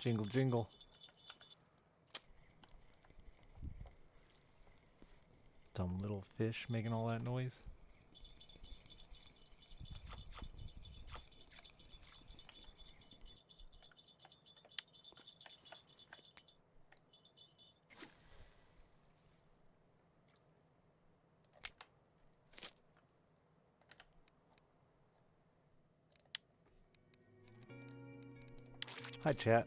Jingle, jingle. Dumb little fish making all that noise. Hi, chat.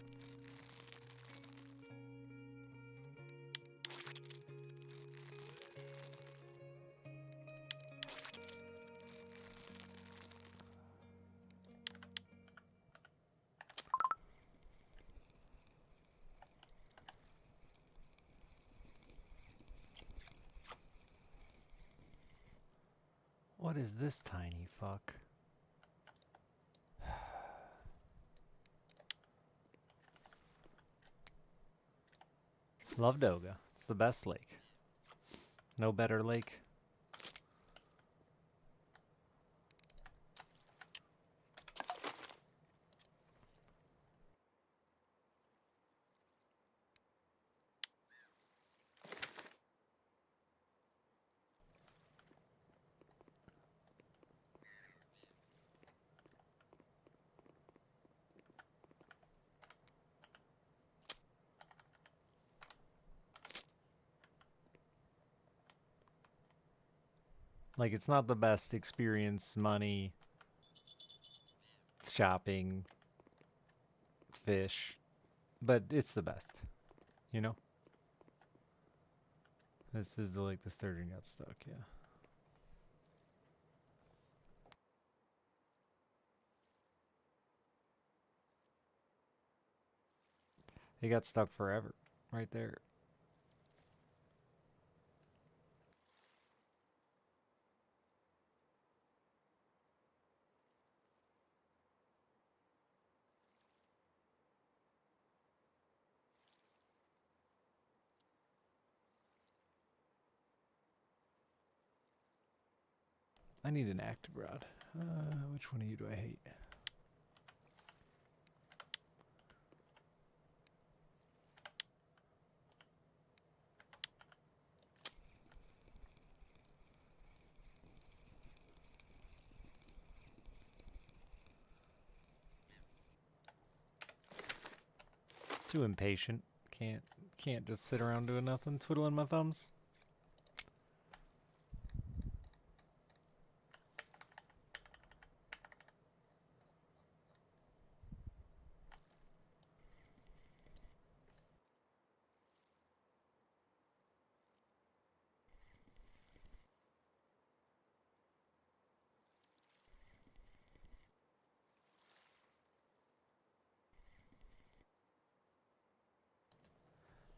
What is this tiny fuck? Love Doga. It's the best lake. No better lake. Like, it's not the best experience, money, shopping, fish, but it's the best, you know? This is the lake the sturgeon got stuck, yeah. He got stuck forever, right there. I need an active rod. Which one of you do I hate? Too impatient. Can't just sit around doing nothing, twiddling my thumbs.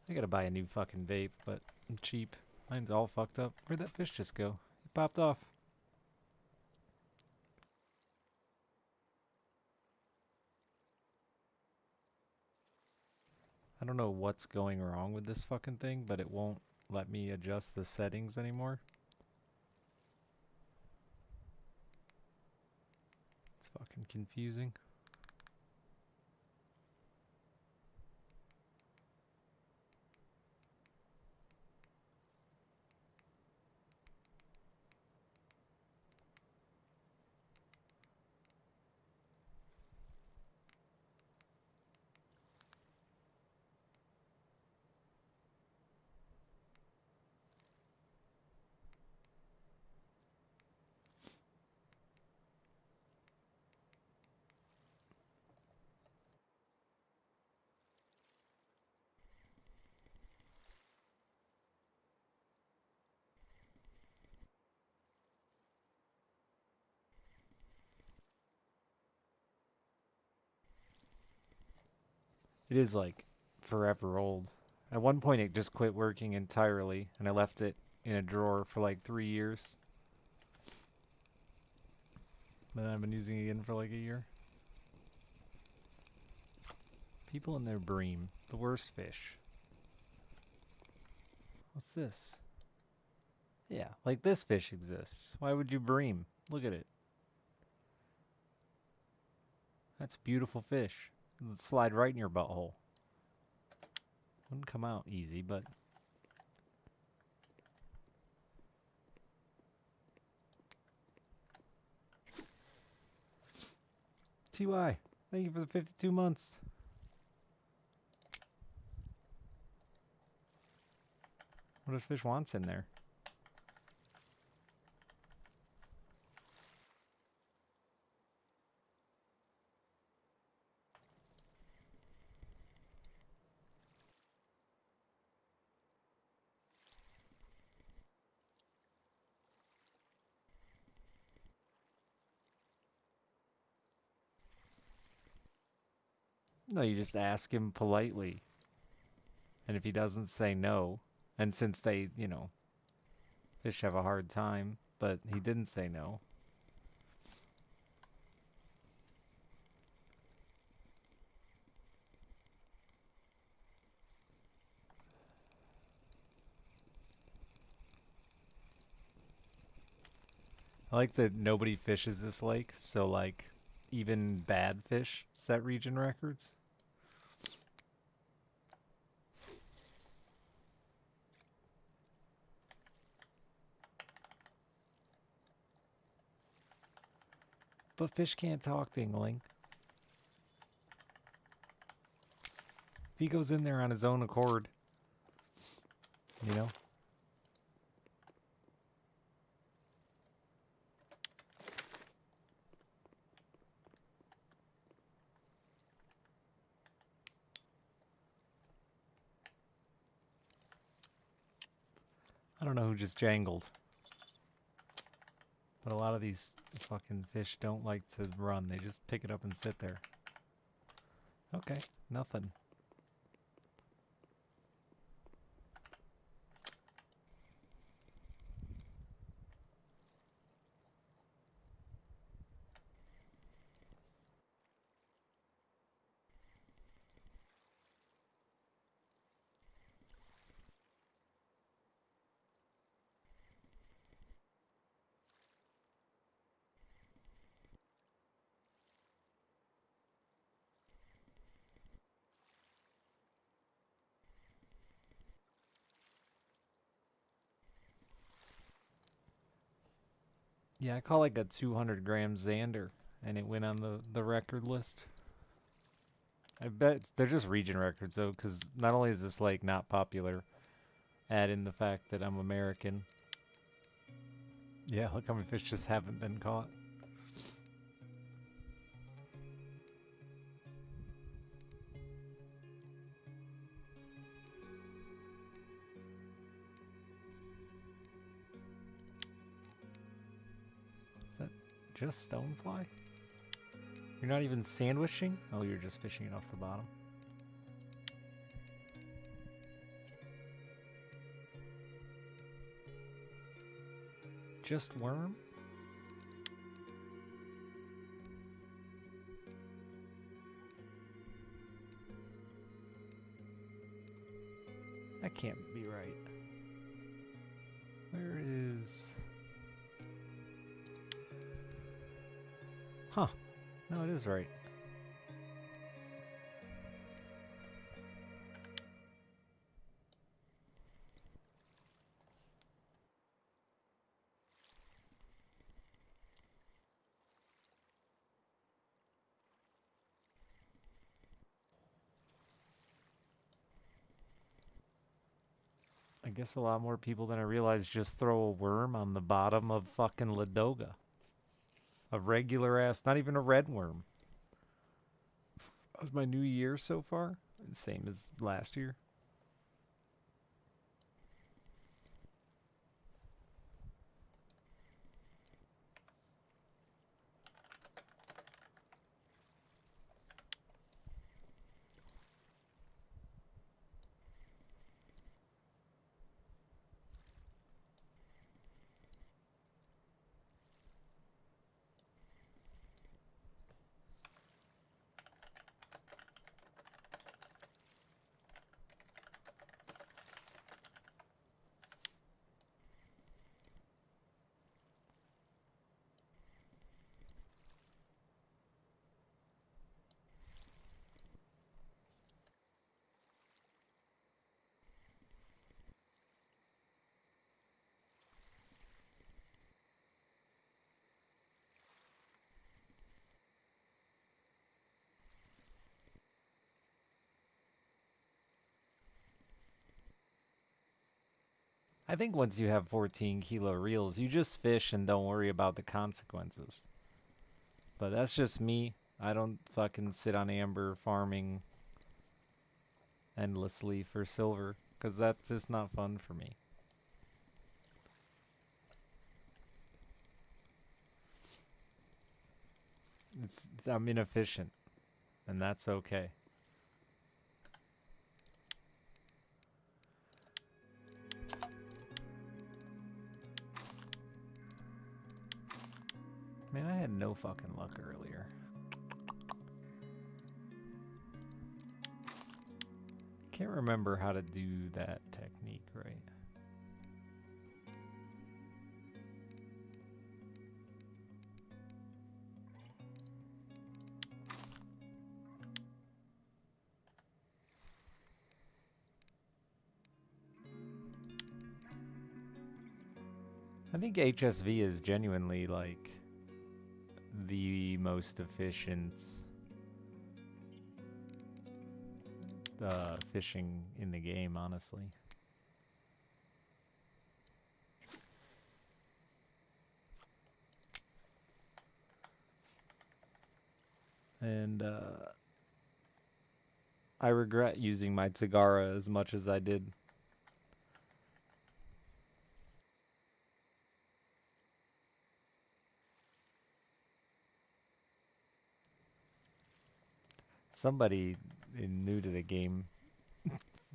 I gotta buy a new fucking vape, but I'm cheap. Mine's all fucked up. Where'd that fish just go? He popped off. I don't know what's going wrong with this fucking thing, but it won't let me adjust the settings anymore. It's fucking confusing. It is like forever old. At one point it just quit working entirely, and I left it in a drawer for like 3 years. But I've been using it again for like a year. People in their bream. The worst fish. What's this? Yeah, like this fish exists. Why would you bream? Look at it. That's a beautiful fish. It'll slide right in your butthole. Wouldn't come out easy, but... TY, thank you for the 52 months. What does Fish wants in there? No, you just ask him politely. And if he doesn't say no, and since they, you know, fish have a hard time, but he didn't say no. I like that nobody fishes this lake, so like even bad fish set region records. But fish can't talk, Dingling. If he goes in there on his own accord, you know? I don't know who just jangled. But a lot of these fucking fish don't like to run. They just pick it up and sit there. Okay, nothing. Yeah, I caught like a 200-gram Xander, and it went on the record list. I bet they're just region records, though, because not only is this lake not popular, add in the fact that I'm American. Yeah, look how many fish just haven't been caught. Is that just stonefly? You're not even sandwiching? Oh, you're just fishing it off the bottom. Just worm? That can't be right. Where is... Huh. No, it is right. I guess a lot more people than I realized just throw a worm on the bottom of fucking Ladoga. A regular ass, not even a red worm. That was my new year so far. Same as last year. I think once you have 14 kilo reels, you just fish and don't worry about the consequences. But that's just me. I don't fucking sit on amber farming endlessly for silver, because that's just not fun for me. I'm inefficient, and that's okay. Man, I had no fucking luck earlier. Can't remember how to do that technique right. I think HSV is genuinely like the most efficient fishing in the game, honestly. And I regret using my Tagara as much as I did. Somebody new to the game,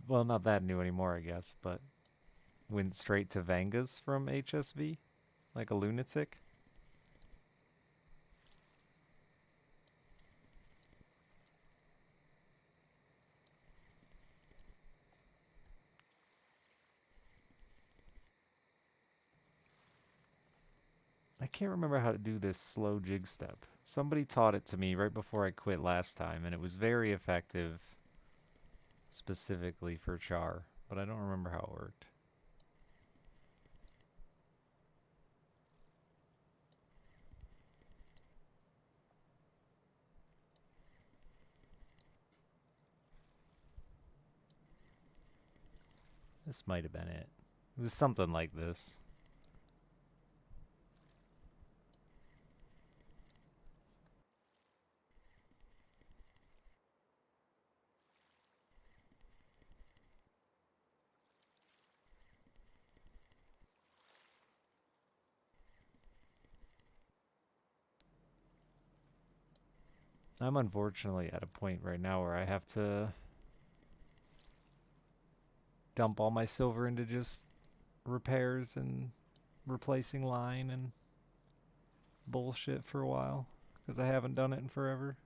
well, not that new anymore, I guess, but went straight to Vangas from HSV, like a lunatic. I can't remember how to do this slow jig step. Somebody taught it to me right before I quit last time, and it was very effective, specifically for char, but I don't remember how it worked. This might have been it. It was something like this. I'm unfortunately at a point right now where I have to dump all my silver into just repairs and replacing line and bullshit for a while, because I haven't done it in forever.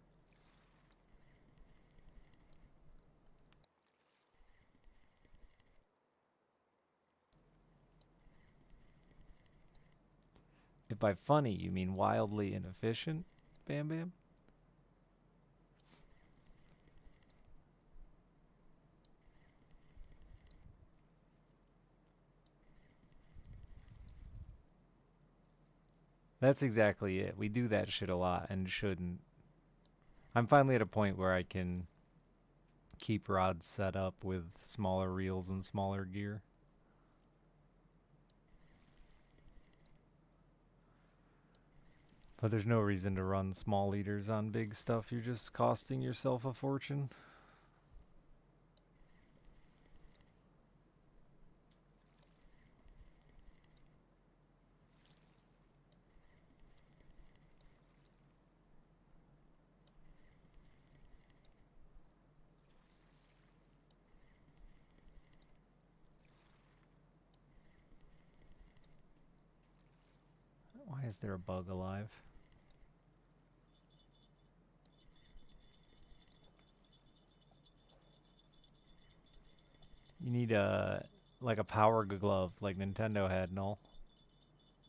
If by funny you mean wildly inefficient, Bam Bam? That's exactly it. We do that shit a lot and shouldn't. I'm finally at a point where I can keep rods set up with smaller reels and smaller gear. But there's no reason to run small leaders on big stuff. You're just costing yourself a fortune. Why is there a bug alive? You need like a power glove like Nintendo had, Null.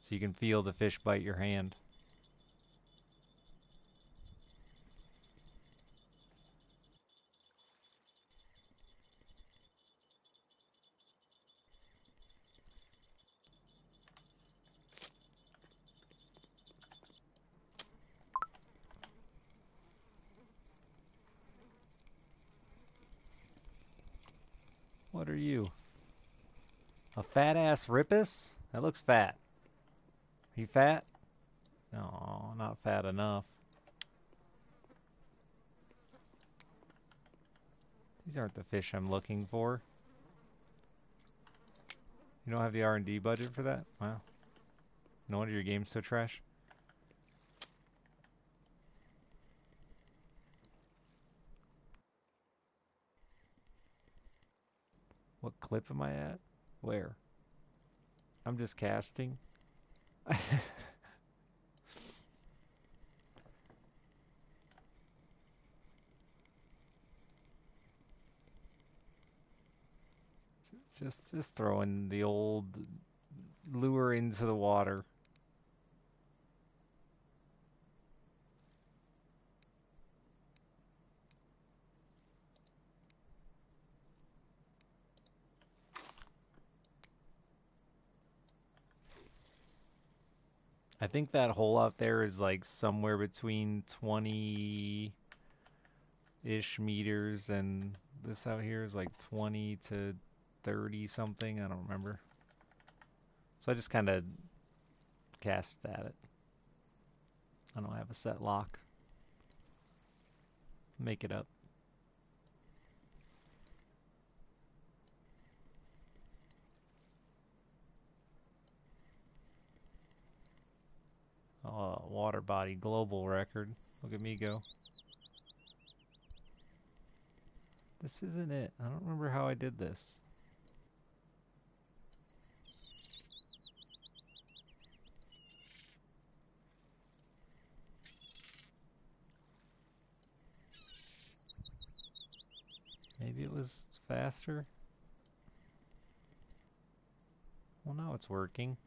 So you can feel the fish bite your hand. What are you? A fat ass Rippus? That looks fat. He fat? No, not fat enough. These aren't the fish I'm looking for. You don't have the R&D budget for that? Wow. No wonder your game's so trash. What clip am I at? Where? I'm just casting. Just throwing the old lure into the water. I think that hole out there is like somewhere between 20-ish meters, and this out here is like 20 to 30 something. I don't remember. So I just kind of cast at it. I don't have a set lock. Make it up. Oh, water body global record. Look at me go. This isn't it. I don't remember how I did this. Maybe it was faster? Well, now it's working.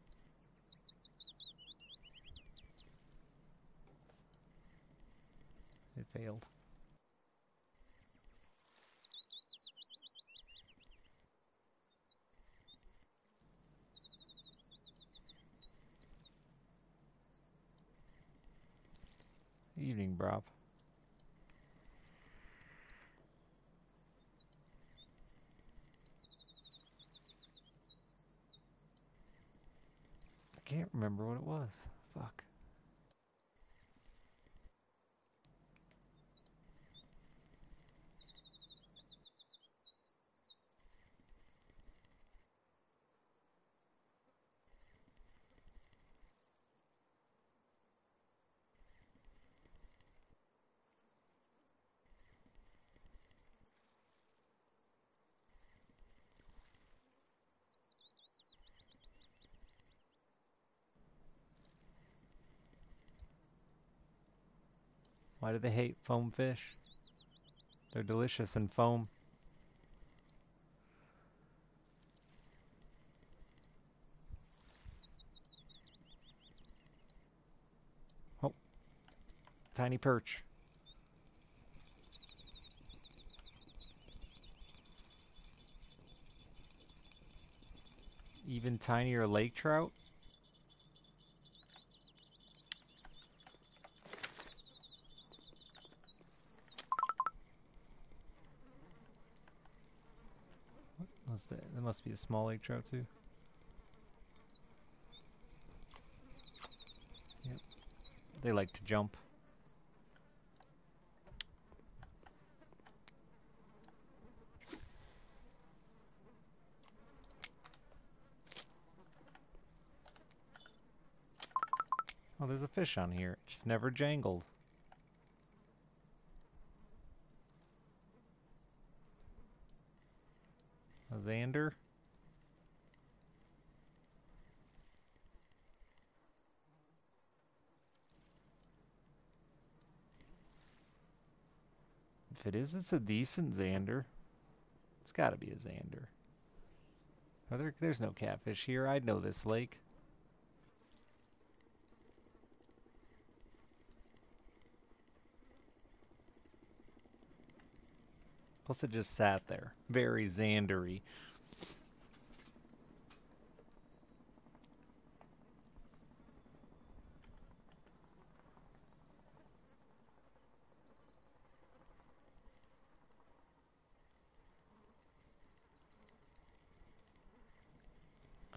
It failed. Evening, Brop. I can't remember what it was. Fuck. Why do they hate foam fish? They're delicious in foam. Oh, tiny perch. Even tinier lake trout? What's that? That must be a small lake trout too. Yep. They like to jump. Oh, there's a fish on here. It just never jangled. A Xander? If it is, it's a decent Xander. It's gotta be a Xander. There's no catfish here. I'd know this lake. Plus it just sat there. Very Xandery.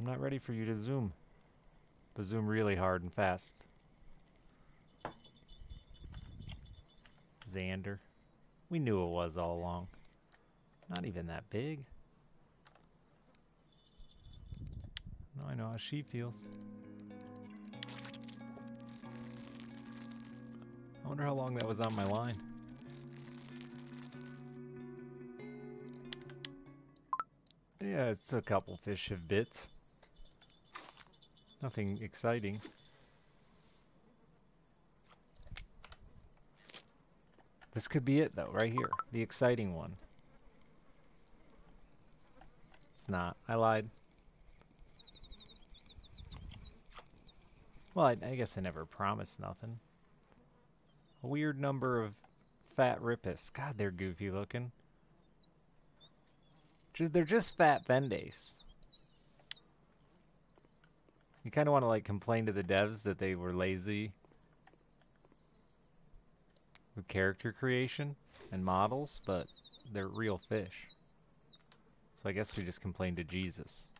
not ready for you to zoom. But zoom really hard and fast. Xander. We knew it was all along. Not even that big. Now I know how she feels. I wonder how long that was on my line. Yeah, it's a couple fish have bits. Nothing exciting. This could be it though, right here. The exciting one. It's not. I lied. Well, I guess I never promised nothing. A weird number of fat ripis. God, they're goofy looking. They're just fat Vendace. You kind of want to like complain to the devs that they were lazy with character creation and models, but they're real fish. So I guess we just complain to Jesus.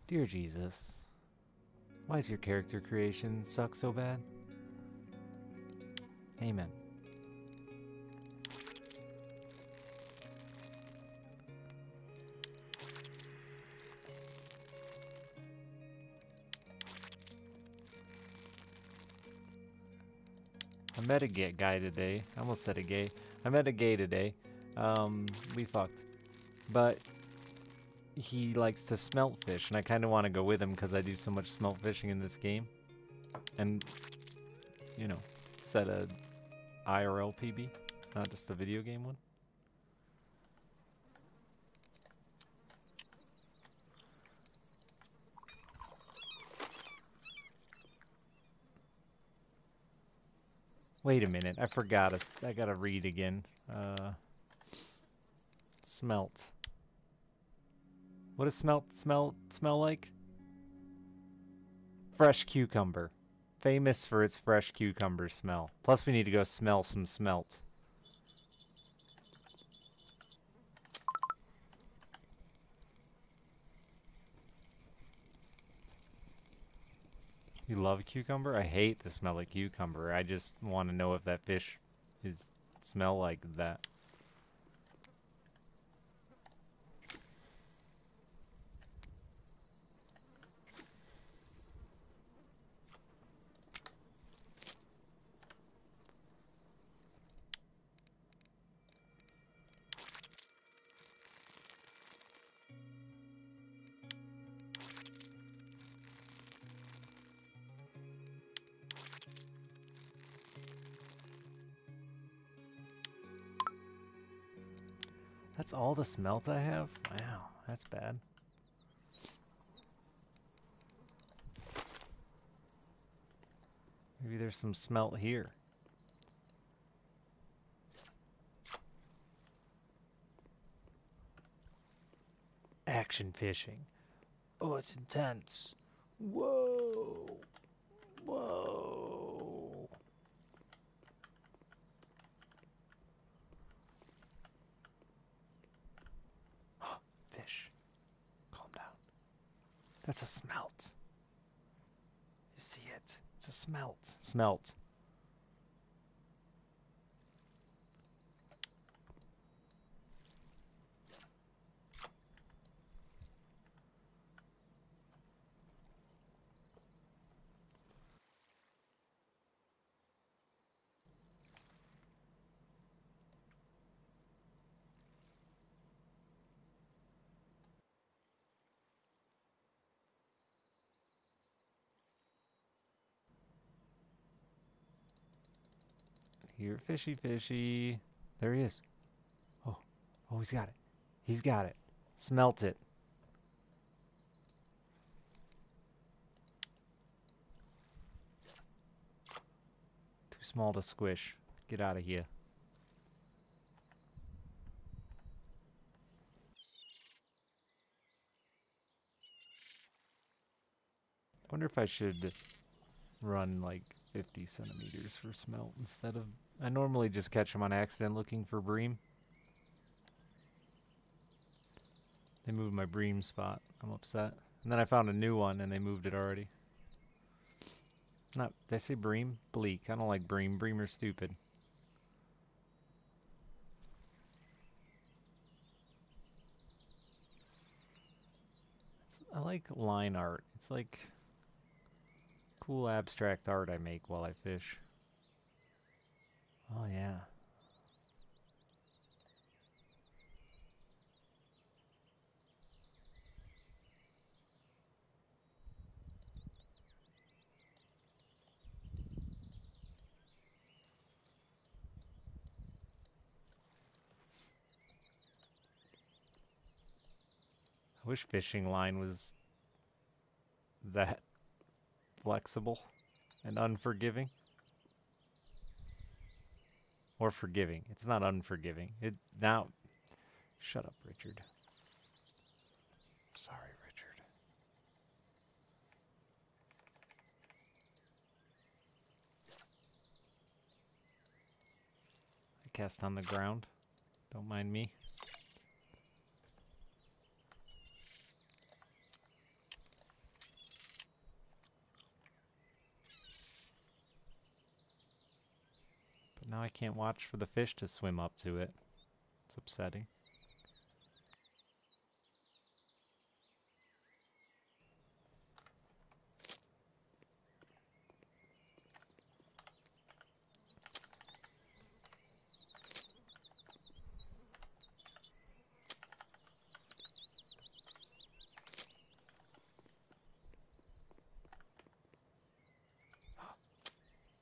Dear Jesus, why does your character creation suck so bad? Amen. I met a guy today. I almost said a gay. I met a gay today. We fucked. But he likes to smelt fish, and I kind of want to go with him because I do so much smelt fishing in this game. And, you know, set a IRL PB, not just a video game one. Wait a minute, I forgot. I gotta read again. Smelt. What does smelt smell like? Fresh cucumber. Famous for its fresh cucumber smell. Plus we need to go smell some smelt. You love cucumber? I hate the smell of cucumber. I just want to know if that fish smell like that. That's all the smelt I have? Wow, that's bad. Maybe there's some smelt here. Action fishing. Oh, it's intense. Whoa. Whoa. Fish. Calm down. That's a smelt. You see it? It's a smelt. Smelt. Here, fishy, fishy. There he is. Oh, he's got it. He's got it. Smelt it. Too small to squish. Get out of here. I wonder if I should run like 50 centimeters for smelt instead of... I normally just catch them on accident looking for bream. They moved my bream spot. I'm upset. And then I found a new one and they moved it already. Not, did I say bream? Bleak. I don't like bream. Bream are stupid. I like line art. It's like cool abstract art I make while I fish. Oh yeah. I wish fishing line was that flexible and unforgiving. Or forgiving. It's not unforgiving. It now. Shut up, Richard. Sorry, Richard. I cast on the ground. Don't mind me. But now I can't watch for the fish to swim up to it. It's upsetting.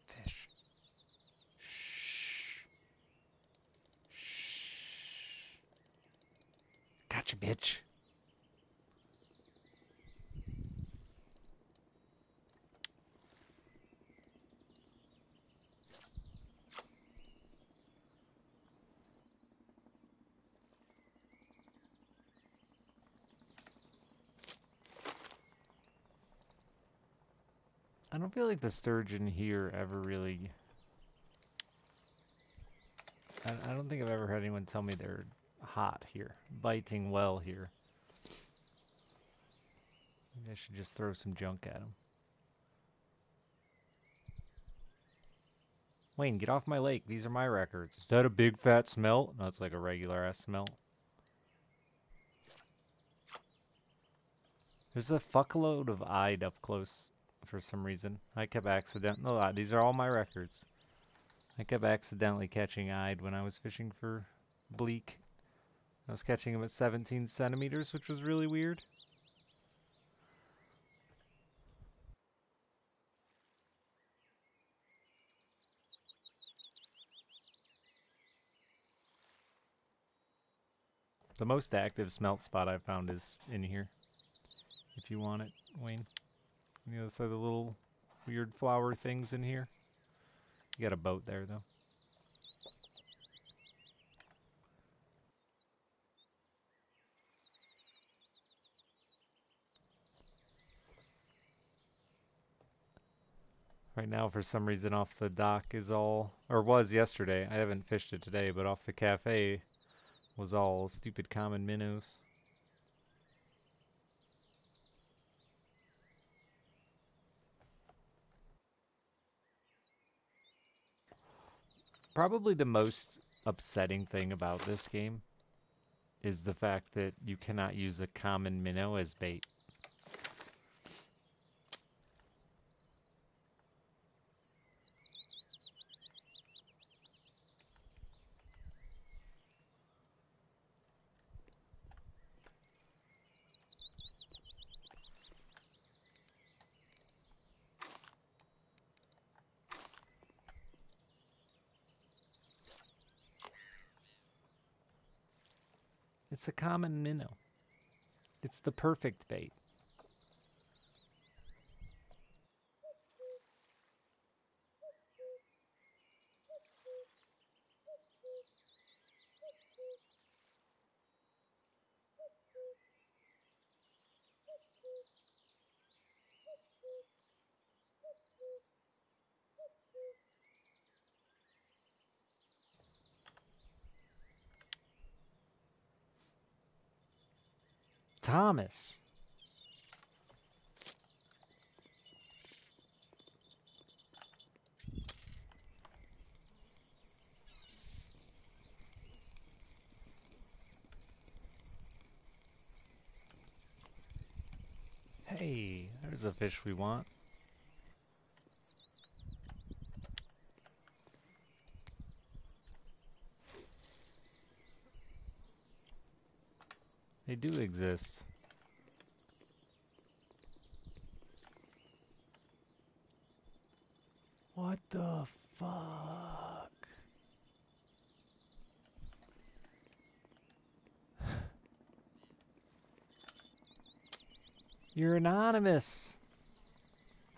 Fish. Shh. Shh. Gotcha, bitch. I don't feel like the sturgeon here ever really... I don't think I've ever heard anyone tell me they're hot here. Biting well here. Maybe I should just throw some junk at them. Wayne, get off my lake. These are my records. Is that a big fat smelt? No, it's like a regular ass smelt. There's a fuckload of eyed up close for some reason. I kept accidentally... these are all my records. I kept accidentally catching eyed when I was fishing for bleak. I was catching them at 17 centimeters, which was really weird. The most active smelt spot I've found is in here. If you want it, Wayne. On the other side of the little weird flower things in here. You got a boat there, though. Right now, for some reason, off the dock is all... or was yesterday. I haven't fished it today, but off the cafe was all stupid common minnows. Probably the most upsetting thing about this game is the fact that you cannot use a common minnow as bait. It's a common minnow. It's the perfect bait. Thomas. Hey, there's a fish we want. They do exist. What the fuck? You're anonymous.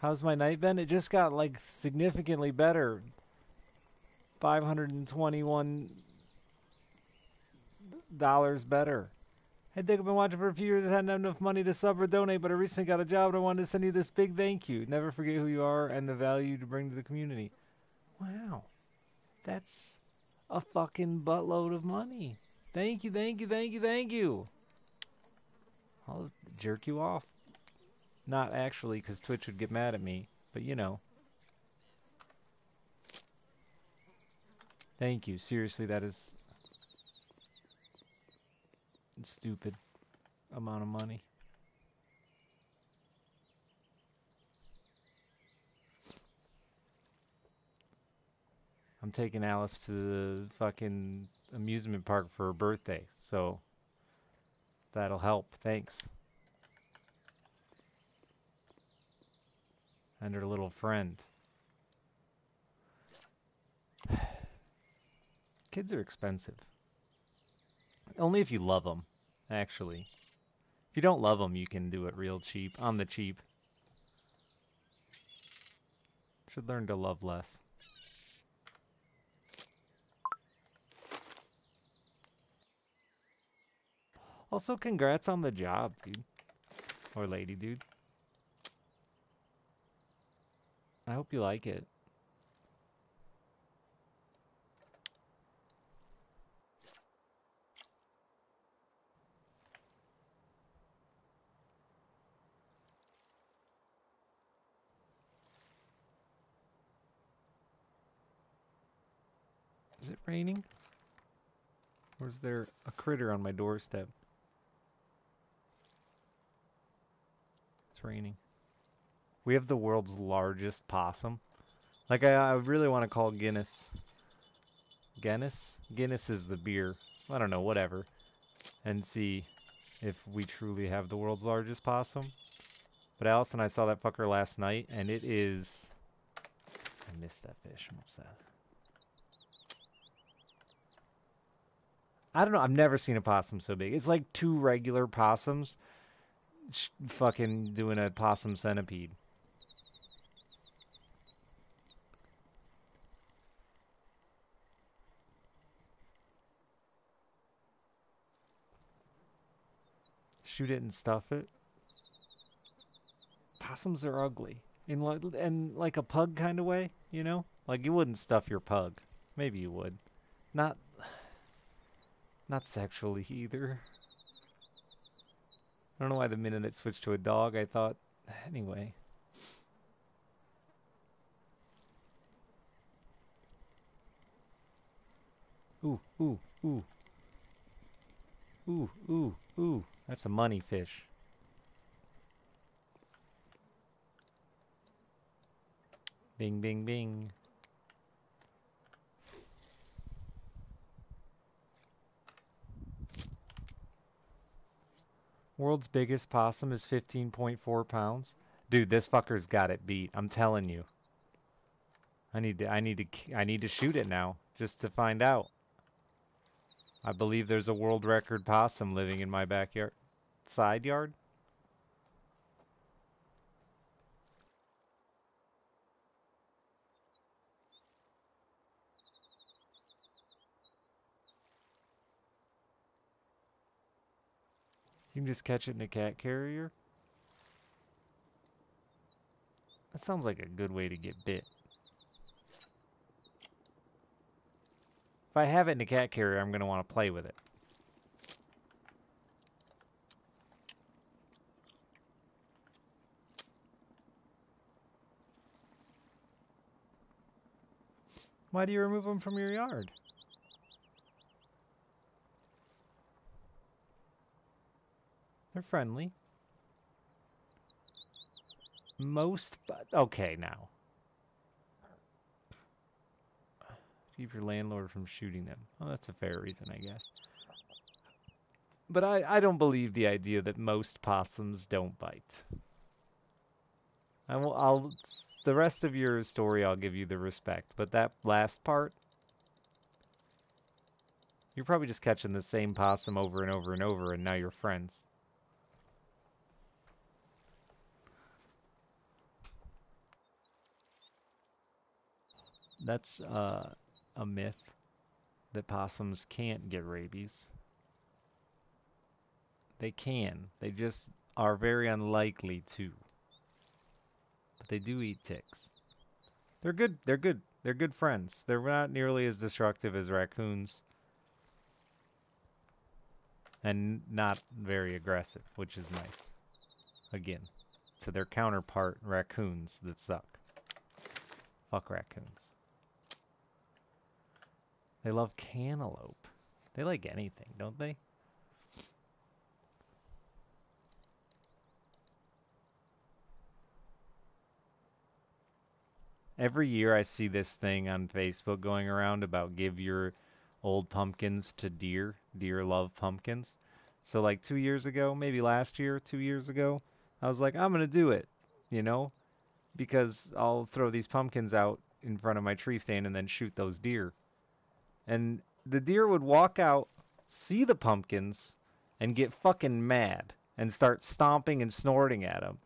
How's my night been? It just got like significantly better. $521 better. Hey Dick, I've been watching for a few years. I hadn't had enough money to sub or donate, but I recently got a job and I wanted to send you this big thank you. Never forget who you are and the value you bring to the community. Wow. That's a fucking buttload of money. Thank you, thank you, thank you, thank you. I'll jerk you off. Not actually, because Twitch would get mad at me, but you know. Thank you. Seriously, that is a stupid amount of money. I'm taking Alice to the fucking amusement park for her birthday, so that'll help. Thanks. And her little friend. Kids are expensive. Only if you love them, actually. If you don't love them, you can do it real cheap, on the cheap. Should learn to love less. Also, congrats on the job, dude. Or lady, dude. I hope you like it. Is it raining? Or is there a critter on my doorstep? It's raining. We have the world's largest possum. Like, I really want to call Guinness. Guinness? Guinness is the beer. I don't know, whatever. And see if we truly have the world's largest possum. But Alice and I saw that fucker last night, and it is... I missed that fish. I'm upset. I don't know. I've never seen a possum so big. It's like two regular possums fucking doing a possum centipede. Shoot it and stuff it. Possums are ugly. In like a pug kind of way, you know? Like you wouldn't stuff your pug. Maybe you would. Not sexually either. I don't know why the minute it switched to a dog, I thought... Anyway. Ooh, ooh, ooh. Ooh, ooh, ooh. That's a money fish. Bing, bing, bing. World's biggest possum is 15.4 pounds. Dude, this fucker's got it beat. I'm telling you. I need to shoot it now just to find out. I believe there's a world record possum living in my backyard. Side yard? You can just catch it in a cat carrier? That sounds like a good way to get bit. If I have it in a cat carrier, I'm going to want to play with it. Why do you remove them from your yard? They're friendly. Okay, now. Keep your landlord from shooting them. Well, that's a fair reason, I guess. But I don't believe the idea that most possums don't bite. The rest of your story, I'll give you the respect. But that last part, you're probably just catching the same possum over and over and over, and now you're friends. That's a myth that possums can't get rabies. They can. They just are very unlikely to. But they do eat ticks. They're good. They're good. They're good friends. They're not nearly as destructive as raccoons. And not very aggressive, which is nice. Again, to their counterpart, raccoons that suck. Fuck raccoons. They love cantaloupe. They like anything, don't they? Every year I see this thing on Facebook going around about give your old pumpkins to deer. Deer love pumpkins. So like 2 years ago, maybe last year, 2 years ago, I was like, I'm going to do it, you know, because I'll throw these pumpkins out in front of my tree stand and then shoot those deer. And the deer would walk out, see the pumpkins, and get fucking mad and start stomping and snorting at them.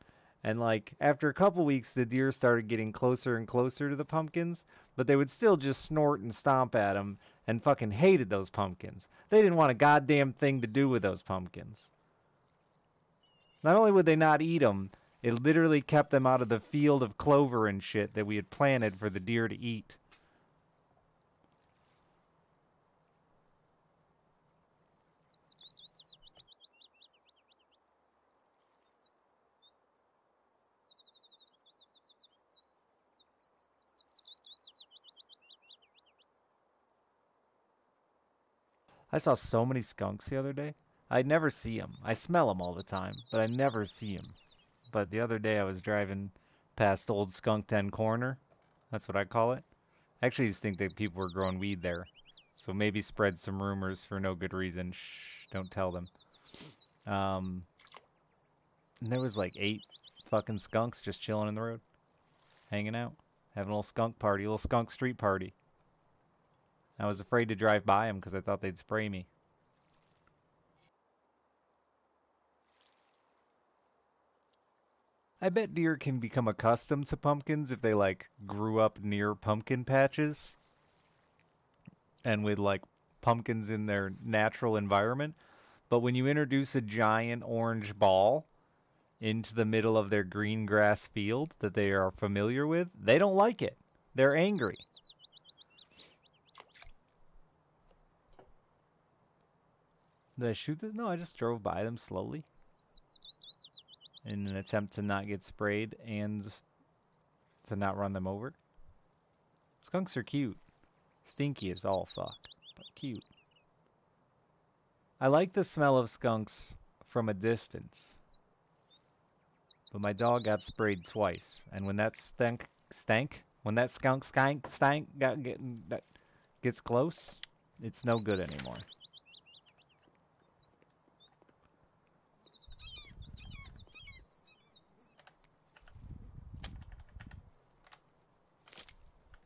And like after a couple weeks, the deer started getting closer and closer to the pumpkins, but they would still just snort and stomp at them and fucking hated those pumpkins. They didn't want a goddamn thing to do with those pumpkins. Not only would they not eat them, it literally kept them out of the field of clover and shit that we had planted for the deer to eat. I saw so many skunks the other day. I never see them. I smell them all the time, but I never see them. But the other day I was driving past Old Skunk Den Corner. That's what I call it. I actually just think that people were growing weed there. So maybe spread some rumors for no good reason. Shh, don't tell them. And there was like 8 fucking skunks just chilling in the road. Hanging out. Having a little skunk party, a little skunk street party. I was afraid to drive by them because I thought they'd spray me. I bet deer can become accustomed to pumpkins if they, like, grew up near pumpkin patches. And with, like, pumpkins in their natural environment. But when you introduce a giant orange ball into the middle of their green grass field that they are familiar with, they don't like it. They're angry. Did I shoot this? No, I just drove by them slowly in an attempt to not get sprayed and to not run them over. Skunks are cute. Stinky as all fuck, but cute. I like the smell of skunks from a distance, but my dog got sprayed twice, and when that when that skunk gets close, it's no good anymore.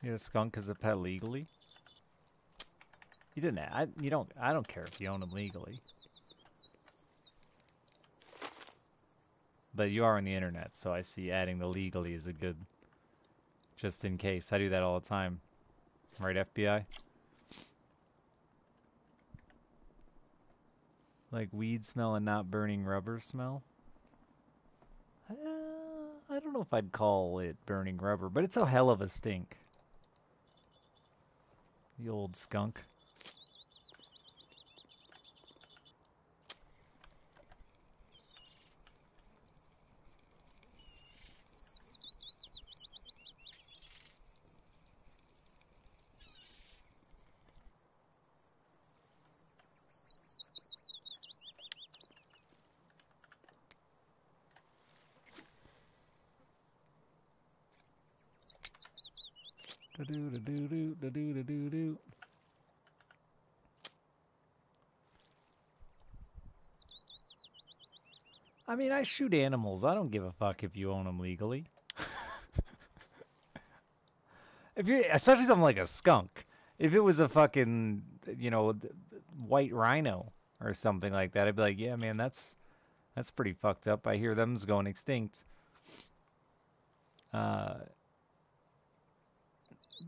You get a skunk as a pet legally? You didn't. I don't care if you own them legally. But you are on the internet, so I see adding the legally is a good. Just in case, I do that all the time. Right, FBI? Like weed smell and not burning rubber smell? I don't know if I'd call it burning rubber, but it's a hell of a stink. The old skunk. Da-do-da-do-do, da-do-da-do-do. I mean, I shoot animals. I don't give a fuck if you own them legally. If you, especially something like a skunk. If it was a fucking, you know, white rhino or something like that, I'd be like, yeah, man, that's pretty fucked up. I hear them's going extinct. But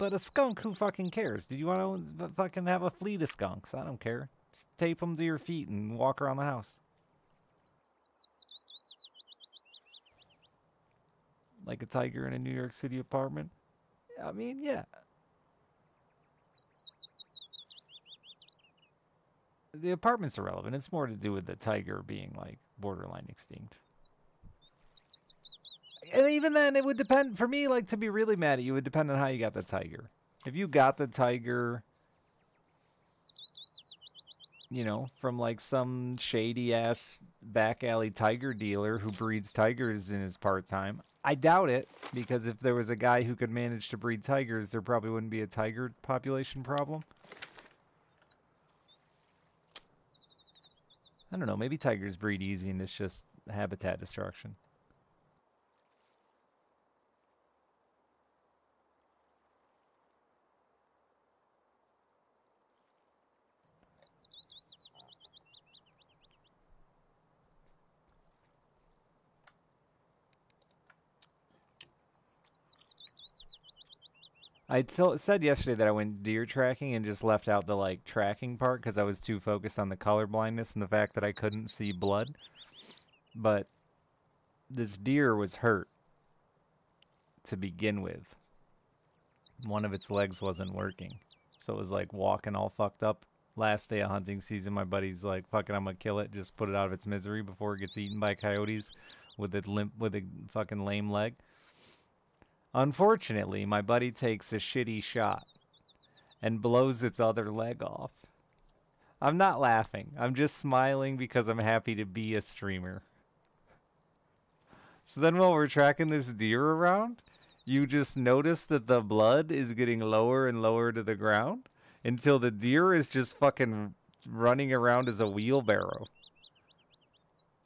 a skunk, who fucking cares? Do you want to fucking have a fleet of skunks? I don't care. Just tape them to your feet and walk around the house. Like a tiger in a New York City apartment? I mean, yeah. The apartment's irrelevant. It's more to do with the tiger being, like, borderline extinct. And even then, it would depend. For me, like, to be really mad at you, it would depend on how you got the tiger. If you got the tiger, you know, from, like, some shady-ass back alley tiger dealer who breeds tigers in his part-time, I doubt it, because if there was a guy who could manage to breed tigers, there probably wouldn't be a tiger population problem. I don't know, maybe tigers breed easy and it's just habitat destruction. I said yesterday that I went deer tracking and just left out the, like, tracking part because I was too focused on the color blindness and the fact that I couldn't see blood. But this deer was hurt to begin with. One of its legs wasn't working. So it was, like, walking all fucked up. Last day of hunting season, my buddy's like, fucking, I'm gonna kill it. Just put it out of its misery before it gets eaten by coyotes with a fucking lame leg. Unfortunately, my buddy takes a shitty shot and blows its other leg off. I'm not laughing. I'm just smiling because I'm happy to be a streamer. So then while we're tracking this deer around, you just notice that the blood is getting lower and lower to the ground until the deer is just fucking running around as a wheelbarrow.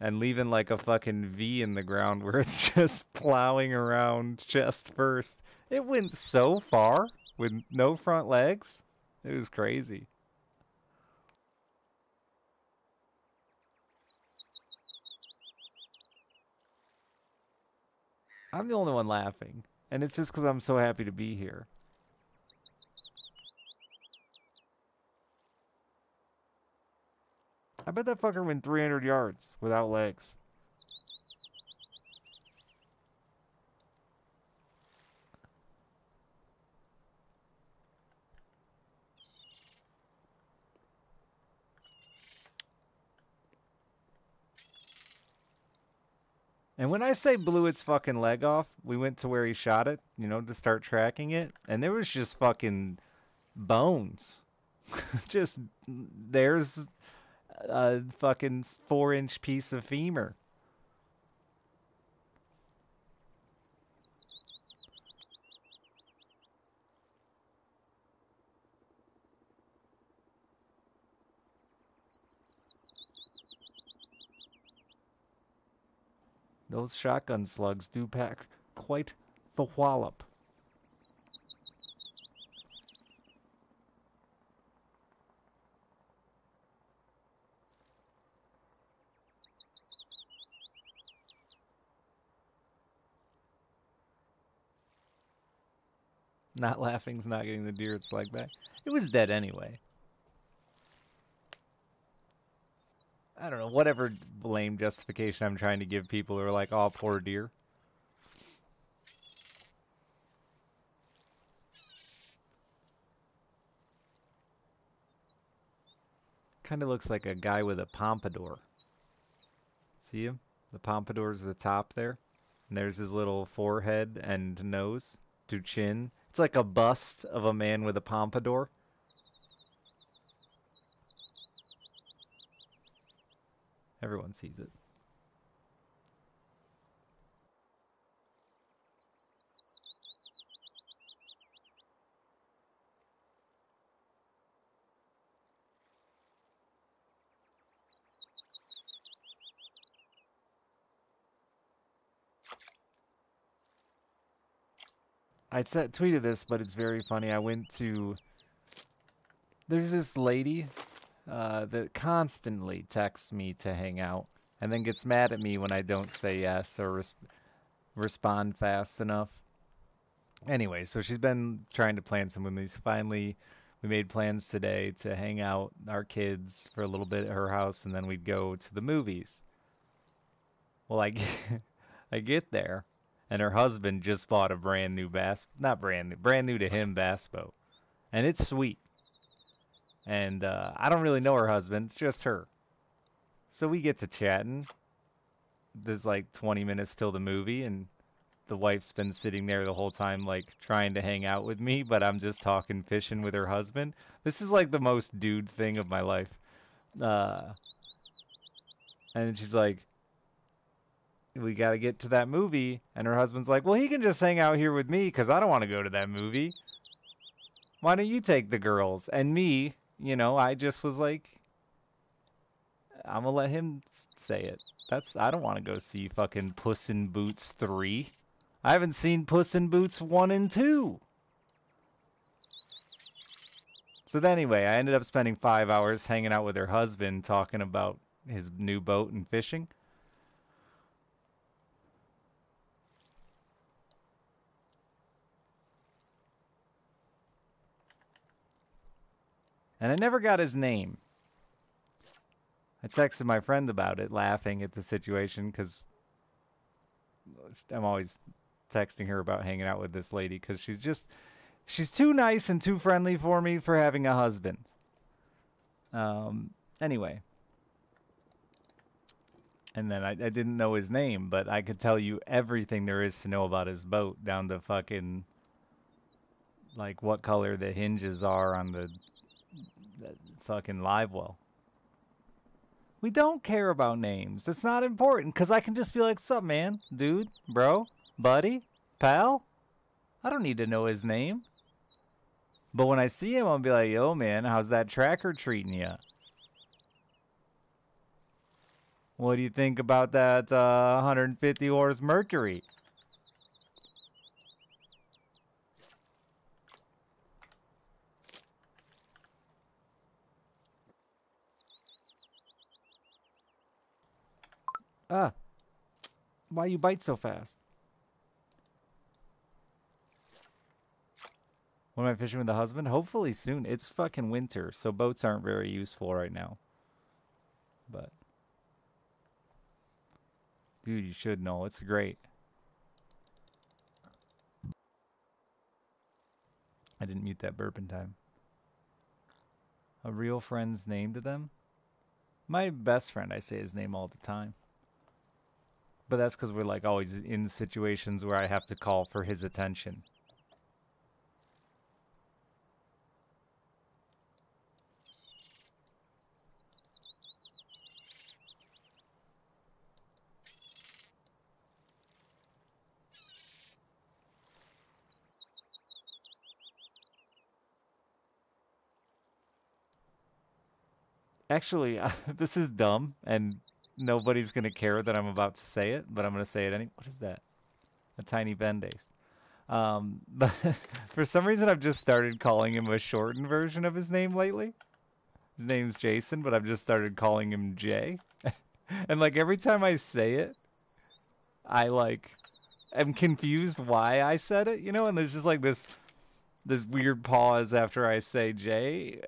And leaving like a fucking V in the ground where it's just plowing around chest first. It went so far with no front legs. It was crazy. I'm the only one laughing. And it's just because I'm so happy to be here. I bet that fucker went 300 yards without legs. And when I say blew its fucking leg off, we went to where he shot it, you know, to start tracking it. And there was just fucking bones. Just, there's a fucking 4-inch piece of femur. Those shotgun slugs do pack quite the wallop. Not laughing's not getting the deer its leg back. It was dead anyway. I don't know, whatever lame justification I'm trying to give people who are like, oh, poor deer. Kind of looks like a guy with a pompadour. See him? The pompadour's the top there. And there's his little forehead and nose to chin. It's like a bust of a man with a pompadour. Everyone sees it. tweeted this, but it's very funny. I went to. There's this lady that constantly texts me to hang out, and then gets mad at me when I don't say yes or respond fast enough. Anyway, so she's been trying to plan some with me. So finally, we made plans today to hang out our kids for a little bit at her house, and then we'd go to the movies. Well, I get there, and her husband just bought a brand new not brand new to him bass boat, and it's sweet. And I don't really know her husband, it's just her. So we get to chatting. There's like 20 minutes till the movie, and the wife's been sitting there the whole time, like trying to hang out with me, but I'm just talking fishing with her husband. This is like the most dude thing of my life. And she's like, we got to get to that movie. And her husband's like, well, he can just hang out here with me because I don't want to go to that movie. Why don't you take the girls? And me, you know, I just was like, I'm going to let him say it. I don't want to go see fucking Puss in Boots 3. I haven't seen Puss in Boots 1 and 2. So then anyway, I ended up spending 5 hours hanging out with her husband talking about his new boat and fishing. And I never got his name. I texted my friend about it, laughing at the situation, because I'm always texting her about hanging out with this lady, because she's too nice and too friendly for me for having a husband. Anyway. And then I didn't know his name, but I could tell you everything there is to know about his boat, down to fucking, like, what color the hinges are on the fucking live well. We don't care about names. It's not important, because I can just be like, what's up, man? Dude? Bro? Buddy? Pal? I don't need to know his name. But when I see him, I'll be like, yo, man, how's that tracker treating you? What do you think about that 150 horse Mercury? Why you bite so fast? When am I fishing with the husband? Hopefully soon. It's fucking winter, so boats aren't very useful right now. But dude, you should know. It's great. I didn't mute that burp in time. A real friend's name to them? My best friend, I say his name all the time. But that's because we're like always in situations where I have to call for his attention. Actually, this is dumb, and nobody's going to care that I'm about to say it, but I'm going to say it anyway. What is that? A tiny Band-Aid. But for some reason, I've just started calling him a shortened version of his name lately. His name's Jason, but I've just started calling him Jay. And, like, every time I say it, I, like, am confused why I said it, you know? And there's just, like, this weird pause after I say Jay.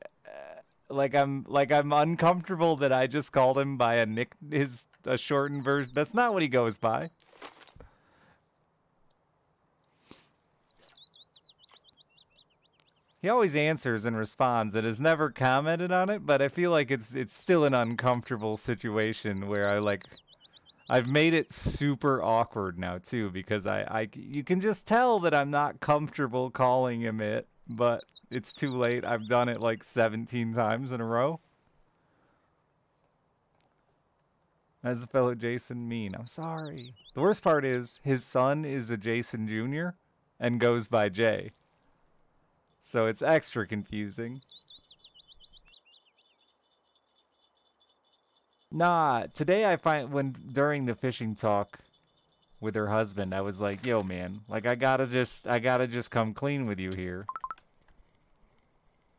Like I'm uncomfortable that I just called him by a shortened version. That's not what he goes by. He always answers and responds and has never commented on it, but I feel like it's still an uncomfortable situation where I've made it super awkward now too, because you can just tell that I'm not comfortable calling him it, but it's too late. I've done it like 17 times in a row. As a fellow Jason mean, I'm sorry. The worst part is his son is a Jason Jr. and goes by Jay. So it's extra confusing. Nah, today I find during the fishing talk with her husband. I was like, yo, man, like I gotta just come clean with you here.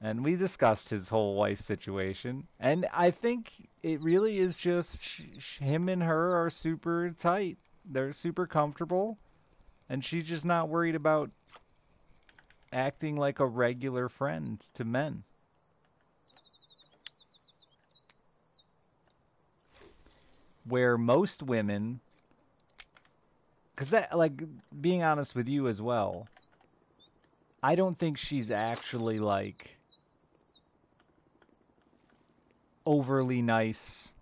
And we discussed his whole wife situation. And I think it really is just him and her are super tight. They're super comfortable. And she's just not worried about acting like a regular friend to men. Where most women, because that, like, being honest with you as well, I don't think she's actually, like, overly nice,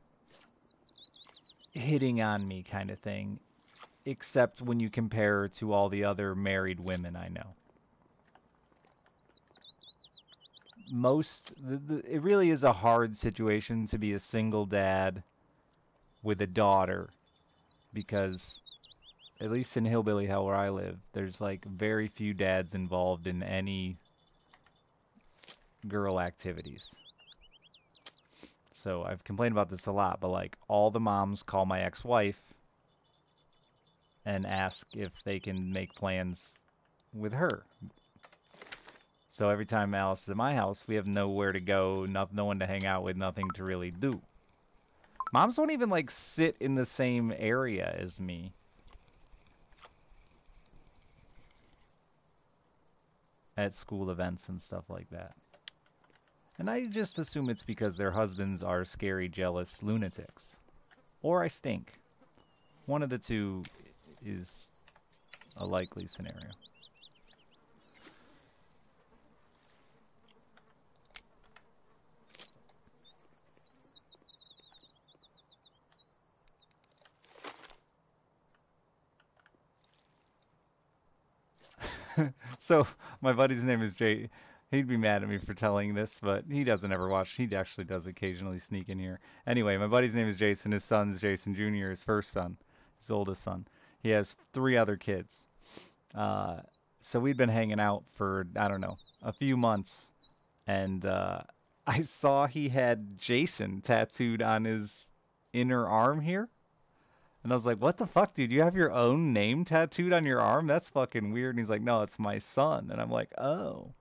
hitting on me kind of thing, except when you compare her to all the other married women I know. It really is a hard situation to be a single dad with a daughter, because at least in Hillbilly Hell where I live, there's like very few dads involved in any girl activities. So I've complained about this a lot, but like all the moms call my ex-wife and ask if they can make plans with her. So every time Alice is at my house, we have nowhere to go, no one to hang out with, nothing to really do. Moms don't even, like, sit in the same area as me. At school events and stuff like that. And I just assume it's because their husbands are scary, jealous lunatics. Or I stink. One of the two is a likely scenario. So, my buddy's name is Jay. He'd be mad at me for telling this, but he doesn't ever watch. He actually does occasionally sneak in here. Anyway, my buddy's name is Jason. His son's Jason Jr., his first son, his oldest son. He has 3 other kids. So we'd been hanging out for, I don't know, a few months. And I saw he had Jason tattooed on his inner arm here. And I was like, what the fuck, dude? You have your own name tattooed on your arm? That's fucking weird. And he's like, no, it's my son. And I'm like, oh.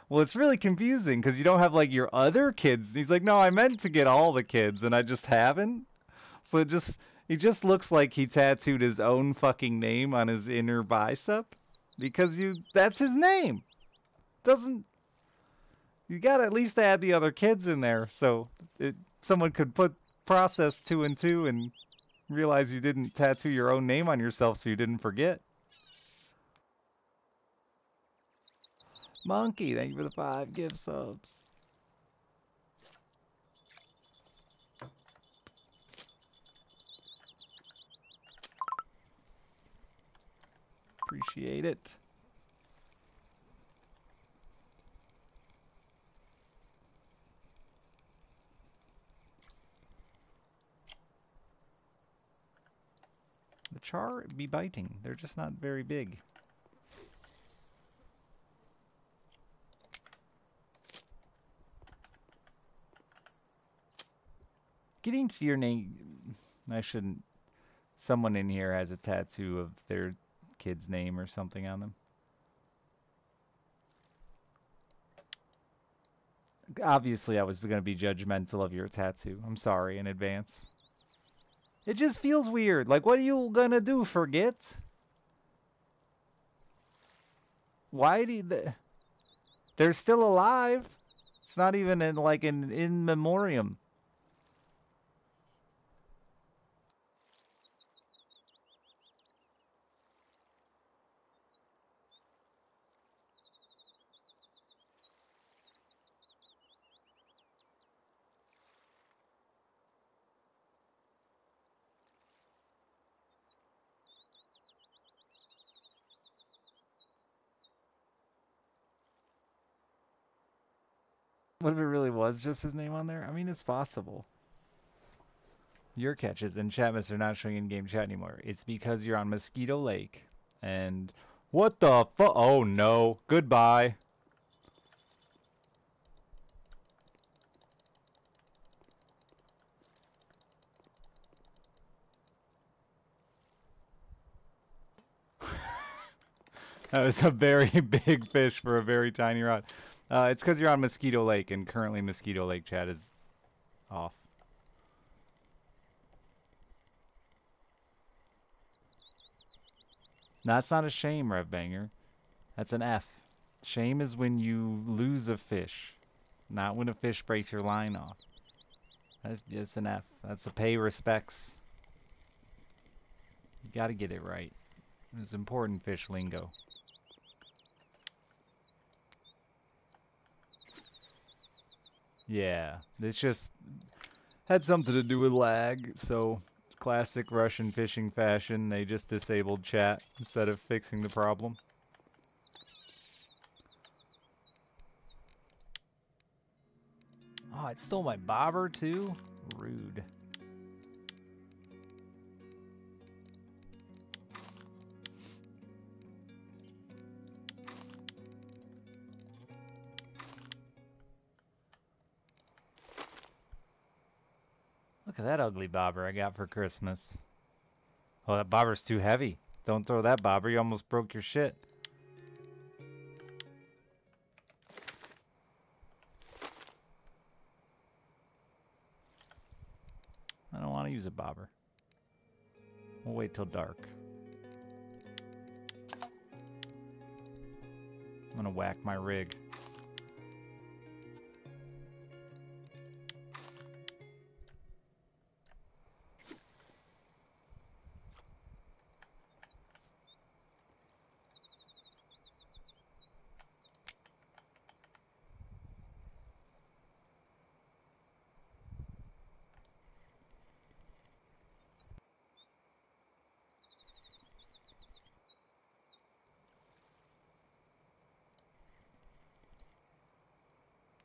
Well, it's really confusing because you don't have, like, your other kids. And he's like, no, I meant to get all the kids, and I just haven't. So he just looks like he tattooed his own fucking name on his inner bicep. Because that's his name. You gotta at least add the other kids in there so someone could process 2 and 2 and realize you didn't tattoo your own name on yourself so you didn't forget. Monkey, thank you for the 5 gift subs. Appreciate it. The char be biting. They're just not very big. Getting to your name, I shouldn't. Someone in here has a tattoo of their kid's name or something on them. Obviously, I was going to be judgmental of your tattoo. I'm sorry in advance. It just feels weird. Like, what are you gonna do? Forget? Why do they're still alive? It's not even an in memoriam. What if it really was just his name on there? I mean, it's possible. Your catches and Chatmas are not showing in-game chat anymore. It's because you're on Mosquito Lake. And what the fuck? Oh no. Goodbye. That was a very big fish for a very tiny rod. It's because you're on Mosquito Lake, and currently Mosquito Lake chat is off. That's not a shame, Rev Banger. That's an F. Shame is when you lose a fish, not when a fish breaks your line off. That's an F. That's a pay respects. You gotta get it right. It's important fish lingo. Yeah, it's just had something to do with lag, so classic Russian fishing fashion, they just disabled chat instead of fixing the problem. Oh, it stole my bobber too? Rude. Look at that ugly bobber I got for Christmas. Oh, that bobber's too heavy. Don't throw that bobber, you almost broke your shit. I don't want to use a bobber. We'll wait till dark. I'm gonna whack my rig.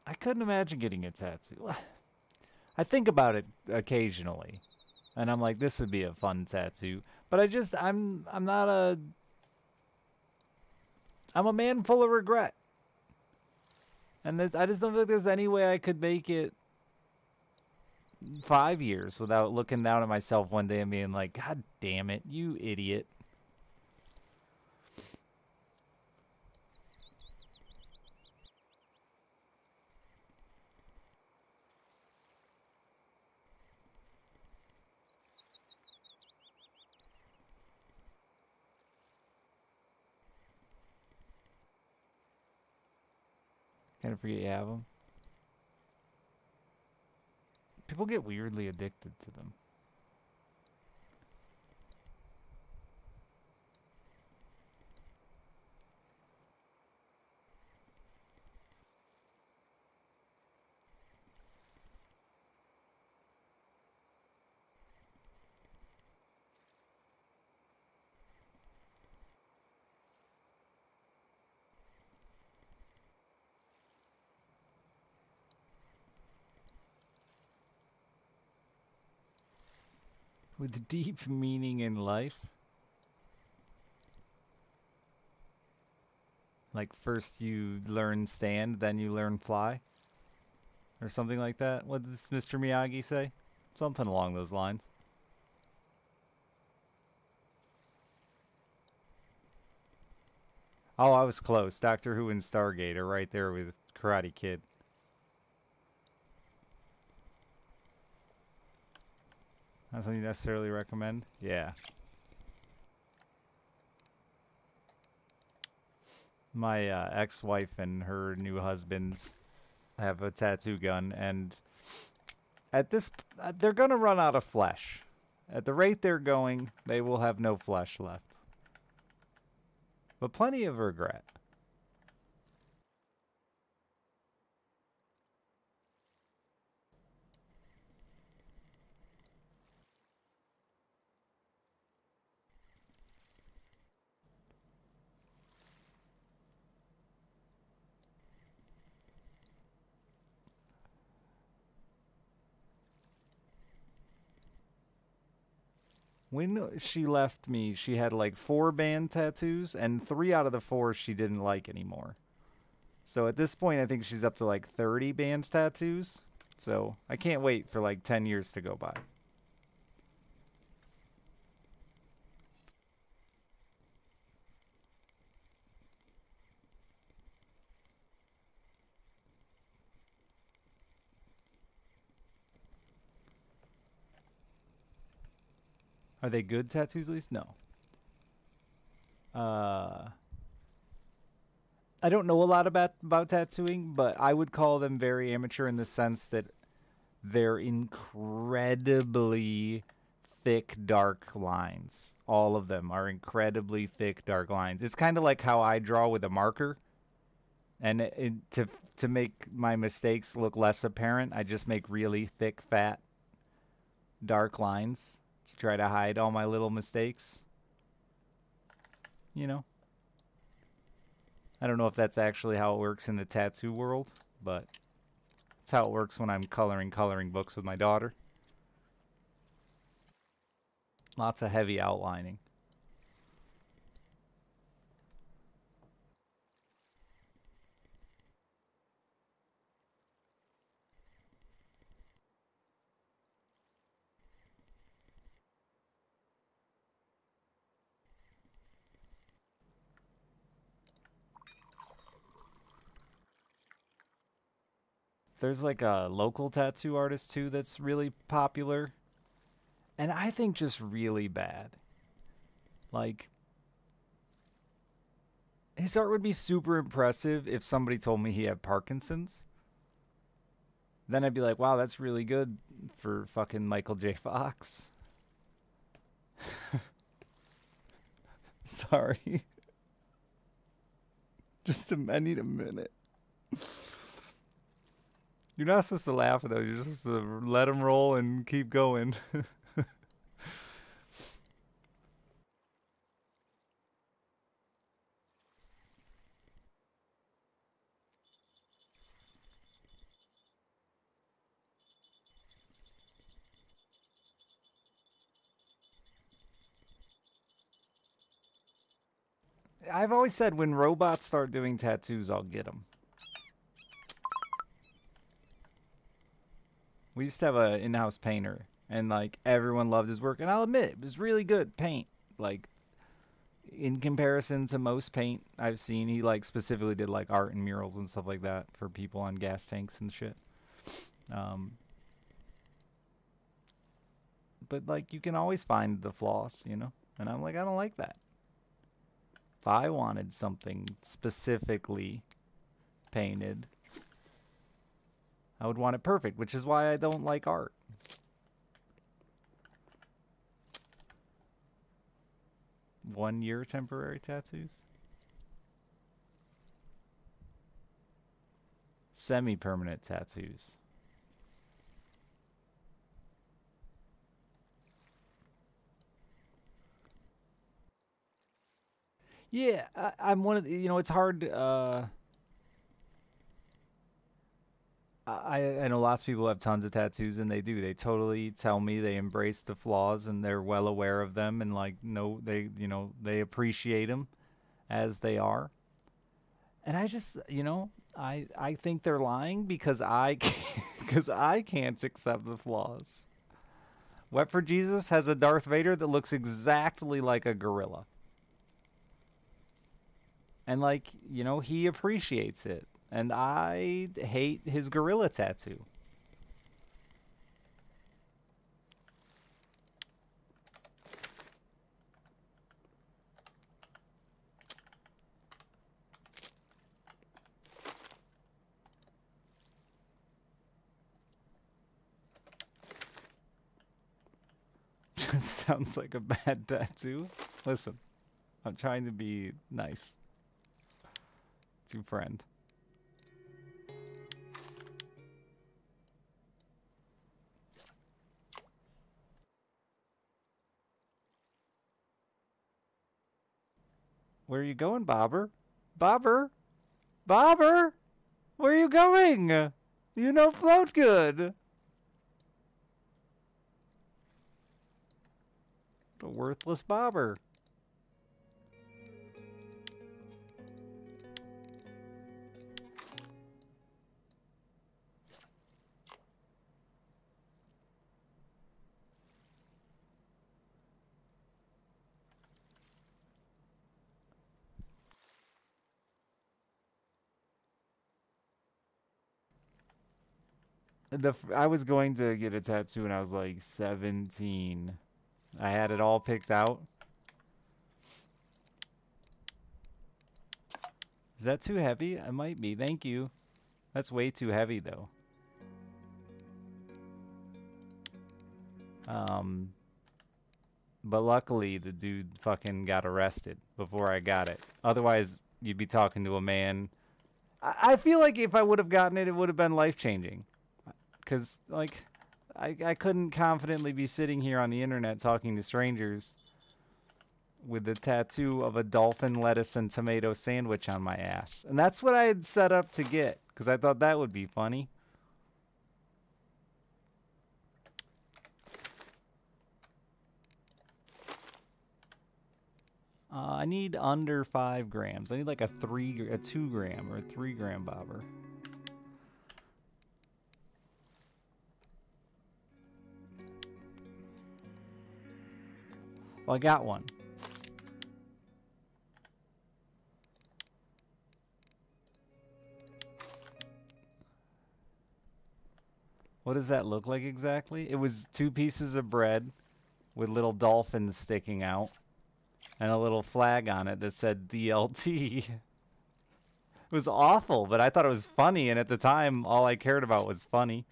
I couldn't imagine getting a tattoo. I think about it occasionally, and I'm like, this would be a fun tattoo. But I'm not a. I'm a man full of regret, and I just don't think there's any way I could make it 5 years without looking down at myself one day and being like, God damn it, you idiot. Kind of forget you have them. People get weirdly addicted to them. With deep meaning in life. Like first you learn stand, then you learn fly. Or something like that. What does Mr. Miyagi say? Something along those lines. Oh, I was close. Doctor Who and Stargate are right there with Karate Kid. Not something you necessarily recommend? Yeah. My ex-wife and her new husband have a tattoo gun, and at this, they're gonna run out of flesh. At the rate they're going, they will have no flesh left. But plenty of regret. When she left me, she had like 4 band tattoos, and 3 out of the 4 she didn't like anymore. So at this point, I think she's up to like 30 band tattoos. So I can't wait for like 10 years to go by. Are they good tattoos, at least? No. Uh, I don't know a lot about tattooing, but I would call them very amateur in the sense that they're incredibly thick, dark lines. All of them are incredibly thick, dark lines. It's kind of like how I draw with a marker. And to make my mistakes look less apparent, I just make really thick, fat, dark lines to try to hide all my little mistakes. You know? I don't know if that's actually how it works in the tattoo world, but it's how it works when I'm coloring books with my daughter. Lots of heavy outlining. There's like a local tattoo artist too that's really popular. And I think just really bad. Like, his art would be super impressive if somebody told me he had Parkinson's. Then I'd be like, wow, that's really good for fucking Michael J. Fox. Sorry. I need a minute. You're not supposed to laugh though. You're just supposed to let them roll and keep going. I've always said when robots start doing tattoos, I'll get them. We used to have an in-house painter, and like everyone loved his work, and I'll admit it was really good paint. Like in comparison to most paint I've seen, he like specifically did like art and murals and stuff like that for people on gas tanks and shit. Um, but like you can always find the flaws, you know. And I'm like, I don't like that. If I wanted something specifically painted, I would want it perfect, which is why I don't like art. One-year temporary tattoos? Semi-permanent tattoos. Yeah, I'm one of the, you know, it's hard. I know lots of people have tons of tattoos and they do. They totally tell me they embrace the flaws and they're well aware of them and like no they you know they appreciate them as they are. And I just I think they're lying because because I can't accept the flaws. Wet for Jesus has a Darth Vader that looks exactly like a gorilla. And like, you know, he appreciates it. And I hate his gorilla tattoo. Just sounds like a bad tattoo. Listen, I'm trying to be nice to friend. Where are you going, Bobber? Bobber? Bobber? Where are you going? You know float good. A worthless bobber. I was going to get a tattoo when I was like 17. I had it all picked out. Is that too heavy? It might be. Thank you. That's way too heavy, though. But luckily, the dude fucking got arrested before I got it. Otherwise, you'd be talking to a man. I feel like if I would have gotten it, it would have been life-changing. Because, like, I couldn't confidently be sitting here on the internet talking to strangers with the tattoo of a dolphin, lettuce, and tomato sandwich on my ass. And that's what I had set up to get, because I thought that would be funny. I need under 5 grams. I need like a 2 gram or a 3 gram bobber. Well, I got one. What does that look like exactly? It was 2 pieces of bread with little dolphins sticking out and a little flag on it that said DLT. It was awful, but I thought it was funny, and at the time, all I cared about was funny.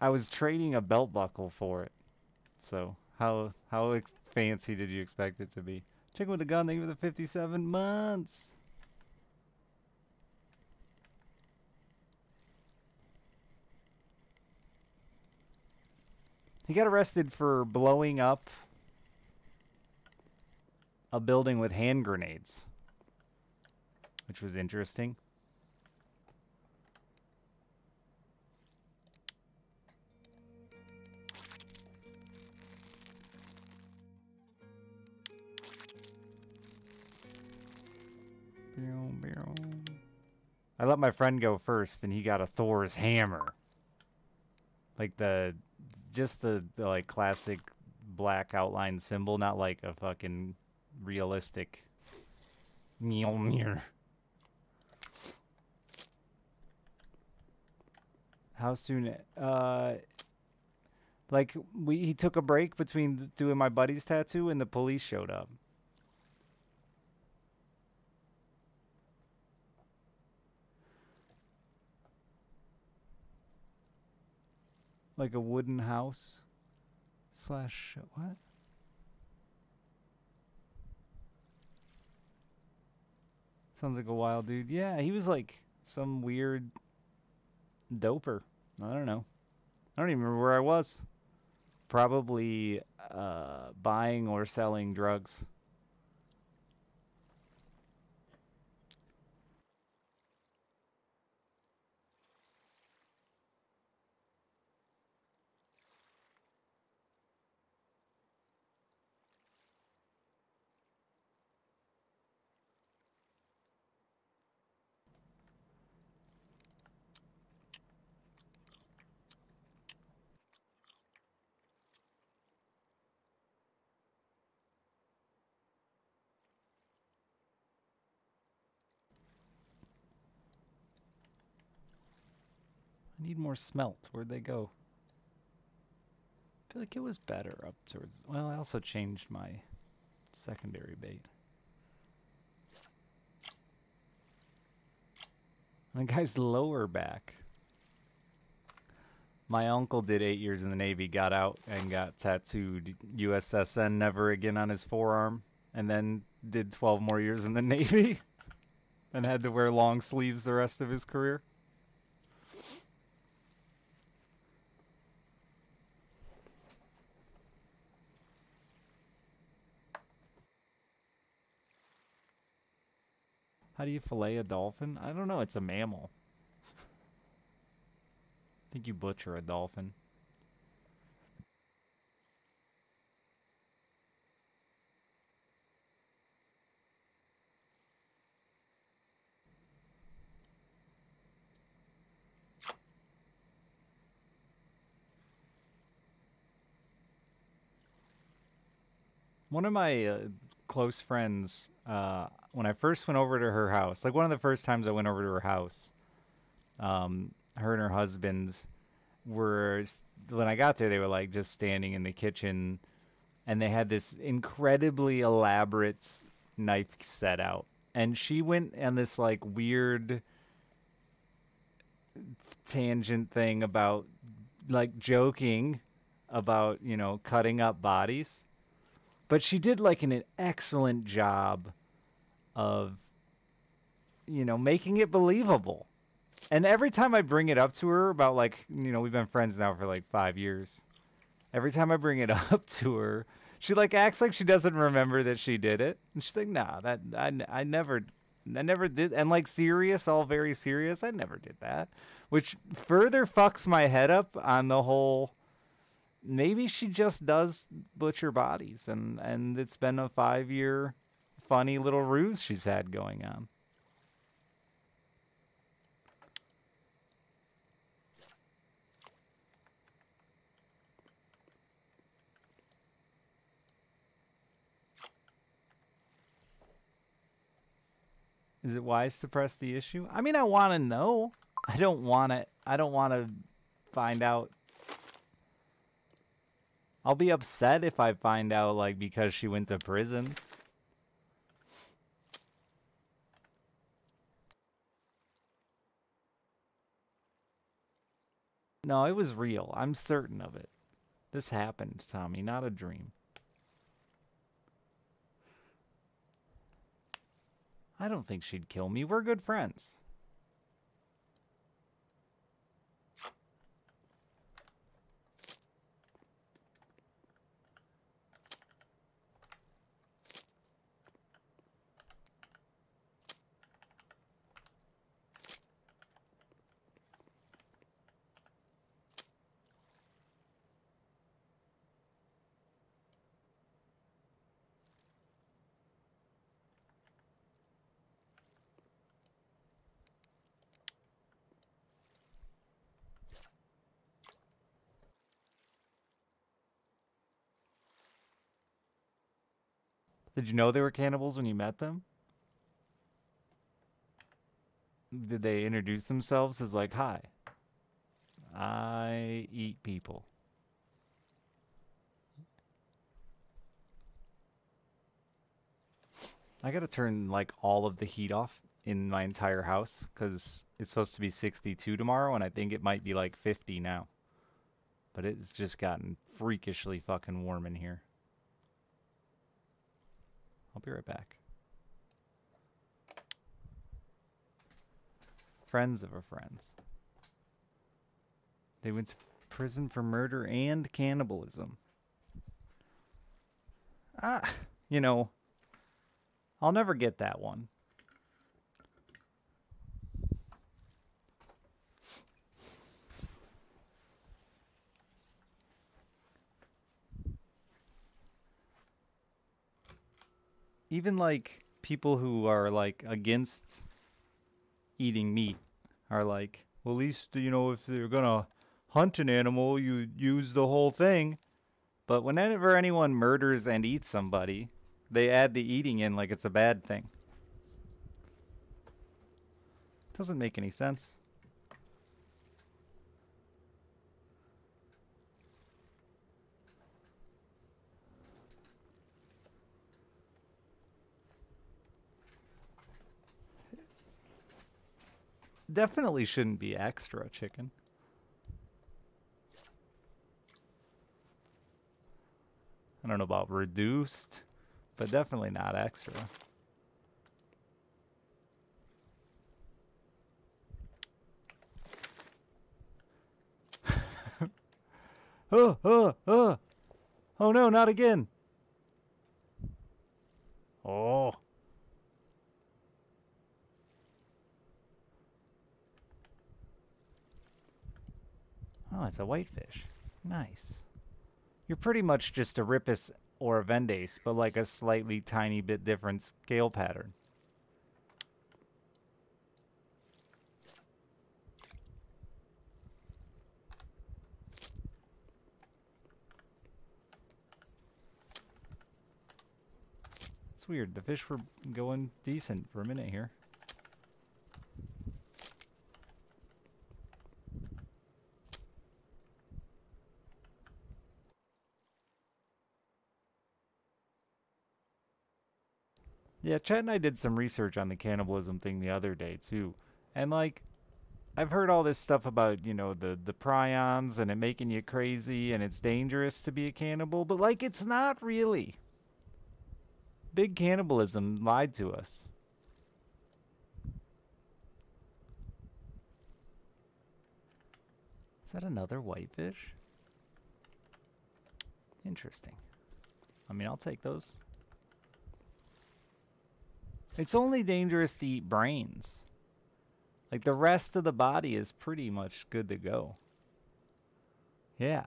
I was trading a belt buckle for it. So, how fancy did you expect it to be? Chicken with a gun, thank you for the 57 months. He got arrested for blowing up a building with hand grenades, which was interesting. I let my friend go first, and he got a Thor's hammer. Like just the like classic black outline symbol, not like a fucking realistic Mjolnir. How soon? Like he took a break between doing my buddy's tattoo, and the police showed up. Like a wooden house / what? Sounds like a wild dude. Yeah, he was like some weird doper. I don't know. I don't even remember where I was. Probably buying or selling drugs. I need more smelt. Where'd they go? I feel like it was better up towards... Well, I also changed my secondary bait. The guy's lower back. My uncle did 8 years in the Navy, got out and got tattooed USSN never again on his forearm, and then did 12 more years in the Navy and had to wear long sleeves the rest of his career. How do you fillet a dolphin? I don't know. It's a mammal. I think you butcher a dolphin. One of my close friends, when I first went over to her house, like one of the first times I went over to her house, her and her husband were, when I got there, they were like just standing in the kitchen and they had this incredibly elaborate knife set out. And she went on this like weird tangent thing about like joking about, you know, cutting up bodies. But she did like an excellent job of, you know, making it believable. And every time I bring it up to her about like, you know, we've been friends now for like 5 years. Every time I bring it up to her, she like acts like she doesn't remember that she did it. And she's like, nah, that I never did. And like serious, all very serious, I never did that. Which further fucks my head up on the whole, maybe she just does butcher bodies and it's been a 5-year funny little ruse she's had going on. Is it wise to press the issue? I mean, I want to know. I don't want to find out. I'll be upset if I find out, like, because she went to prison. No, it was real. I'm certain of it. This happened, Tommy, not a dream. I don't think she'd kill me. We're good friends. Did you know they were cannibals when you met them? Did they introduce themselves as like, hi, I eat people? I gotta turn like all of the heat off in my entire house because it's supposed to be 62 tomorrow and I think it might be like 50 now. But it's just gotten freakishly fucking warm in here. I'll be right back. Friends of a friends. They went to prison for murder and cannibalism. You know, I'll never get that one. Even like people who are like against eating meat are like, well, at least, you know, if they're gonna hunt an animal, you use the whole thing. But whenever anyone murders and eats somebody, they add the eating in like it's a bad thing. Doesn't make any sense. Definitely shouldn't be extra chicken. I don't know about reduced, but definitely not extra. Oh no, not again. Oh. Oh, it's a whitefish. Nice. You're pretty much just a Ripus or a Vendace, but like a slightly tiny bit different scale pattern. weird. The fish were going decent for a minute here. Yeah, Chet and I did some research on the cannibalism thing the other day, too. And, like, I've heard all this stuff about, you know, the prions and it making you crazy and it's dangerous to be a cannibal, but, like, it's not really. Big cannibalism lied to us. Is that another whitefish? Interesting. I mean, I'll take those. It's only dangerous to eat brains. Like, the rest of the body is pretty much good to go. Yeah.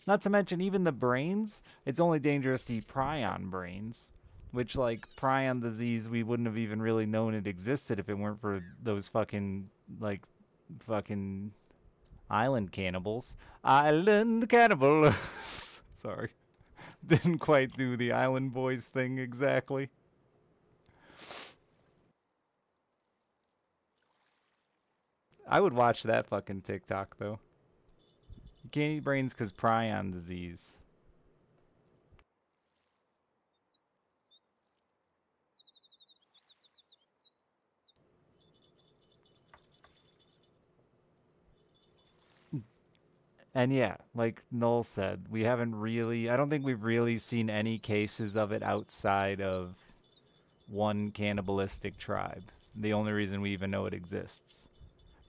Not to mention, even the brains, it's only dangerous to eat prion brains. Which, like, prion disease, we wouldn't have even really known it existed if it weren't for those fucking, like, fucking island cannibals. Island cannibal. Sorry. Didn't quite do the Island Boys thing exactly. I would watch that fucking TikTok, though. You can't eat brains because prion disease. And yeah, like Null said, we haven't really, I don't think we've really seen any cases of it outside of one cannibalistic tribe. The only reason we even know it exists.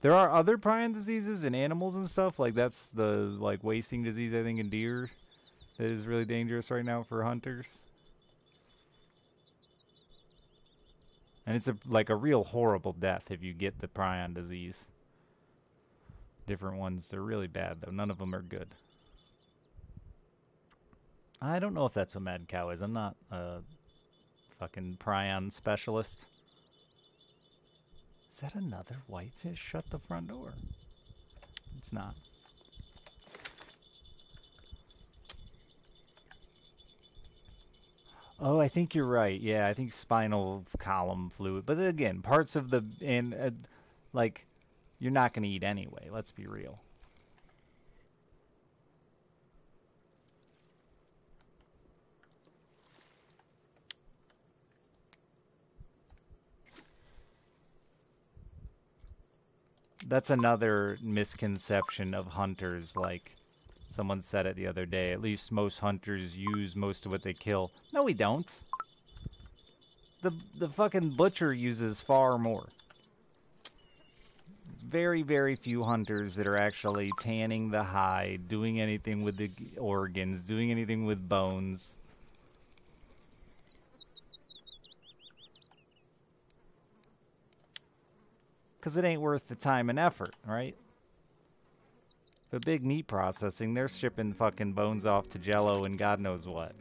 There are other prion diseases in animals and stuff, like that's the like wasting disease I think in deer that is really dangerous right now for hunters. And it's like a real horrible death if you get the prion disease. Different ones, they're really bad though. None of them are good. I don't know if that's what Mad Cow is. I'm not a fucking prion specialist. Is that another whitefish? Shut the front door. It's not. Oh, I think you're right. Yeah, I think spinal column fluid. But again, parts of the like you're not going to eat anyway. Let's be real. That's another misconception of hunters. Like someone said it the other day. At least most hunters use most of what they kill. No, we don't. The fucking butcher uses far more. Very, very few hunters that are actually tanning the hide, doing anything with the organs, doing anything with bones. Because it ain't worth the time and effort, right? But big meat processing, they're shipping fucking bones off to Jello and God knows what.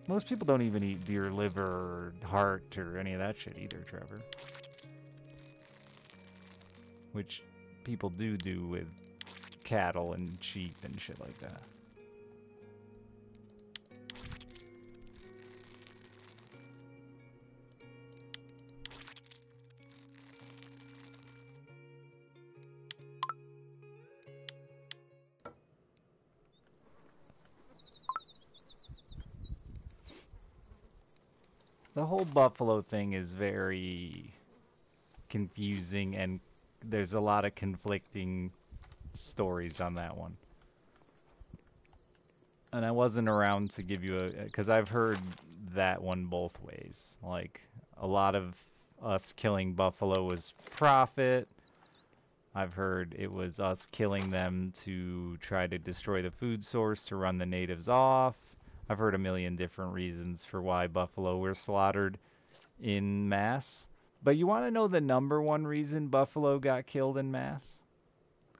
Most people don't even eat deer liver or heart or any of that shit either, Trevor. Which people do with cattle and sheep and shit like that. The whole buffalo thing is very confusing, and there's a lot of conflicting stories on that one. And I wasn't around to give you because I've heard that one both ways. Like, a lot of us killing buffalo was profit. I've heard it was us killing them to try to destroy the food source to run the natives off. I've heard a million different reasons for why buffalo were slaughtered in mass. But you want to know the number one reason buffalo got killed in mass?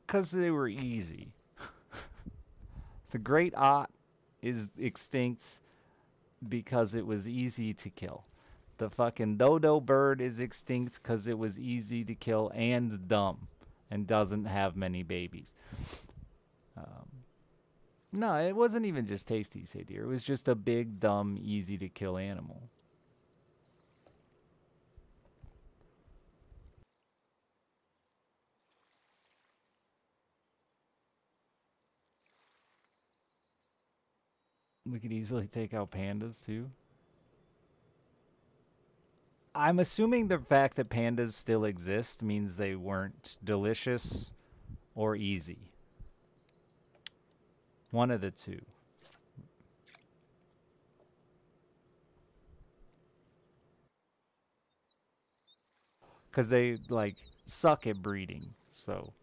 Because they were easy. The great Ott is extinct because it was easy to kill. The fucking dodo bird is extinct because it was easy to kill and dumb and doesn't have many babies. No, it wasn't even just tasty, say deer. It was just a big, dumb, easy to kill animal. We could easily take out pandas too. I'm assuming the fact that pandas still exist means they weren't delicious or easy. One of the two. Because they, like, suck at breeding, so.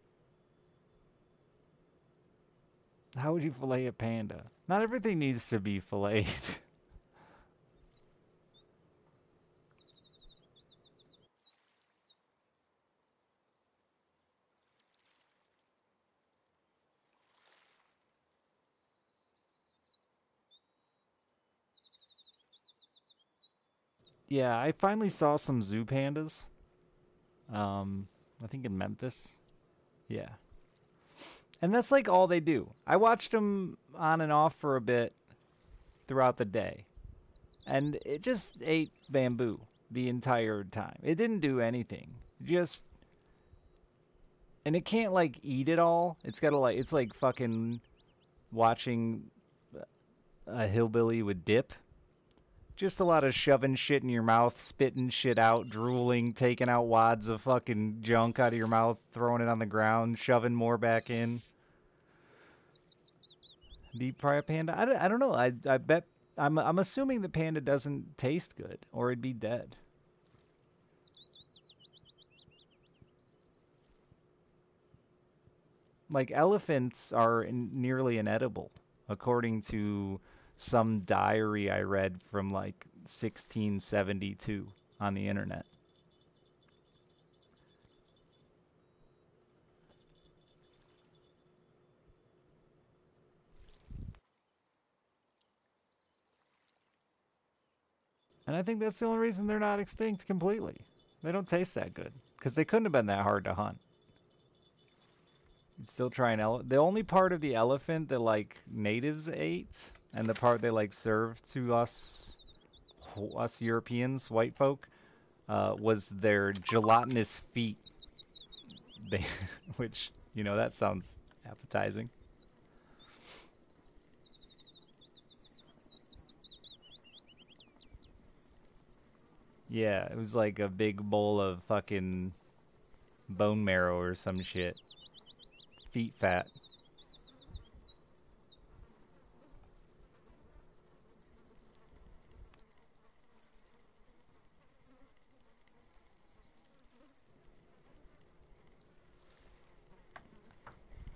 How would you fillet a panda? Not everything needs to be filleted. Yeah, I finally saw some zoo pandas. I think in Memphis. Yeah. And that's like all they do. I watched them on and off for a bit throughout the day. And it just ate bamboo the entire time. It didn't do anything. Just and it can't like eat it all. It's got to like it's like fucking watching a hillbilly with dip. Just a lot of shoving shit in your mouth, spitting shit out, drooling, taking out wads of fucking junk out of your mouth, throwing it on the ground, shoving more back in. Deep fry a panda? I don't know. I bet I'm assuming the panda doesn't taste good, or it'd be dead. Like elephants are nearly inedible, according to some diary I read from like 1672 on the internet. And I think that's the only reason they're not extinct completely. They don't taste that good because they couldn't have been that hard to hunt. You'd still try an the only part of the elephant that like natives ate and the part they like served to us Europeans, white folk, was their gelatinous feet. They, which, you know, that sounds appetizing. Yeah, it was like a big bowl of fucking bone marrow or some shit. Feet fat.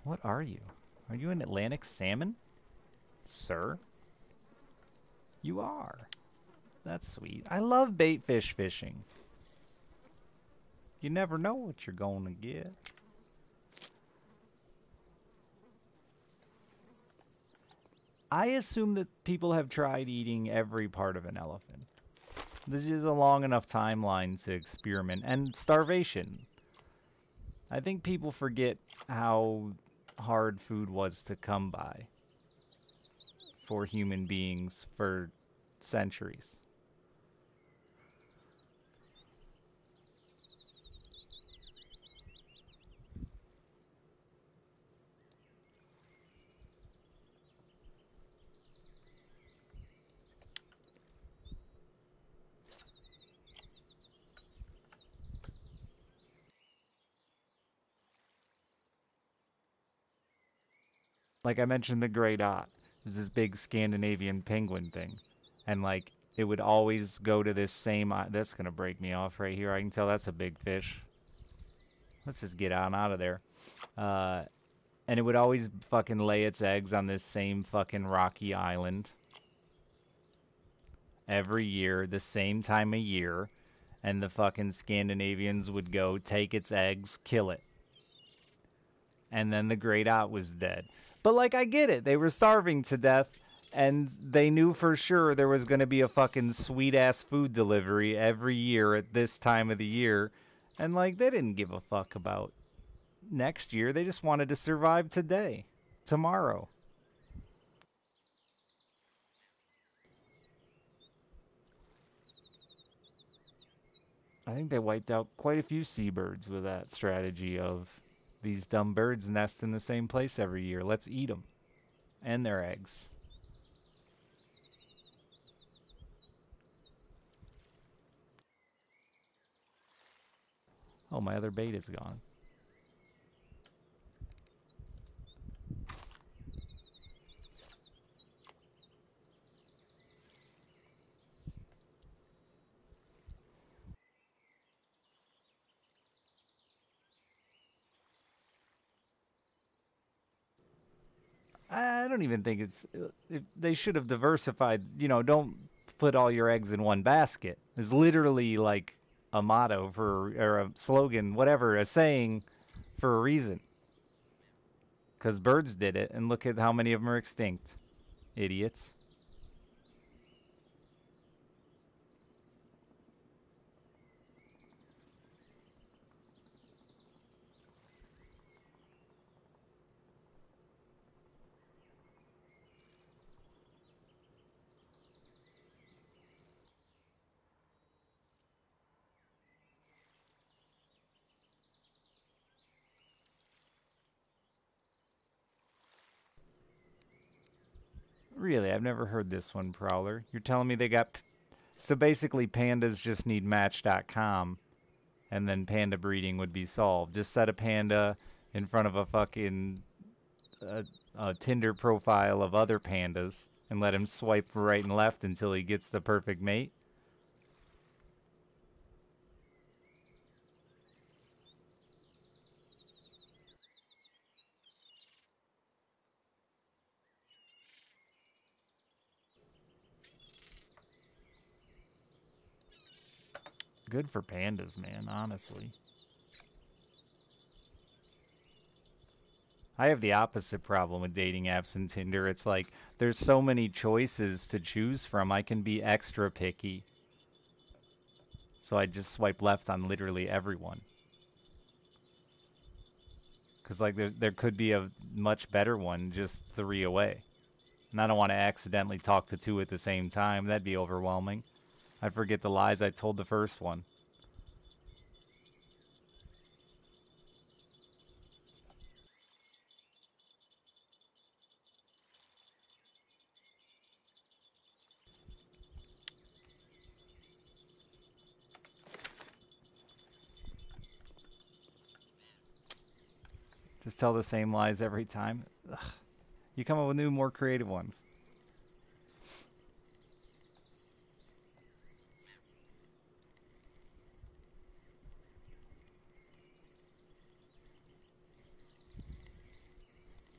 What are you? Are you an Atlantic salmon? Sir? You are. That's sweet. I love bait fish fishing. You never know what you're going to get. I assume that people have tried eating every part of an elephant. This is a long enough timeline to experiment. And starvation. I think people forget how hard food was to come by for human beings for centuries. Like I mentioned, the Grey Dot was this big Scandinavian penguin thing, and like it would always go to this same. That's gonna break me off right here. I can tell that's a big fish. Let's just get on out of there. Uh, and it would always fucking lay its eggs on this same fucking rocky island every year, the same time of year, and the fucking Scandinavians would go take its eggs, kill it, and then the Grey Dot was dead. But like, I get it. They were starving to death, and they knew for sure there was going to be a fucking sweet ass food delivery every year at this time of the year. And like, they didn't give a fuck about next year. They just wanted to survive today, tomorrow. I think they wiped out quite a few seabirds with that strategy of these dumb birds nest in the same place every year. Let's eat them and their eggs. Oh, my other bait is gone. I don't even think it's. They should have diversified. You know, don't put all your eggs in one basket. It's literally like a motto for, or a slogan, whatever, a saying for a reason. Because birds did it, and look at how many of them are extinct. Idiots. Really, I've never heard this one, Prowler. You're telling me they got... So basically, pandas just need Match.com, and then panda breeding would be solved. Just set a panda in front of a fucking Tinder profile of other pandas and let him swipe right and left until he gets the perfect mate. Good for pandas, man, honestly. I have the opposite problem with dating apps and Tinder. It's like there's so many choices to choose from. I can be extra picky. So I just swipe left on literally everyone. Because like there could be a much better one just 3 away. And I don't want to accidentally talk to 2 at the same time. That'd be overwhelming. I'd forget the lies I told the first one. Just tell the same lies every time. Ugh. You come up with new, more creative ones.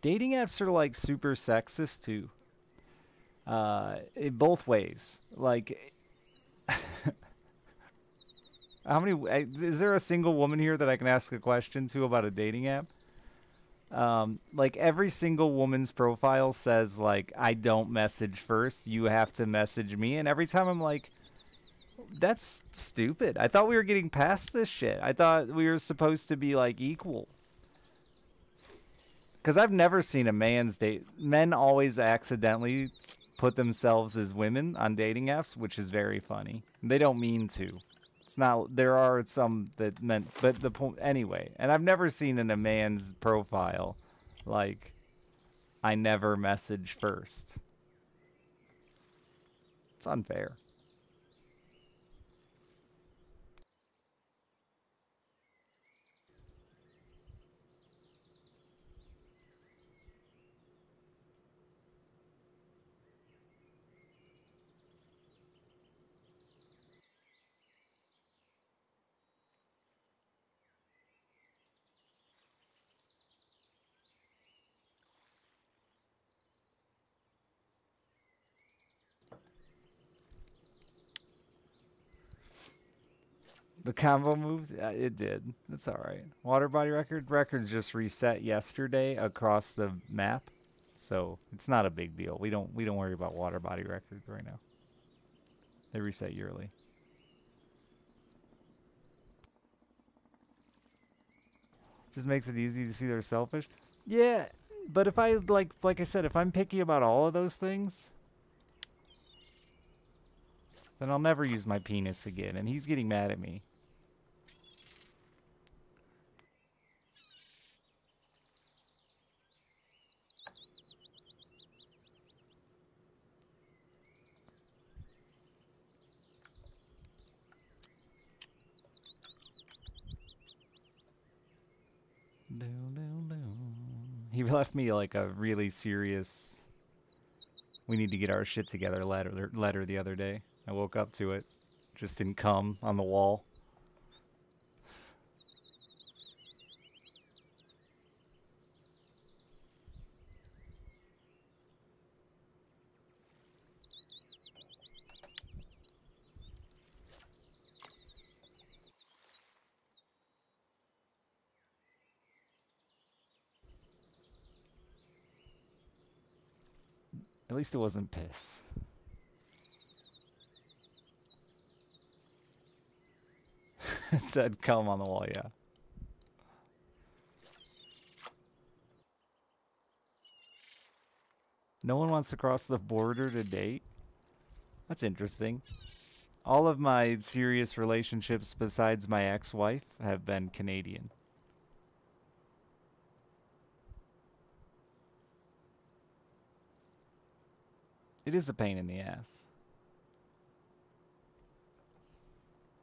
Dating apps are like super sexist too. In both ways. Like, how many? Is there a single woman here that I can ask a question to about a dating app? Like every single woman's profile says like, I don't message first, you have to message me. And every time I'm like, that's stupid. I thought we were getting past this shit. I thought we were supposed to be like equal. Because I've never seen a man's date. Men always accidentally put themselves as women on dating apps, which is very funny. They don't mean to. It's not. There are some that meant, but the point anyway. And I've never seen in a man's profile, like, I never message first. It's unfair. The combo moves, it did. It's all right. Water body records just reset yesterday across the map. So it's not a big deal. We don't worry about water body records right now. They reset yearly. Just makes it easy to see they're selfish. Yeah, but if I like I said, if I'm picky about all of those things, then I'll never use my penis again, and he's getting mad at me. He left me like a really serious "we need to get our shit together" letter the other day. I woke up to it, just in cum on the wall. At least it wasn't piss. It said cum on the wall, yeah. No one wants to cross the border to date? That's interesting. All of my serious relationships besides my ex-wife have been Canadian. It is a pain in the ass.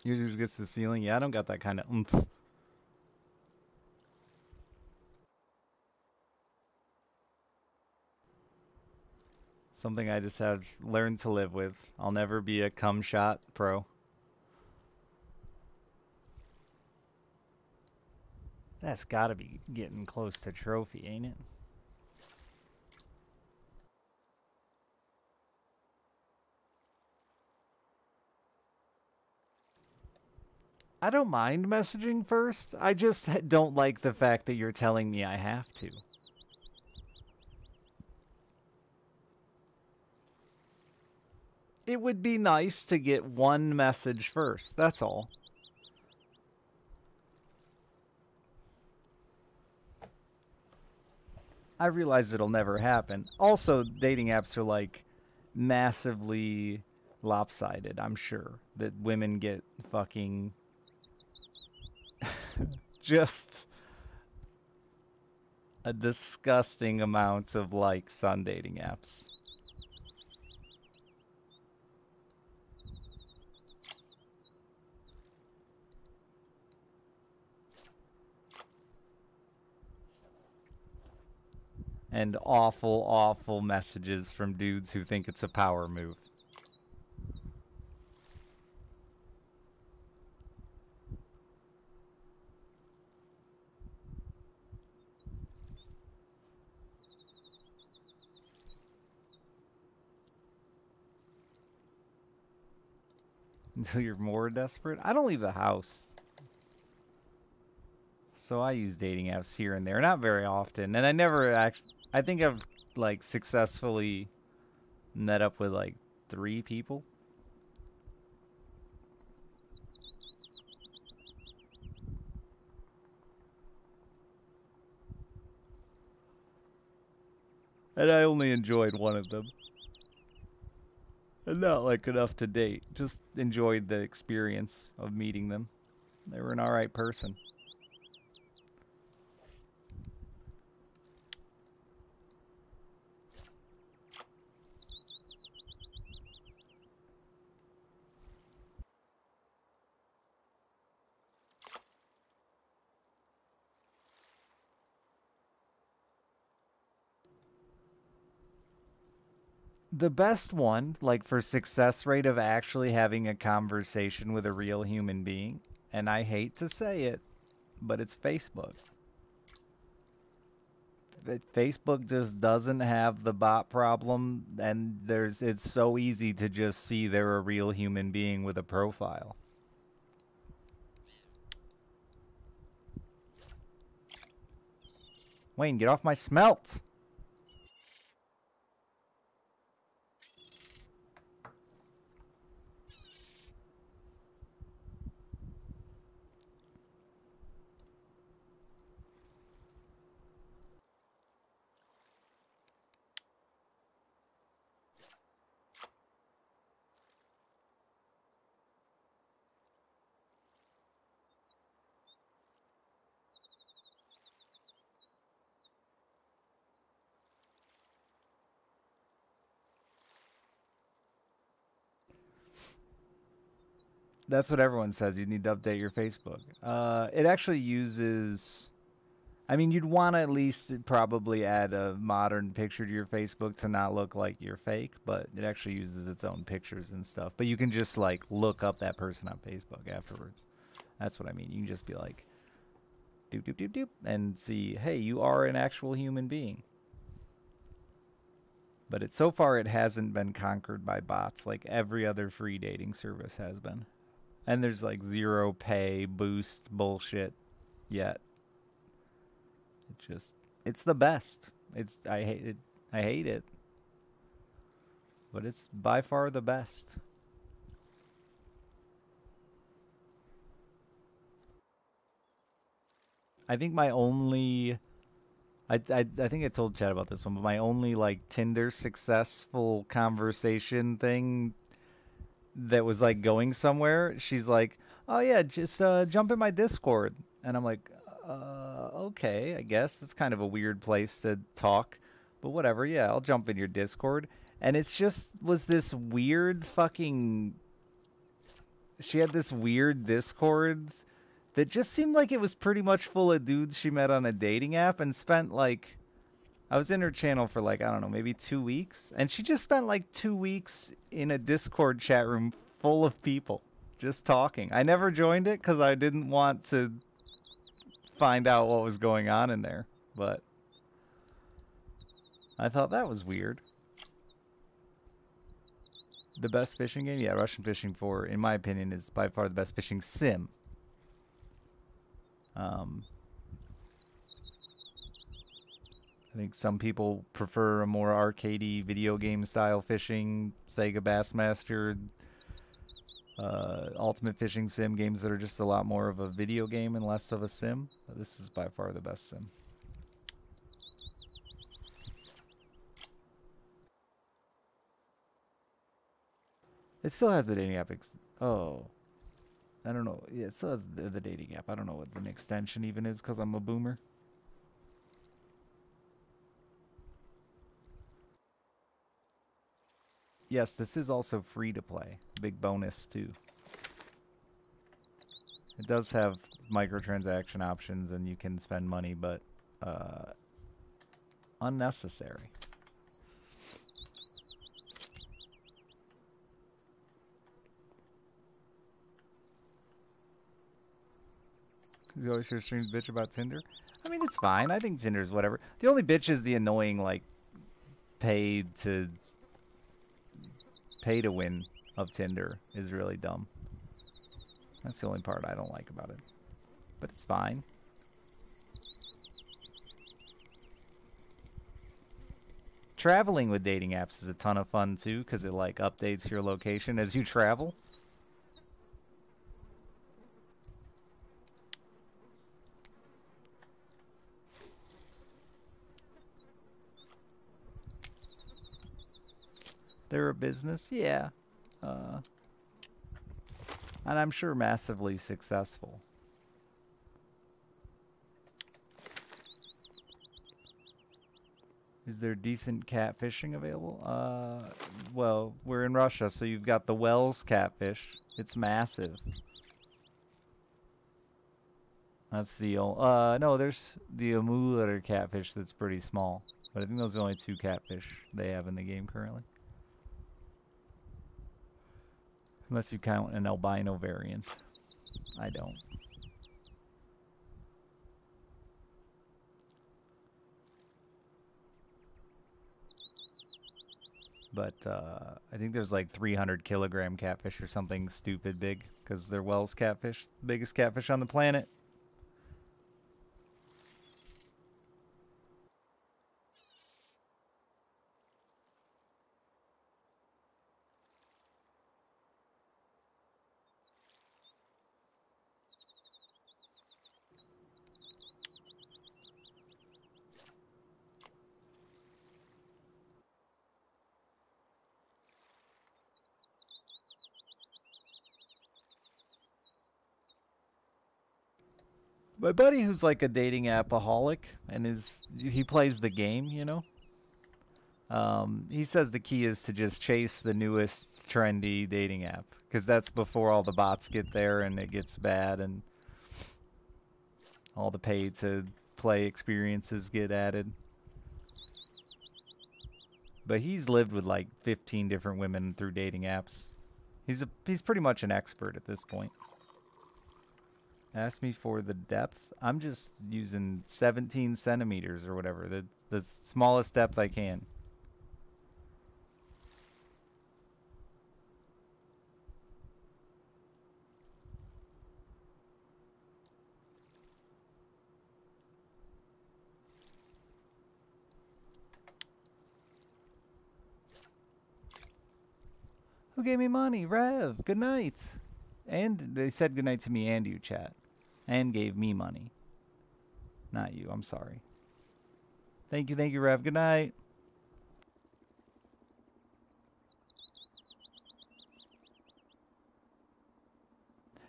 Yours just gets to the ceiling? Yeah, I don't got that kind of oomph. Something I just have learned to live with. I'll never be a cum shot pro. That's gotta be getting close to trophy, ain't it? I don't mind messaging first. I just don't like the fact that you're telling me I have to. It would be nice to get one message first. That's all. I realize it'll never happen. Also, dating apps are like massively lopsided, I'm sure. That women get fucking just a disgusting amount of likes on dating apps. And awful, awful messages from dudes who think it's a power move. Until you're more desperate? I don't leave the house. So I use dating apps here and there. Not very often. And I never actually... I think I've, like, successfully met up with, like, 3 people. And I only enjoyed one of them. And not, like, enough to date. Just enjoyed the experience of meeting them. They were an alright person. The best one, like for success rate of actually having a conversation with a real human being, and I hate to say it, but it's Facebook. Facebook just doesn't have the bot problem, and it's so easy to just see they're a real human being with a profile. Wayne, get off my smelt! That's what everyone says. You need to update your Facebook. It actually uses. I mean, you'd want to at least probably add a modern picture to your Facebook to not look like you're fake, but it actually uses its own pictures and stuff. But you can just like look up that person on Facebook afterwards. That's what I mean. You can just be like, doop doop doop doop, and see, hey, you are an actual human being. But so far it hasn't been conquered by bots like every other free dating service has been. And there's like zero pay boost bullshit yet. It's the best. I hate it. I hate it. But it's by far the best. I think my only I think I told Chad about this one, but my only like Tinder successful conversation thing that was like going somewhere, she's like, "Oh yeah, just jump in my Discord." And I'm like, okay, I guess that's kind of a weird place to talk, but whatever. Yeah, I'll jump in your Discord. And it's just was this weird fucking. She had this weird Discord that just seemed like it was pretty much full of dudes she met on a dating app and spent like. I was in her channel for like, I don't know, maybe 2 weeks. And she just spent like 2 weeks in a Discord chat room full of people just talking. I never joined it because I didn't want to find out what was going on in there, but I thought that was weird. The best fishing game? Yeah, Russian Fishing 4, in my opinion, is by far the best fishing sim. I think some people prefer a more arcadey video game style fishing, Sega Bassmaster, Ultimate Fishing Sim games that are just a lot more of a video game and less of a sim. But this is by far the best sim. It still has the dating app. Oh. I don't know. Yeah, it still has the dating app. I don't know what an extension even is because I'm a boomer. Yes, this is also free to play. Big bonus, too. It does have microtransaction options and you can spend money, but unnecessary. You always hear streams bitch about Tinder? I mean, it's fine. I think Tinder's whatever. The only bitch is the annoying, like, pay to win of Tinder is really dumb. That's the only part I don't like about it. But it's fine. Traveling with dating apps is a ton of fun too, because it like updates your location as you travel. They're a business, yeah. And I'm sure massively successful. Is there decent catfishing available? Well, we're in Russia, so you've got the Wells catfish. It's massive. That's the old, no, there's the Amur catfish that's pretty small. But I think those are the only 2 catfish they have in the game currently. Unless you count an albino variant. I don't. But I think there's like 300 kilogram catfish or something stupid big because they're Wells catfish, biggest catfish on the planet. My buddy who's like a dating appaholic and he plays the game, you know. He says the key is to just chase the newest trendy dating app, because that's before all the bots get there and it gets bad and all the pay to play experiences get added. But he's lived with like 15 different women through dating apps. He's pretty much an expert at this point. Ask me for the depth. I'm just using 17 centimeters or whatever, the smallest depth I can. Who gave me money? Rev. Good night. And they said good night to me and you, chat. And gave me money. Not you. I'm sorry. Thank you, Rev. Good night.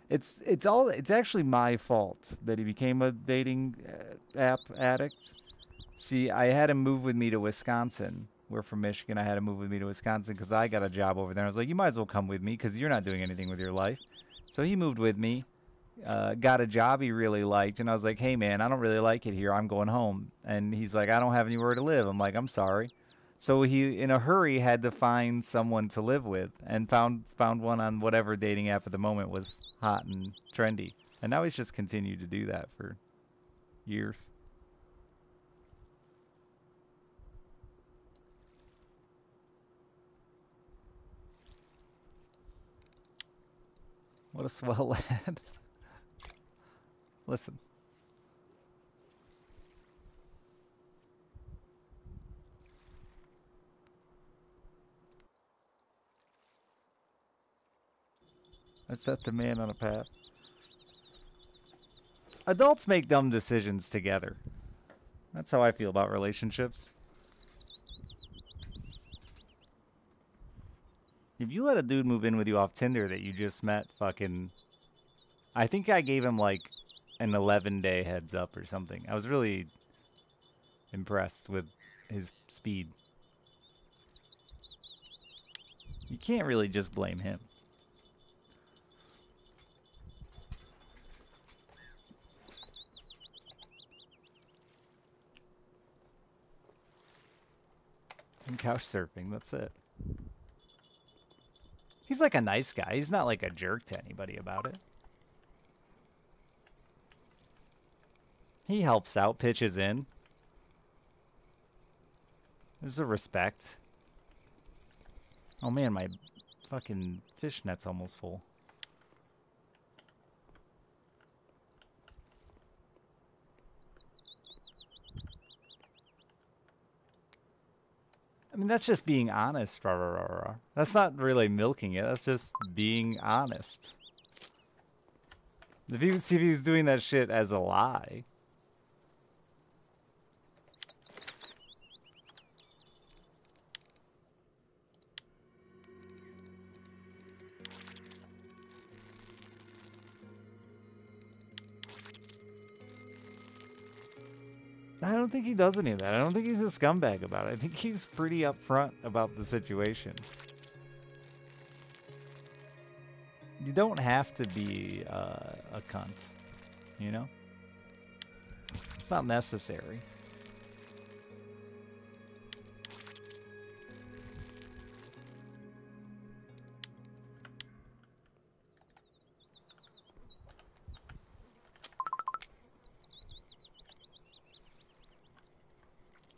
It's actually my fault that he became a dating app addict. See, I had him move with me to Wisconsin. We're from Michigan. I had him move with me to Wisconsin because I got a job over there. I was like, you might as well come with me because you're not doing anything with your life. So he moved with me, got a job he really liked, and I was like, hey, man, I don't really like it here. I'm going home. And he's like, I don't have anywhere to live. I'm like, I'm sorry. So he, in a hurry, had to find someone to live with and found one on whatever dating app at the moment was hot and trendy. And now he's just continued to do that for years. What a swell lad. Listen. I set the man on a path. Adults make dumb decisions together. That's how I feel about relationships. If you let a dude move in with you off Tinder that you just met, fucking... I think I gave him like an 11-day heads up or something. I was really impressed with his speed. You can't really just blame him. And couch surfing, that's it. He's like a nice guy. He's not like a jerk to anybody about it. He helps out, pitches in. There's a respect. Oh man, my fucking fishnet's almost full. I mean, that's just being honest. That's not really milking it. That's just being honest. If he was doing that shit as a lie. I don't think he does any of that. I don't think he's a scumbag about it. I think he's pretty upfront about the situation. You don't have to be a cunt, you know? It's not necessary.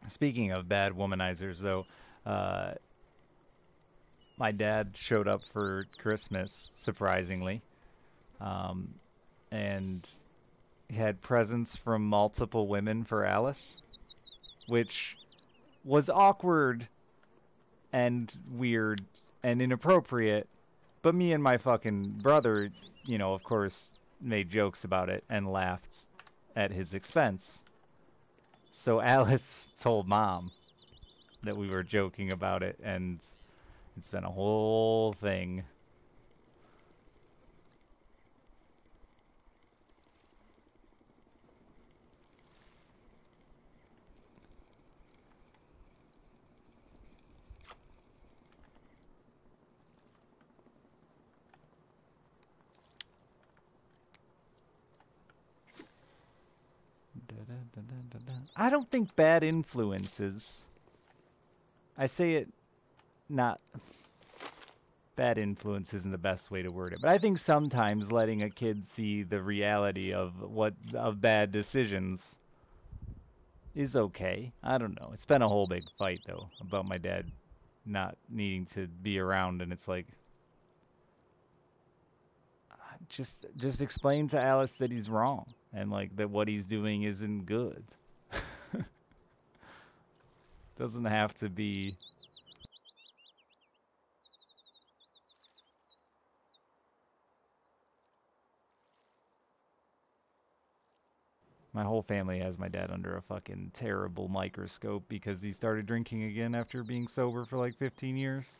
Speaking of bad womanizers, though, my dad showed up for Christmas, surprisingly, and he had presents from multiple women for Alice, which was awkward and weird and inappropriate, but me and my fucking brother, you know, of course, made jokes about it and laughed at his expense. So Alice told Mom that we were joking about it, and it's been a whole thing. I don't think bad influences. I say it not... Bad influence isn't the best way to word it, but I think sometimes letting a kid see the reality of bad decisions is okay. I don't know. It's been a whole big fight though about my dad not needing to be around, and it's like just explain to Alice that he's wrong and like that what he's doing isn't good. Doesn't have to be. My whole family has my dad under a fucking terrible microscope because he started drinking again after being sober for like 15 years.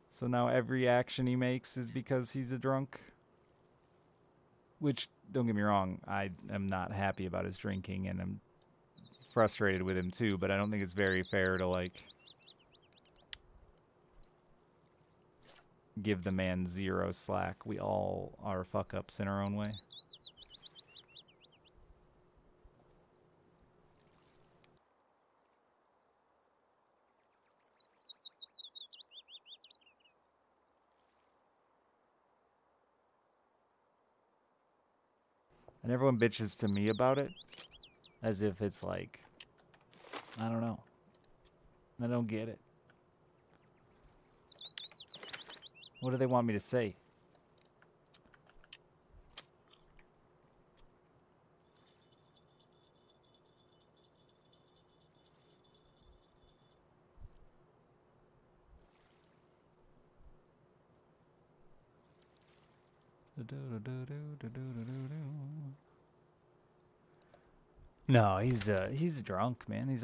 So now every action he makes is because he's a drunk. Which, don't get me wrong, I am not happy about his drinking and I'm frustrated with him too, but I don't think it's very fair to like give the man zero slack. We all are fuck-ups in our own way. And everyone bitches to me about it as if it's like, I don't know. I don't get it. What do they want me to say? No, he's a drunk, man. He's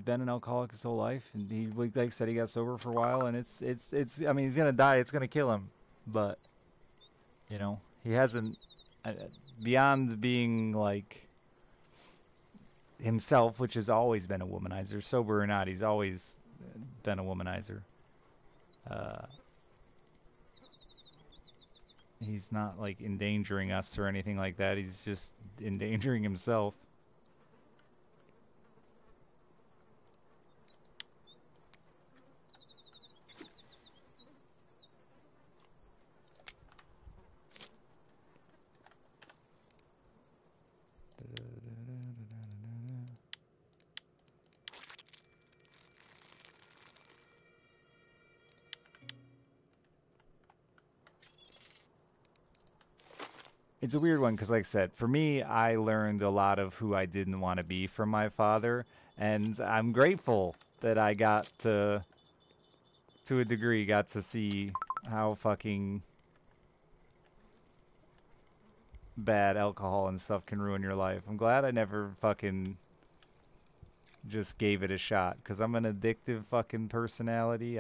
been an alcoholic his whole life, and he like I said he got sober for a while, and it's I mean he's gonna die. It's gonna kill him, but you know he hasn't beyond being like himself, which has always been a womanizer, sober or not. He's always been a womanizer. He's not like endangering us or anything like that. He's just endangering himself. It's a weird one because, like I said, for me, I learned a lot of who I didn't want to be from my father, and I'm grateful that I got to a degree, got to see how fucking bad alcohol and stuff can ruin your life. I'm glad I never fucking just gave it a shot, because I'm an addictive fucking personality.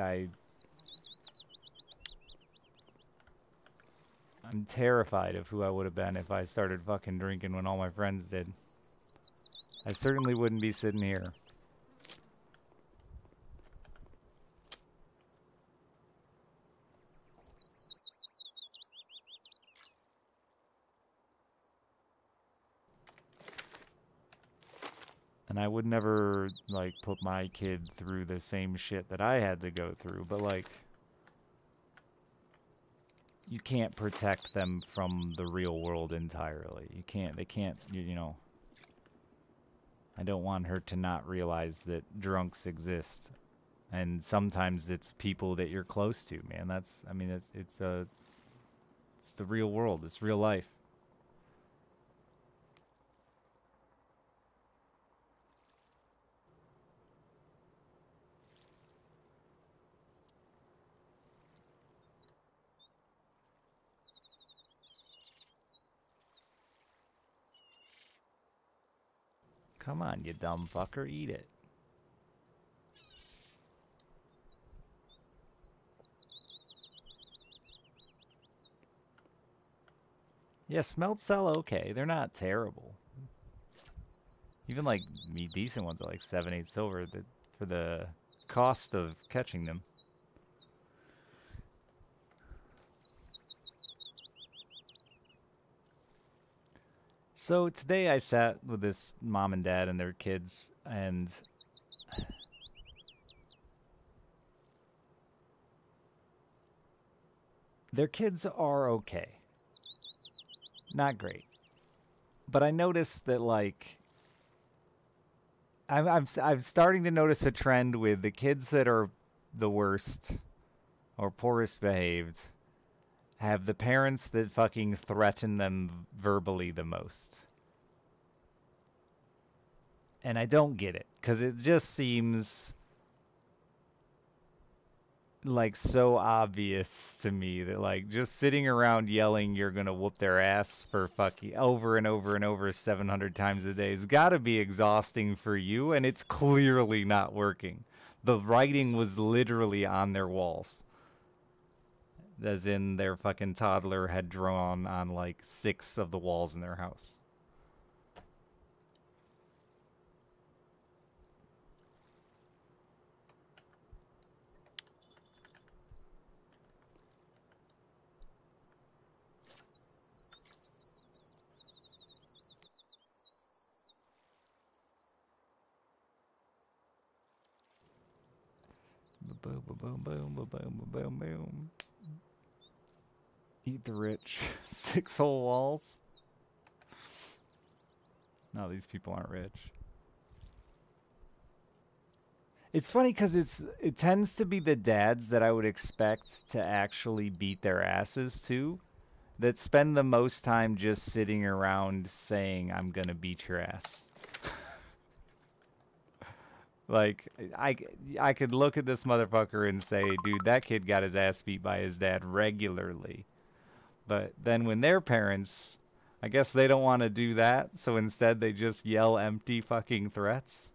I'm terrified of who I would have been if I started fucking drinking when all my friends did. I certainly wouldn't be sitting here. And I would never, like, put my kid through the same shit that I had to go through, but, like, you can't protect them from the real world entirely. They can't, you know. I don't want her to not realize that drunks exist. And sometimes it's people that you're close to, man. I mean, it's the real world. It's real life. Come on, you dumb fucker, eat it. Yeah, smelt sell okay. They're not terrible. Even like decent ones are like 7/8 silver for the cost of catching them. So today I sat with this mom and dad and their kids, and their kids are okay. Not great. But I noticed that, like, I'm starting to notice a trend with the kids that are the worst or poorest behaved have the parents that fucking threaten them verbally the most. And I don't get it, because it just seems like so obvious to me that, like, just sitting around yelling you're gonna whoop their ass for fucking over and over and over 700 times a day has gotta be exhausting for you, and it's clearly not working. The writing was literally on their walls, as in their fucking toddler had drawn on like 6 of the walls in their house. Boom, boom, boom, boom, boom, boom, boom, boom. Eat the rich. 6 whole walls. No, these people aren't rich. It's funny because it tends to be the dads that I would expect to actually beat their asses too, that spend the most time just sitting around saying, I'm gonna beat your ass. Like, I could look at this motherfucker and say, dude, that kid got his ass beat by his dad regularly. But then when their parents, I guess they don't want to do that, so instead they just yell empty fucking threats.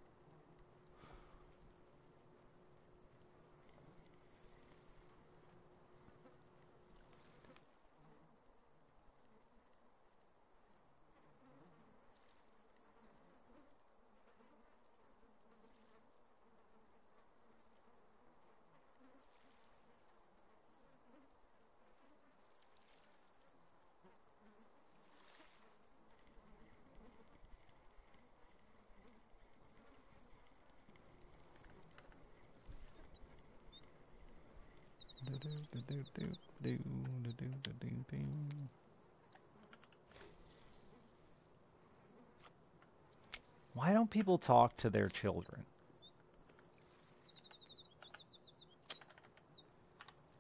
Why don't people talk to their children?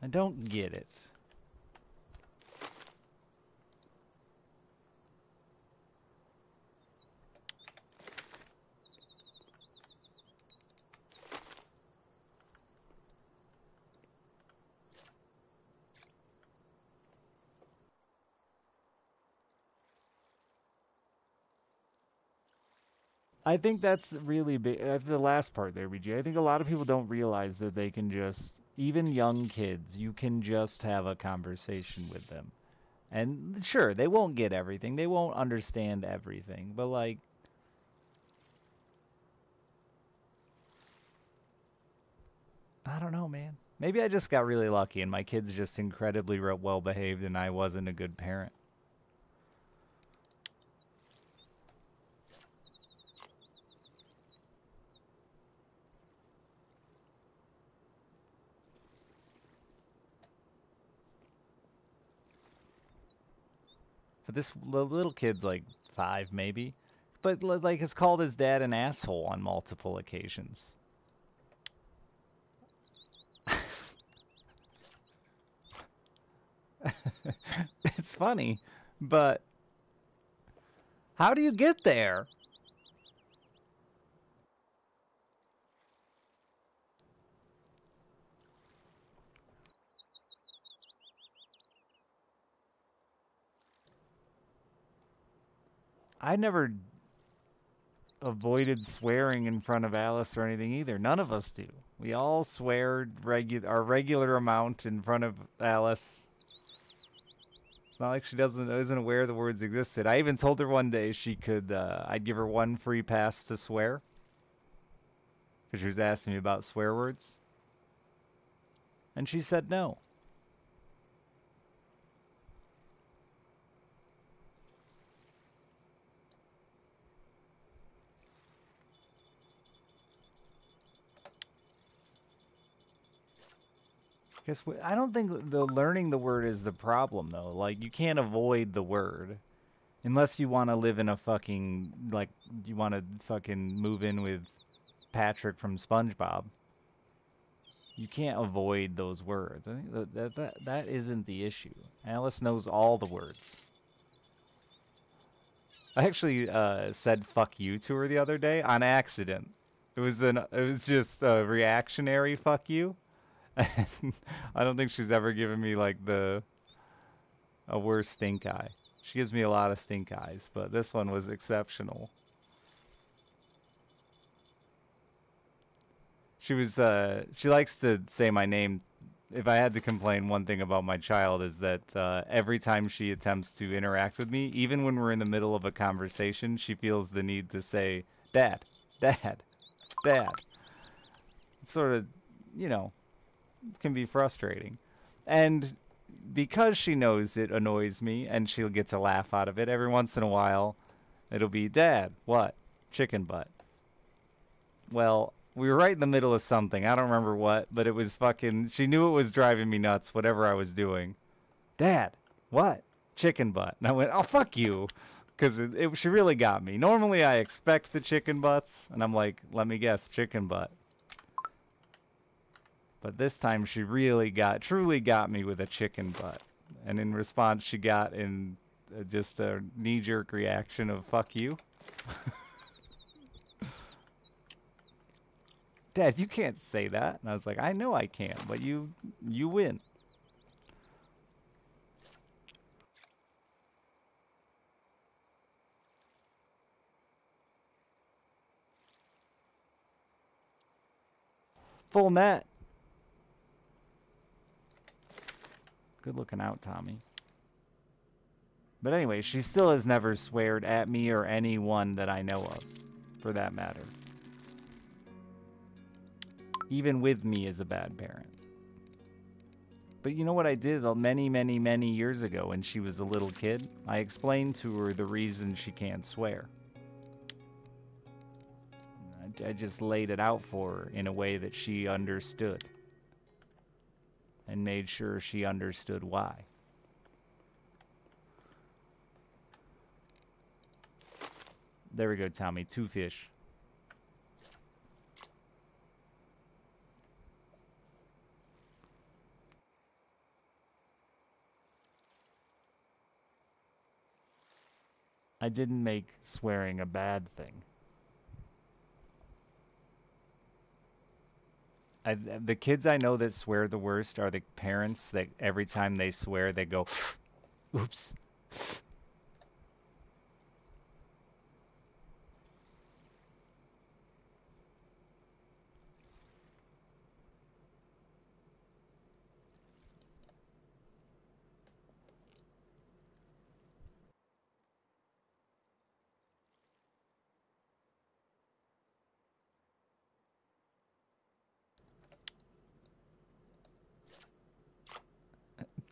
I don't get it. I think that's really big. The last part there, BG. I think a lot of people don't realize that they can just, even young kids, you can just have a conversation with them. And sure, they won't get everything. They won't understand everything. But, like, I don't know, man. Maybe I just got really lucky and my kid's just incredibly well behaved and I wasn't a good parent. But this little kid's like 5, maybe. But, like, has called his dad an asshole on multiple occasions. It's funny, but how do you get there? I never avoided swearing in front of Alice or anything either. None of us do. We all swear our regular amount in front of Alice. It's not like she isn't aware the words existed. I even told her one day she could, I'd give her 1 free pass to swear. Because she was asking me about swear words. And she said no. I don't think the learning the word is the problem though. Like you can't avoid the word unless you want to live in a fucking like you want to fucking move in with Patrick from SpongeBob. You can't avoid those words. I think that isn't the issue. Alice knows all the words. I actually said "fuck you" to her the other day on accident. It was just a reactionary "fuck you." And I don't think she's ever given me like a worse stink eye. She gives me a lot of stink eyes, but this one was exceptional. She likes to say my name. If I had to complain, one thing about my child is that every time she attempts to interact with me, even when we're in the middle of a conversation, she feels the need to say, Dad, Dad, Dad. It's sort of, you know, can be frustrating. And because she knows it annoys me and she'll get to laugh out of it, every once in a while, it'll be, Dad, what? Chicken butt. Well, we were right in the middle of something. I don't remember what, but it was fucking... She knew it was driving me nuts, whatever I was doing. Dad, what? Chicken butt. And I went, oh, fuck you. Because she really got me. Normally, I expect the chicken butts, and I'm like, let me guess, chicken butt. But this time, she really truly got me with a chicken butt. And in response, she got in just a knee-jerk reaction of, fuck you. Dad, you can't say that. And I was like, I know I can't, but you win. Full net. Good looking out, Tommy. But anyway, she still has never sweared at me or anyone that I know of, for that matter. Even with me as a bad parent. But you know what I did many, many, many years ago when she was a little kid? I explained to her the reason she can't swear. I just laid it out for her in a way that she understood. And made sure she understood why. There we go, Tommy. 2 fish. I didn't make swearing a bad thing. The kids I know that swear the worst are the parents that every time they swear, they go, oops.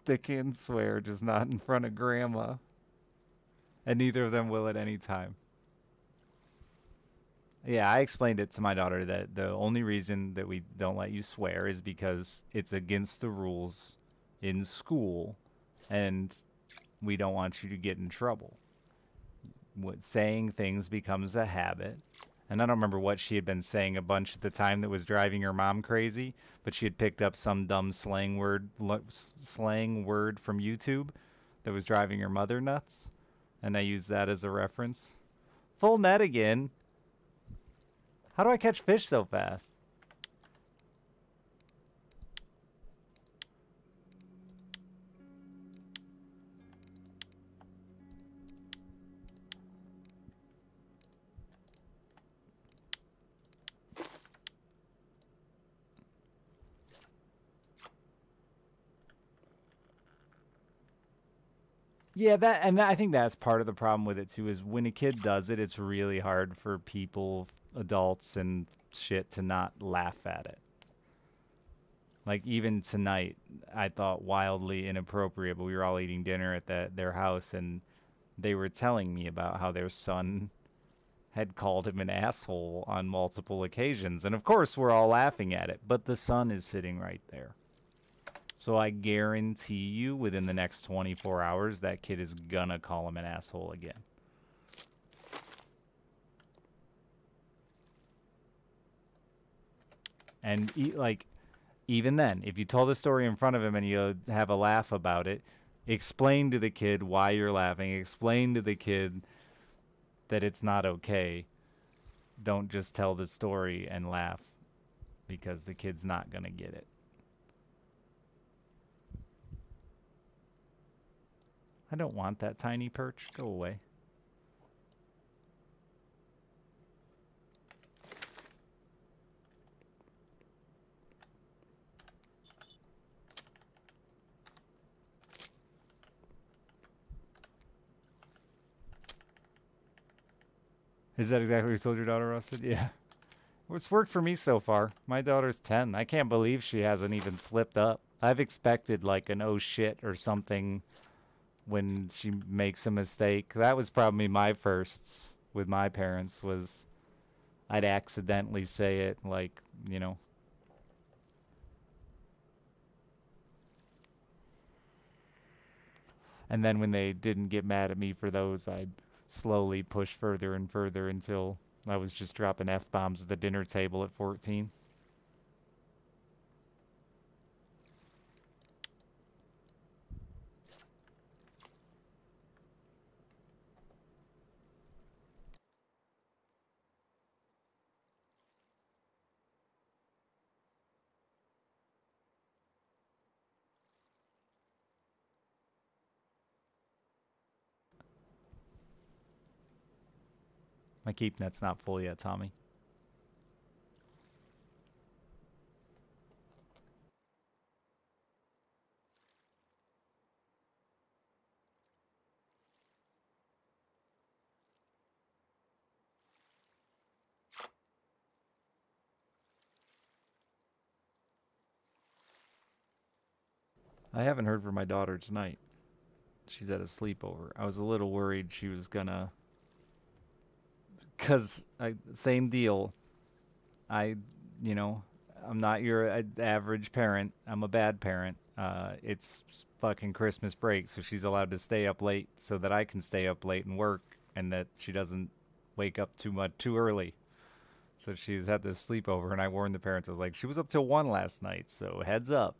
They can swear, just not in front of grandma. And neither of them will at any time. Yeah, I explained it to my daughter that the only reason that we don't let you swear is because it's against the rules in school and we don't want you to get in trouble. Saying things becomes a habit. And I don't remember what she had been saying a bunch at the time that was driving her mom crazy, but she had picked up some dumb slang word from YouTube that was driving her mother nuts, and I used that as a reference. Full net again. How do I catch fish so fast? Yeah, I think that's part of the problem with it too, is when a kid does it, it's really hard for people, adults and shit, to not laugh at it. Like even tonight, I thought wildly inappropriate, but we were all eating dinner at their house, and they were telling me about how their son had called him an asshole on multiple occasions, and of course we're all laughing at it, but the son is sitting right there. So I guarantee you within the next 24 hours, that kid is gonna call him an asshole again. And like, even then, if you told the story in front of him and you have a laugh about it, explain to the kid why you're laughing. Explain to the kid that it's not okay. Don't just tell the story and laugh, because the kid's not gonna get it. I don't want that tiny perch. Go away. Is that exactly what you told your daughter, Rusted? Yeah. It's worked for me so far. My daughter's 10. I can't believe she hasn't even slipped up. I've expected like an oh shit or something when she makes a mistake. That was probably my firsts with my parents, was I'd accidentally say it, like, you know. And then when they didn't get mad at me for those, I'd slowly push further and further until I was just dropping F-bombs at the dinner table at 14. My keep net's not full yet, Tommy. I haven't heard from my daughter tonight. She's at a sleepover. I was a little worried she was gonna... Because, same deal. You know, I'm not your average parent. I'm a bad parent. It's fucking Christmas break, so she's allowed to stay up late so that I can stay up late and work, and that she doesn't wake up too early. So she's had this sleepover, and I warned the parents. I was like, she was up till 1 last night, so heads up.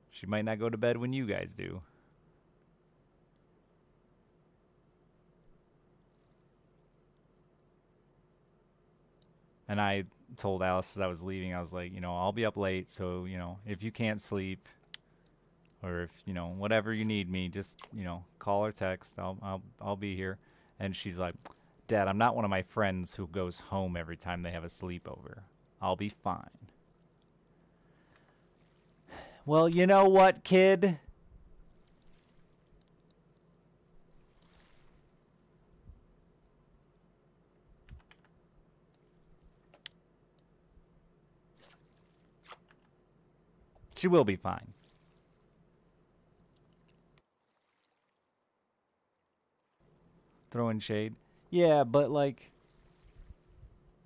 She might not go to bed when you guys do. And I told Alice as I was leaving, I was like, you know, I'll be up late, so, you know, if you can't sleep, or if, you know, whatever you need me, just, you know, call or text. I'll be here. And she's like, Dad, I'm not one of my friends who goes home every time they have a sleepover. I'll be fine. Well, you know what, kid? She will be fine. Throwing shade. Yeah, but like,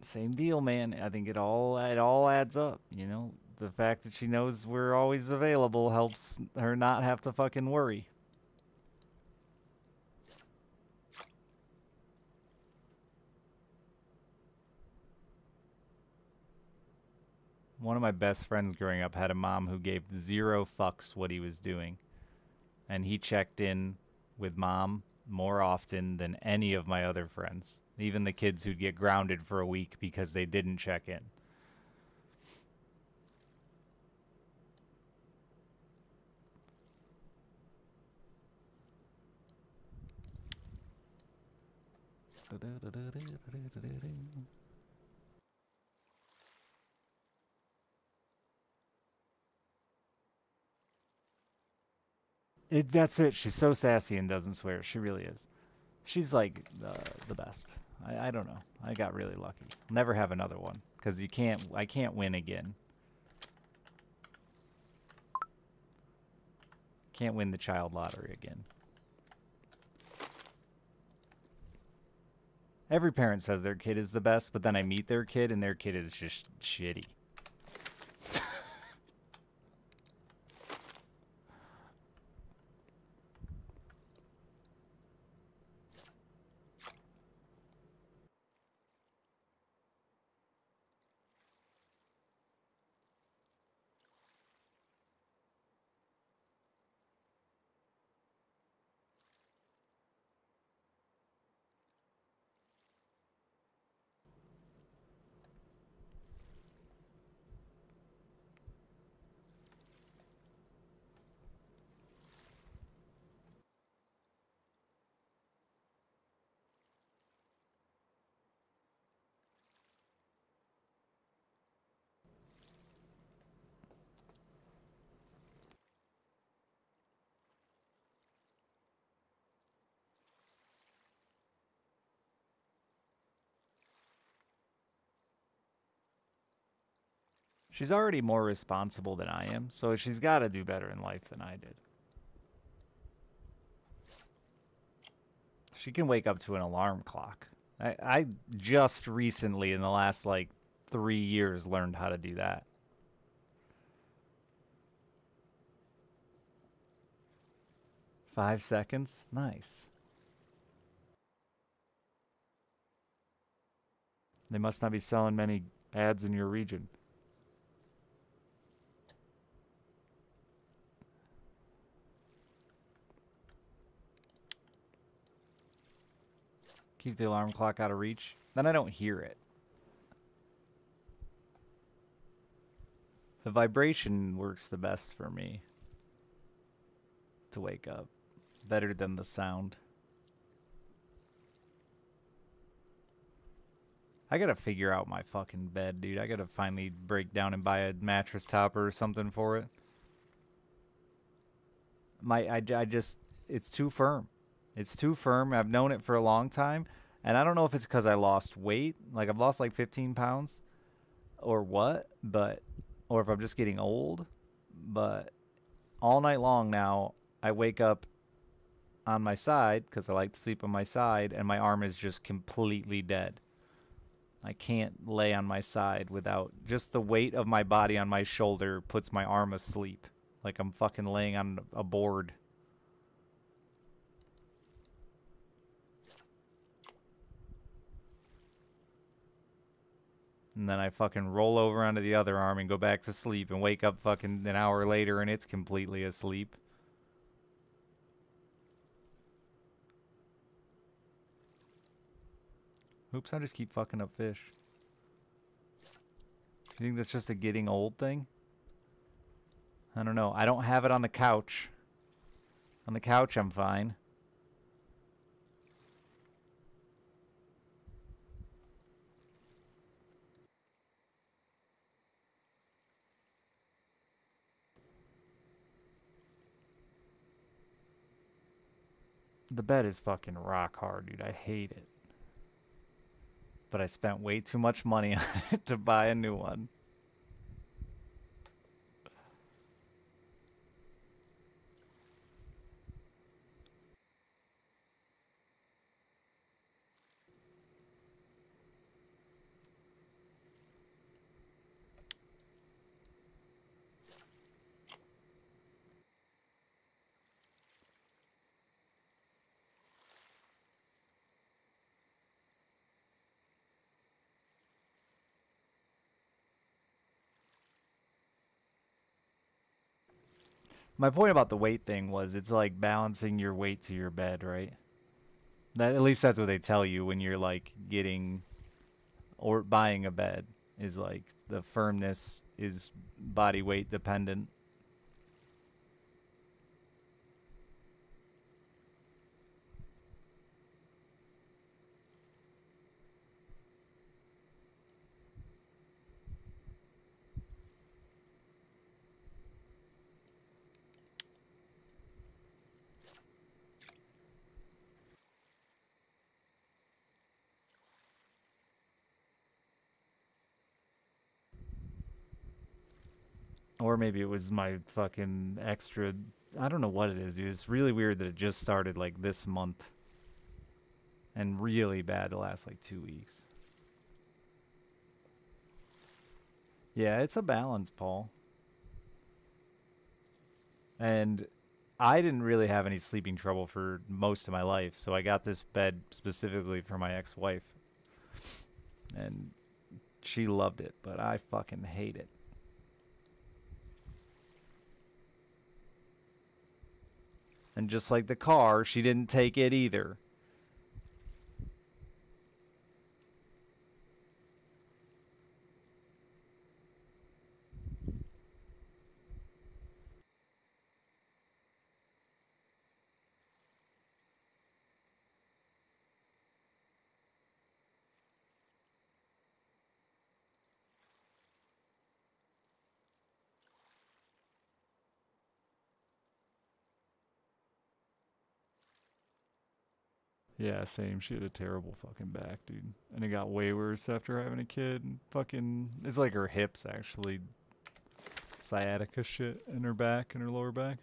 same deal, man. I think it all adds up, you know? The fact that she knows we're always available helps her not have to fucking worry. One of my best friends growing up had a mom who gave 0 fucks what he was doing. And he checked in with Mom more often than any of my other friends. Even the kids who'd get grounded for a week because they didn't check in. That's it. She's so sassy and doesn't swear. She really is. She's like the best. I don't know. I got really lucky. Never have another one because I can't win again. Can't win the child lottery again. Every parent says their kid is the best, but then I meet their kid and their kid is just shitty. She's already more responsible than I am, so she's got to do better in life than I did. She can wake up to an alarm clock. I just recently, in the last, like, 3 years, learned how to do that. $5 seconds? Nice. They must not be selling many ads in your region. Keep the alarm clock out of reach. Then I don't hear it. The vibration works the best for me to wake up. Better than the sound. I gotta figure out my fucking bed, dude. I gotta finally break down and buy a mattress topper or something for it. I just, it's too firm. It's too firm. I've known it for a long time. And I don't know if it's because I lost weight. Like, I've lost like 15 pounds. Or what. But, or if I'm just getting old. But all night long now, I wake up on my side, because I like to sleep on my side, and my arm is just completely dead. I can't lay on my side without, just the weight of my body on my shoulder puts my arm asleep. Like I'm fucking laying on a board. And then I fucking roll over onto the other arm and go back to sleep and wake up fucking an hour later and it's completely asleep. Oops, I just keep fucking up fish. You think that's just a getting old thing? I don't know. I don't have it on the couch. On the couch, I'm fine. The bed is fucking rock hard, dude. I hate it. But I spent way too much money on it to buy a new one. My point about the weight thing was it's like balancing your weight to your bed, right? That, at least that's what they tell you when you're like getting or buying a bed, is like the firmness is body weight dependent. Or maybe it was my fucking extra. I don't know what it is, dude. It's really weird that it just started like this month. And really bad the last like 2 weeks. Yeah, it's a balance, Paul. And I didn't really have any sleeping trouble for most of my life, so I got this bed specifically for my ex-wife. And she loved it, but I fucking hate it. And just like the car, she didn't take it either. Yeah, same. She had a terrible fucking back, dude. And it got way worse after having a kid. And fucking, it's like her hips actually sciatica shit in her back, in her lower back.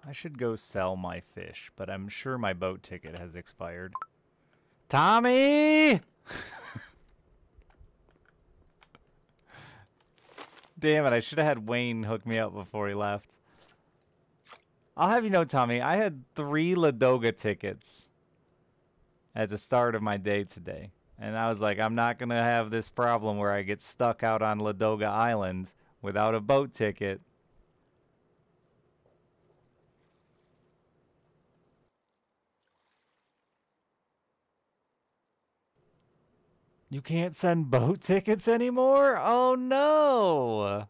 I should go sell my fish, but I'm sure my boat ticket has expired. Tommy! Damn it, I should have had Wayne hook me up before he left. I'll have you know, Tommy, I had 3 Ladoga tickets at the start of my day today. And I was like, I'm not going to have this problem where I get stuck out on Ladoga Island without a boat ticket. You can't send boat tickets anymore? Oh no!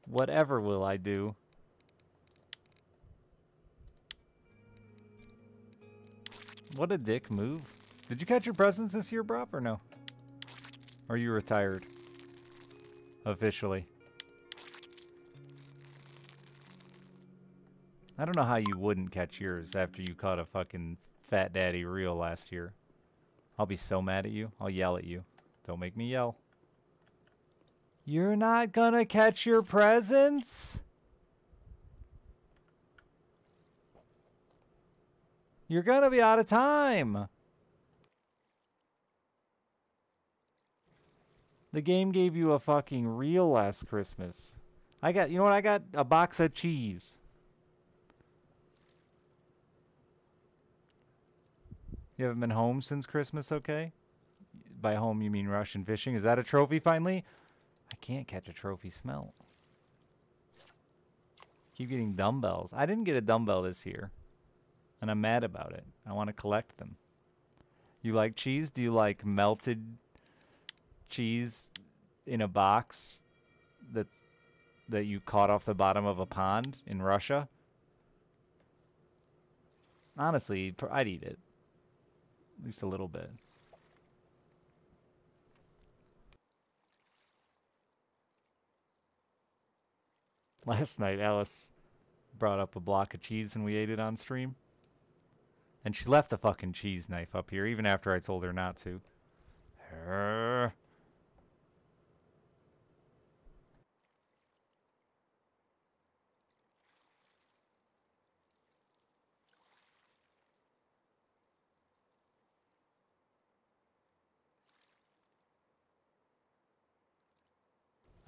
Whatever will I do? What a dick move. Did you catch your presents this year, Brop, or no? Or are you retired? Officially. I don't know how you wouldn't catch yours after you caught a fucking Fat Daddy reel last year. I'll be so mad at you. I'll yell at you. Don't make me yell. You're not gonna catch your presents? You're gonna be out of time. The game gave you a fucking reel last Christmas. You know what? I got a box of cheese. You haven't been home since Christmas, okay? By home, you mean Russian fishing. Is that a trophy finally? I can't catch a trophy smelt. Keep getting dumbbells. I didn't get a dumbbell this year. And I'm mad about it. I want to collect them. You like cheese? Do you like melted cheese in a box that you caught off the bottom of a pond in Russia? Honestly, I'd eat it. At least a little bit. Last night, Alice brought up a block of cheese and we ate it on stream. And she left a fucking cheese knife up here, even after I told her not to.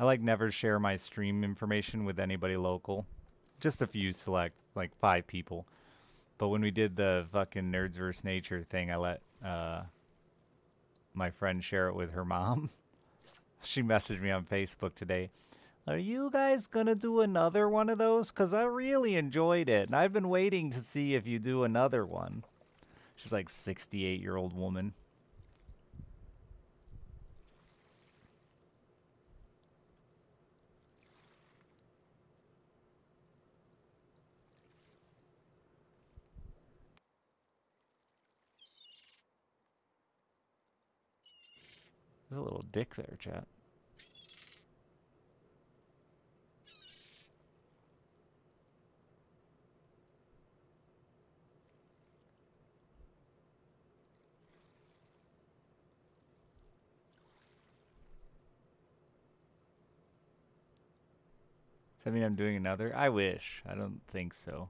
I like never share my stream information with anybody local. Just a few select, like 5 people. But when we did the fucking Nerds vs. Nature thing, I let my friend share it with her mom. She messaged me on Facebook today. Are you guys gonna do another one of those? Because I really enjoyed it. And I've been waiting to see if you do another one. She's like 68-year-old woman. There's a little dick there, chat. Does that mean I'm doing another? I wish. I don't think so.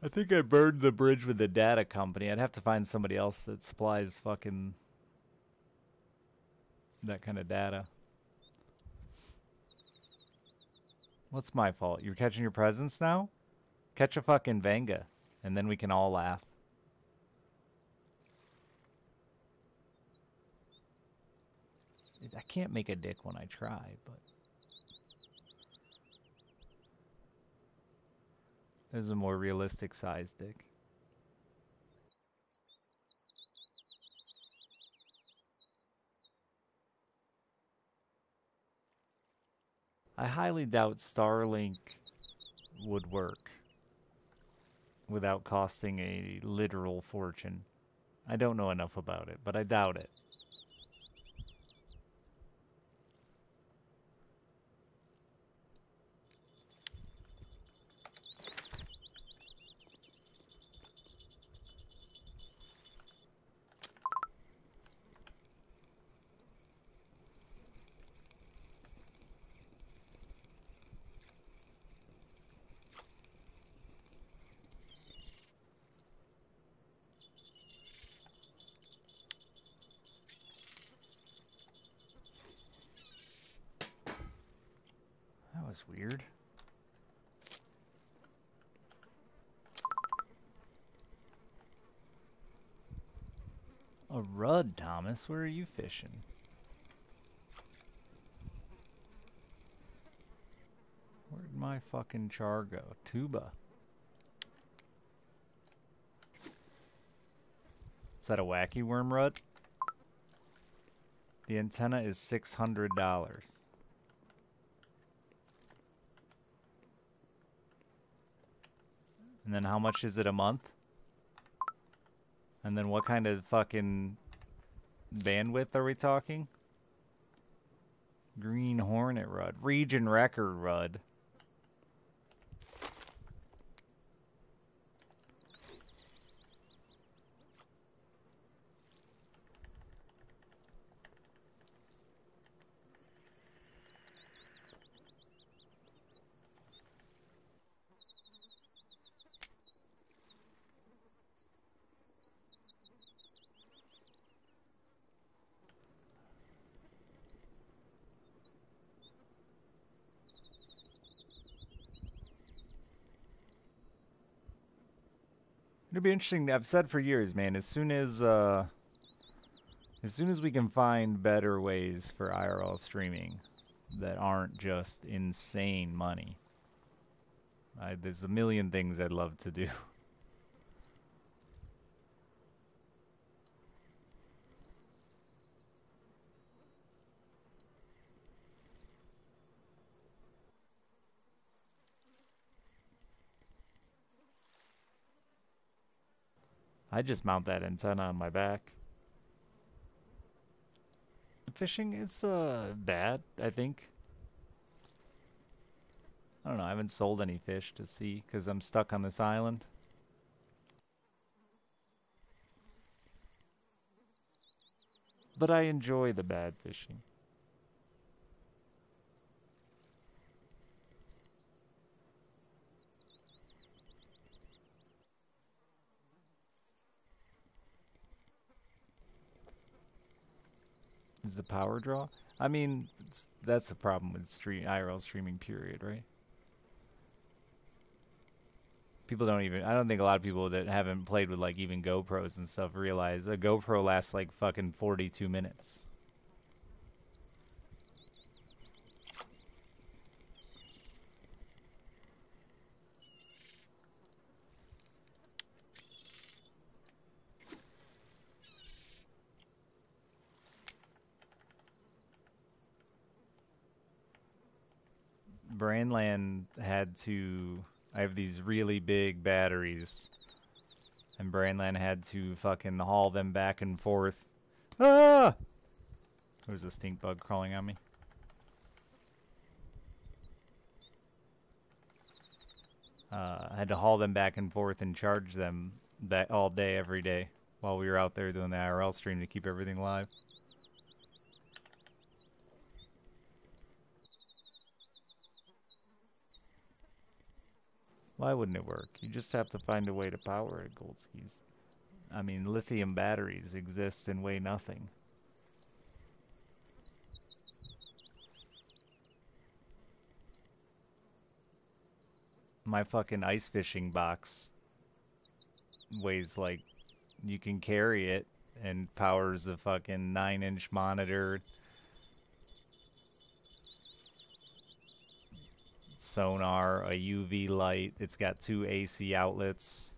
I think I burned the bridge with the data company. I'd have to find somebody else that supplies fucking that kind of data. What's my fault? You're catching your presents now? Catch a fucking Vanga, and then we can all laugh. I can't make a dick when I try, but... There's a more realistic size dick. I highly doubt Starlink would work without costing a literal fortune. I don't know enough about it, but I doubt it. That was weird. A rudd, Thomas. Where are you fishing? Where'd my fucking char go? Tuba. Is that a wacky worm rudd? The antenna is $600. And then how much is it a month? And then what kind of fucking bandwidth are we talking? Green Hornet Rudd. Region Record Rudd. It'll be interesting. I've said for years, man, as soon as we can find better ways for IRL streaming that aren't just insane money, there's a million things I'd love to do. I just mount that antenna on my back. Fishing is bad, I think. I don't know, I haven't sold any fish to see because I'm stuck on this island. But I enjoy the bad fishing. Is the power draw? I mean, that's the problem with IRL streaming, period, right? People don't even, I don't think a lot of people that haven't played with like even GoPros and stuff realize a GoPro lasts like fucking 42 minutes. Brandland had to, I have these really big batteries, and Brandland had to fucking haul them back and forth. Ah! There's a stink bug crawling on me. I had to haul them back and forth and charge them that all day, every day, while we were out there doing the IRL stream to keep everything live. Why wouldn't it work? You just have to find a way to power it, Goldskis. I mean, lithium batteries exist and weigh nothing. My fucking ice fishing box weighs like, you can carry it and powers a fucking 9-inch monitor. sonar, a UV light. It's got 2 AC outlets.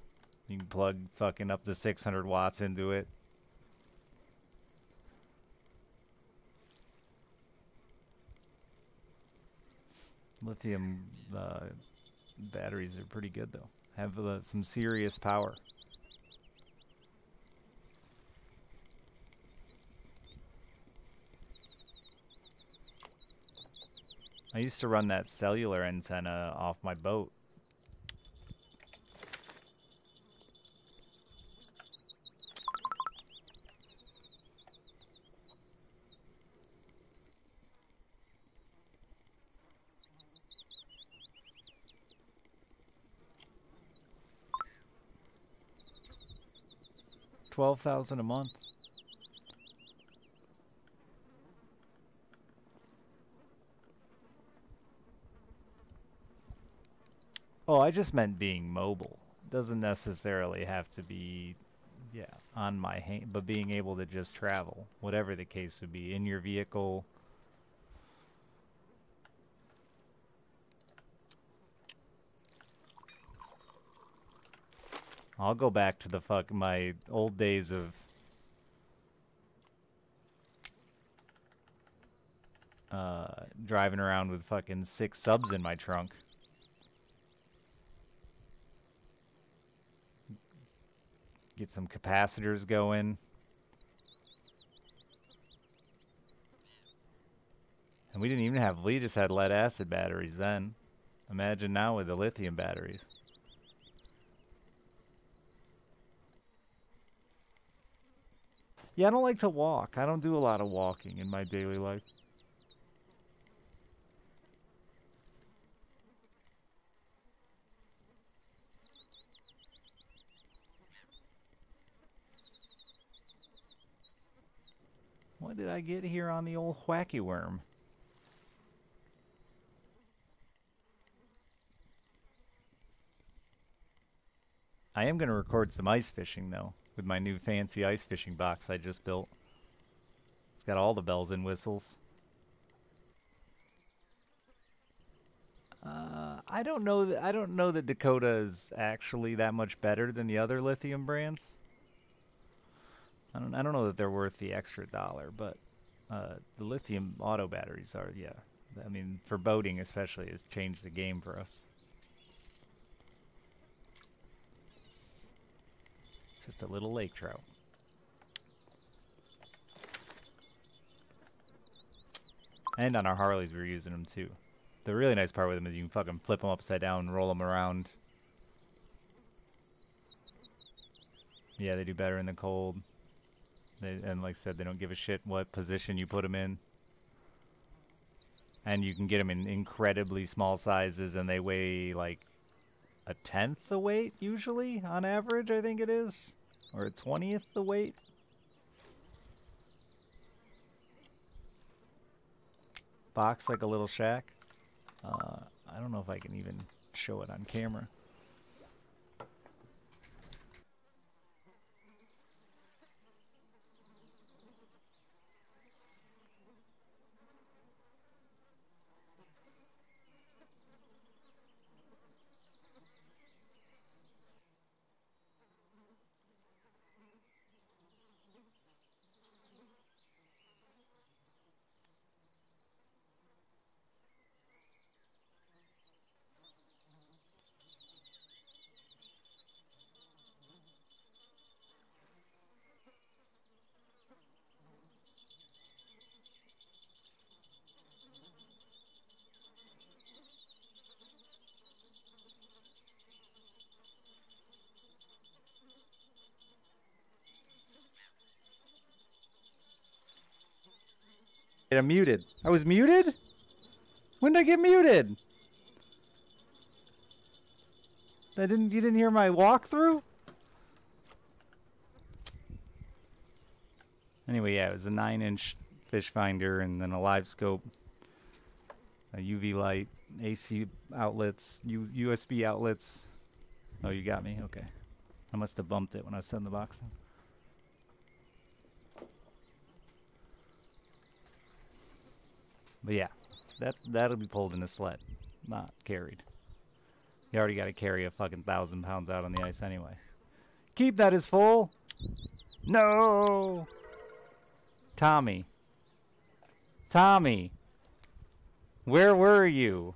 You can plug fucking up to 600 watts into it. Lithium batteries are pretty good though. Have some serious power. I used to run that cellular antenna off my boat. $12,000 a month. Oh, I just meant being mobile. Doesn't necessarily have to be, yeah, on my hand, but being able to just travel, whatever the case would be, in your vehicle. I'll go back to my old days of driving around with fucking 6 subs in my trunk. Get some capacitors going. And we didn't even have, we just had lead acid batteries then. Imagine now with the lithium batteries. Yeah, I don't like to walk. I don't do a lot of walking in my daily life. What did I get here on the old Wacky Worm? I am going to record some ice fishing, though, with my new fancy ice fishing box I just built. It's got all the bells and whistles. I don't know that Dakota is actually that much better than the other lithium brands. I don't know that they're worth the extra $1, but the lithium auto batteries are, yeah. I mean, for boating especially, has changed the game for us. Just a little lake trout. And on our Harleys, we were using them too. The really nice part with them is you can fucking flip them upside down and roll them around. Yeah, they do better in the cold. And like I said, they don't give a shit what position you put them in. And you can get them in incredibly small sizes, and they weigh like a 1/10 the weight, usually, on average, I think it is. Or a 20th the weight. Box like a little shack. I don't know if I can even show it on camera. I'm muted. I was muted? When did I get muted? You didn't hear my walkthrough? Anyway, yeah, it was a 9-inch fish finder and then a live scope, a UV light, AC outlets, USB outlets. Oh, you got me? Okay. I must have bumped it when I was setting the box in. But yeah, that'll be pulled in a sled. not carried. You already got to carry a fucking 1,000 pounds out on the ice anyway. Keep that as full. No! Tommy. Tommy! Where were you?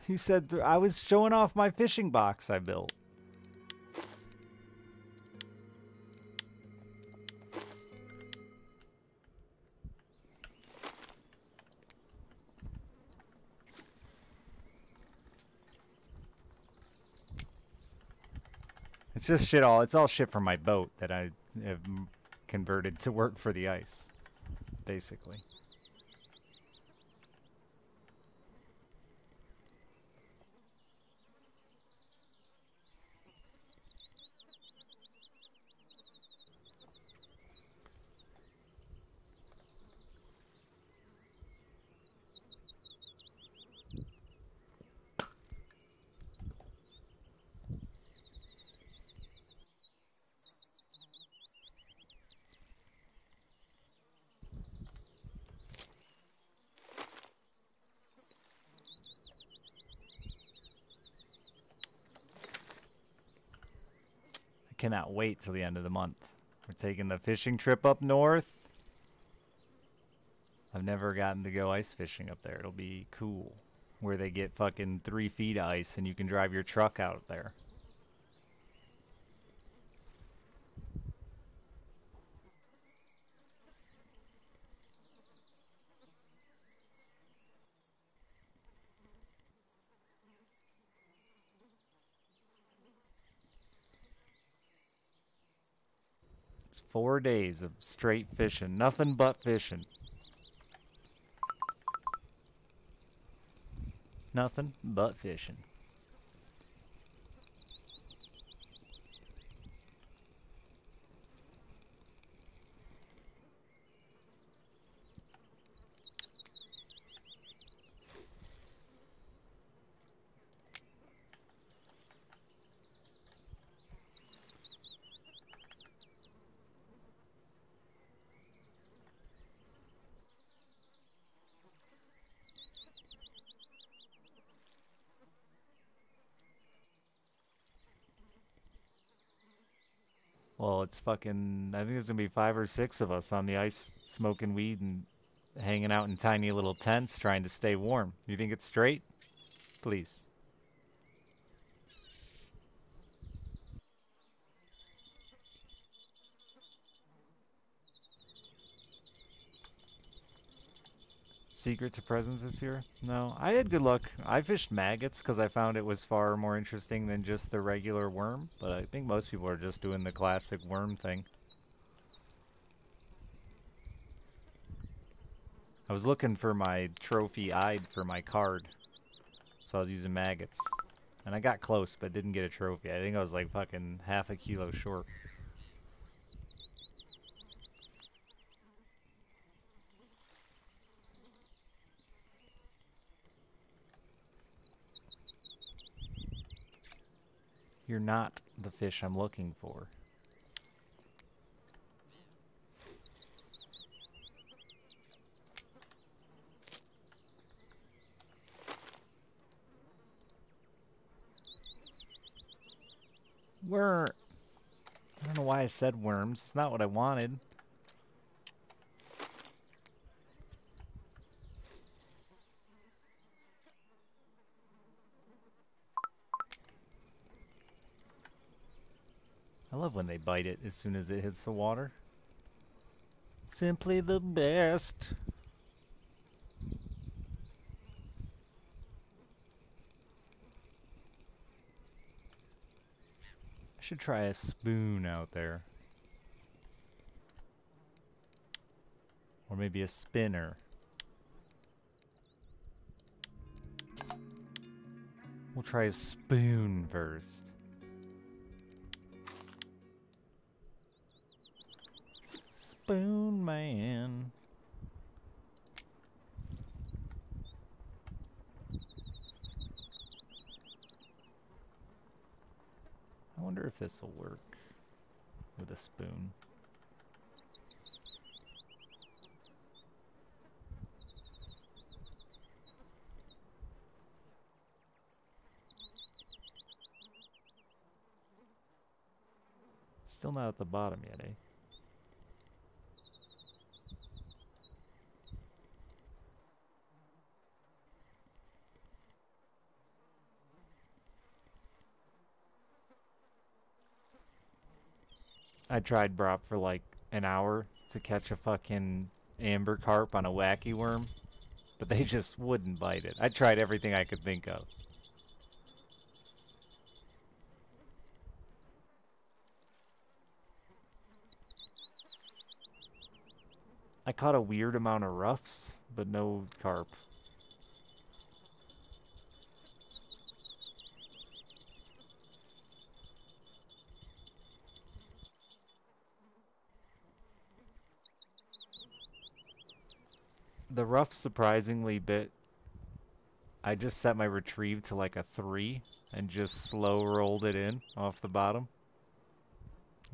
You said I was showing off my fishing box I built. It's just shit all. It's all shit from my boat that I have converted to work for the ice, basically. Cannot wait till the end of the month. We're taking the fishing trip up north. I've never gotten to go ice fishing up there. It'll be cool. Where they get fucking 3 feet of ice and you can drive your truck out there. It's 4 days of straight fishing. Nothing but fishing. Nothing but fishing. Well, it's fucking... I think there's gonna be 5 or 6 of us on the ice smoking weed and hanging out in tiny little tents trying to stay warm. You think it's straight? Please. Secret to presents this year? No, I had good luck. I fished maggots because I found it was far more interesting than just the regular worm, but I think most people are just doing the classic worm thing. I was looking for my trophy eyed for my card, so I was using maggots. And I got close, but didn't get a trophy. I think I was like fucking half a kilo short. You're not the fish I'm looking for. I don't know why I said worms. It's not what I wanted. I love when they bite it as soon as it hits the water. Simply the best. I should try a spoon out there. Or maybe a spinner. We'll try a spoon first. Spoon Man. I wonder if this will work with a spoon. Still not at the bottom yet, eh? I tried Brop for like an hour to catch a fucking amber carp on a wacky worm, but they just wouldn't bite it. I tried everything I could think of. I caught a weird amount of roughs, but no carp. The rough surprisingly bit. I just set my retrieve to like a 3 and just slow rolled it in off the bottom.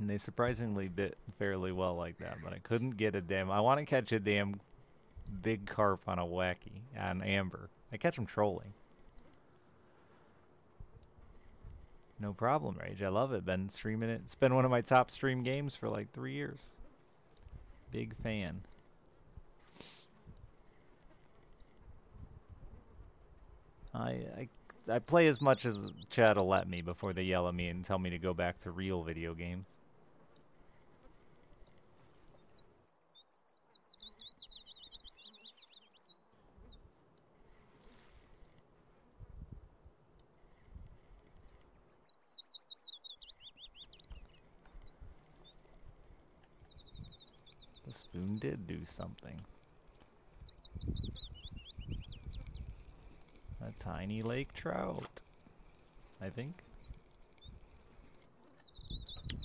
And they surprisingly bit fairly well like that, but I couldn't get a damn... I want to catch a damn big carp on a wacky, on amber. I catch them trolling. No problem, Rage. I love it. Been streaming it. It's been one of my top stream games for like 3 years. Big fan. I play as much as Chad will let me before they yell at me and tell me to go back to real video games. The spoon did do something. A tiny lake trout, I think.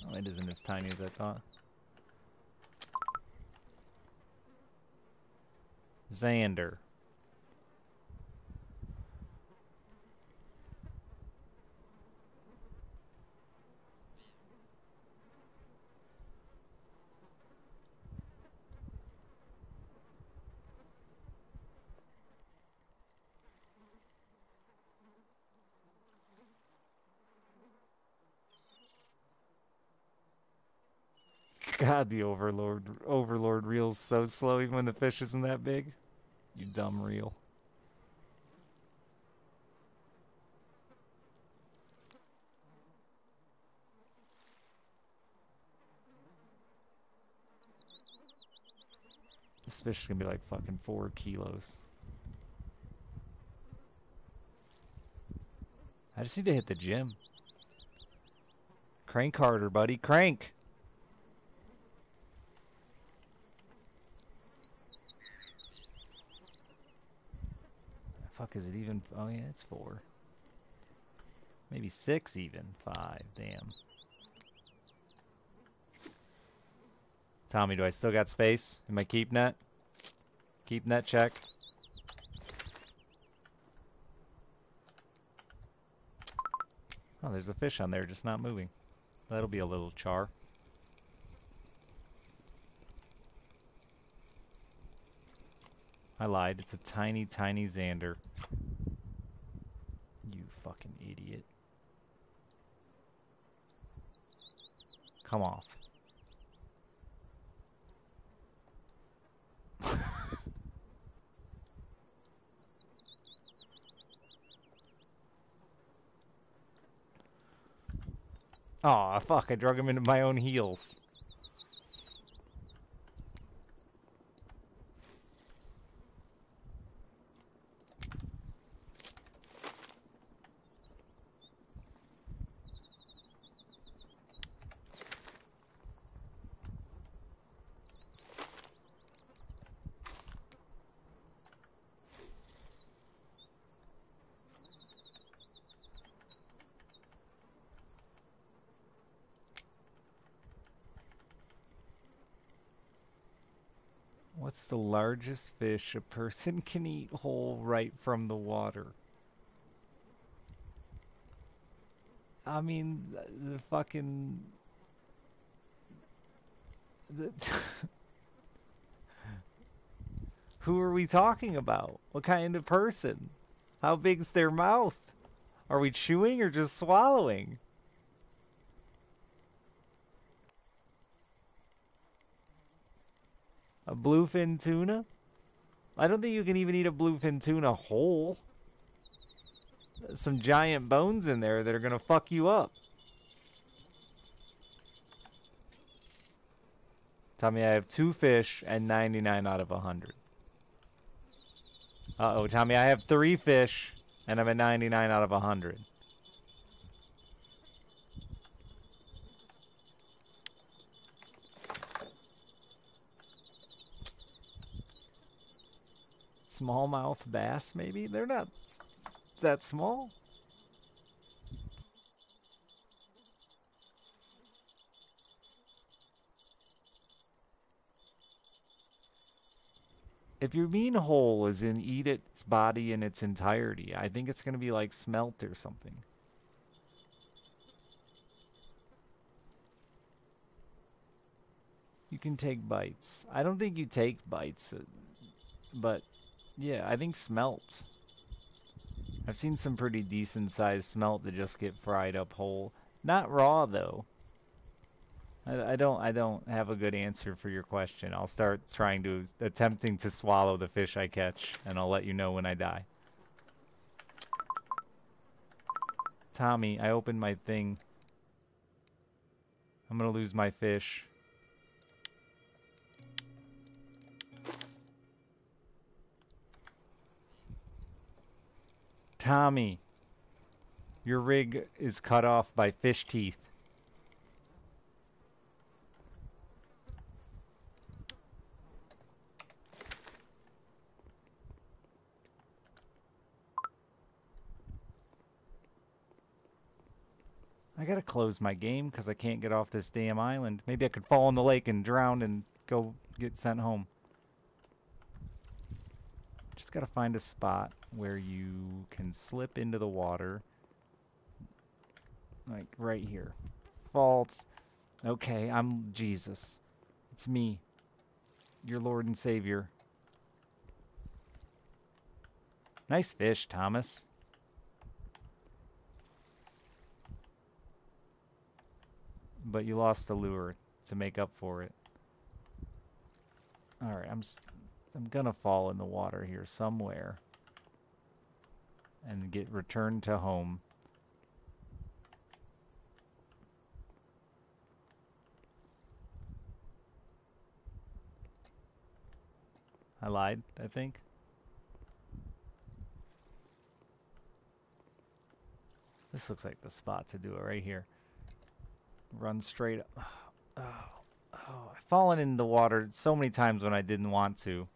Oh, it isn't as tiny as I thought. Xander. God, the Overlord reel's so slow even when the fish isn't that big. You dumb reel. This fish is gonna be like fucking 4 kilos. I just need to hit the gym. Crank harder, buddy. Crank! Fuck, is it even? Oh yeah, it's 4. Maybe 6 even. 5, damn. Tommy, do I still got space in my keep net? Keep net check. Oh, there's a fish on there just not moving. That'll be a little char. I lied. It's a tiny, tiny Xander. You fucking idiot. Come off. Aw, fuck. I drug him into my own heels. What's the largest fish a person can eat whole right from the water? I mean, the fucking... Who are we talking about? What kind of person? How big's their mouth? Are we chewing or just swallowing? A bluefin tuna? I don't think you can even eat a bluefin tuna whole. There's some giant bones in there that are gonna fuck you up. Tell me I have 2 fish and 99 out of 100. Uh-oh, tell me I have 3 fish and I'm at 99 out of 100. Smallmouth bass, maybe? They're not that small. If you mean whole as in eat its body in its entirety, I think it's going to be like smelt or something. You can take bites. I don't think you take bites, but yeah, I think smelt. I've seen some pretty decent sized smelt that just get fried up whole. Not raw though. I don't have a good answer for your question. I'll start attempting to swallow the fish I catch, and I'll let you know when I die. Tommy, I opened my thing. I'm gonna lose my fish. Tommy, your rig is cut off by fish teeth. I gotta close my game because I can't get off this damn island. Maybe I could fall in the lake and drown and go get sent home. Just gotta find a spot where you can slip into the water. Like right here. Fault. Okay, I'm Jesus. It's me. Your Lord and Savior. Nice fish, Thomas. But you lost the lure to make up for it. Alright, I'm gonna fall in the water here somewhere. And get returned to home. I lied, I think. This looks like the spot to do it right here. Run straight up. I've fallen in the water so many times when I didn't want to.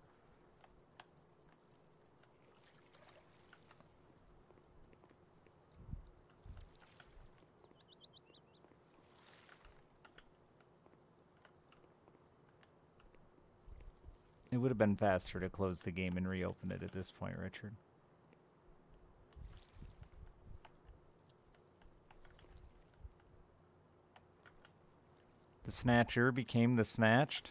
It would have been faster to close the game and reopen it at this point, Richard. The Snatcher became the Snatched.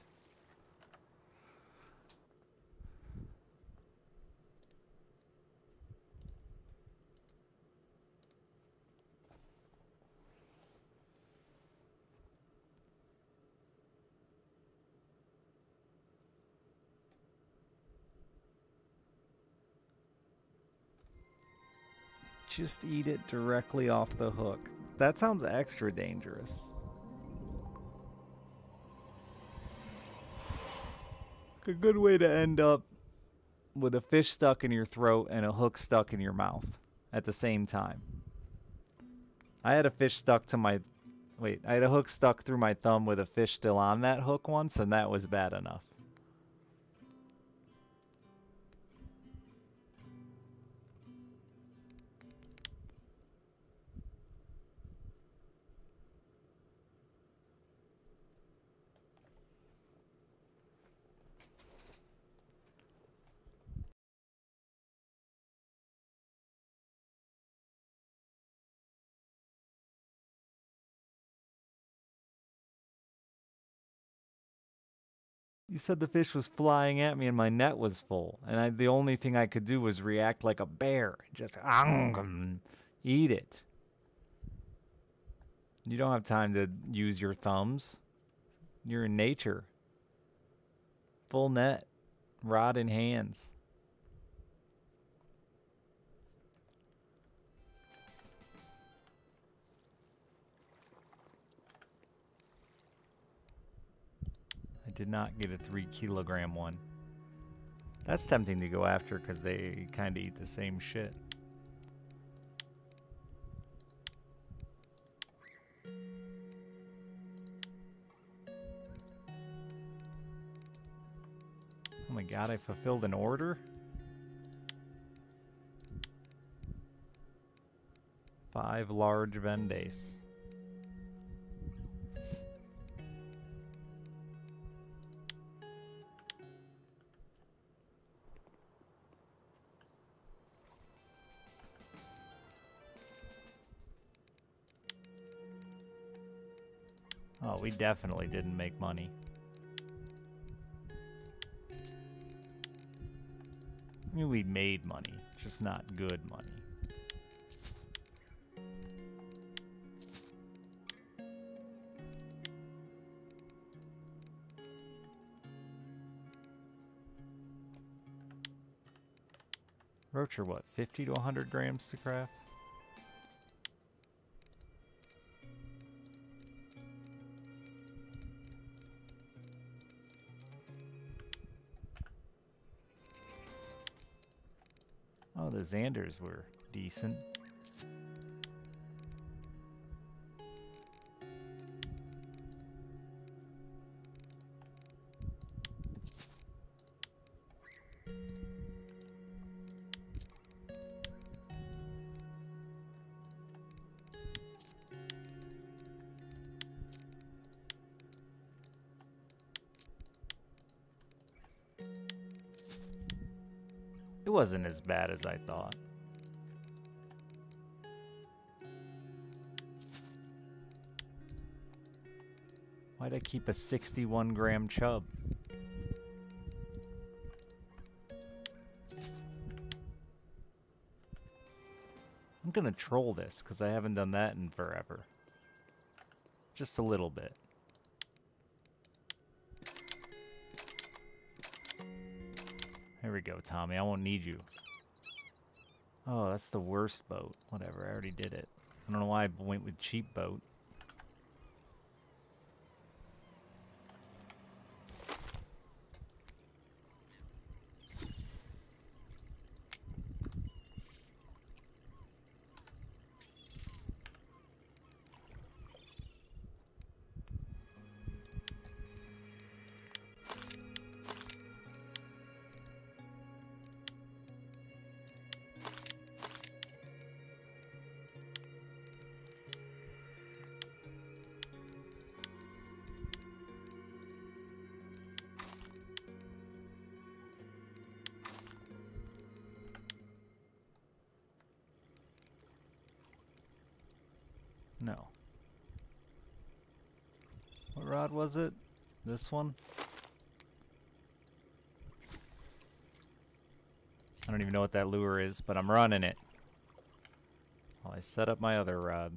Just eat it directly off the hook. That sounds extra dangerous. A good way to end up with a fish stuck in your throat and a hook stuck in your mouth at the same time. I had a fish stuck to my... Wait, I had a hook stuck through my thumb with a fish still on that hook once, and that was bad enough. You said the fish was flying at me and my net was full, and the only thing I could do was react like a bear, just eat it. You don't have time to use your thumbs. You're in nature. Full net, rod in hands. I did not get a 3-kilogram one. That's tempting to go after because they kind of eat the same shit. Oh my god, I fulfilled an order? 5 large Vendace. Oh, we definitely didn't make money. I mean, we made money, just not good money. Roach are what, 50 to 100 grams to craft? Oh, the Xanders were decent. It wasn't as bad as I thought. Why'd I keep a 61-gram chub? I'm gonna troll this, because I haven't done that in forever. Just a little bit. Here we go, Tommy. I won't need you. Oh, that's the worst boat. Whatever, I already did it. I don't know why I went with cheap boat. No. What rod was it? This one? I don't even know what that lure is, but I'm running it. While I set up my other rod.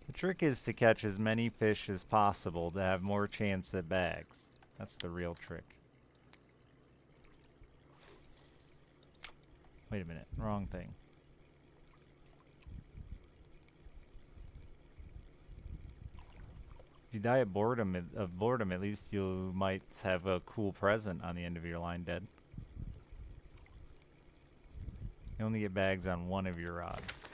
The trick is to catch as many fish as possible to have more chance at bags. That's the real trick. Wait a minute, wrong thing. If you die of boredom, at least you might have a cool present on the end of your line dead. You only get bags on one of your rods.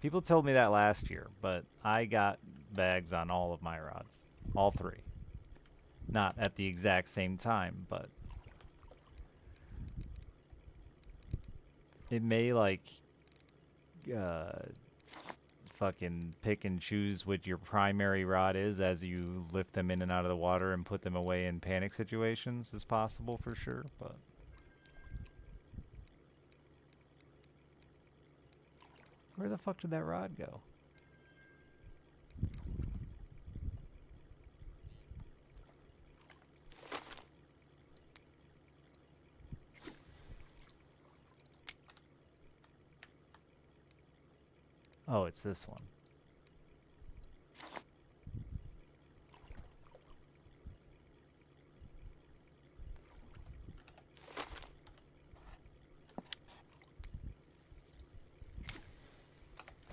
People told me that last year, but I got bags on all of my rods. All three. Not at the exact same time, but it may, like, fucking pick and choose what your primary rod is as you lift them in and out of the water and put them away in panic situations is possible for sure, but where the fuck did that rod go? Oh, it's this one.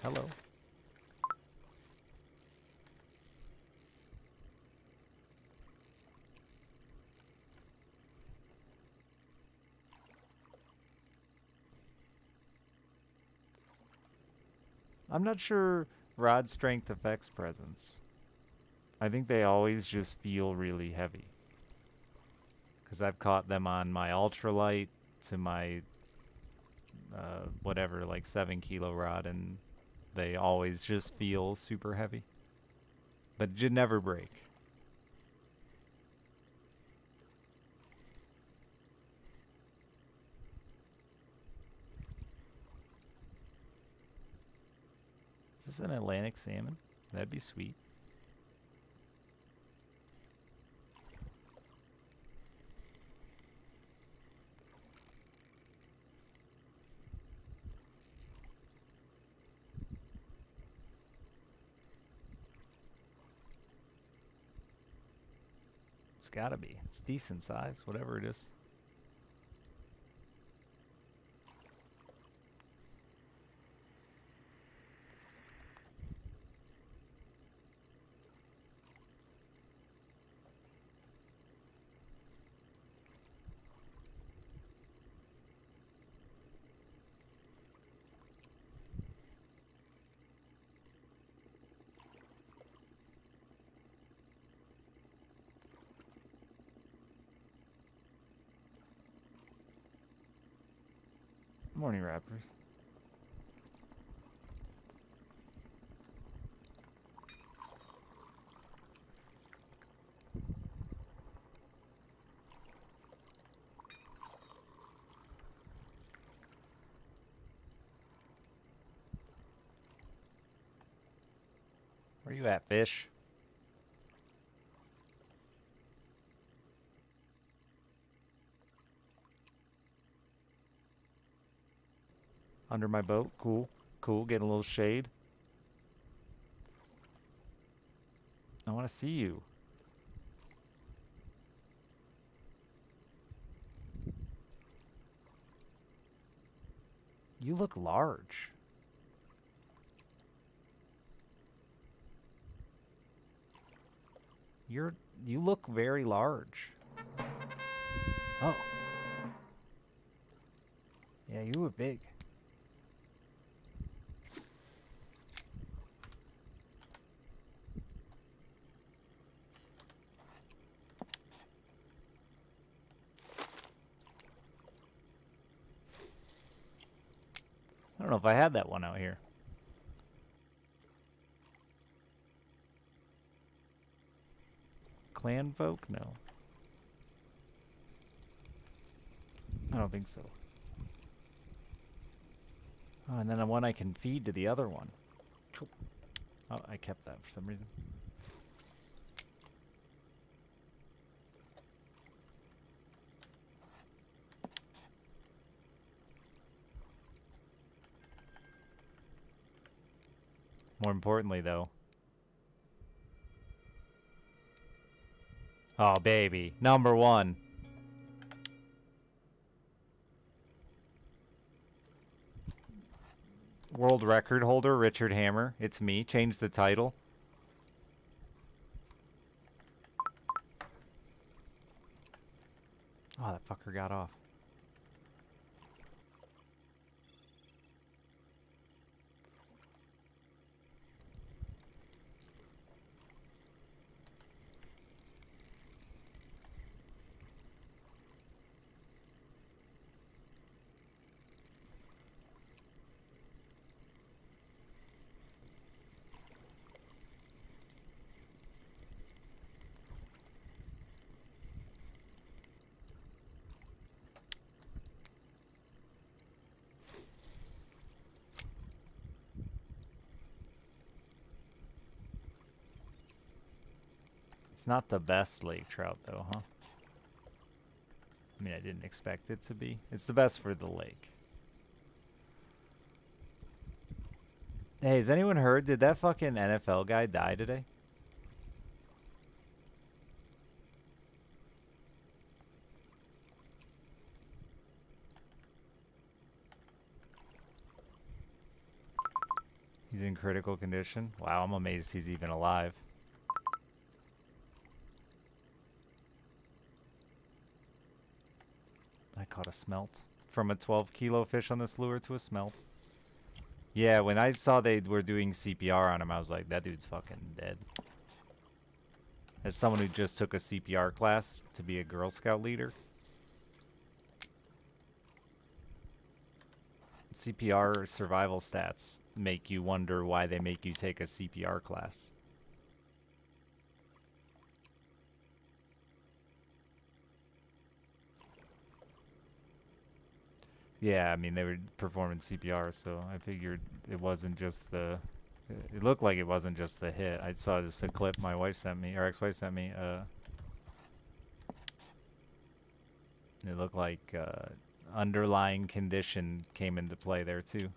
Hello. I'm not sure rod strength affects presence. I think they always just feel really heavy. Because I've caught them on my ultralight to my whatever, like 7 kilo rod, and they always just feel super heavy. But you never break. Is this an Atlantic salmon? That'd be sweet. It's gotta be. It's decent size, whatever it is. Morning, Raptors. Where you at, fish? Under my boat. Cool. Cool. Getting a little shade. I want to see you. You look large. You look very large. Oh. Yeah, you were big. I don't know if I had that one out here. Clan folk? No. I don't think so. Oh, and then the one I can feed to the other one. Oh, I kept that for some reason. More importantly, though. Oh, baby. Number one. World record holder, Richard Hammer. It's me. Change the title. Oh, that fucker got off. It's not the best lake trout, though, huh? I mean, I didn't expect it to be. It's the best for the lake. Hey, has anyone heard? Did that fucking NFL guy die today? He's in critical condition. Wow, I'm amazed he's even alive. I caught a smelt. From a 12-kilo fish on this lure to a smelt. Yeah, when I saw they were doing CPR on him, I was like, that dude's fucking dead. As someone who just took a CPR class to be a Girl Scout leader. CPR survival stats make you wonder why they make you take a CPR class. Yeah, I mean, they were performing CPR, so I figured it wasn't just the... It looked like it wasn't just the hit. I saw just a clip my wife sent me, or ex-wife sent me. It looked like underlying condition came into play there, too.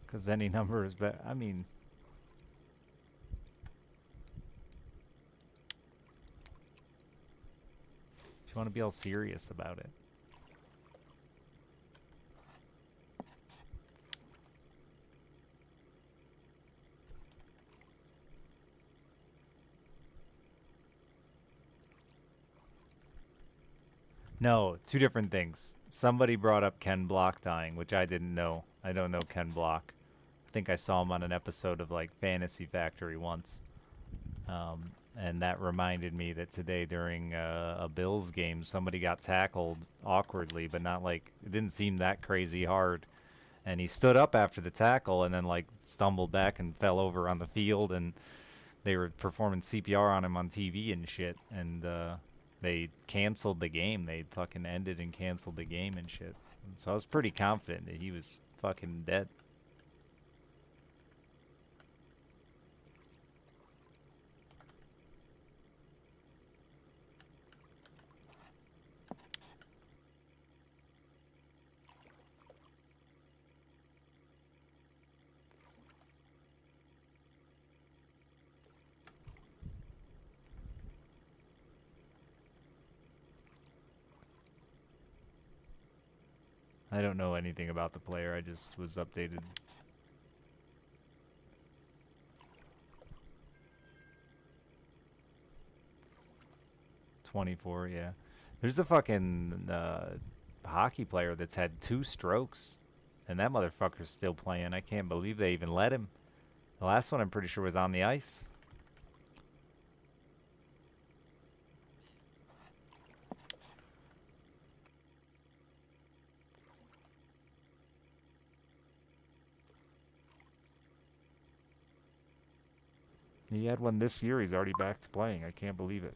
Because any number is better. I mean... if you want to be all serious about it. No, two different things. Somebody brought up Ken Block dying, which I didn't know. I don't know Ken Block. I think I saw him on an episode of like Fantasy Factory once. And that reminded me that today during a Bills game, somebody got tackled awkwardly, but not like, it didn't seem that crazy hard. And he stood up after the tackle and then like stumbled back and fell over on the field, and they were performing CPR on him on TV and shit. And they canceled the game. They fucking ended and canceled the game and shit. And so I was pretty confident that he was fucking dead. I don't know anything about the player. I just was updated. .24, yeah. There's a fucking hockey player that's had 2 strokes, and that motherfucker's still playing. I can't believe they even let him. The last one I'm pretty sure was on the ice. He had one this year. He's already back to playing. I can't believe it.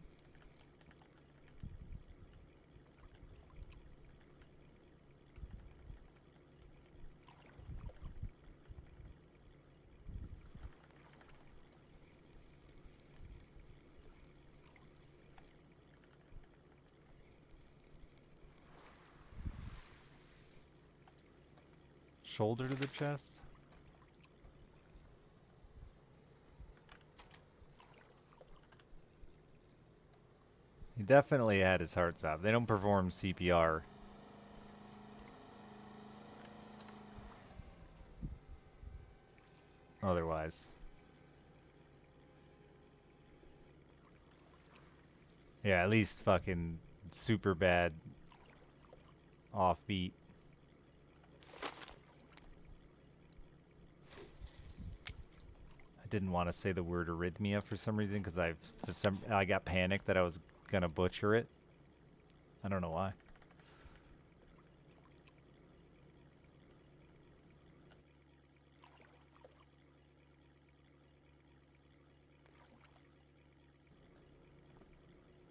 Shoulder to the chest? He definitely had his heart stopped. They don't perform CPR. Otherwise. Yeah, at least fucking super bad offbeat. I didn't want to say the word arrhythmia for some reason because I got panicked that I was gonna butcher it. I don't know why.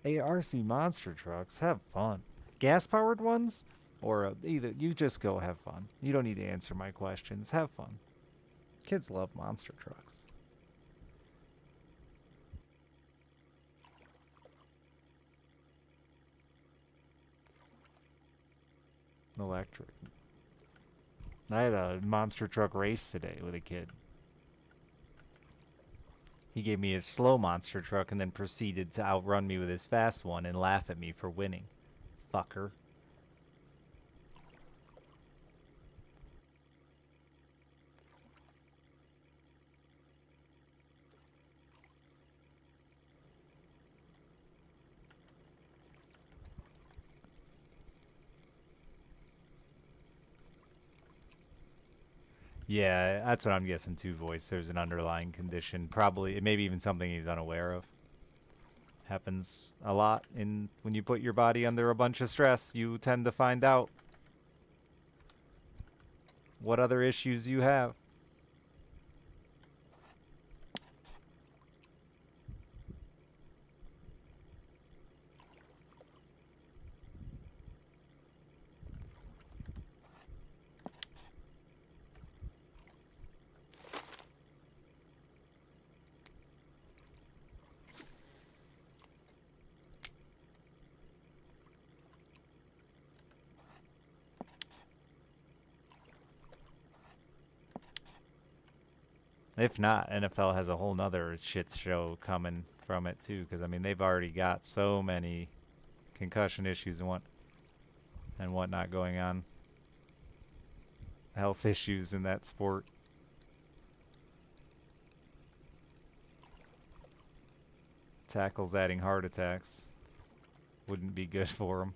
ARC monster trucks, have fun. Gas powered ones? Or either you just go have fun. You don't need to answer my questions. Have fun. Kids love monster trucks. Electric. I had a monster truck race today with a kid. He gave me his slow monster truck and then proceeded to outrun me with his fast one and laugh at me for winning. Fucker. Yeah, that's what I'm guessing too, Voice. There's an underlying condition. Probably, maybe even something he's unaware of. Happens a lot when you put your body under a bunch of stress. You tend to find out what other issues you have. If not, NFL has a whole nother shit show coming from it too, because I mean they've already got so many concussion issues and whatnot going on. Health issues in that sport. Tackles adding heart attacks wouldn't be good for them.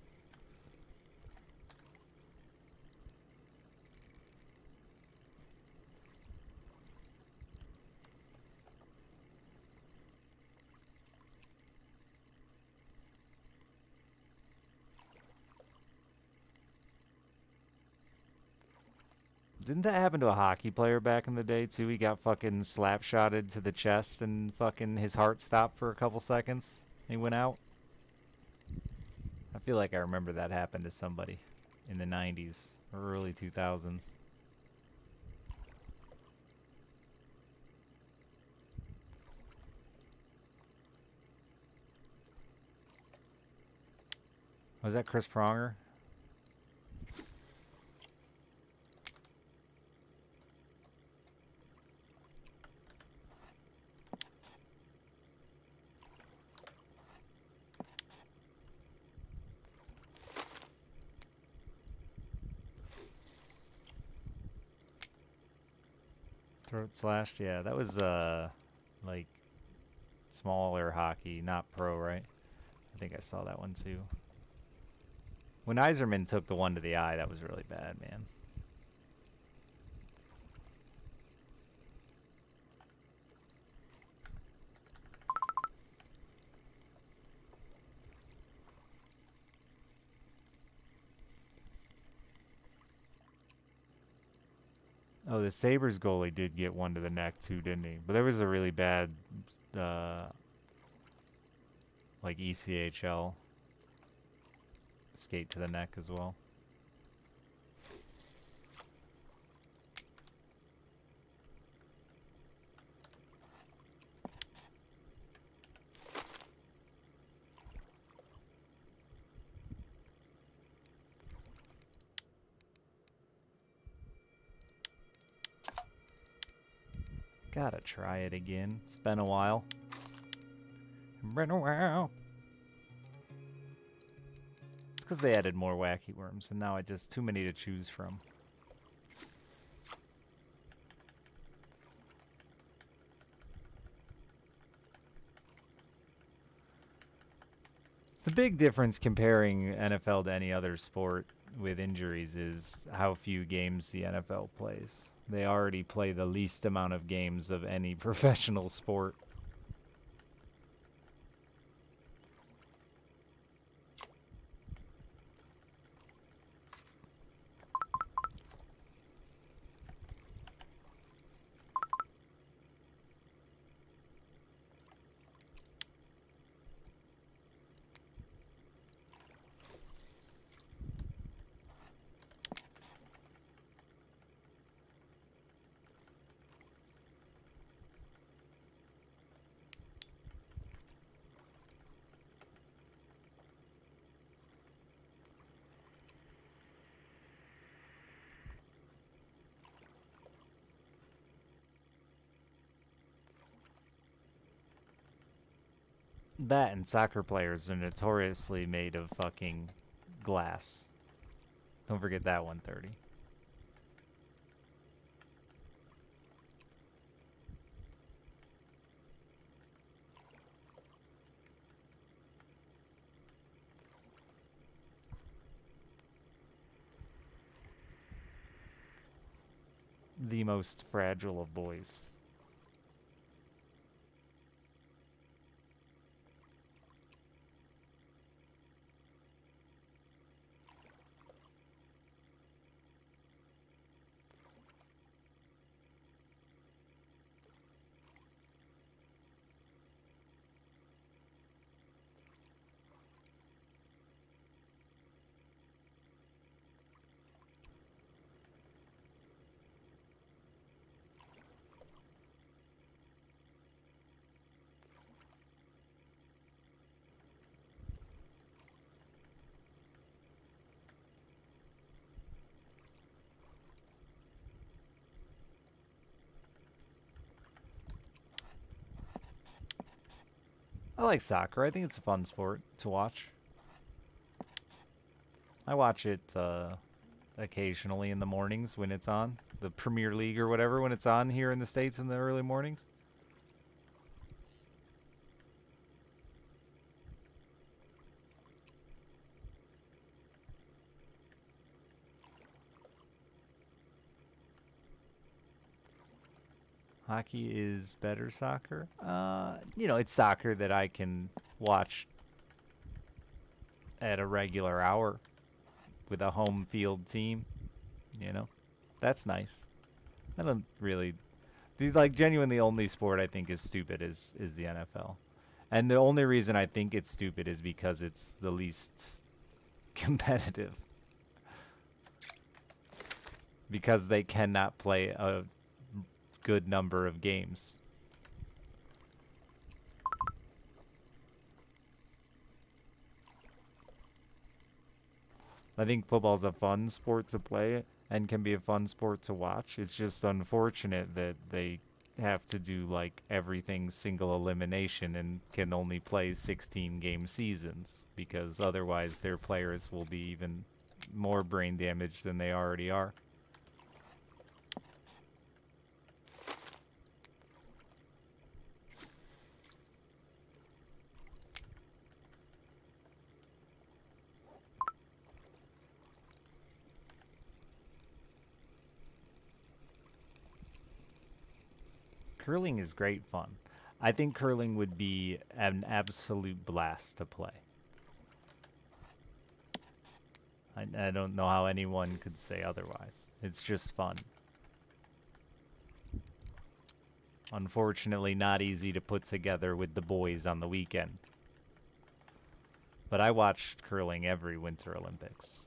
Didn't that happen to a hockey player back in the day too? He got fucking slap-shotted to the chest and fucking his heart stopped for a couple seconds. He went out. I feel like I remember that happened to somebody in the 90s or early 2000s. Was that Chris Pronger? Throat slashed? Yeah, that was, like, smaller hockey, not pro, right? I think I saw that one, too. When Iserman took the one to the eye, that was really bad, man. Oh, the Sabres goalie did get one to the neck too, didn't he? But there was a really bad, like ECHL skate to the neck as well. Gotta try it again. It's been a while. Been a while. It's because they added more wacky worms, and now it's just too many to choose from. The big difference comparing NFL to any other sport with injuries is how few games the NFL plays. They already play the least amount of games of any professional sport. That and soccer players are notoriously made of fucking glass. Don't forget that 130. The most fragile of boys. I like soccer. I think it's a fun sport to watch. I watch it occasionally in the mornings when it's on. The Premier League or whatever when it's on here in the States in the early mornings. Hockey is better soccer. You know, it's soccer that I can watch at a regular hour with a home field team. You know, that's nice. I don't really, like, genuinely the only sport I think is stupid is the NFL. And the only reason I think it's stupid is because it's the least competitive. Because they cannot play a good number of games. I think football's a fun sport to play and can be a fun sport to watch. It's just unfortunate that they have to do like everything single elimination and can only play 16 game seasons because otherwise their players will be even more brain damaged than they already are. Curling is great fun. I think curling would be an absolute blast to play. I don't know how anyone could say otherwise. It's just fun. Unfortunately, not easy to put together with the boys on the weekend. But I watched curling every Winter Olympics.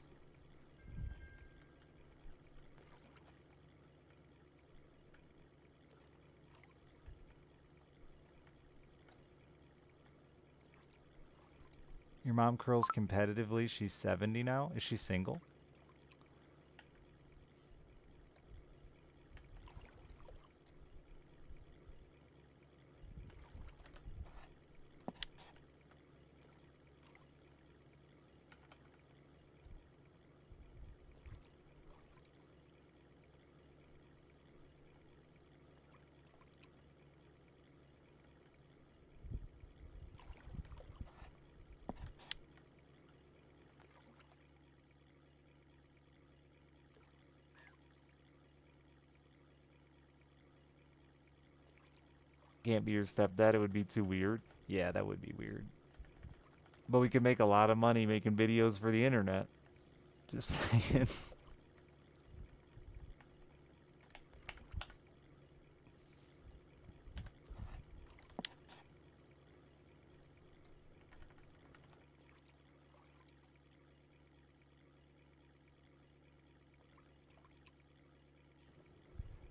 Your mom curls competitively. She's 70 now. Is she single? Can't be your stepdad. It would be too weird. Yeah, that would be weird. But we could make a lot of money making videos for the internet. Just saying.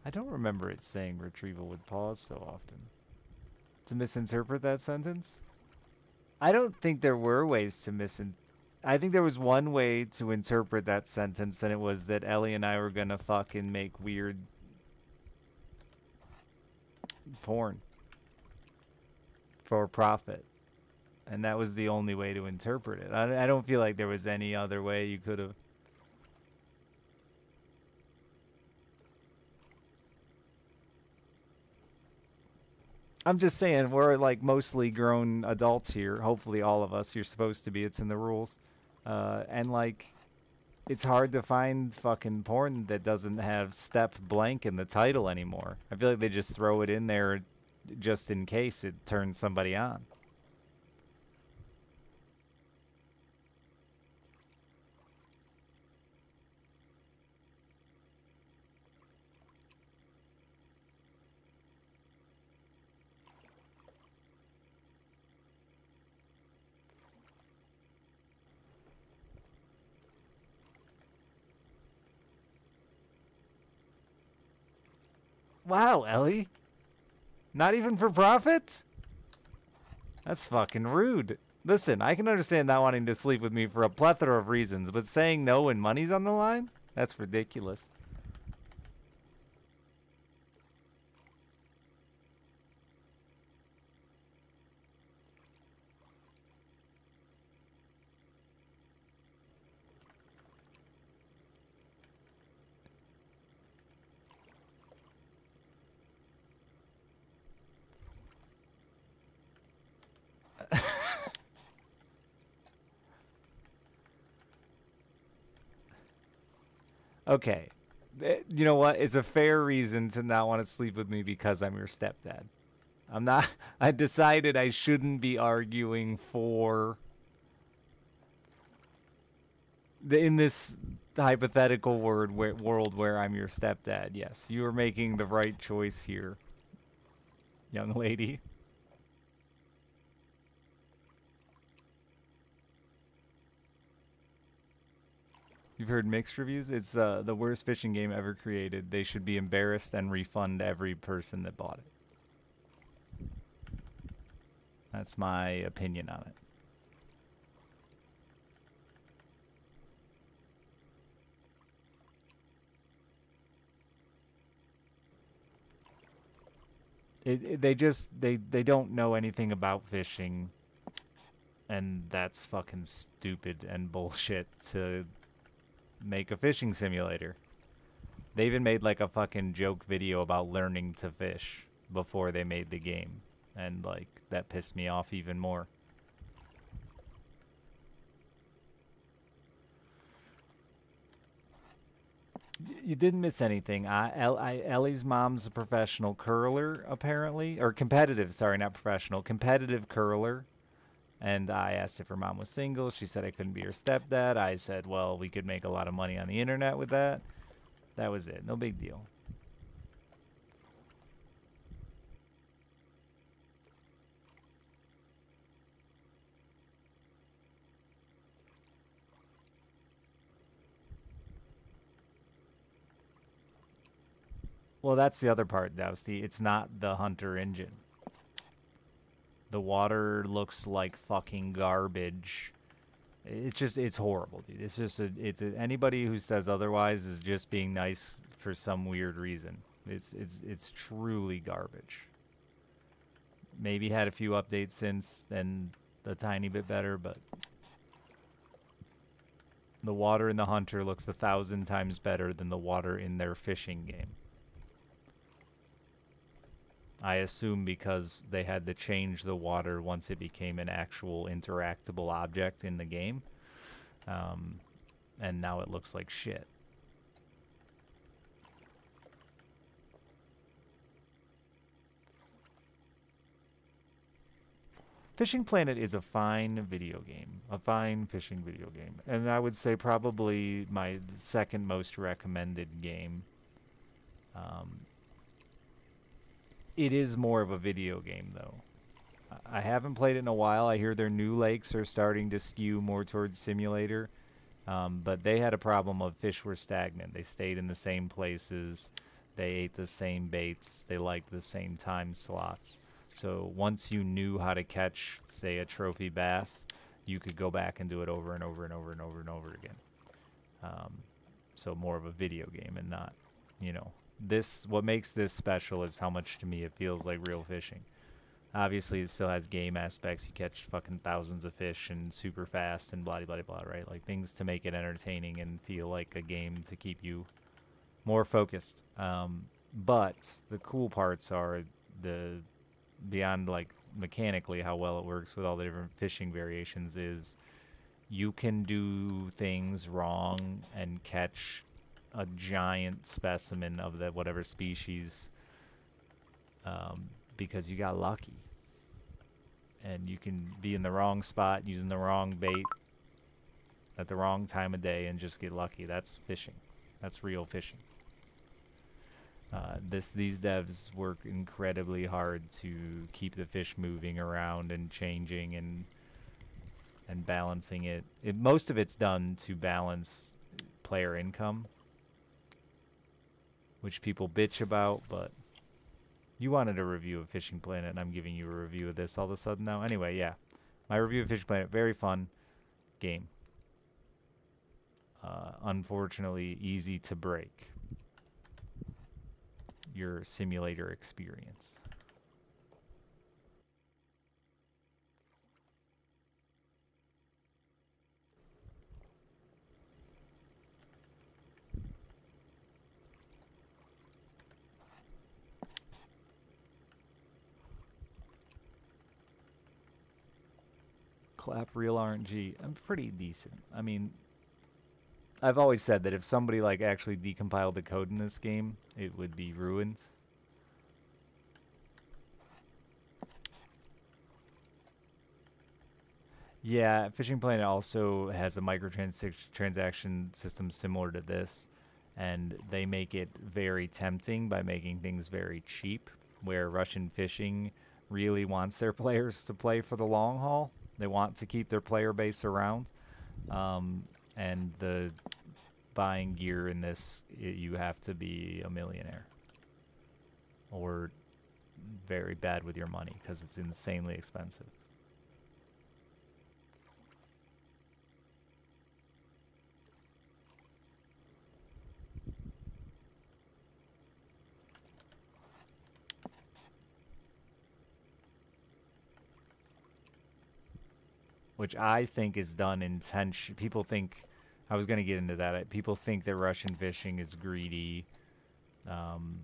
I don't remember it saying retrieval would pause so often. To misinterpret that sentence? I don't think there were ways to I think there was one way to interpret that sentence, and it was that Ellie and I were gonna fucking make weird porn for profit. And that was the only way to interpret it. I don't feel like there was any other way you could have. I'm just saying, we're like mostly grown adults here. Hopefully, all of us. You're supposed to be. It's in the rules. And like, it's hard to find fucking porn that doesn't have step blank in the title anymore. I feel like they just throw it in there just in case it turns somebody on. Wow, Ellie. Not even for profit? That's fucking rude. Listen, I can understand not wanting to sleep with me for a plethora of reasons, but saying no when money's on the line? That's ridiculous. Okay. You know what? It's a fair reason to not want to sleep with me because I'm your stepdad. I'm not. I decided I shouldn't be arguing for. In this hypothetical world where I'm your stepdad. Yes, you are making the right choice here, young lady. You've heard mixed reviews? It's the worst fishing game ever created. They should be embarrassed and refund every person that bought it. That's my opinion on they don't know anything about fishing, and that's fucking stupid and bullshit to make a fishing simulator. They even made like a fucking joke video about learning to fish before they made the game, and like that pissed me off even more. You didn't miss anything. Ellie's mom's a professional curler, apparently. Or competitive, sorry, not professional. Competitive curler. And I asked if her mom was single. She said I couldn't be her stepdad. I said, well, we could make a lot of money on the internet with that. That was it. No big deal. Well, that's the other part, Dousty. It's not the Hunter engine. The water looks like fucking garbage. It's horrible, dude. Anybody who says otherwise is just being nice for some weird reason. It's truly garbage. Maybe had a few updates since, and a tiny bit better, but the water in the Hunter looks 1,000 times better than the water in their fishing game. I assume because they had to change the water once it became an actual interactable object in the game. And now it looks like shit. Fishing Planet is a fine video game. A fine fishing video game. And I would say probably my second most recommended game. It is more of a video game, though. I haven't played it in a while. I hear their new lakes are starting to skew more towards simulator. But they had a problem of fish were stagnant. They stayed in the same places. They ate the same baits. They liked the same time slots. So once you knew how to catch, say, a trophy bass, you could go back and do it over and over and over and over and over again. So more of a video game and not, you know. What makes this special is how much to me it feels like real fishing. Obviously, it still has game aspects. You catch fucking thousands of fish and super fast and blah blah blah, right? Like things to make it entertaining and feel like a game to keep you more focused. But the cool parts are the beyond like mechanically how well it works with all the different fishing variations is you can do things wrong and catch a giant specimen of the whatever species because you got lucky. And you can be in the wrong spot using the wrong bait at the wrong time of day and just get lucky. That's fishing. That's real fishing. These devs work incredibly hard to keep the fish moving around and changing and balancing it. Most of it's done to balance player income, which people bitch about, but you wanted a review of Fishing Planet, and I'm giving you a review of this all of a sudden now. Anyway, yeah. My review of Fishing Planet, very fun game. Unfortunately, easy to break your simulator experience. Clap real RNG. I'm pretty decent. I mean, I've always said that if somebody like actually decompiled the code in this game, it would be ruined. Yeah, Fishing Planet also has a microtransaction system similar to this, and they make it very tempting by making things very cheap, where Russian Fishing really wants their players to play for the long haul. They want to keep their player base around, and the buying gear in this, you have to be a millionaire or very bad with your money because it's insanely expensive. Which I think is done intention. People think, I was going to get into that. People think that Russian Fishing is greedy, and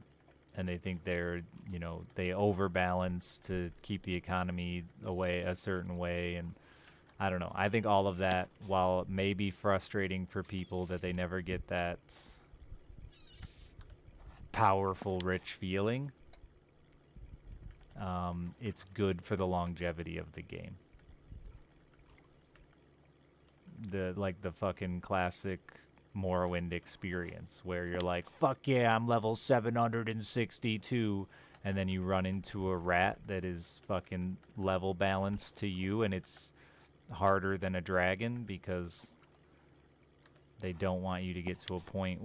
they think they're, you know, they overbalance to keep the economy away a certain way, and I don't know. I think all of that, while it may be frustrating for people that they never get that powerful, rich feeling, it's good for the longevity of the game. The fucking classic Morrowind experience where you're like, fuck yeah, I'm level 762, and then you run into a rat that is fucking level balanced to you, and it's harder than a dragon because they don't want you to get to a point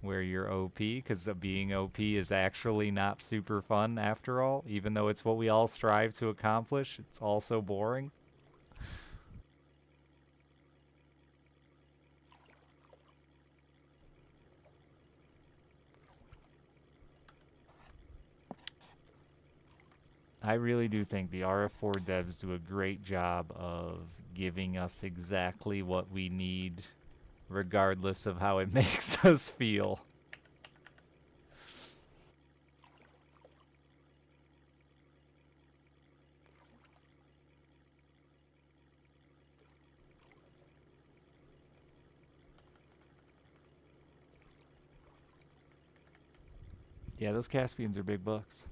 where you're OP, because being OP is actually not super fun after all, even though it's what we all strive to accomplish. It's also boring. I really do think the RF4 devs do a great job of giving us exactly what we need, regardless of how it makes us feel. Yeah, those Caspians are big bucks.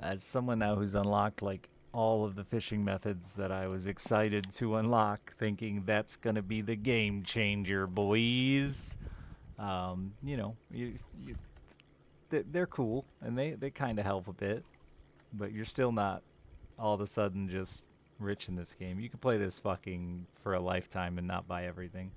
As someone now who's unlocked like all of the fishing methods that I was excited to unlock, thinking that's gonna be the game changer, boys. You know, they're cool and they kind of help a bit, but you're still not all of a sudden just rich in this game. You can play this fucking for a lifetime and not buy everything.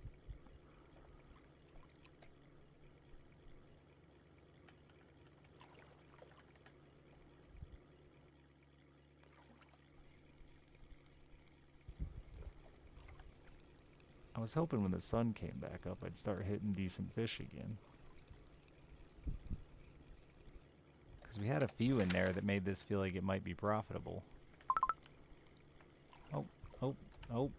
was hoping when the sun came back up, I'd start hitting decent fish again. Because we had a few in there that made this feel like it might be profitable. Oh, oh, oh.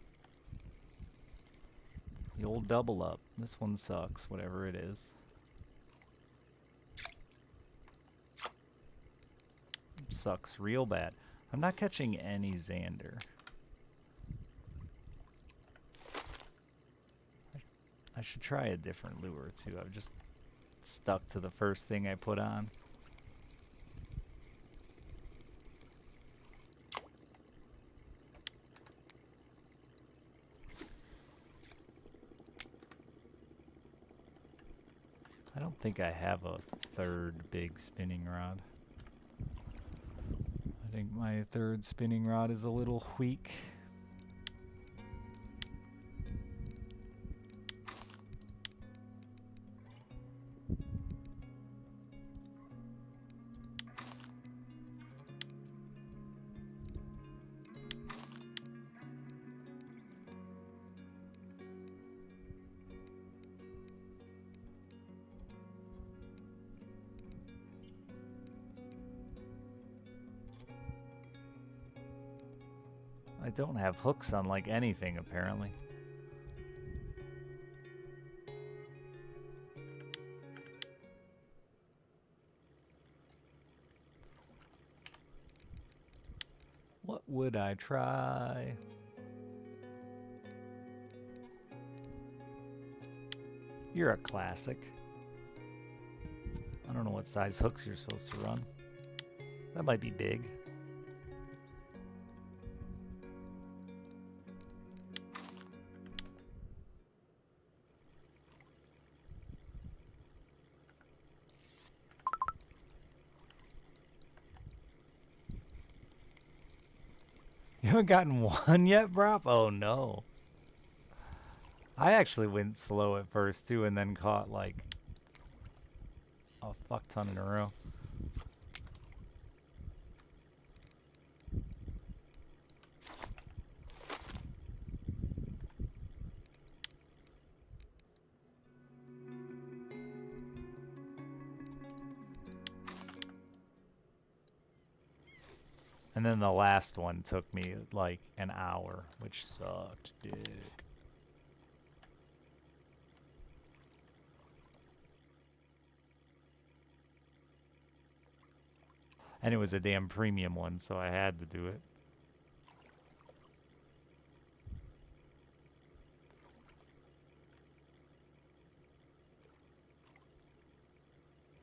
The old double up. This one sucks, whatever it is. Sucks real bad. I'm not catching any Xander. I should try a different lure too. I've just stuck to the first thing I put on. I don't think I have a third big spinning rod. I think my third spinning rod is a little weak. I don't have hooks on like anything apparently. What would I try? You're a classic. I don't know what size hooks you're supposed to run. That might be big. You haven't gotten one yet, Brop? Oh no. I actually went slow at first too and then caught like a fuck ton in a row. And then the last one took me like an hour, which sucked, dick. And it was a damn premium one, so I had to do it.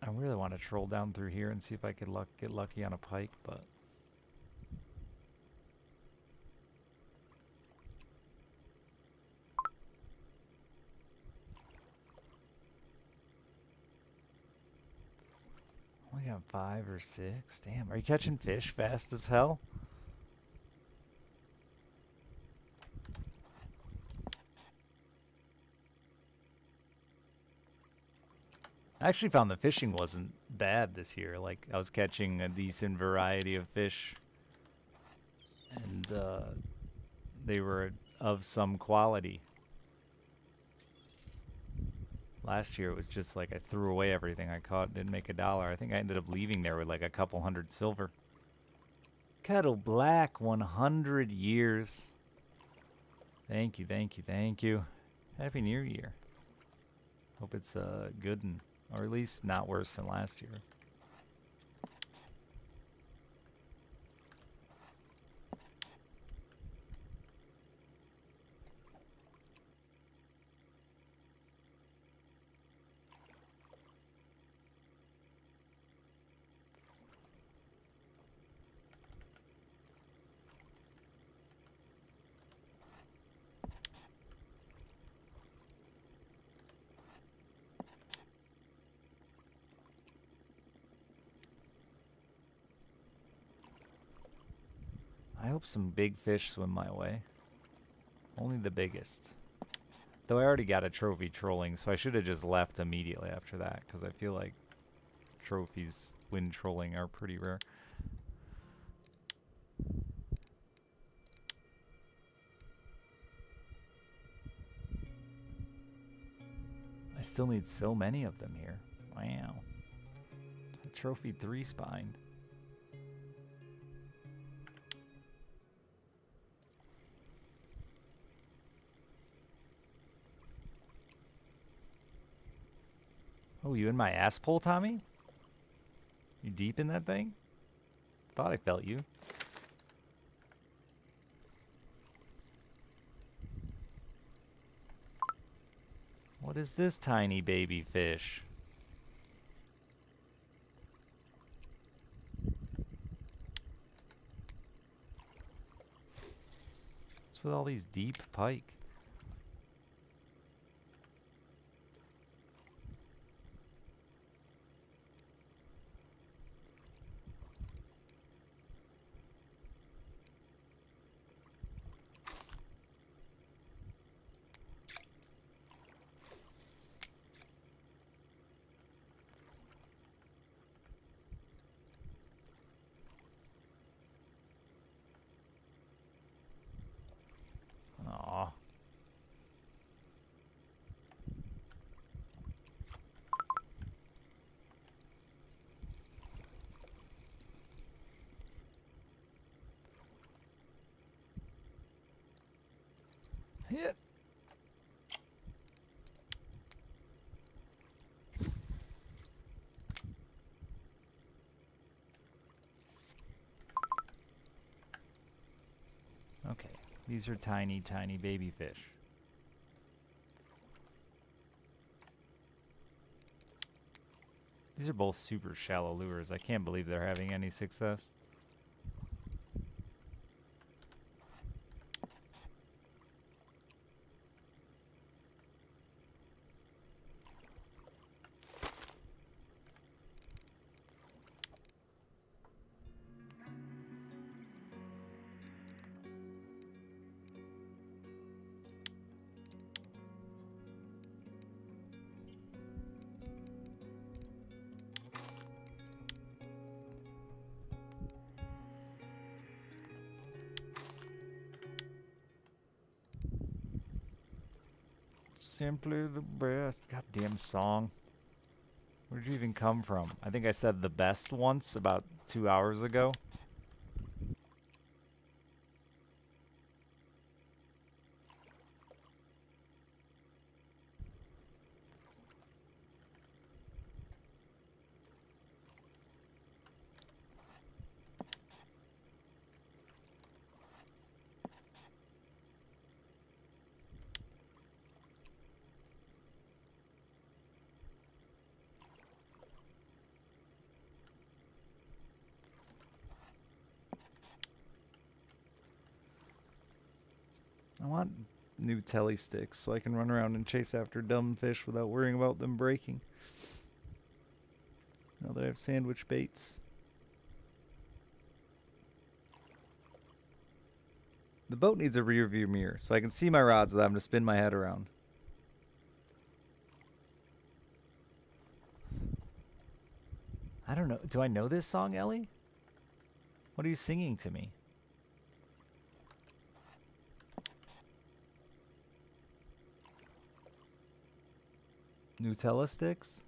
I really want to troll down through here and see if I could get lucky on a pike, but... We got 5 or 6. Damn, are you catching fish fast as hell? I actually found the fishing wasn't bad this year. Like, I was catching a decent variety of fish. And they were of some quality. Last year it was just like I threw away everything I caught, didn't make $1. I think I ended up leaving there with like a couple hundred silver. Kettle Black, 100 years. Thank you, thank you, thank you. Happy New Year. Hope it's a good one, or at least not worse than last year. I hope some big fish swim my way. Only the biggest. Though I already got a trophy trolling, so I should have just left immediately after that, because I feel like trophies when trolling are pretty rare. I still need so many of them here. Wow. A trophy 3 spine. Oh, you in my ass pole, Tommy? You deep in that thing? Thought I felt you. What is this tiny baby fish? What's with all these deep pike? Aw. Hit. Okay, these are tiny, tiny baby fish. These are both super shallow lures. I can't believe they're having any success. Simply the best. Goddamn song. Where'd you even come from? I think I said the best once about 2 hours ago. I want new telly sticks so I can run around and chase after dumb fish without worrying about them breaking. Now that I have sandwich baits. The boat needs a rear view mirror so I can see my rods without having to spin my head around. I don't know. Do I know this song, Ellie? What are you singing to me? Nutella sticks?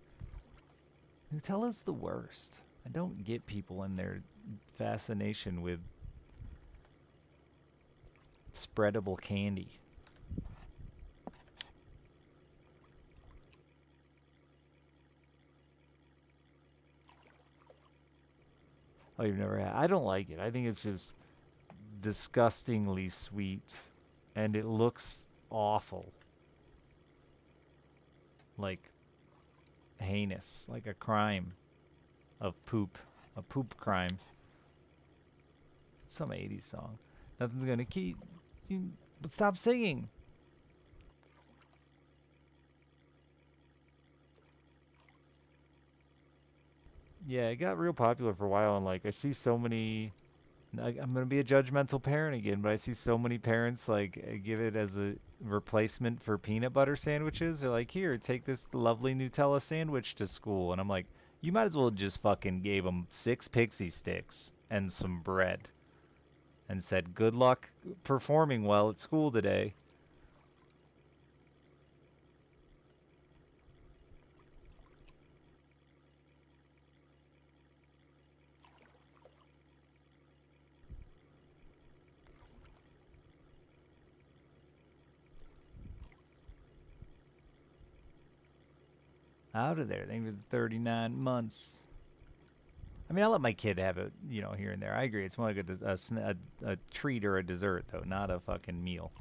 Nutella's the worst. I don't get people in their fascination with spreadable candy. Oh, you've never had? I don't like it. I think it's just disgustingly sweet, and it looks awful. Like heinous, like a crime of poop, a poop crime. It's some 80s song. Nothing's gonna keep you. Stop singing. Yeah, it got real popular for a while, and like I see so many. I'm gonna be a judgmental parent again, but I see so many parents like give it as a replacement for peanut butter sandwiches. They're like, "Here, take this lovely Nutella sandwich to school," and I'm like, "You might as well just fucking gave them 6 pixie sticks and some bread, and said good luck performing well at school today." Out of there. Thank you for the 39 months. I mean, I'll let my kid have it, you know, here and there. I agree. It's more like a treat or a dessert, though, not a fucking meal.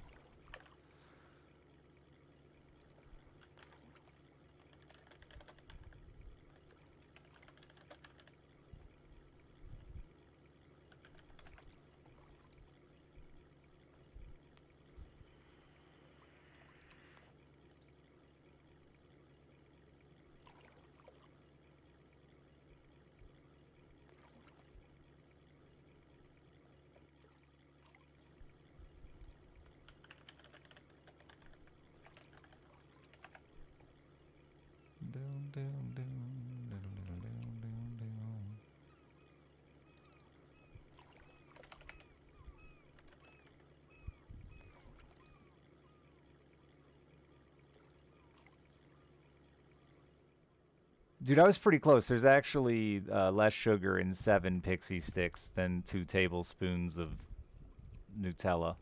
Dude, I was pretty close. There's actually less sugar in 7 pixie sticks than 2 tablespoons of Nutella.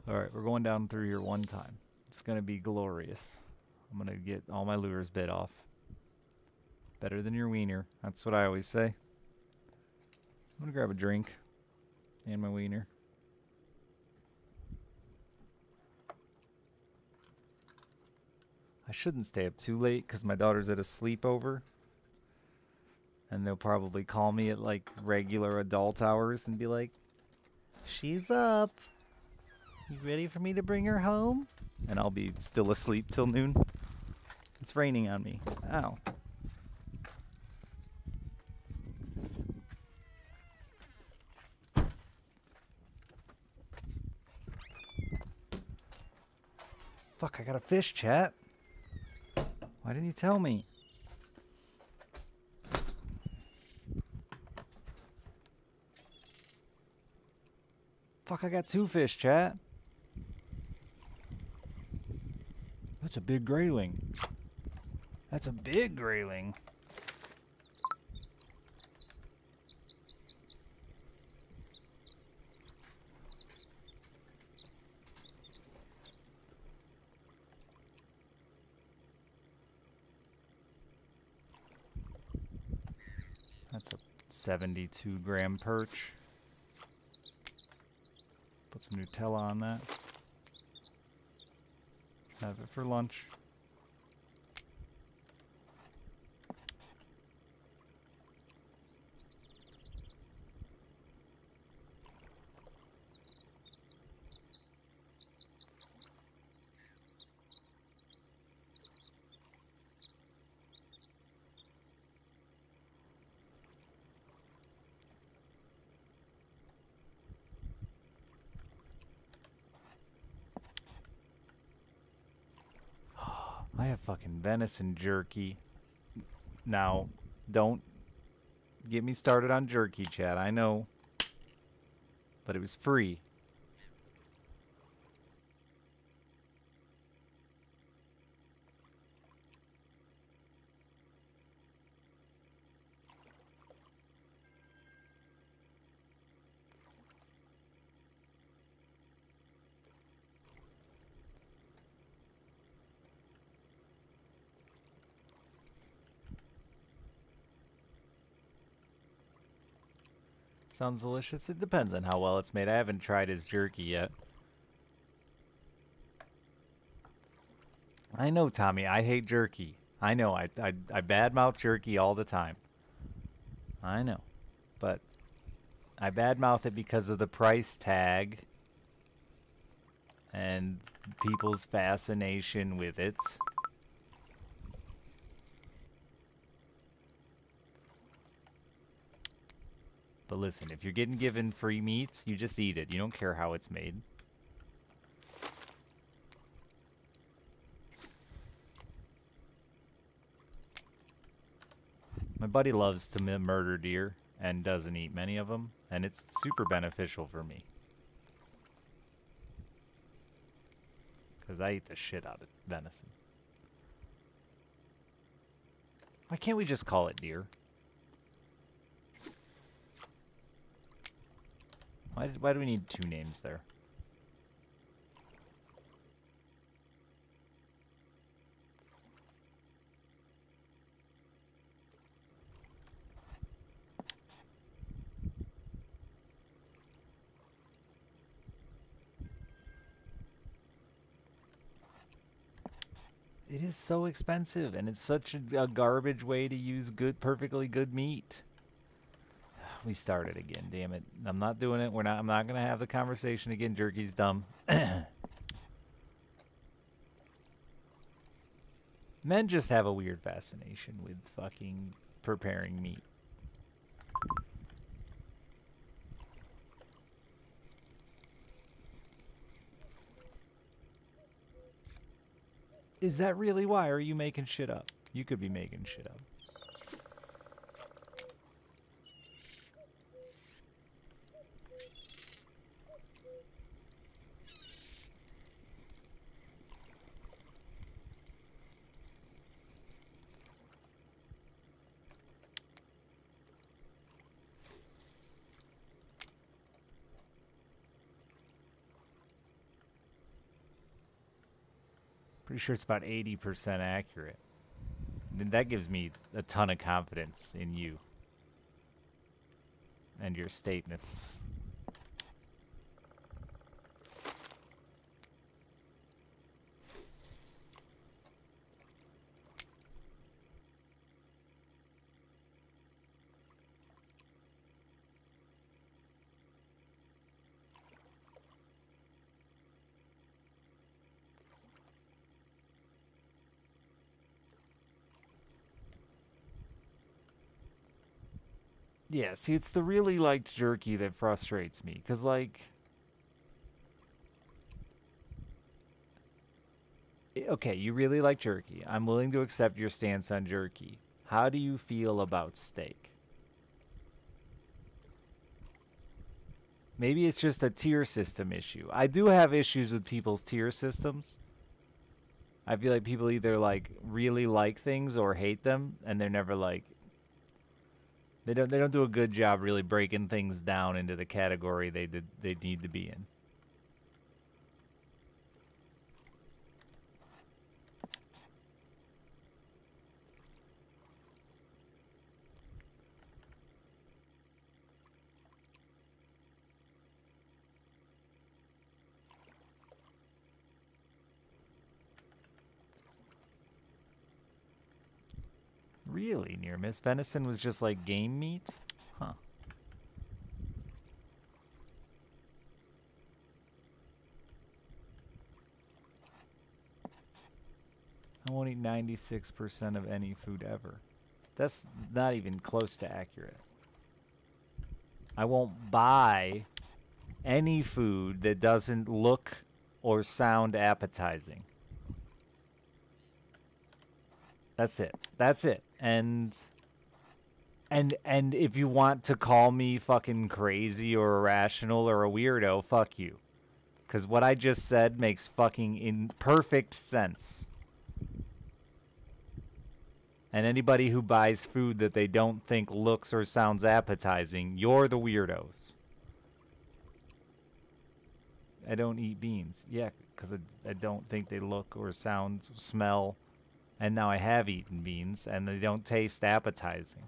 Alright, we're going down through here one time. It's going to be glorious. I'm going to get all my lures bit off. Better than your wiener. That's what I always say. I'm going to grab a drink. And my wiener. I shouldn't stay up too late because my daughter's at a sleepover. And they'll probably call me at like regular adult hours and be like, "She's up. You ready for me to bring her home?" And I'll be still asleep till noon. It's raining on me. Ow. Fuck, I got a fish, chat. Why didn't you tell me? Fuck, I got 2 fish, chat. That's a big grayling. That's a big grayling. That's a 72-gram perch. Put some Nutella on that. Have it for lunch. I have fucking venison jerky. Now, don't get me started on jerky, chat. I know. But it was free. Sounds delicious. It depends on how well it's made. I haven't tried his jerky yet. I know, Tommy. I hate jerky. I know. I badmouth jerky all the time. I know. But I badmouth it because of the price tag and people's fascination with it. But listen, if you're getting given free meats, you just eat it. You don't care how it's made. My buddy loves to murder deer and doesn't eat many of them, and it's super beneficial for me. Because I eat the shit out of venison. Why can't we just call it deer? Why do we need two names there? It is so expensive, and it's such a garbage way to use perfectly good meat. We started again, damn it. I'm not doing it. I'm not gonna have the conversation again. Jerky's dumb. Men just have a weird fascination with fucking preparing meat. Is that really why? Or are you making shit up? You could be making shit up. Pretty sure it's about 80% accurate. Then that gives me a ton of confidence in you and your statements. Yeah, see, it's the really liked jerky that frustrates me. Because, like... Okay, you really like jerky. I'm willing to accept your stance on jerky. How do you feel about steak? Maybe it's just a tier system issue. I do have issues with people's tier systems. I feel like people either, like, really like things or hate them, and they're never, like... They don't do a good job really breaking things down into the category they need to be in. Really, near miss. Venison was just like game meat? Huh. I won't eat 96% of any food ever. That's not even close to accurate. I won't buy any food that doesn't look or sound appetizing. That's it. That's it. And if you want to call me fucking crazy or irrational or a weirdo, fuck you. Because what I just said makes fucking perfect sense. And anybody who buys food that they don't think looks or sounds appetizing, you're the weirdos. I don't eat beans. Yeah, because I don't think they look or sound, smell. And now I have eaten beans, and they don't taste appetizing.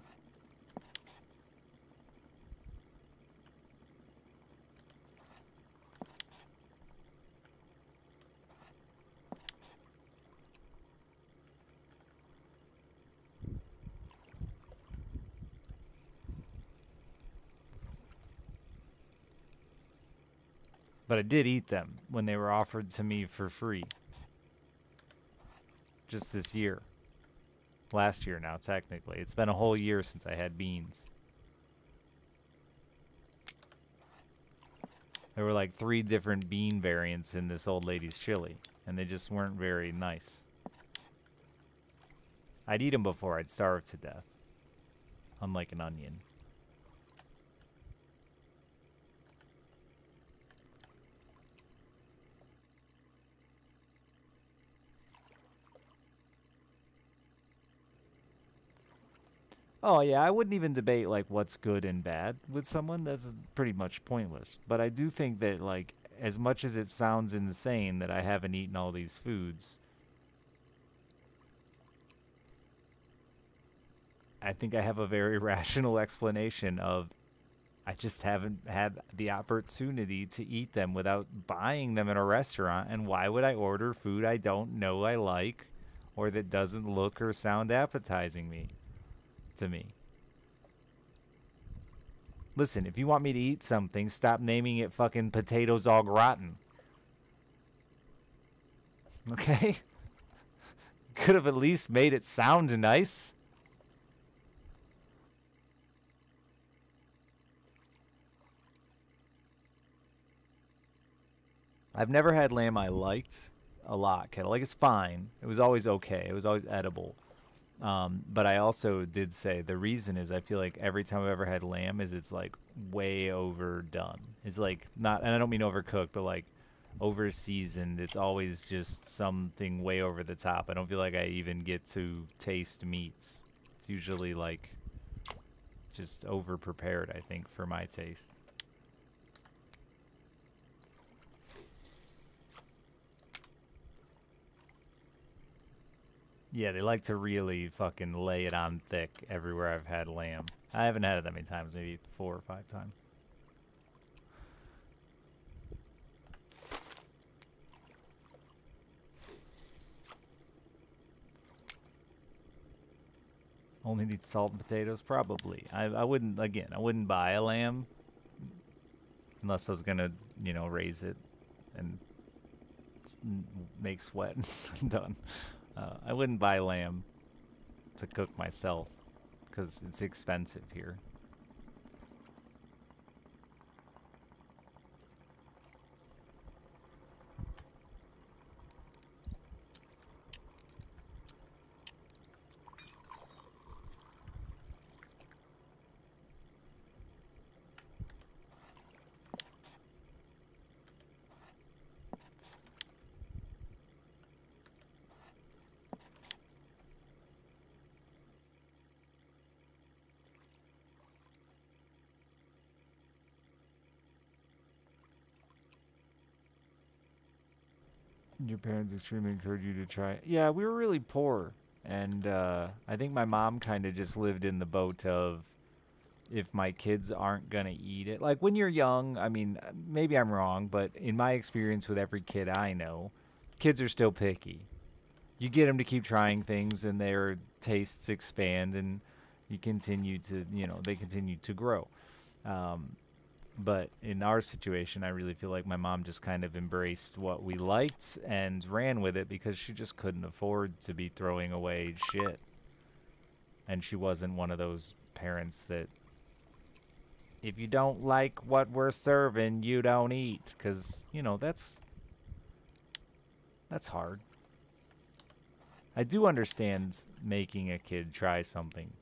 But I did eat them when they were offered to me for free. Just this year. Last year now, technically. It's been a whole year since I had beans. There were like 3 different bean variants in this old lady's chili, and they just weren't very nice. I'd eat them before I'd starve to death, unlike an onion. Oh yeah, I wouldn't even debate like what's good and bad with someone. That's pretty much pointless. But I do think that like as much as it sounds insane that I haven't eaten all these foods, I think I have a very rational explanation of I just haven't had the opportunity to eat them without buying them in a restaurant. And why would I order food I don't know I like or that doesn't look or sound appetizing to me? Listen, if you want me to eat something, stop naming it fucking potatoes all gratin. Okay? Could have at least made it sound nice. I've never had lamb I liked a lot, Kettle. Like, it's fine. It was always okay. It was always edible. But I also did say the reason is I feel like every time I've ever had lamb is it's like way overdone. It's like not, and I don't mean overcooked, but like over seasoned. It's always just something way over the top. I don't feel like I even get to taste meats. It's usually like just over prepared, I think, for my taste. Yeah, they like to really fucking lay it on thick everywhere I've had lamb. I haven't had it that many times, maybe 4 or 5 times. Only need salt and potatoes? Probably. I wouldn't, again, I wouldn't buy a lamb unless I was going to, you know, raise it and make sweat and done. I wouldn't buy lamb to cook myself because it's expensive here. Your parents extremely encourage you to try it. Yeah, we were really poor. And I think my mom kind of just lived in the boat of if my kids aren't going to eat it. Like when you're young, I mean, maybe I'm wrong, but in my experience with every kid I know, kids are still picky. You get them to keep trying things and their tastes expand and you continue to, you know, they continue to grow. But in our situation, I really feel like my mom just kind of embraced what we liked and ran with it because she just couldn't afford to be throwing away shit. And she wasn't one of those parents that, if you don't like what we're serving, you don't eat. Because, you know, that's hard. I do understand making a kid try something.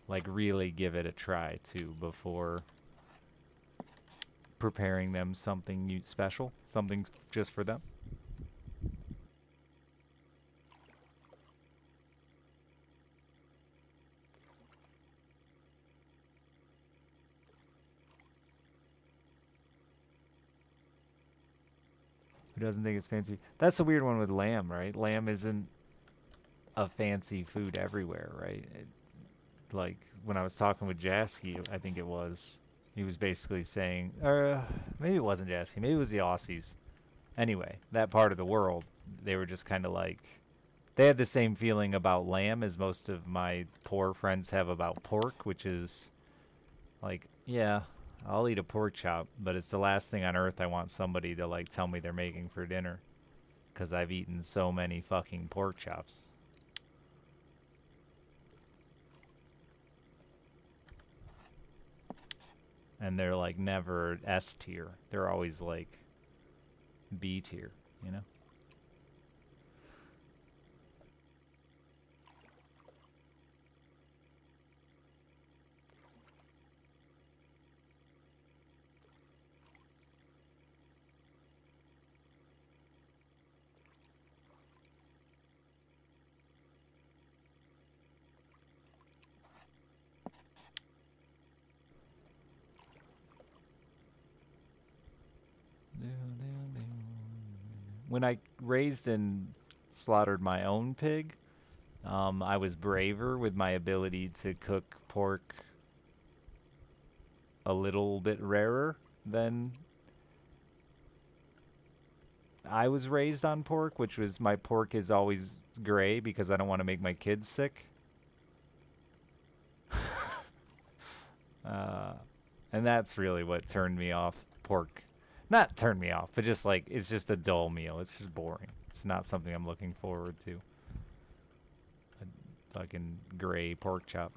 Like, really give it a try, too, before preparing them something new, special, something just for them. Who doesn't think it's fancy? That's the weird one with lamb, right? Lamb isn't a fancy food everywhere, right? Like when I was talking with Jasky, I think it was, he was basically saying, maybe it wasn't Jasky, maybe it was the Aussies. Anyway, that part of the world, they were just kind of like, they had the same feeling about lamb as most of my poor friends have about pork, which is like, yeah, I'll eat a pork chop, but it's the last thing on earth I want somebody to like tell me they're making for dinner, because I've eaten so many fucking pork chops. and they're like never S tier. They're always like B tier, you know? When I raised and slaughtered my own pig, I was braver with my ability to cook pork a little bit rarer than I was raised on pork, which was my pork is always gray because I don't want to make my kids sick. And that's really what turned me off pork. Not turned me off, but just like, it's just a dull meal. It's just boring. It's not something I'm looking forward to. A fucking gray pork chop.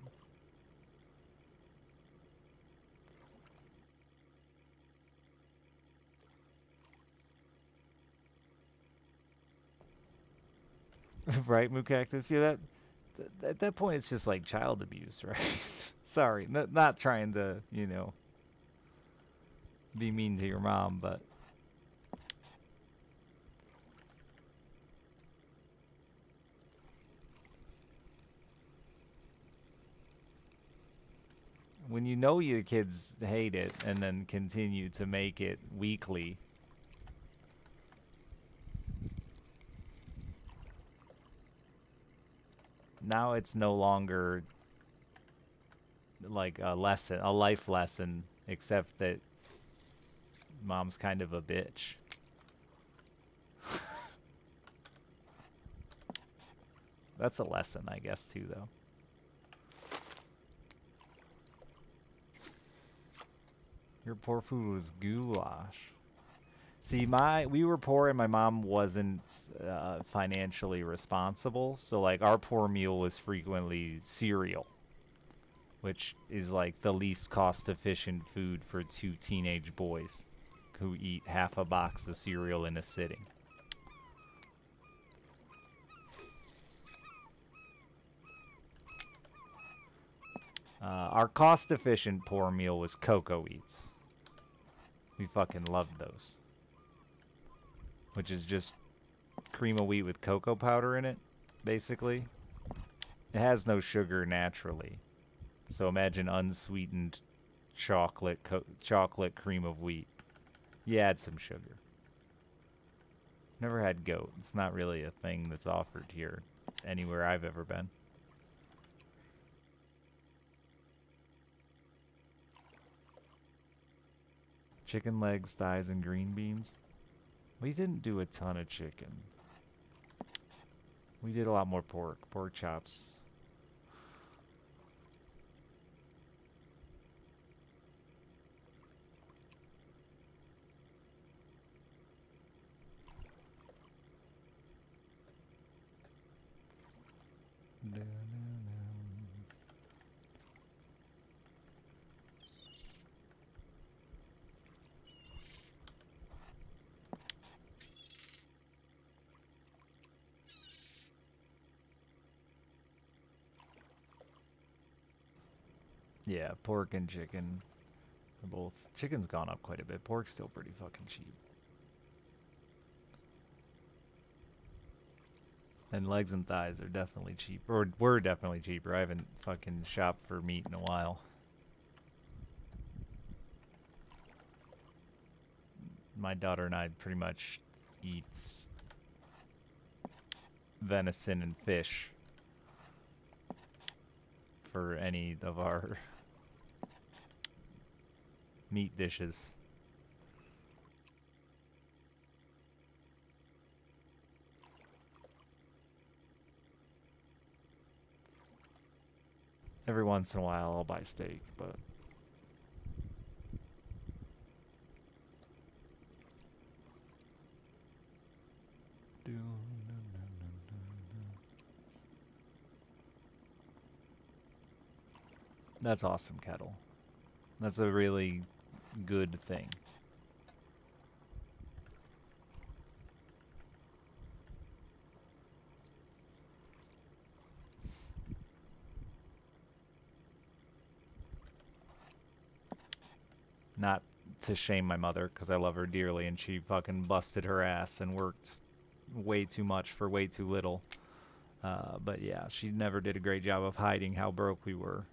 Right, Moocactus? Yeah, at that point, it's just like child abuse, right? Sorry, not trying to, you know, be mean to your mom, but when you know your kids hate it and then continue to make it weekly. Now it's no longer like a lesson, a life lesson, except that mom's kind of a bitch. That's a lesson, I guess, too, though. Your poor food was goulash. See, we were poor and my mom wasn't financially responsible. So, like, our poor meal was frequently cereal, which is, like, the least cost-efficient food for two teenage boys who eat half a box of cereal in a sitting. Our cost-efficient poor meal was Cocoa Eats. We fucking loved those. Which is just cream of wheat with cocoa powder in it, basically. It has no sugar naturally. So imagine unsweetened chocolate cream of wheat. You add some sugar. Never had goat. It's not really a thing that's offered here anywhere I've ever been. Chicken legs, thighs, and green beans. We didn't do a ton of chicken. We did a lot more pork chops. Yeah, pork and chicken are both. Chicken's gone up quite a bit. Pork's still pretty fucking cheap. And legs and thighs are definitely cheap. Or were definitely cheaper. I haven't fucking shopped for meat in a while. My daughter and I pretty much eat venison and fish for any of our meat dishes. Every once in a while I'll buy steak, but that's awesome, Kettle. That's a really good thing. Not to shame my mother, because I love her dearly, and she fucking busted her ass and worked way too much for way too little. But yeah, she never did a great job of hiding how broke we were.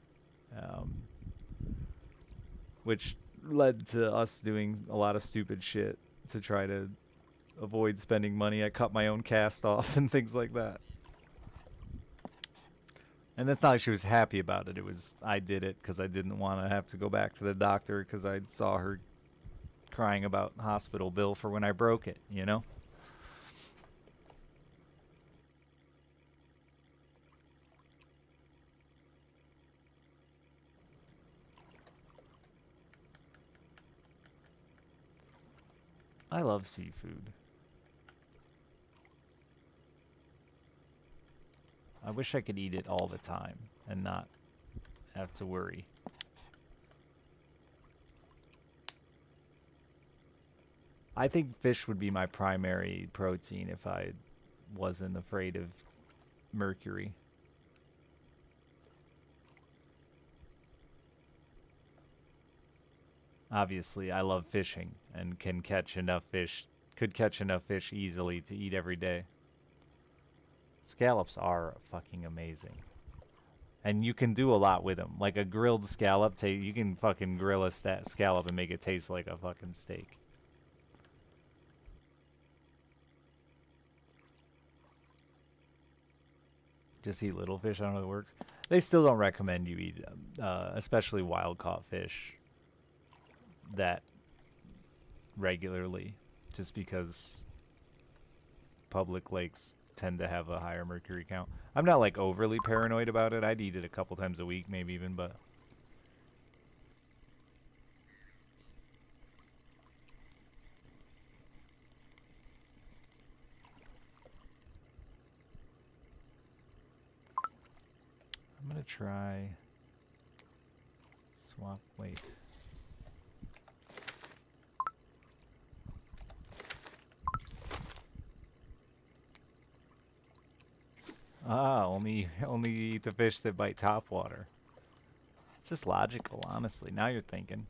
Which led to us doing a lot of stupid shit to try to avoid spending money. I cut my own cast off and things like that. And it's not like she was happy about it. It was, I did it because I didn't want to have to go back to the doctor because I saw her crying about hospital bill for when I broke it, you know? I love seafood. I wish I could eat it all the time and not have to worry. I think fish would be my primary protein if I wasn't afraid of mercury. Obviously, I love fishing and can catch enough fish, could catch enough fish easily to eat every day. Scallops are fucking amazing. And you can do a lot with them. Like a grilled scallop, you can fucking grill a scallop and make it taste like a fucking steak. Just eat little fish, I don't know if it works. They still don't recommend you eat, especially wild-caught fish, that regularly. Just because public lakes tend to have a higher mercury count. I'm not like overly paranoid about it. I'd eat it a couple times a week, maybe even, but I'm gonna try swap. Wait. Ah, only eat the fish that bite top water. It's just logical, honestly. Now you're thinking.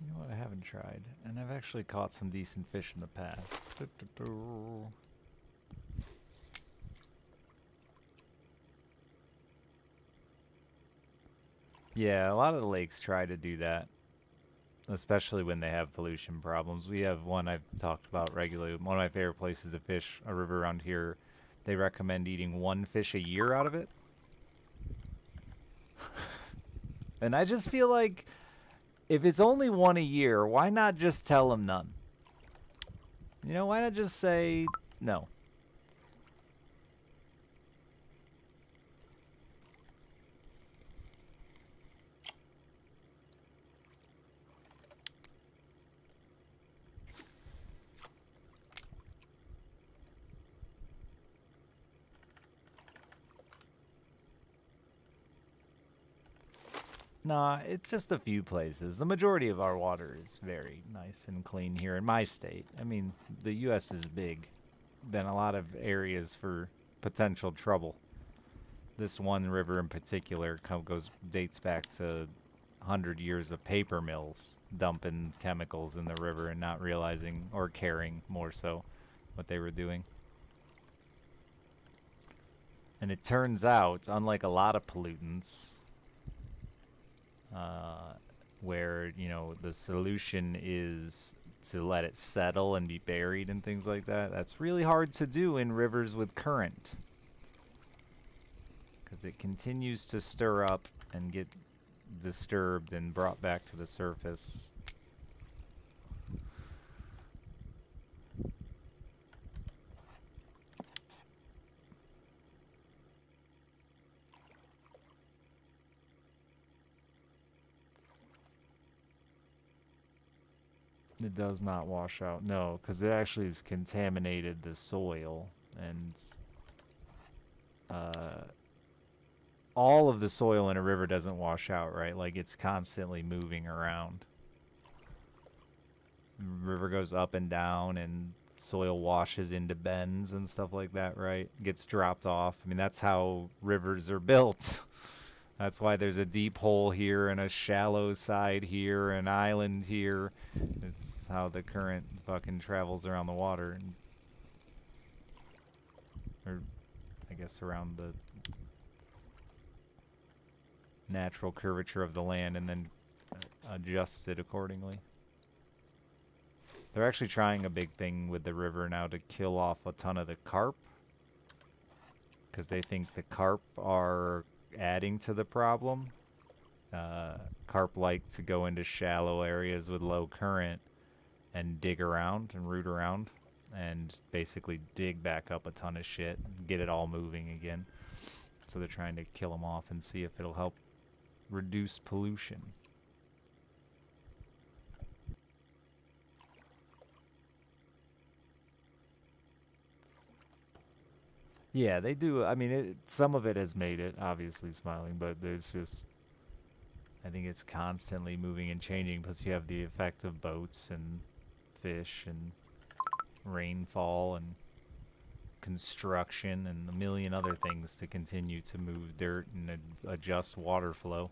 You know what I haven't tried? And I've actually caught some decent fish in the past. Yeah, a lot of the lakes try to do that, especially when they have pollution problems. We have one I've talked about regularly. One of my favorite places to fish, a river around here. They recommend eating one fish a year out of it. And I just feel like if it's only one a year, why not just tell them none? You know, why not just say no? Nah, it's just a few places. The majority of our water is very nice and clean here in my state. I mean, the U.S. is big. Been a lot of areas for potential trouble. This one river in particular dates back to 100 years of paper mills dumping chemicals in the river and not realizing, or caring more so, what they were doing. And it turns out, unlike a lot of pollutants, where, you know, the solution is to let it settle and be buried and things like that. That's really hard to do in rivers with current, because it continues to stir up and get disturbed and brought back to the surface. It does not wash out, no, because it actually has contaminated the soil, and all of the soil in a river doesn't wash out, right? Like, it's constantly moving around. River goes up and down, and soil washes into bends and stuff like that, right? Gets dropped off. I mean, that's how rivers are built. That's why there's a deep hole here and a shallow side here, an island here. It's how the current fucking travels around the water. And, or, I guess, around the natural curvature of the land, and then adjusts it accordingly. They're actually trying a big thing with the river now to kill off a ton of the carp, because they think the carp are adding to the problem. Carp like to go into shallow areas with low current and dig around and root around and basically dig back up a ton of shit and get it all moving again. So they're trying to kill them off and see if it'll help reduce pollution. Yeah, they do. I mean, some of it has made it, obviously, smiling, but there's just, I think it's constantly moving and changing, plus you have the effect of boats and fish and rainfall and construction and a million other things to continue to move dirt and adjust water flow.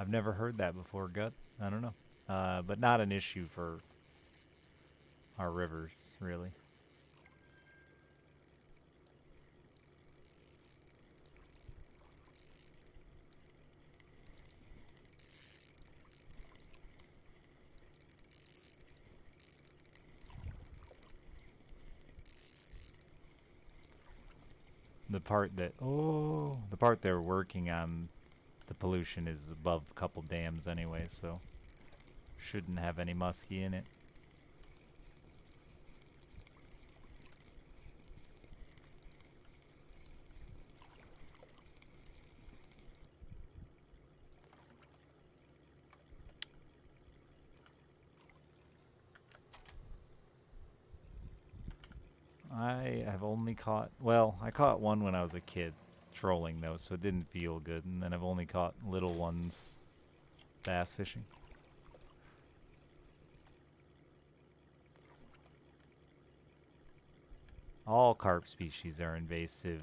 I've never heard that before, Gut. I don't know. But not an issue for our rivers, really. The part they're working on, the pollution is above a couple dams anyway, so shouldn't have any muskie in it. I have only caught, well, I caught one when I was a kid, trolling though, so it didn't feel good, and then I've only caught little ones bass fishing. All carp species are invasive,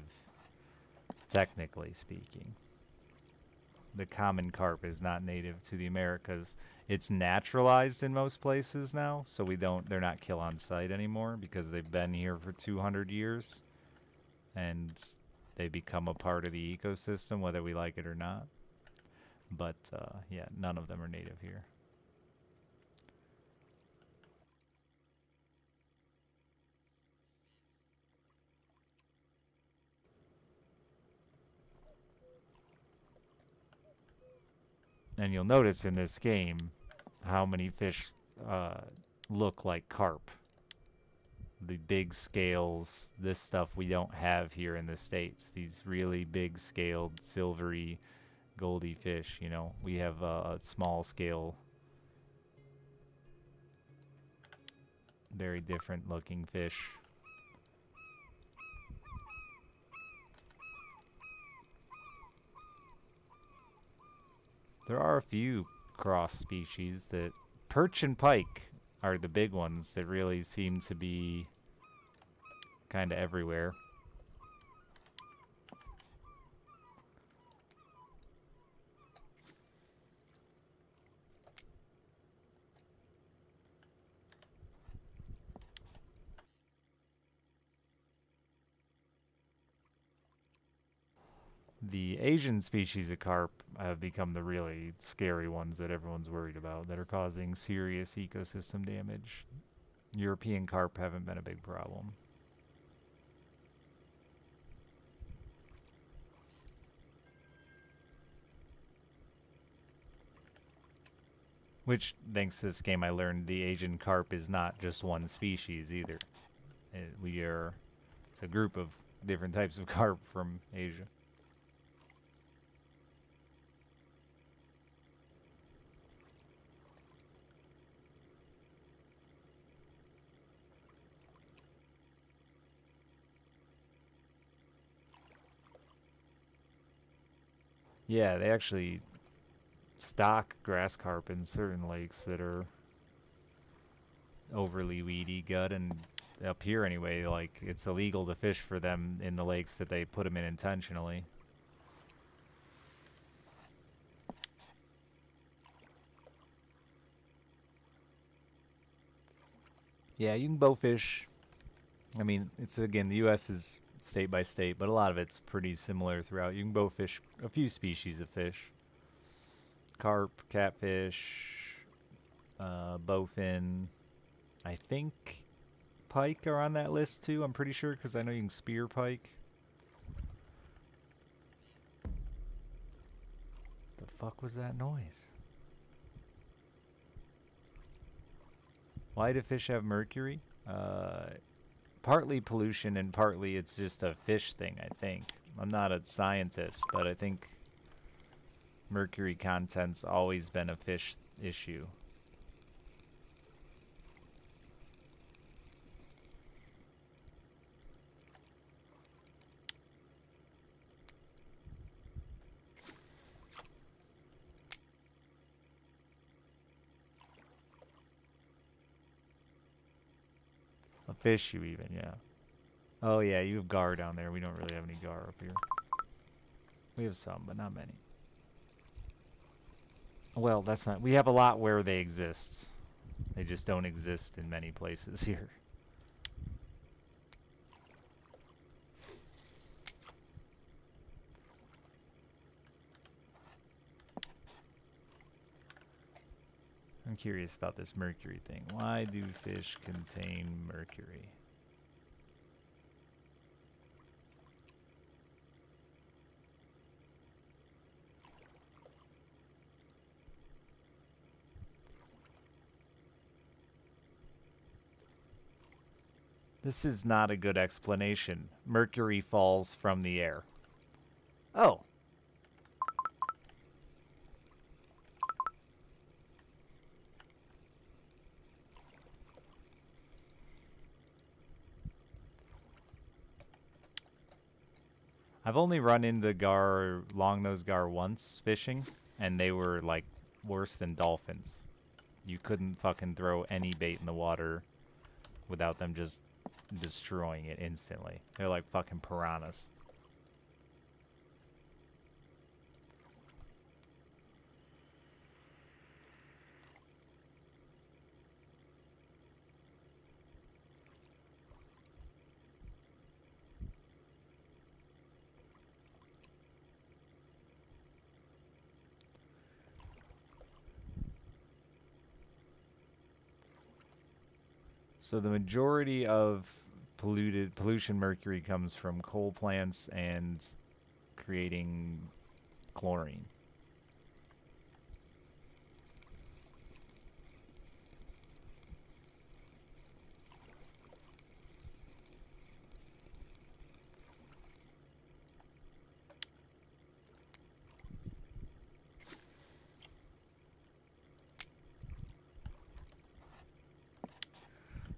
technically speaking. The common carp is not native to the Americas. It's naturalized in most places now, so they're not kill on sight anymore because they've been here for 200 years and they become a part of the ecosystem whether we like it or not. But yeah, none of them are native here. And you'll notice in this game how many fish look like carp. The big scales, this stuff we don't have here in the States. These really big scaled, silvery, goldy fish, you know. We have a small scale, very different looking fish. There are a few cross species that perch and pike are the big ones that really seem to be kind of everywhere. The Asian species of carp have become the really scary ones that everyone's worried about, that are causing serious ecosystem damage. European carp haven't been a big problem. Which, thanks to this game, I learned the Asian carp is not just one species either. It's a group of different types of carp from Asia. Yeah, they actually stock grass carp in certain lakes that are overly weedy gut, and up here anyway, like, it's illegal to fish for them in the lakes that they put them in intentionally. Yeah, you can bow fish. I mean, it's, again, the U.S. is state by state, but a lot of it's pretty similar throughout. You can bow fish a few species of fish. Carp, catfish, bowfin. I think pike are on that list too, I'm pretty sure, because I know you can spear pike. The fuck was that noise? Why do fish have mercury? Partly pollution and partly it's just a fish thing, I think. I'm not a scientist, but I think mercury content's always been a fish issue. A fish you even, yeah. Oh yeah, you have gar down there. We don't really have any gar up here. We have some, but not many. Well, that's not... We have a lot where they exist. They just don't exist in many places here. I'm curious about this mercury thing. Why do fish contain mercury? This is not a good explanation. Mercury falls from the air. Oh. I've only run into gar, longnose gar once fishing, and they were like worse than dolphins. You couldn't fucking throw any bait in the water without them just destroying it instantly. They're like fucking piranhas. So the majority of pollution mercury comes from coal plants and creating chlorine.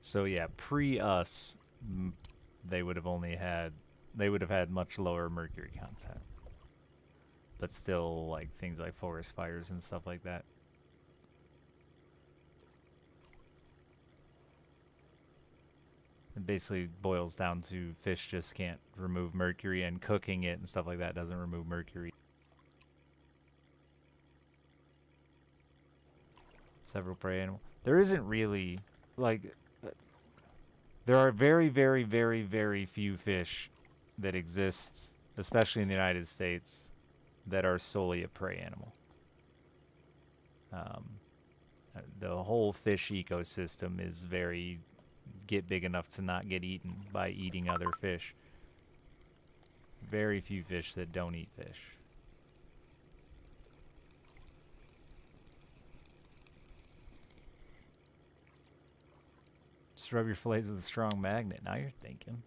So yeah, pre-us, they would have had much lower mercury content. But still, like, things like forest fires and stuff like that. It basically boils down to fish just can't remove mercury, and cooking it and stuff like that doesn't remove mercury. Several prey animals. There isn't really, like... There are very, very, very, very few fish that exist especially in the United States, that are solely a prey animal. The whole fish ecosystem is very get big enough to not get eaten by eating other fish. Very few fish that don't eat fish. Just rub your fillets with a strong magnet. Now you're thinking.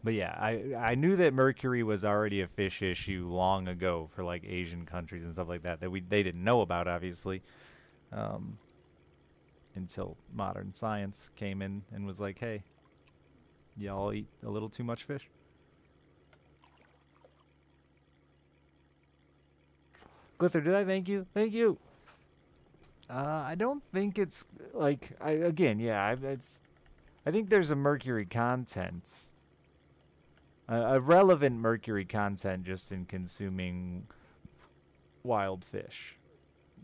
But yeah, I knew that mercury was already a fish issue long ago for like Asian countries and stuff like that they didn't know about, obviously, until modern science came in and was like, hey, y'all eat a little too much fish. Glither, did I thank you? Thank you. I don't think it's like I think there's a mercury content. A relevant mercury content just in consuming wild fish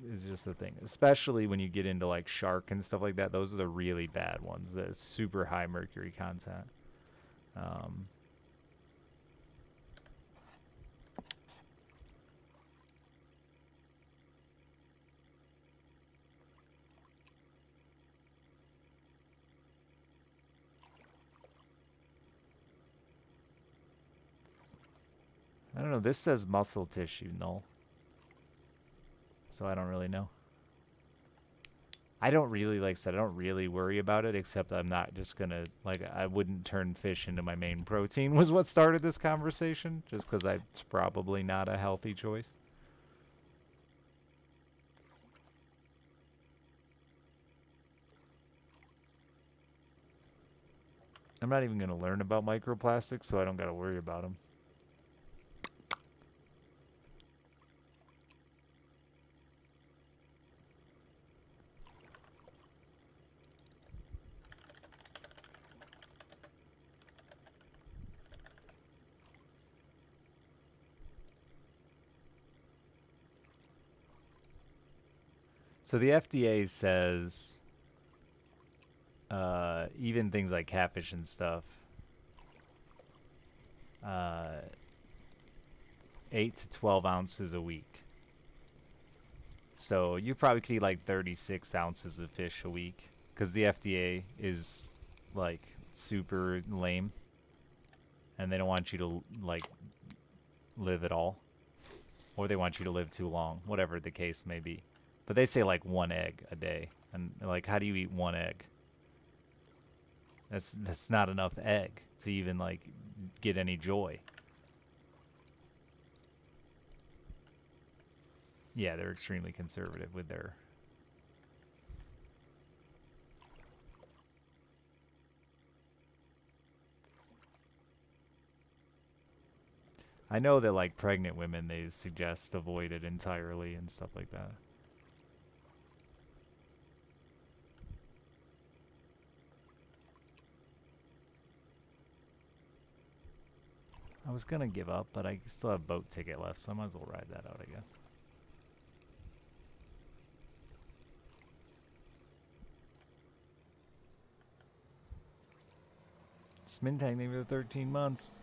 is just the thing. Especially when you get into like shark and stuff like that. Those are the really bad ones. The super high mercury content. I don't know. This says muscle tissue, null. So I don't really know. I don't really, like I said, I don't really worry about it, except I'm not just going to, like, I wouldn't turn fish into my main protein was what started this conversation, just because it's probably not a healthy choice. I'm not even going to learn about microplastics, so I don't got to worry about them. So the FDA says even things like catfish and stuff, 8 to 12 ounces a week. So you probably could eat like 36 ounces of fish a week, because the FDA is like super lame and they don't want you to like live at all, or they want you to live too long, whatever the case may be. But they say like 1 egg a day, and like, how do you eat 1 egg? That's not enough egg to even like get any joy. Yeah, they're extremely conservative with their. I know that like pregnant women, they suggest avoid it entirely and stuff like that. I was gonna give up, but I still have a boat ticket left, so I might as well ride that out, I guess. Smintang, thank you for the 13 months.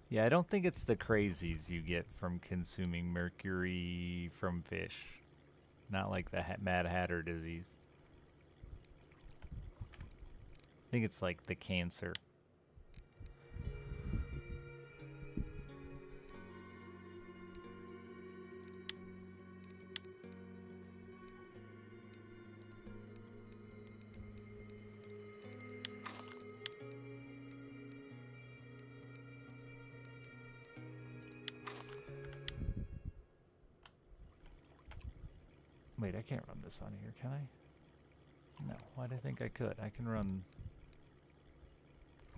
Yeah, I don't think it's the crazies you get from consuming mercury from fish. Not like the Mad Hatter disease. I think it's like the cancer. Wait, I can't run this on here, can I? No, why do I think I could? I can run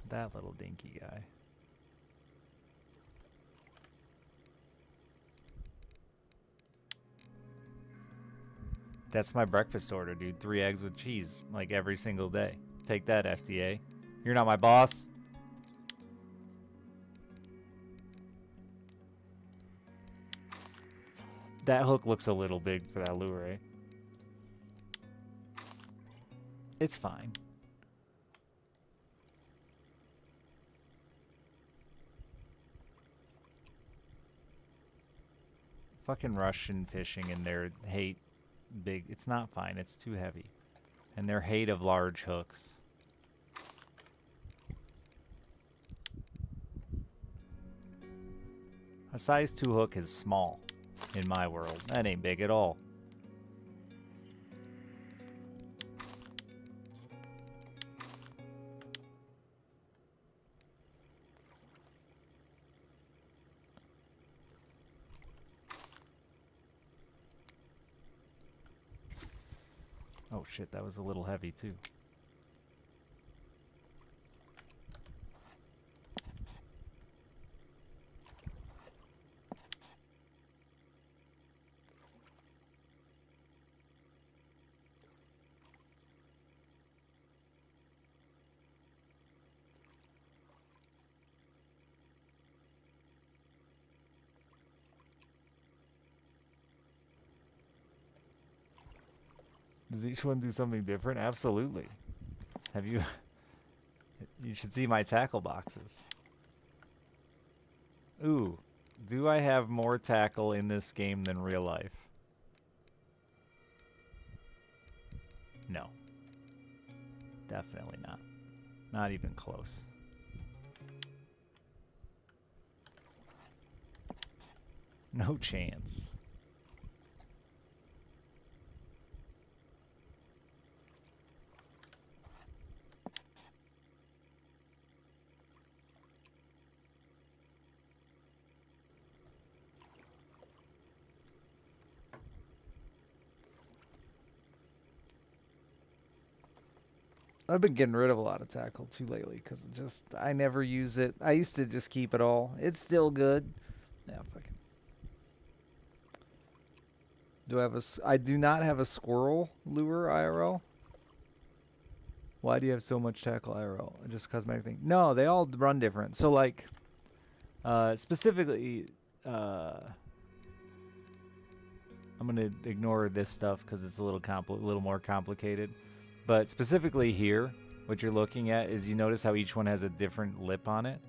that little dinky guy. That's my breakfast order, dude. 3 eggs with cheese, like every single day. Take that, FDA. You're not my boss. That hook looks a little big for that lure, eh? It's fine. Fucking Russian fishing and their hate big. It's not fine. It's too heavy. And their hate of large hooks. A size 2 hook is small in my world. That ain't big at all. Oh shit, that was a little heavy too. Does each one do something different? Absolutely. Have you... You should see my tackle boxes. Ooh. Do I have more tackle in this game than real life? No. Definitely not. Not even close. No chance. I've been getting rid of a lot of tackle too lately because I never use it. I used to just keep it all. It's still good. Yeah, fucking. I do not have a squirrel lure IRL. Why do you have so much tackle IRL? Just cosmetic thing? No, they all run different. So like, specifically, I'm gonna ignore this stuff because it's a little more complicated. But specifically here, what you're looking at is you notice how each one has a different lip on it.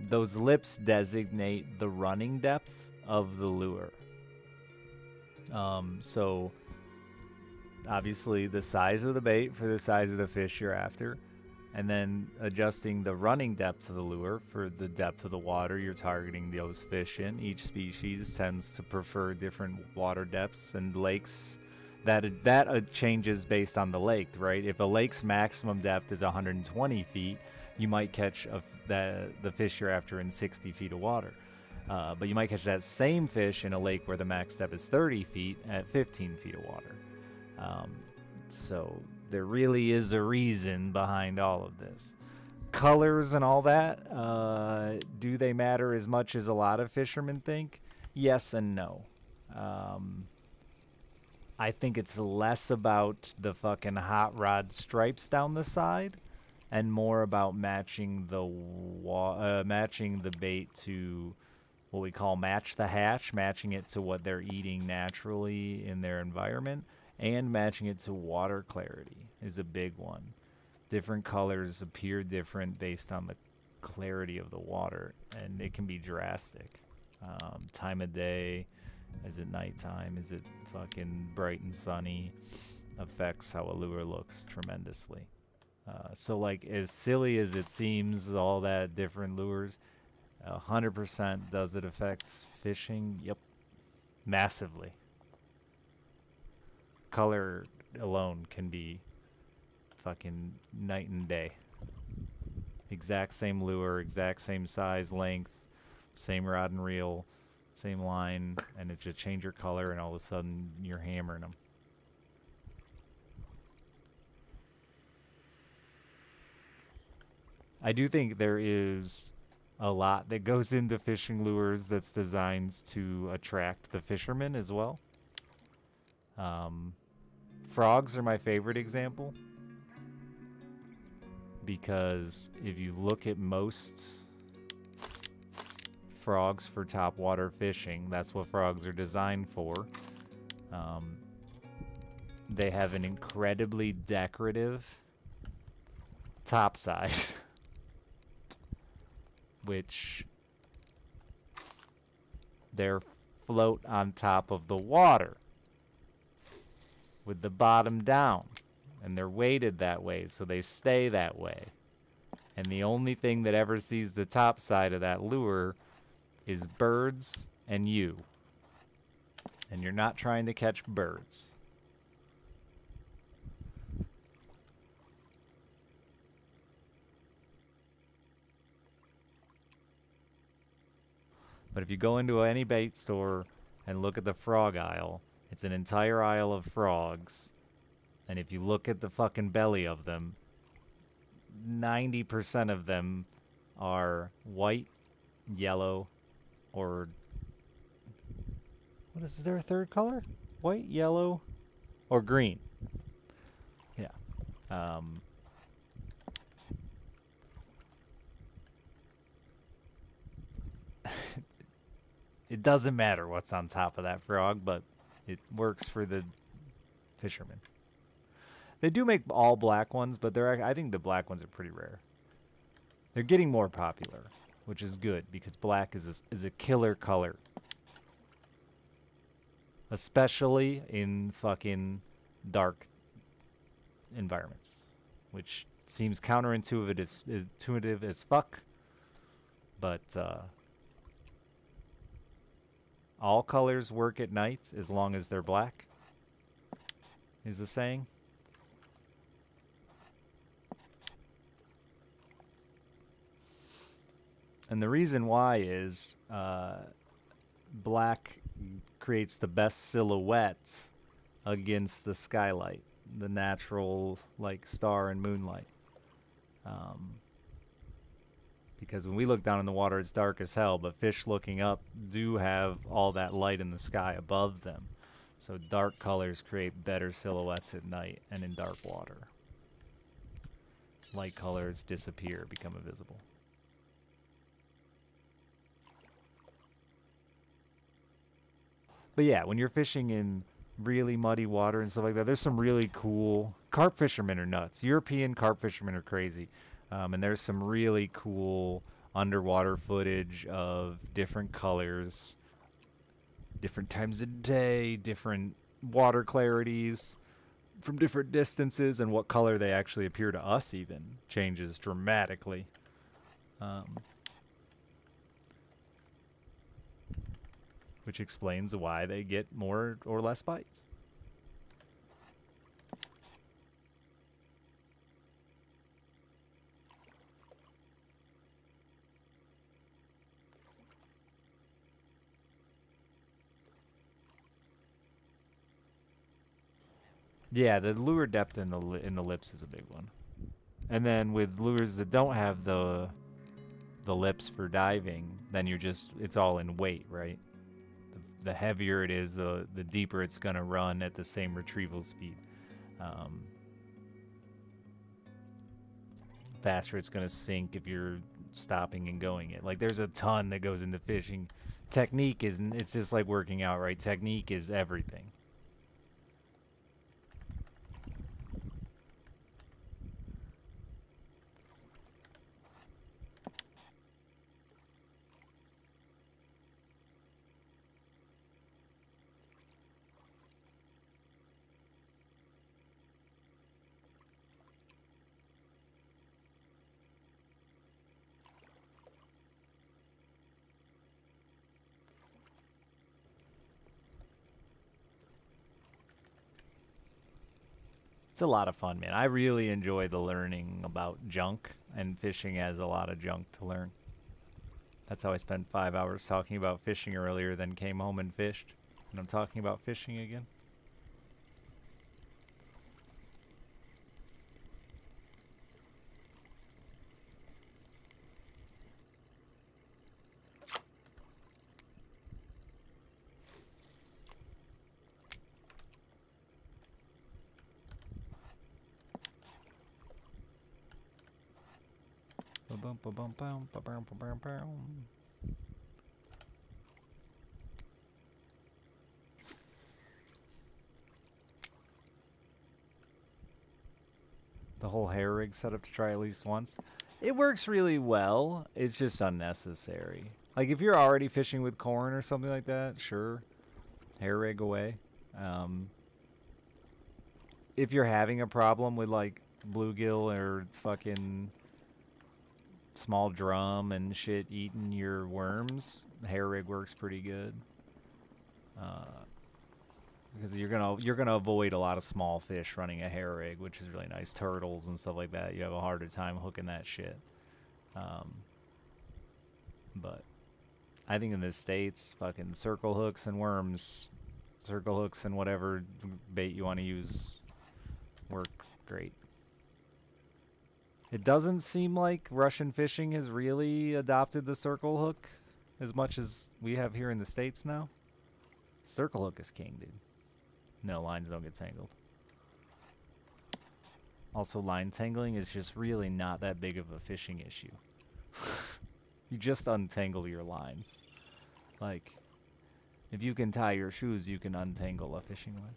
Those lips designate the running depth of the lure. So obviously the size of the bait for the size of the fish you're after, and then adjusting the running depth of the lure for the depth of the water you're targeting those fish in. Each species tends to prefer different water depths, and lakes that changes based on the lake, right? If a lake's maximum depth is 120 feet, you might catch the fish you're after in 60 feet of water. But you might catch that same fish in a lake where the max depth is 30 feet at 15 feet of water. So there really is a reason behind all of this. Colors and all that, do they matter as much as a lot of fishermen think? Yes and no. I think it's less about the fucking hot rod stripes down the side and more about matching the bait to what we call match the hatch, matching it to what they're eating naturally in their environment, and matching it to water clarity is a big one. Different colors appear different based on the clarity of the water, and it can be drastic. Time of day, is it nighttime, is it fucking bright and sunny, affects how a lure looks tremendously. So like, as silly as it seems, all that different lures, 100% does it affect fishing? Yep, massively. Color alone can be fucking night and day. Exact same lure, exact same size, length, same rod and reel, same line, and it just change your color, and all of a sudden you're hammering them. I do think there is a lot that goes into fishing lures that's designed to attract the fishermen as well. Frogs are my favorite example, because if you look at most frogs for topwater fishing. That's what frogs are designed for. They have an incredibly decorative topside, which they're float on top of the water with the bottom down, and they're weighted that way so they stay that way. And the only thing that ever sees the top side of that lure is birds and you. And you're not trying to catch birds. But if you go into any bait store and look at the frog aisle, it's an entire aisle of frogs. And if you look at the fucking belly of them, 90% of them are white, yellow, or... What is there a third color? White, yellow, or green. Yeah. It doesn't matter what's on top of that frog, but it works for the fishermen. They do make all black ones, but I think the black ones are pretty rare. They're getting more popular, which is good because black is a killer color. Especially in fucking dark environments, which seems counterintuitive as fuck, but all colors work at night as long as they're black, is the saying. And the reason why is black creates the best silhouette against the skylight, the natural like star and moonlight. Because when we look down in the water, it's dark as hell, but fish looking up do have all that light in the sky above them. So dark colors create better silhouettes at night and in dark water. Light colors disappear, become invisible. But yeah, when you're fishing in really muddy water and stuff like that, there's some really cool... Carp fishermen are nuts. European carp fishermen are crazy. And there's some really cool underwater footage of different colors, different times of day, different water clarities from different distances, and what color they actually appear to us even changes dramatically. Which explains why they get more or less bites. Yeah, the lure depth in the lips is a big one. And then with lures that don't have the lips for diving, then it's all in weight, right? The heavier it is, the deeper it's gonna run at the same retrieval speed. Faster it's gonna sink if you're stopping and going it. Like there's a ton that goes into fishing. Technique it's just like working out, right? Technique is everything. It's a lot of fun, man. I really enjoy the learning about junk, and fishing has a lot of junk to learn. That's how I spent 5 hours talking about fishing earlier, then came home and fished. And I'm talking about fishing again. the whole hair rig setup to try at least once. It works really well. It's just unnecessary. Like if you're already fishing with corn or something like that, sure, hair rig away. If you're having a problem with like bluegill or fucking small drum and shit eating your worms, hair rig works pretty good. Because you're gonna avoid a lot of small fish running a hair rig, which is really nice. Turtles and stuff like that. You have a harder time hooking that shit. But I think in the States, fucking circle hooks and worms, circle hooks and whatever bait you want to use work great. It doesn't seem like Russian fishing has really adopted the circle hook as much as we have here in the States now. Circle hook is king, dude. No, lines don't get tangled. Also, line tangling is just really not that big of a fishing issue. You just untangle your lines. Like, if you can tie your shoes, you can untangle a fishing line.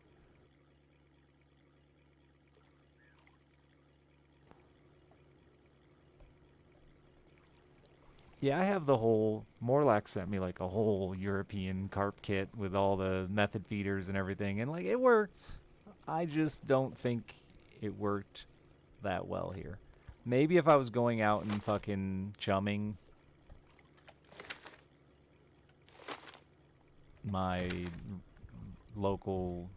Yeah, I have the whole... Morlack sent me like a whole European carp kit with all the method feeders and everything, and like, it worked. I just don't think it worked that well here. Maybe if I was going out and fucking chumming my local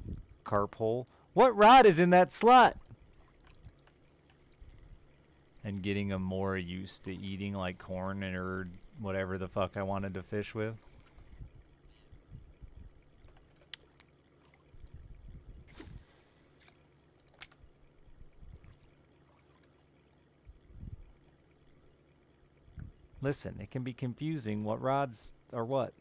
carp hole. What rod is in that slot? And getting them more used to eating like corn or whatever the fuck I wanted to fish with. Listen, it can be confusing what rods are what.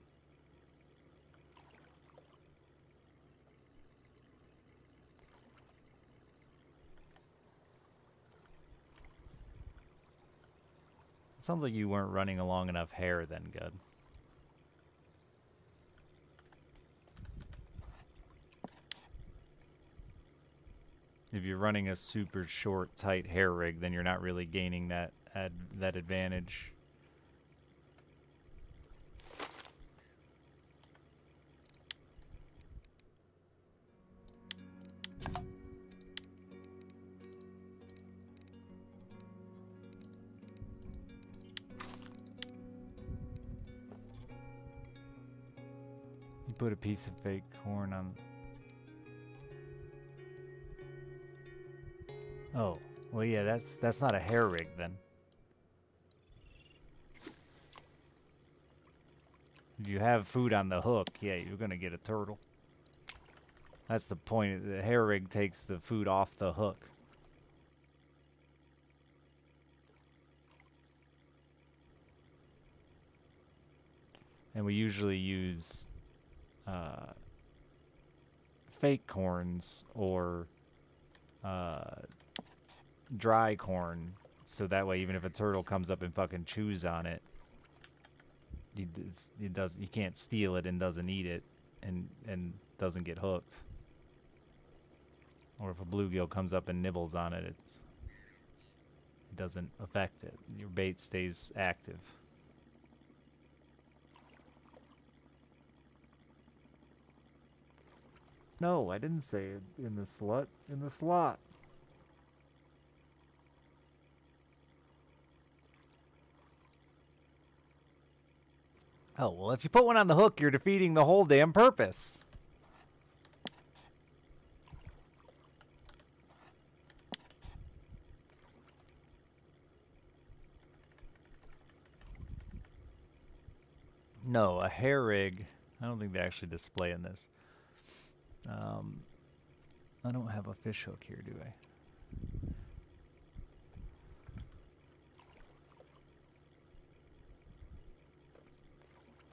It sounds like you weren't running a long enough hair then, good. If you're running a super short, tight hair rig, then you're not really gaining that advantage. You put a piece of fake corn on... Oh, well yeah, that's not a hair rig then. If you have food on the hook, yeah, you're gonna get a turtle. That's the point. The hair rig takes the food off the hook. And we usually use fake corns or dry corn, so that way even if a turtle comes up and fucking chews on it, you can't steal it and doesn't eat it and doesn't get hooked. Or if a bluegill comes up and nibbles on it, it doesn't affect it. Your bait stays active. No, I didn't say it in the slot. In the slot. Oh, well, if you put one on the hook, you're defeating the whole damn purpose. No, a hair rig. I don't think they actually display in this. I don't have a fish hook here, do I?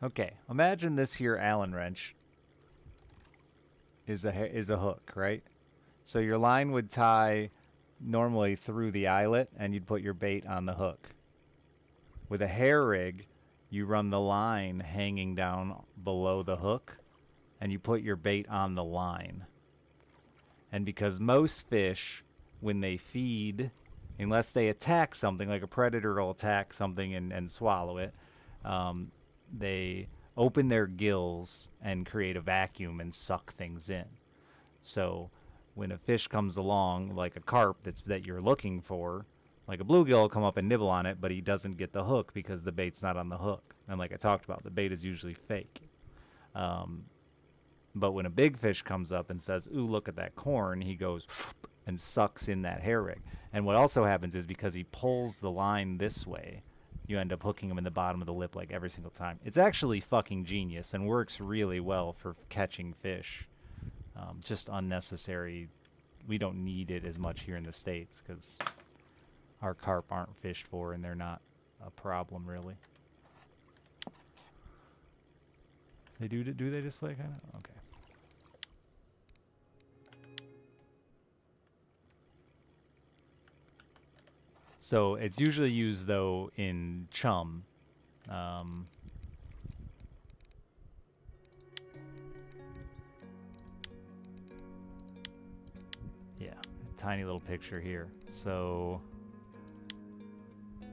Okay, imagine this here Allen wrench is a hook, right? So your line would tie normally through the eyelet, and you'd put your bait on the hook. With a hair rig, you run the line hanging down below the hook, and you put your bait on the line. And because most fish, when they feed unless they attack something, like a predator will attack something and swallow it. They open their gills and create a vacuum and suck things in. So when a fish comes along, like a carp that you're looking for, like a bluegill will come up and nibble on it, but he doesn't get the hook because the bait's not on the hook. And like I talked about, the bait is usually fake. But when a big fish comes up and says, ooh, look at that corn, he goes and sucks in that hair rig. And what also happens is because he pulls the line this way, you end up hooking him in the bottom of the lip like every single time. It's actually fucking genius and works really well for catching fish. Just unnecessary. We don't need it as much here in the States because our carp aren't fished for and they're not a problem really. They do they display kind of? Okay. So it's usually used though in chum. Yeah, tiny little picture here. So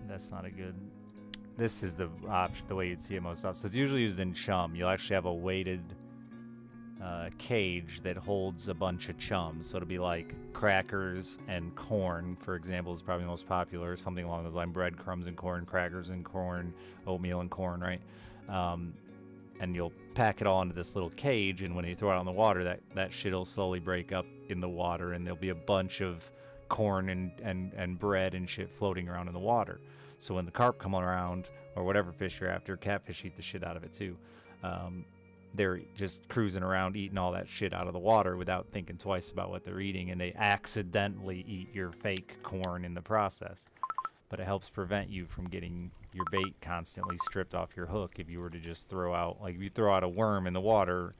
that's not a good. This is the option, the way you'd see it most often. So it's usually used in chum. You'll actually have a weighted cage that holds a bunch of chum. So it'll be like crackers and corn, for example, is probably the most popular. Something along those lines: breadcrumbs and corn, crackers and corn, oatmeal and corn, right? And you'll pack it all into this little cage, and when you throw it out in the water, that shit'll slowly break up in the water, and there'll be a bunch of corn and bread and shit floating around in the water. So when the carp come around, or whatever fish you're after, catfish eat the shit out of it too. They're just cruising around eating all that shit out of the water without thinking twice about what they're eating, and they accidentally eat your fake corn in the process. But it helps prevent you from getting your bait constantly stripped off your hook if you were to just throw out, like if you throw out a worm in the water,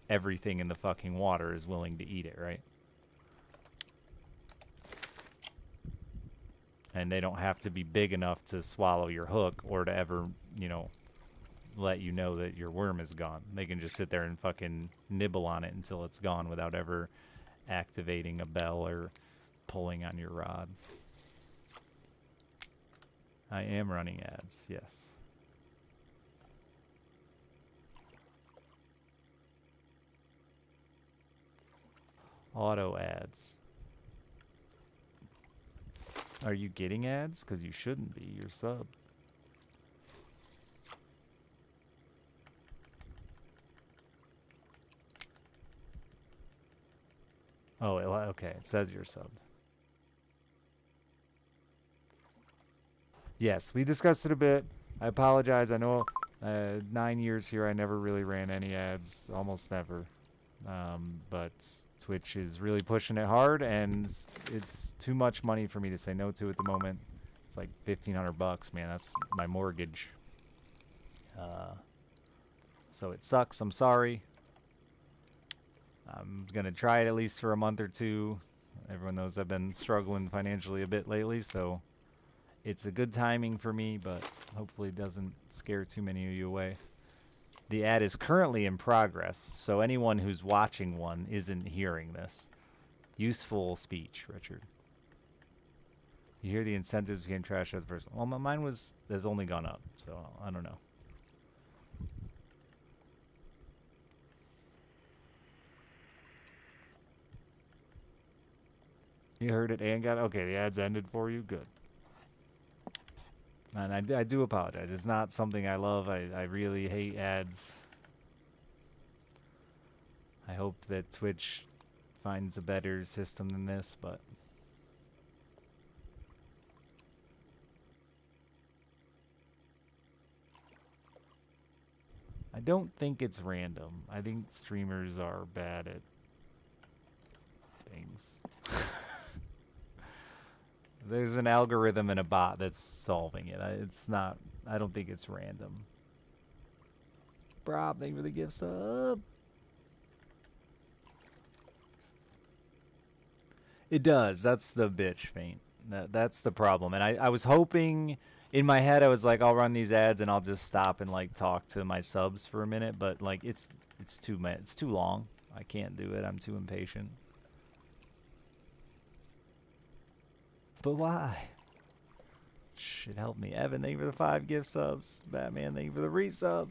everything in the fucking water is willing to eat it, right? And they don't have to be big enough to swallow your hook or to ever, you know, let you know that your worm is gone. They can just sit there and fucking nibble on it until it's gone without ever activating a bell or pulling on your rod. I am running ads, yes. Auto ads. Are you getting ads? Because you shouldn't be. You're subbed. Oh, okay. It says you're subbed. Yes, we discussed it a bit. I apologize. I know 9 years here, I never really ran any ads. Almost never. But Twitch is really pushing it hard, and it's too much money for me to say no to at the moment. It's like $1,500, man. That's my mortgage. So it sucks. I'm sorry. I'm going to try it at least for a month or two. Everyone knows I've been struggling financially a bit lately, so it's a good timing for me, but hopefully it doesn't scare too many of you away. The ad is currently in progress, so anyone who's watching one isn't hearing this. Useful speech, Richard. You hear the incentives became trash at the first one. Well, mine has only gone up, so I don't know. You heard it and got it? Okay, the ad's ended for you? Good. And I do apologize. It's not something I love. I really hate ads. I hope that Twitch finds a better system than this, but I don't think it's random. I think streamers are bad at things. There's an algorithm and a bot that's solving it. It's not, I don't think it's random. Brob, thank you for the gift sub. It does. That's the bitch feint. That's the problem. And I was hoping, in my head, I was like, I'll run these ads and I'll just stop and like talk to my subs for a minute. But like, it's too long. I can't do it. I'm too impatient. But why? Shit, help me. Evan, thank you for the 5 gift subs. Batman, thank you for the resub.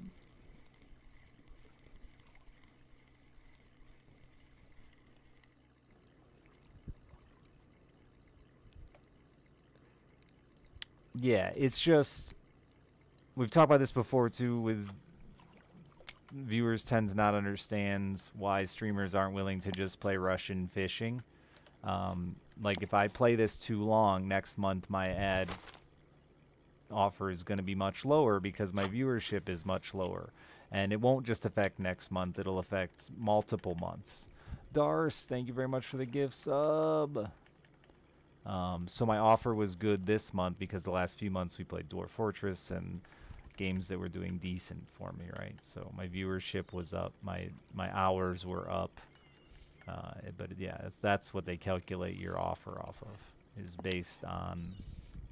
Yeah, it's just... We've talked about this before, too, with... Viewers tend to not understand why streamers aren't willing to just play Russian fishing. Like, if I play this too long, next month my ad offer is going to be much lower because my viewership is much lower. And it won't just affect next month, it'll affect multiple months. Darce, thank you very much for the gift sub. So my offer was good this month because the last few months we played Dwarf Fortress and games that were doing decent for me, right? So my viewership was up, my hours were up. But yeah, that's what they calculate your offer off of, is based on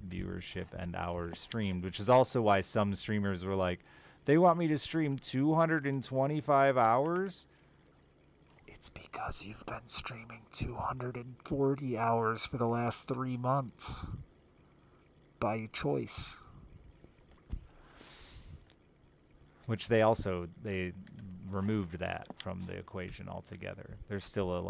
viewership and hours streamed, which is also why some streamers were like, they want me to stream 225 hours? It's because you've been streaming 240 hours for the last 3 months. By choice. Which they removed that from the equation altogether. There's still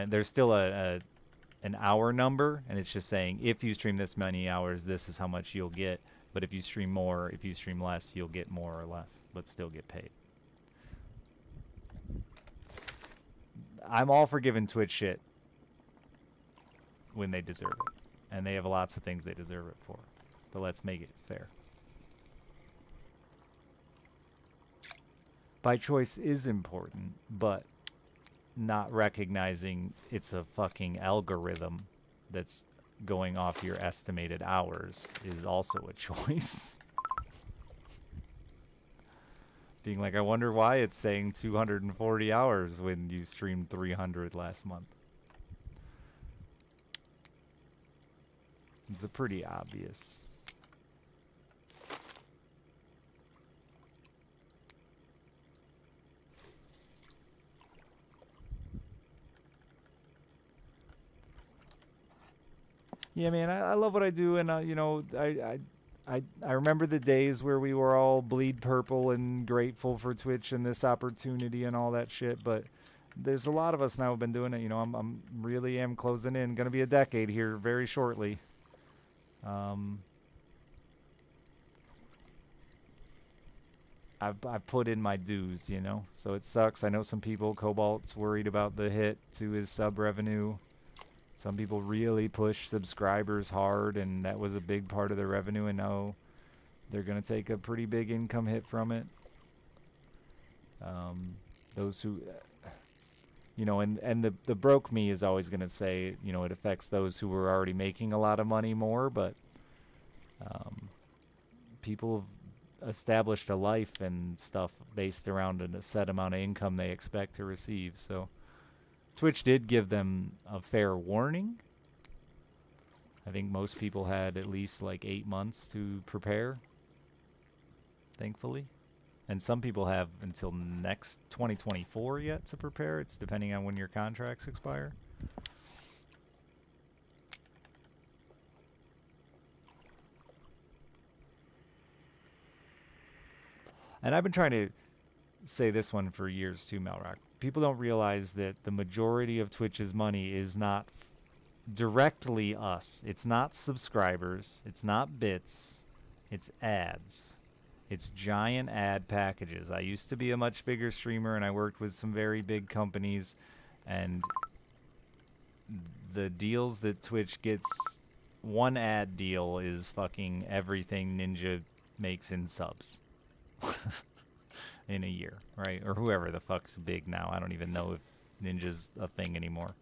there's still an hour number, and it's just saying if you stream this many hours, this is how much you'll get. But if you stream more, if you stream less, you'll get more or less, but still get paid. I'm all for giving Twitch shit when they deserve it. And they have lots of things they deserve it for. But let's make it fair. By choice is important, but not recognizing it's a fucking algorithm that's going off your estimated hours is also a choice. Being like, I wonder why it's saying 240 hours when you streamed 300 last month. It's a pretty obvious. Yeah, man, I love what I do, and you know, I remember the days where we were all bleed purple and grateful for Twitch and this opportunity and all that shit. But there's a lot of us now who've been doing it. You know, I'm really am closing in. Gonna be a decade here very shortly. I've put in my dues, you know, so it sucks. I know some people, Cobalt's worried about the hit to his sub revenue. Some people really push subscribers hard, and that was a big part of their revenue, and now they're going to take a pretty big income hit from it. Those who, you know, and the broke me is always going to say, you know, it affects those who were already making a lot of money more, but people have established a life and stuff based around a set amount of income they expect to receive, so... Twitch did give them a fair warning. I think most people had at least like 8 months to prepare, thankfully. And some people have until next 2024 yet to prepare. It's depending on when your contracts expire. And I've been trying to say this one for years too, Melrock. People don't realize that the majority of Twitch's money is not directly us. It's not subscribers. It's not bits. It's ads. It's giant ad packages. I used to be a much bigger streamer, and I worked with some very big companies, and the deals that Twitch gets, one ad deal is fucking everything Ninja makes in subs. In a year, right? Or whoever the fuck's big now. I don't even know if Ninja's a thing anymore.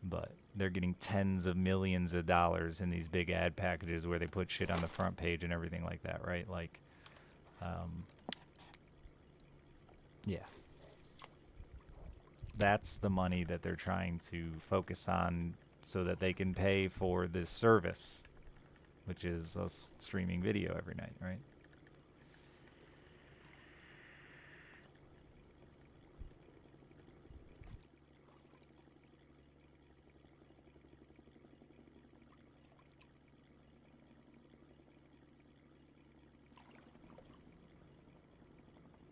But they're getting tens of millions of dollars in these big ad packages where they put shit on the front page and everything like that, right? Like, yeah. That's the money that they're trying to focus on so that they can pay for this service, which is us streaming video every night, right?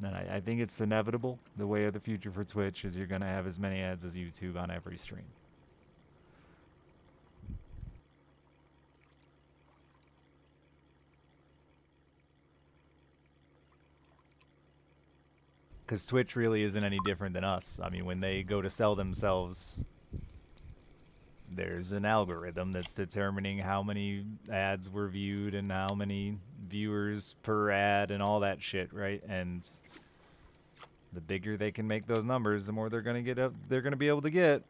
And I think it's inevitable. The way of the future for Twitch is you're going to have as many ads as YouTube on every stream. Because Twitch really isn't any different than us. I mean, when they go to sell themselves, there's an algorithm that's determining how many ads were viewed and how many viewers per ad and all that shit, right? And the bigger they can make those numbers, the more they're gonna get up. They're gonna be able to get.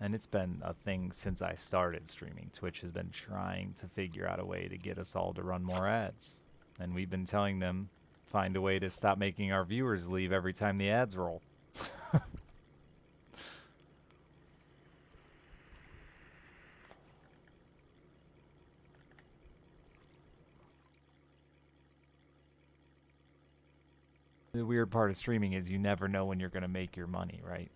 And it's been a thing since I started streaming. Twitch has been trying to figure out a way to get us all to run more ads. And we've been telling them, find a way to stop making our viewers leave every time the ads roll. The weird part of streaming is you never know when you're going to make your money, right?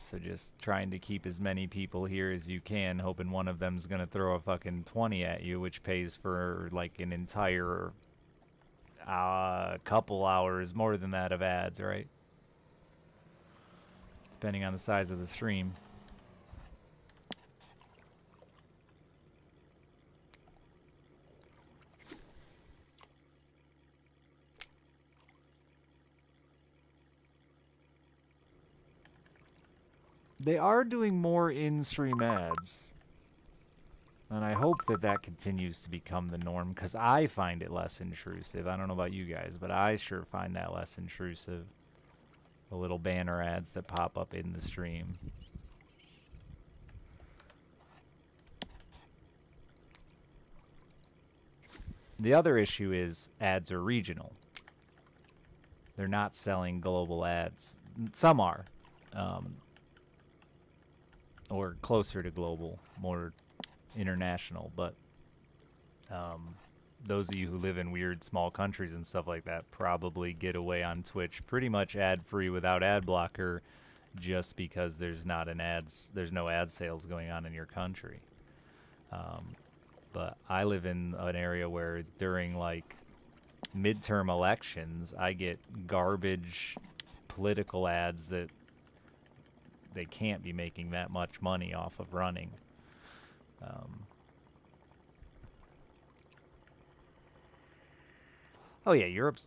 So just trying to keep as many people here as you can, hoping one of them's gonna throw a fucking 20 at you, which pays for like an entire couple hours, more than that, of ads, right? Depending on the size of the stream. They are doing more in-stream ads. And I hope that that continues to become the norm, because I find it less intrusive. I don't know about you guys, but I sure find that less intrusive. The little banner ads that pop up in the stream. The other issue is ads are regional. They're not selling global ads. Some are. Or closer to global, more international, but those of you who live in weird small countries and stuff like that probably get away on Twitch pretty much ad-free without ad blocker, just because there's no ad sales going on in your country. But I live in an area where during like midterm elections I get garbage political ads that they can't be making that much money off of running. Oh yeah, Europe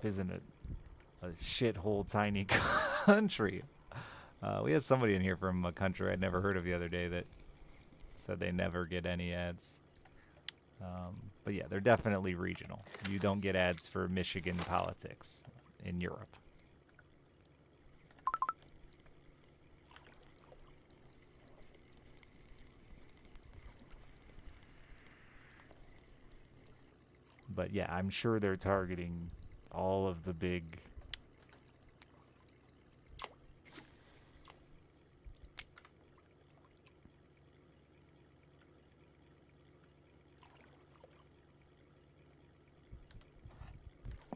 isn't a shithole tiny country. We had somebody in here from a country I'd never heard of the other day that said they never get any ads. But yeah, they're definitely regional. You don't get ads for Michigan politics in Europe. But yeah, I'm sure they're targeting all of the big...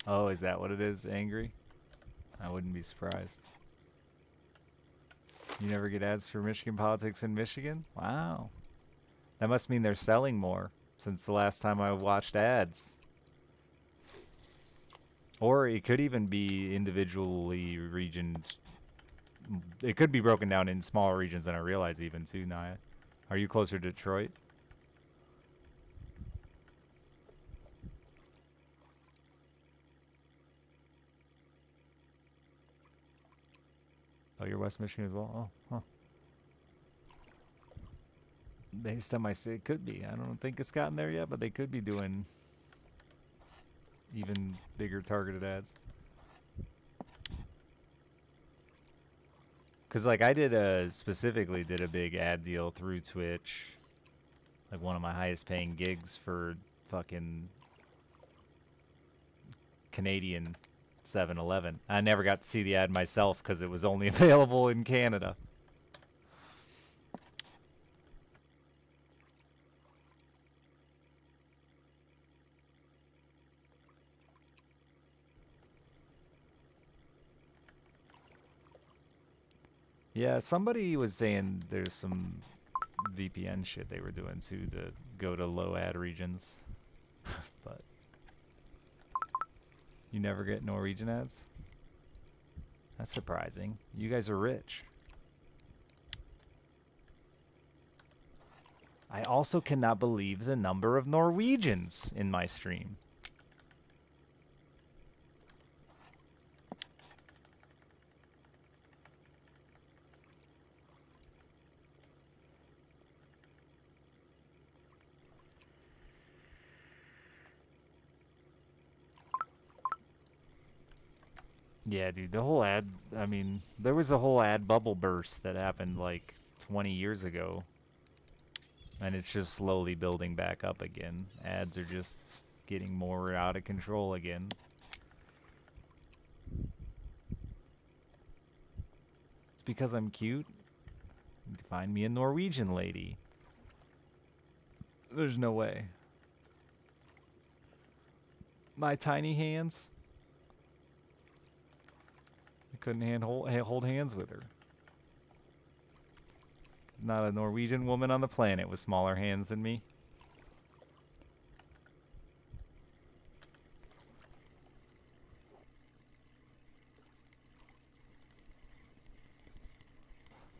Oh, is that what it is, Angry? I wouldn't be surprised. You never get ads for Michigan politics in Michigan? Wow. That must mean they're selling more since the last time I watched ads. Or it could even be individually regions. It could be broken down in smaller regions than I realize even too, Naya. Are you closer to Detroit? Oh, you're West Michigan as well? Oh, huh. Based on my city, it could be. I don't think it's gotten there yet, but they could be doing even bigger targeted ads. Because, like, I specifically did a big ad deal through Twitch. Like, one of my highest paying gigs for fucking Canadian 7-Eleven. I never got to see the ad myself because it was only available in Canada. Yeah, somebody was saying there's some VPN shit they were doing too to go to low ad regions. But you never get Norwegian ads? That's surprising. You guys are rich. I also cannot believe the number of Norwegians in my stream. Yeah, dude, the whole ad, I mean, there was a whole ad bubble burst that happened like 20 years ago. And it's just slowly building back up again. Ads are just getting more out of control again. It's because I'm cute. You can find me a Norwegian lady. There's no way. My tiny hands. I couldn't hold hands with her. Not a Norwegian woman on the planet with smaller hands than me.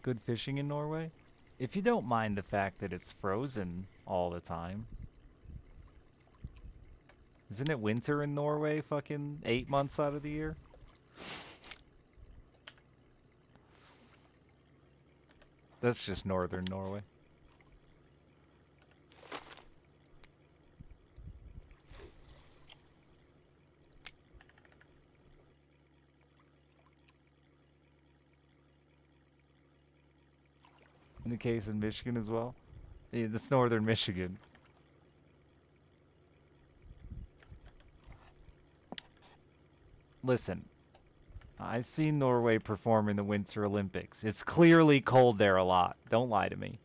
Good fishing in Norway? If you don't mind the fact that it's frozen all the time. Isn't it winter in Norway fucking 8 months out of the year? That's just northern Norway. In the case in Michigan as well? Yeah, that's northern Michigan. Listen, I've seen Norway perform in the Winter Olympics. It's clearly cold there a lot. Don't lie to me.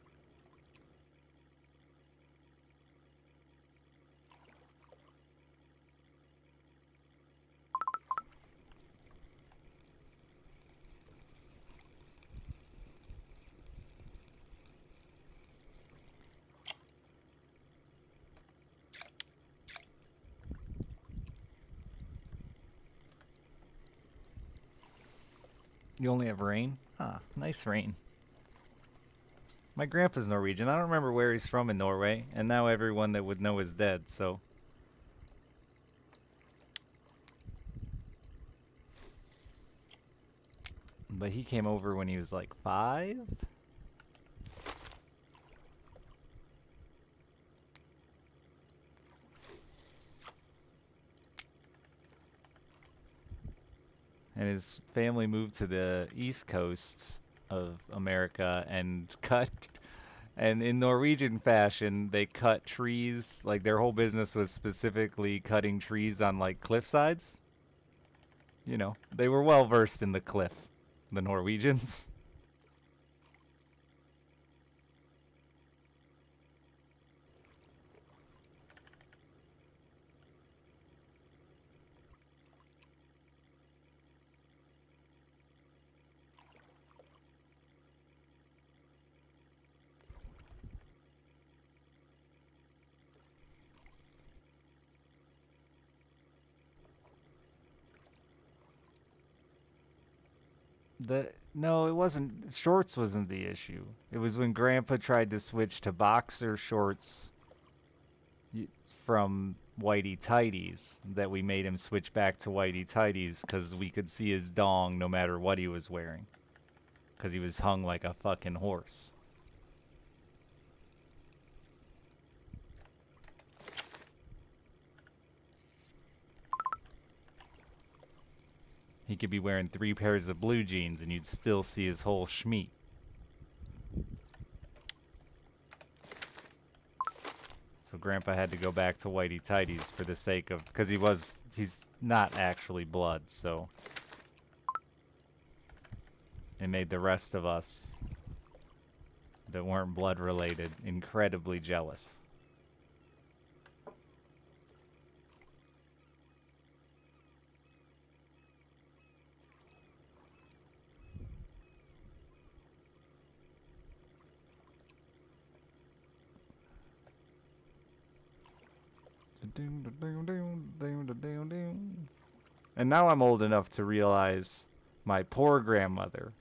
You only have rain? Ah, nice rain. My grandpa's Norwegian. I don't remember where he's from in Norway, and now everyone that would know is dead, so... But he came over when he was like 5? And his family moved to the east coast of America and cut, and in Norwegian fashion, they cut trees. Like their whole business was specifically cutting trees on like cliff sides. You know, they were well versed in the cliff, the Norwegians. No, it wasn't. Shorts wasn't the issue. It was when Grandpa tried to switch to boxer shorts from whitey tighties that we made him switch back to whitey tighties because we could see his dong no matter what he was wearing. Because he was hung like a fucking horse. He could be wearing 3 pairs of blue jeans and you'd still see his whole schmeat. So Grandpa had to go back to whitey tighties for the sake of, because he's not actually blood, so it made the rest of us that weren't blood related incredibly jealous. And now I'm old enough to realize my poor grandmother.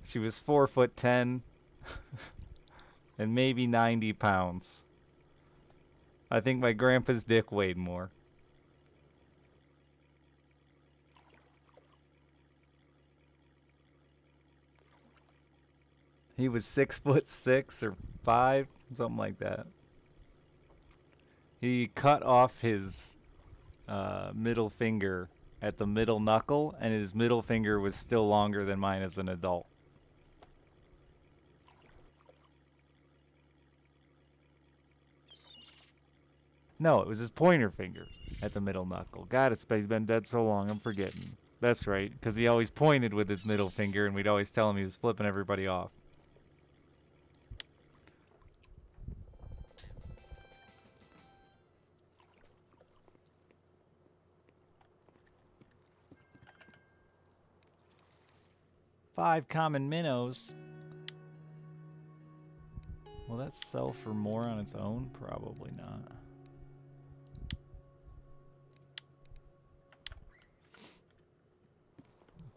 She was 4'10" and maybe 90 pounds. I think my grandpa's dick weighed more. He was 6'6" or 5, something like that. He cut off his middle finger at the middle knuckle, and his middle finger was still longer than mine as an adult. No, it was his pointer finger at the middle knuckle. God, he's been dead so long, I'm forgetting. That's right, because he always pointed with his middle finger, and we'd always tell him he was flipping everybody off. Five common minnows. Will that sell for more on its own? Probably not.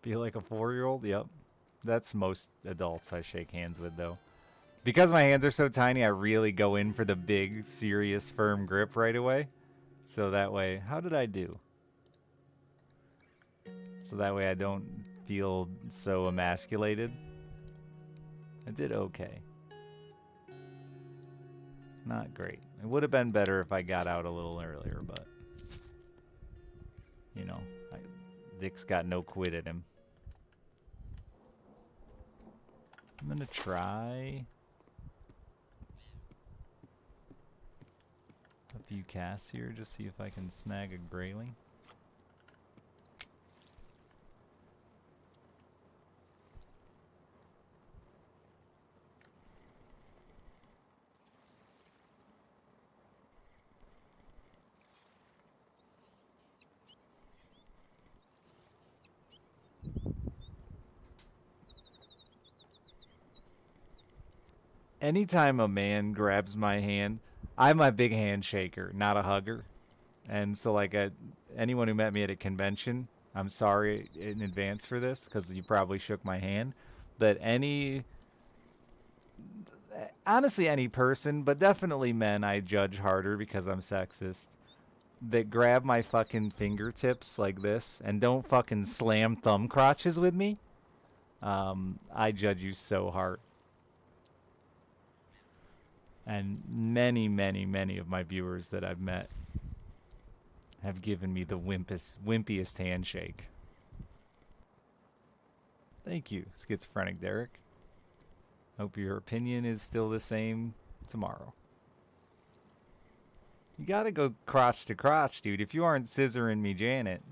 Feel like a 4-year-old? Yep. That's most adults I shake hands with, though. Because my hands are so tiny, I really go in for the big, serious, firm grip right away. So that way, how did I do? So that way I don't feel so emasculated. I did okay. Not great. It would have been better if I got out a little earlier, but... You know, Dick's got no quit in him. I'm gonna try a few casts here, just see if I can snag a grayling. Anytime a man grabs my hand, I'm a big handshaker, not a hugger. And so, like, anyone who met me at a convention, I'm sorry in advance for this, because you probably shook my hand. But honestly, any person, but definitely men I judge harder because I'm sexist, that grab my fucking fingertips like this and don't fucking slam thumb crotches with me, I judge you so hard. And many, many, many of my viewers that I've met have given me the wimpiest handshake. Thank you, Schizophrenic Derek. Hope your opinion is still the same tomorrow. You gotta go crotch to crotch, dude. If you aren't scissoring me, Janet.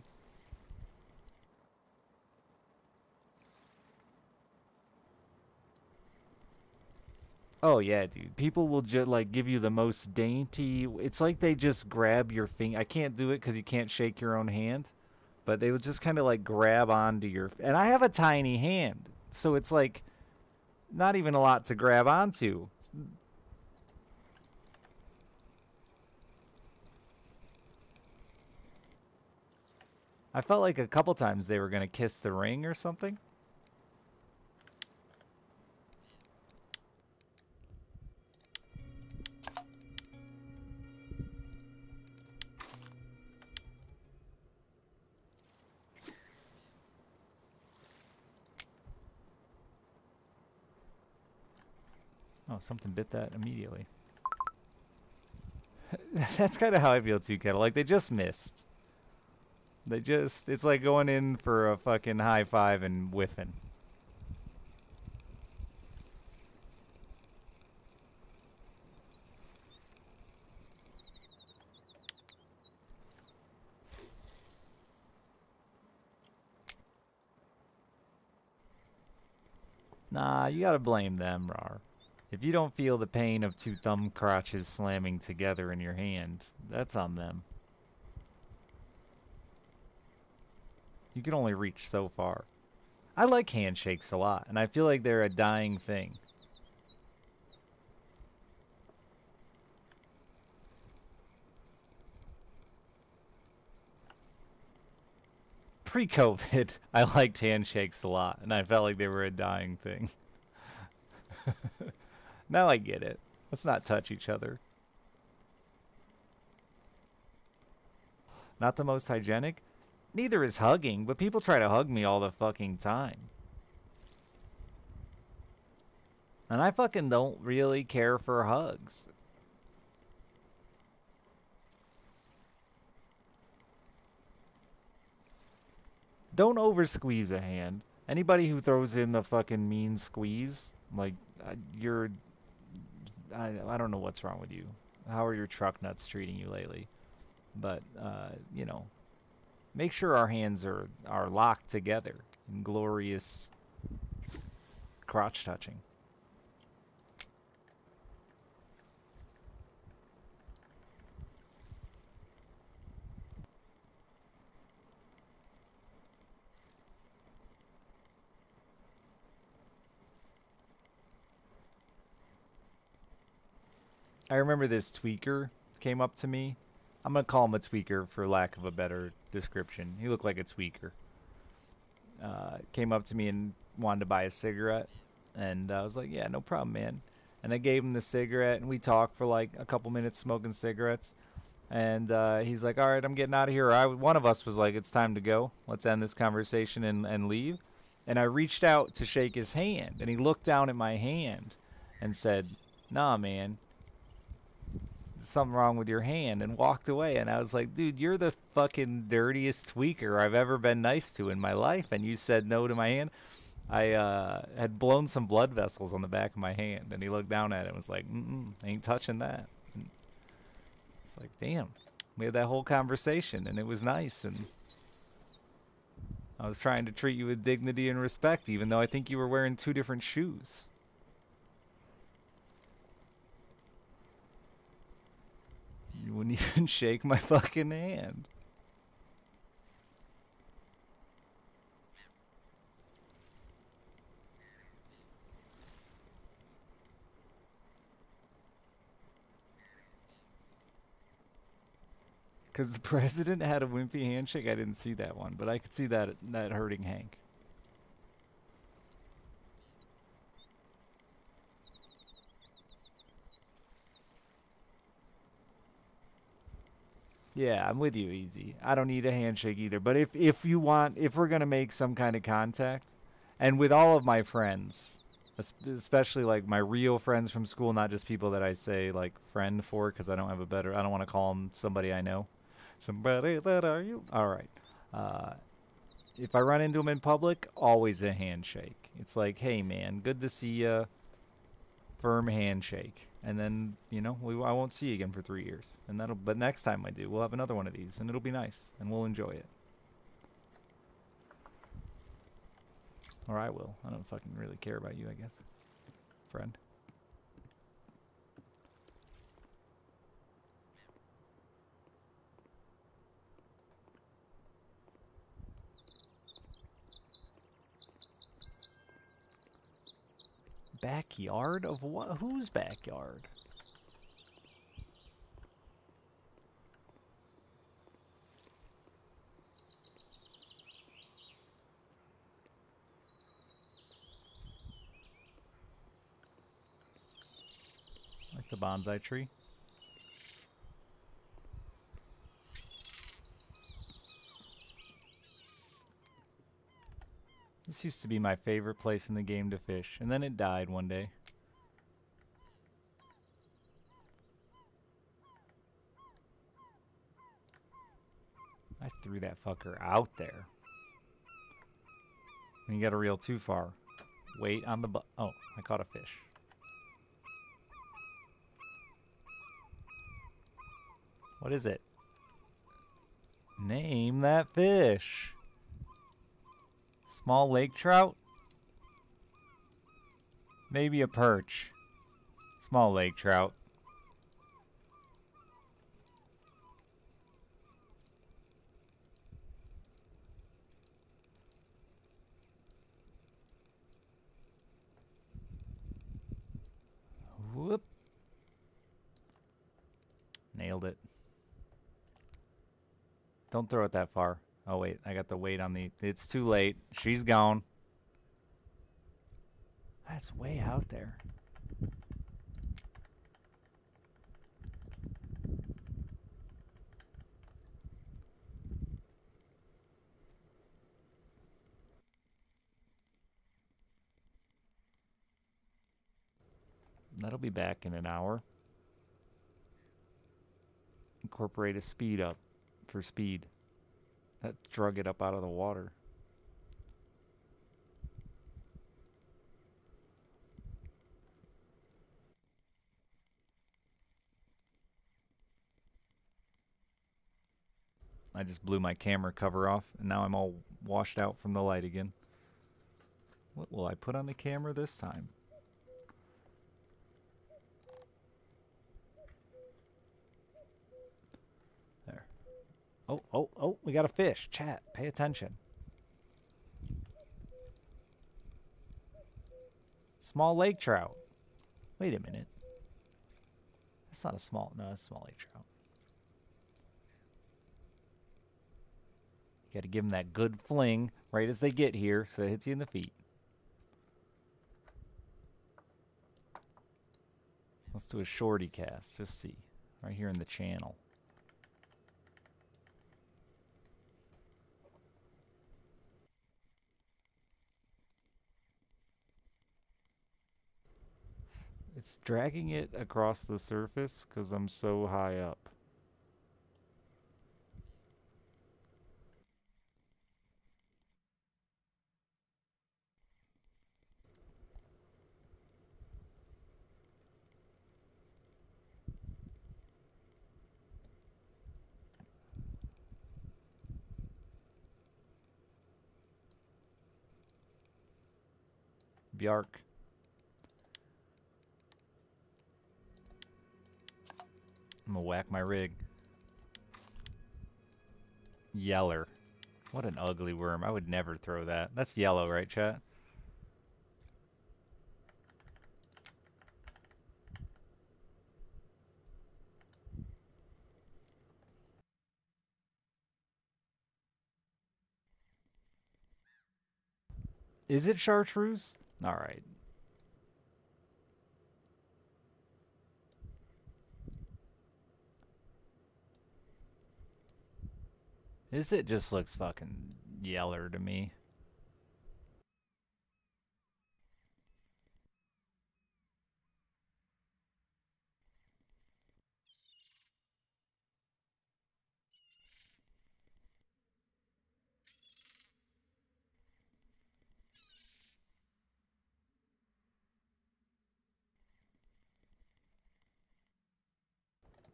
Oh yeah, dude. People will just like give you the most dainty. It's like they just grab your finger. I can't do it because you can't shake your own hand, but they will just kind of like grab onto your. And I have a tiny hand, so it's like not even a lot to grab onto. I felt like a couple times they were gonna kiss the ring or something. Oh, something bit that immediately. That's kind of how I feel too, Kettle. Like, they just missed. It's like going in for a fucking high five and whiffing. Nah, you gotta blame them, Rar. If you don't feel the pain of two thumb crotches slamming together in your hand, that's on them. You can only reach so far. I like handshakes a lot, and I feel like they're a dying thing. pre-COVID, I liked handshakes a lot, and I felt like they were a dying thing. Now I get it. Let's not touch each other. Not the most hygienic? Neither is hugging, but people try to hug me all the fucking time. And I fucking don't really care for hugs. Don't over squeeze a hand. Anybody who throws in the fucking mean squeeze, like, you're... I don't know what's wrong with you. How are your truck nuts treating you lately? But, you know, make sure our hands are locked together in glorious crotch touching. I remember this tweaker came up to me. I'm going to call him a tweaker for lack of a better description. He looked like a tweaker. Came up to me and wanted to buy a cigarette. And I was like, yeah, no problem, man. And I gave him the cigarette, and we talked for like a couple minutes smoking cigarettes. And he's like, all right, I'm getting out of here. One of us was like, it's time to go. Let's end this conversation and leave. And I reached out to shake his hand, and he looked down at my hand and said, nah, man. Something wrong with your hand, and walked away. And I was like, dude, you're the fucking dirtiest tweaker I've ever been nice to in my life, and you said no to my hand. I had blown some blood vessels on the back of my hand, and he looked down at it and was like, ain't touching that. And it's like, damn, we had that whole conversation, and it was nice, and I was trying to treat you with dignity and respect, even though I think you were wearing 2 different shoes. You wouldn't even shake my fucking hand. Because the president had a wimpy handshake? I didn't see that one, but I could see that hurting Hank. Yeah, I'm with you, Easy. I don't need a handshake either. But if we're going to make some kind of contact, and with all of my friends, especially like my real friends from school, not just people that I say like friend for, because I don't want to call them somebody I know. Somebody that are you? All right. If I run into them in public, always a handshake. It's like, hey man, good to see ya. Firm handshake. And then, you know, I won't see you again for 3 years. But next time I do, we'll have another one of these, and it'll be nice, and we'll enjoy it. Or I will. I don't fucking really care about you, I guess. Friend. Backyard of what? Whose backyard? Like the bonsai tree? This used to be my favorite place in the game to fish, and then it died one day. I threw that fucker out there. And you gotta reel too far. Wait on the oh, I caught a fish. What is it? Name that fish. Small lake trout? Maybe a perch. Small lake trout. Whoop. Nailed it. Don't throw it that far. Oh, wait. I got the weight on the... It's too late. She's gone. That's way out there. That'll be back in an hour. Incorporate a speed up for speed. That drug it up out of the water. I just blew my camera cover off, and now I'm all washed out from the light again. What will I put on the camera this time? There. Oh, oh, oh, we got a fish. Chat, pay attention. Small lake trout. Wait a minute. That's not a small, no, that's a small lake trout. You got to give them that good fling right as they get here so it hits you in the feet. Let's do a shorty cast. Just see. Right here in the channel. It's dragging it across the surface because I'm so high up. Bjark. I'm gonna whack my rig. Yeller. What an ugly worm. I would never throw that. That's yellow, right, chat? Is it chartreuse? All right. It just looks fucking yeller to me.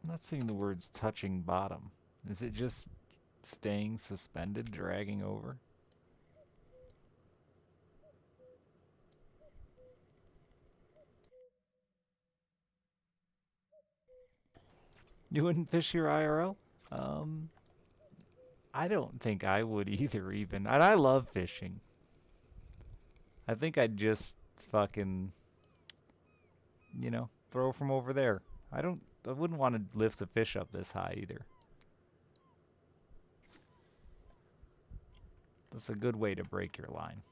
I'm not seeing the words touching bottom. Is it just staying suspended, dragging over? You wouldn't fish your IRL? I don't think I would either, even. And I love fishing. I think I'd just fucking, you know, throw from over there. I wouldn't want to lift a fish up this high either. That's a good way to break your line.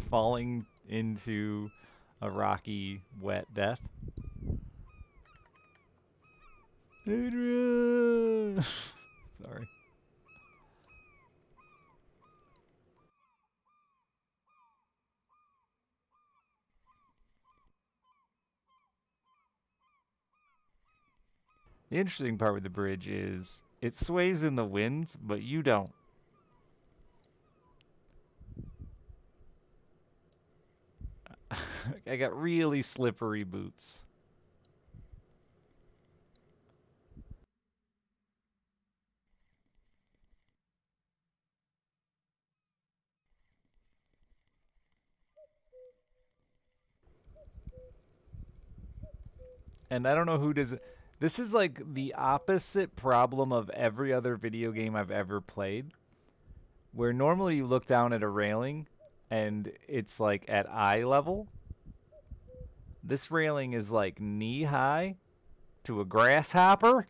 Falling into a rocky, wet death. Adrian! Sorry. The interesting part with the bridge is it sways in the wind, but you don't. I got really slippery boots. And I don't know who does it. This is like the opposite problem of every other video game I've ever played. Where normally you look down at a railing and it's like at eye level. This railing is like knee high to a grasshopper.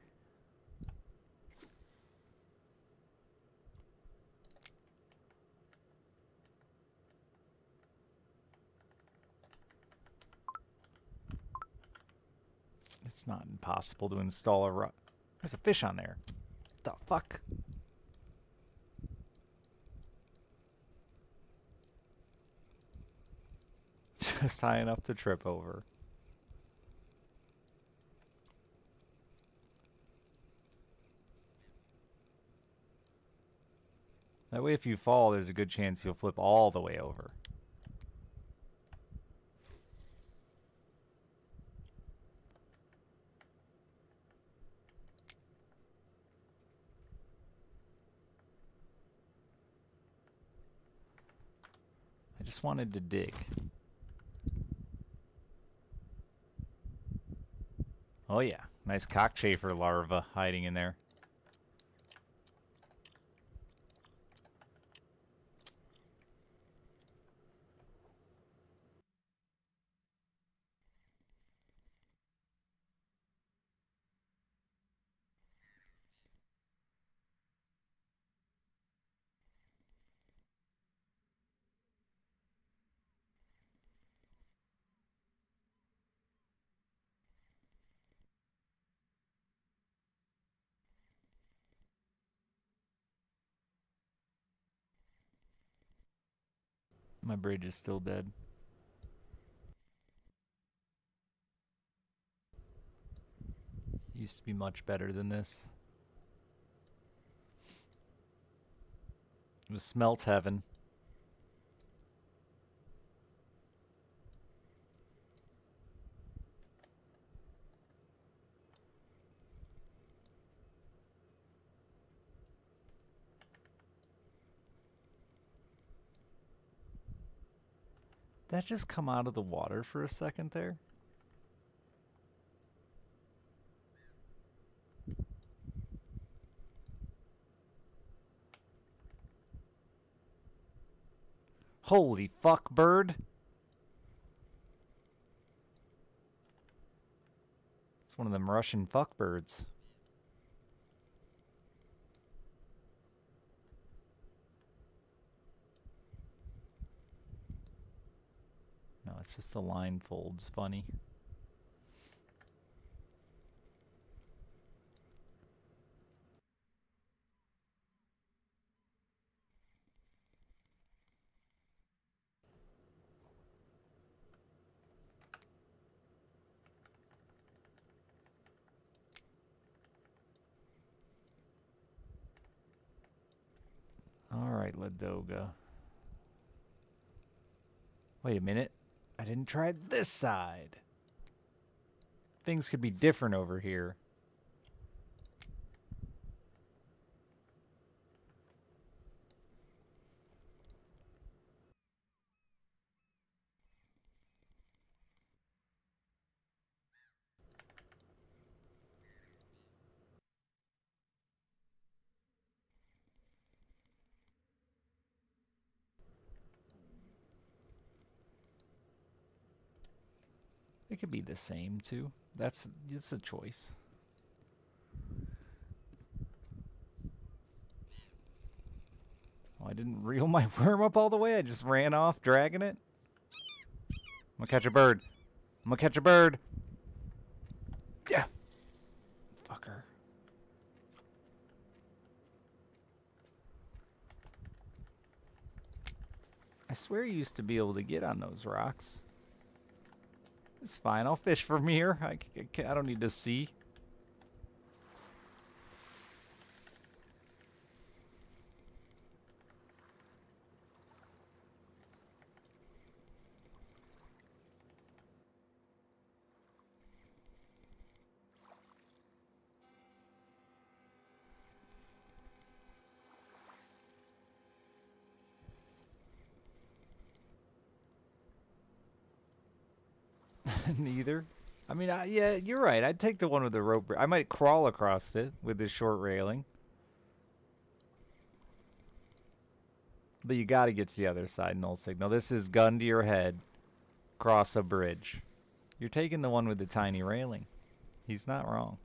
It's not impossible to install a rock. There's a fish on there. What the fuck? Just high enough to trip over. That way if you fall, there's a good chance you'll flip all the way over. I just wanted to dig. Oh yeah, nice cockchafer larva hiding in there. My bridge is still dead. Used to be much better than this. It was smelt heaven. Did that just come out of the water for a second there? Holy fuck, bird. It's one of them Russian fuck birds. No, it's just the line folds funny. Alright, Ladoga. Wait a minute. I didn't try this side. Things could be different over here. It could be the same too. It's a choice. Oh, I didn't reel my worm up all the way. I just ran off dragging it. I'm gonna catch a bird. I'm gonna catch a bird. Yeah. Fucker. I swear you used to be able to get on those rocks. It's fine. I'll fish from here. I don't need to see. Neither. I mean, yeah, you're right. I'd take the one with the rope. I might crawl across it with this short railing. But you gotta get to the other side, null signal. This is gun to your head. Cross a bridge. You're taking the one with the tiny railing. He's not wrong.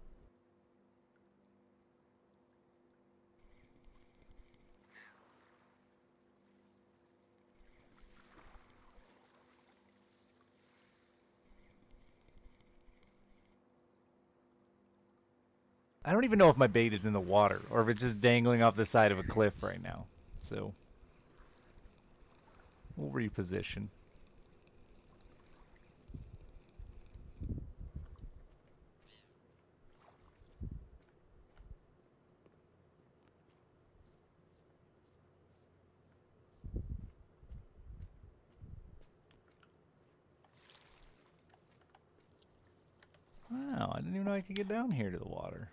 I don't even know if my bait is in the water or if it's just dangling off the side of a cliff right now. So we'll reposition. Wow, I didn't even know I could get down here to the water.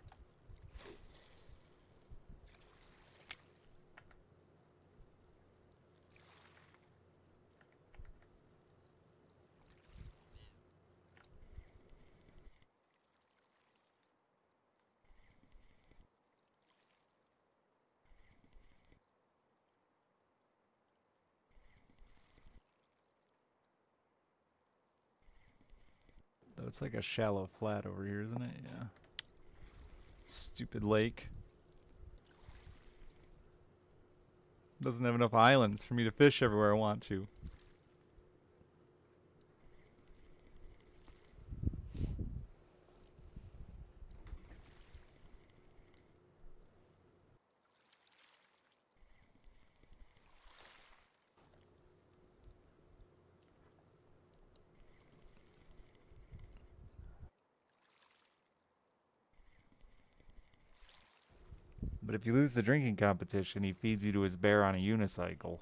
Though it's like a shallow flat over here, isn't it? Yeah. Stupid lake. Doesn't have enough islands for me to fish everywhere I want to. But if you lose the drinking competition, he feeds you to his bear on a unicycle.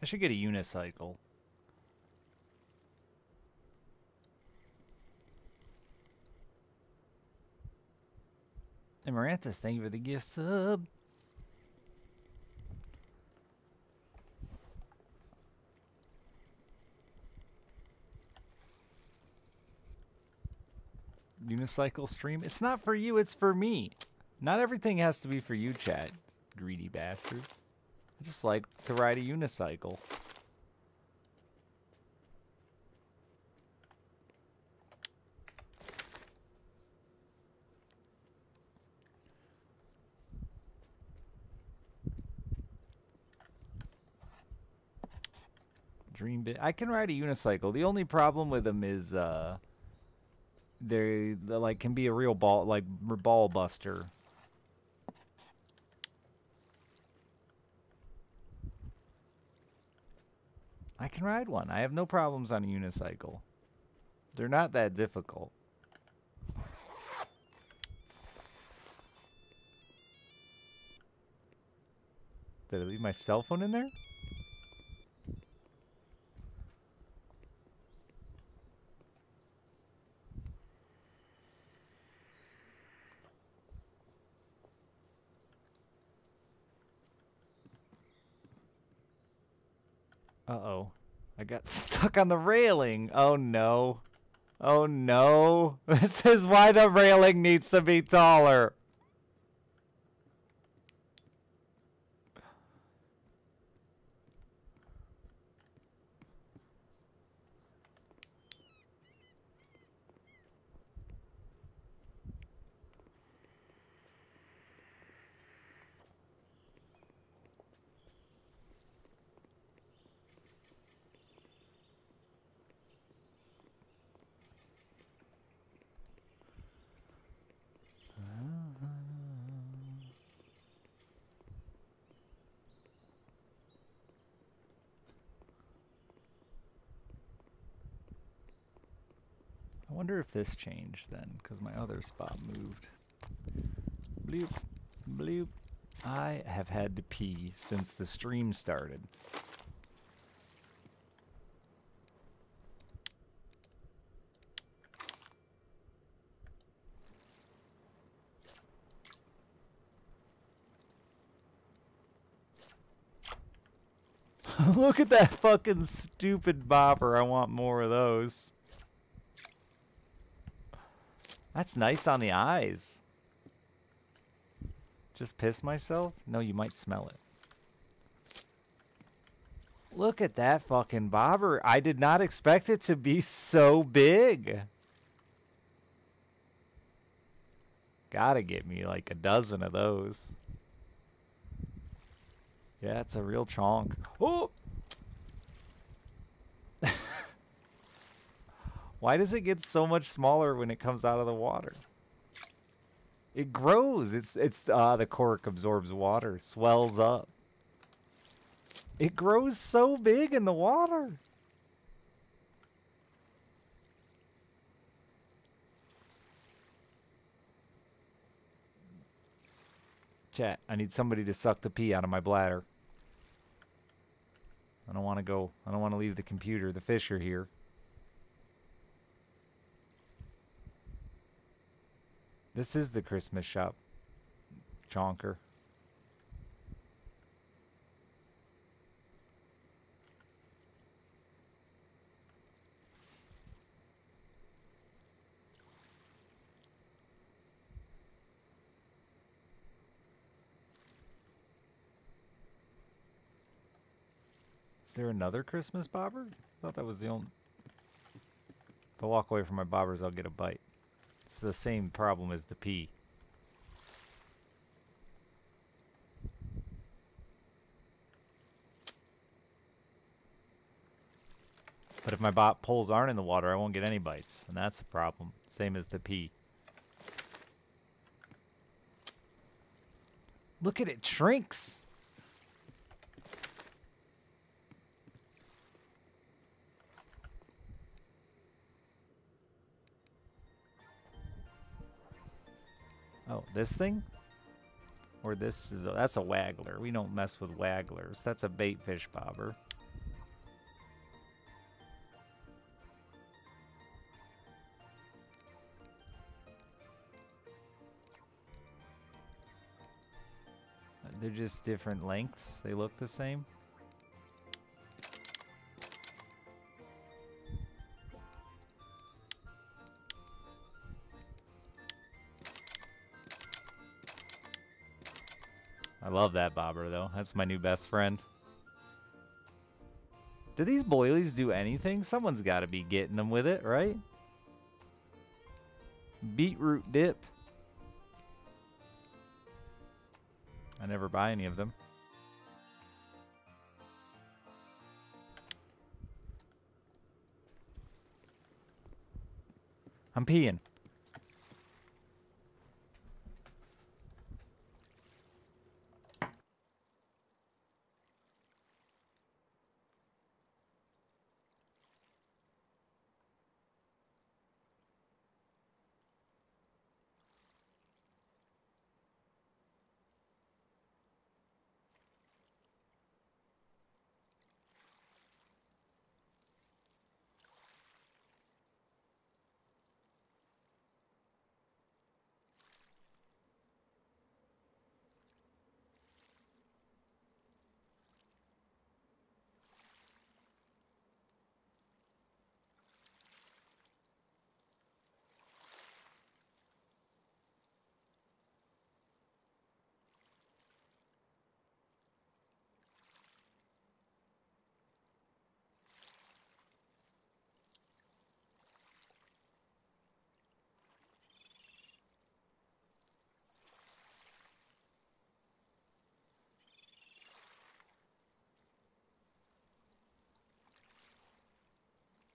I should get a unicycle. Amaranthus, thank you for the gift sub. Unicycle stream? It's not for you, it's for me. Not everything has to be for you, chat. Greedy bastards. I just like to ride a unicycle. Dream bit. I can ride a unicycle. The only problem with them is they like can be a real ball buster. I can ride one. I have no problems on a unicycle. They're not that difficult. Did I leave my cell phone in there? Uh-oh. I got stuck on the railing. Oh, no. Oh, no. This is why the railing needs to be taller. I wonder if this changed then, because my other spot moved. Bloop, bloop. I have had to pee since the stream started. Look at that fucking stupid bobber. I want more of those. That's nice on the eyes. Just piss myself? No, you might smell it. Look at that fucking bobber. I did not expect it to be so big. Gotta get me like a dozen of those. Yeah, it's a real chonk. Oh! Why does it get so much smaller when it comes out of the water? It grows. The cork absorbs water, swells up. It grows so big in the water. Chat, I need somebody to suck the pee out of my bladder. I don't want to go. I don't want to leave the computer. The fish are here. This is the Christmas shop. Chonker. Is there another Christmas bobber? I thought that was the only... If I walk away from my bobbers, I'll get a bite. It's the same problem as the pea. But if my poles aren't in the water, I won't get any bites. And that's the problem. Same as the pea. Look at it, shrinks! Oh, this thing? Or this is that's a waggler. We don't mess with wagglers. That's a bait fish bobber. They're just different lengths. They look the same. I love that bobber, though. That's my new best friend. Do these boilies do anything? Someone's got to be getting them with it, right? Beetroot dip. I never buy any of them. I'm peeing.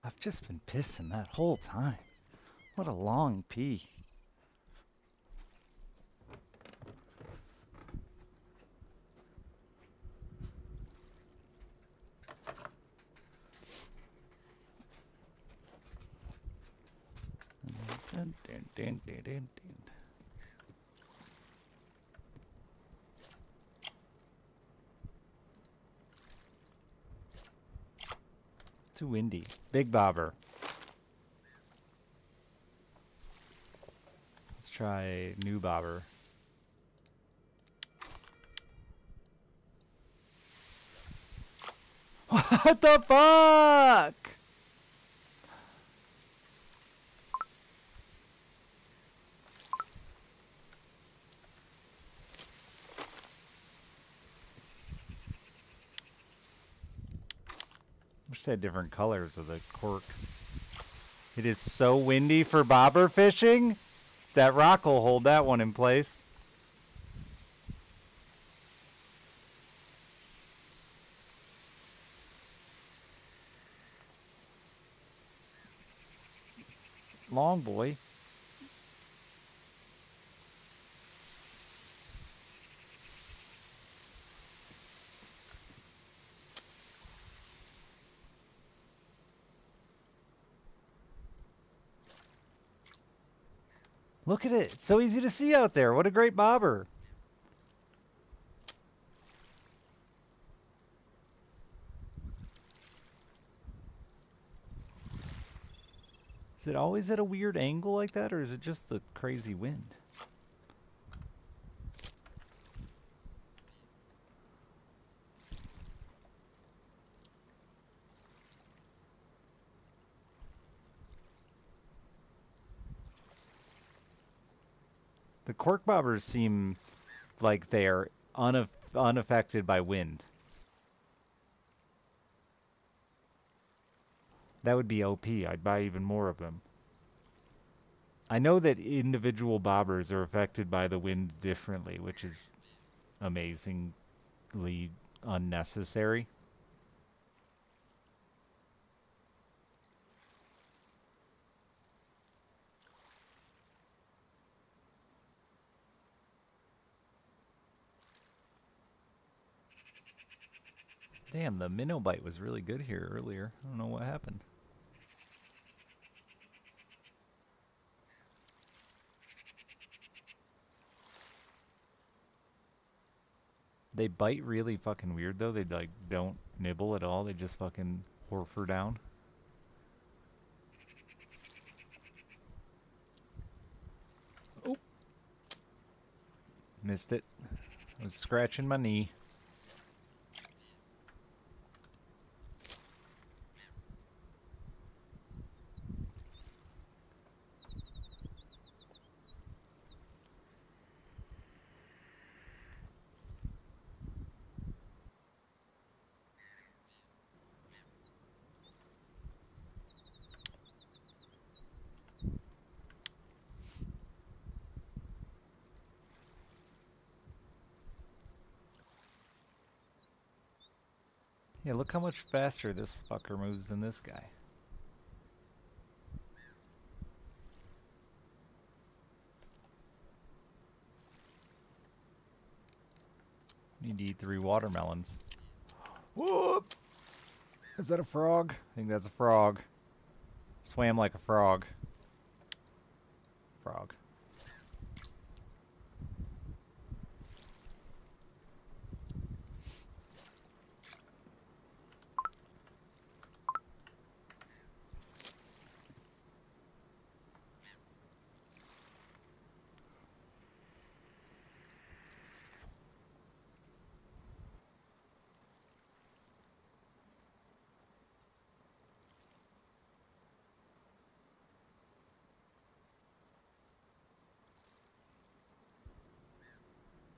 I've just been pissing that whole time. What a long pee. Dun, dun, dun, dun, dun, dun. Too windy. Big bobber. Let's try new bobber. What the fuck? Wish they had different colors of the cork. It is so windy for bobber fishing. That rock will hold that one in place. long boy. Look at it. It's so easy to see out there. What a great bobber. Is it always at a weird angle like that, or is it just the crazy wind? The cork bobbers seem like they're unaffected by wind. That would be OP. I'd buy even more of them. I know that individual bobbers are affected by the wind differently, which is amazingly unnecessary. Damn, the minnow bite was really good here earlier. I don't know what happened. They bite really fucking weird though. They like don't nibble at all. They just fucking horfer down. Oh. Missed it. I was scratching my knee. Yeah, look how much faster this fucker moves than this guy. Need to eat 3 watermelons. Whoop! Is that a frog? I think that's a frog. Swam like a frog. Frog.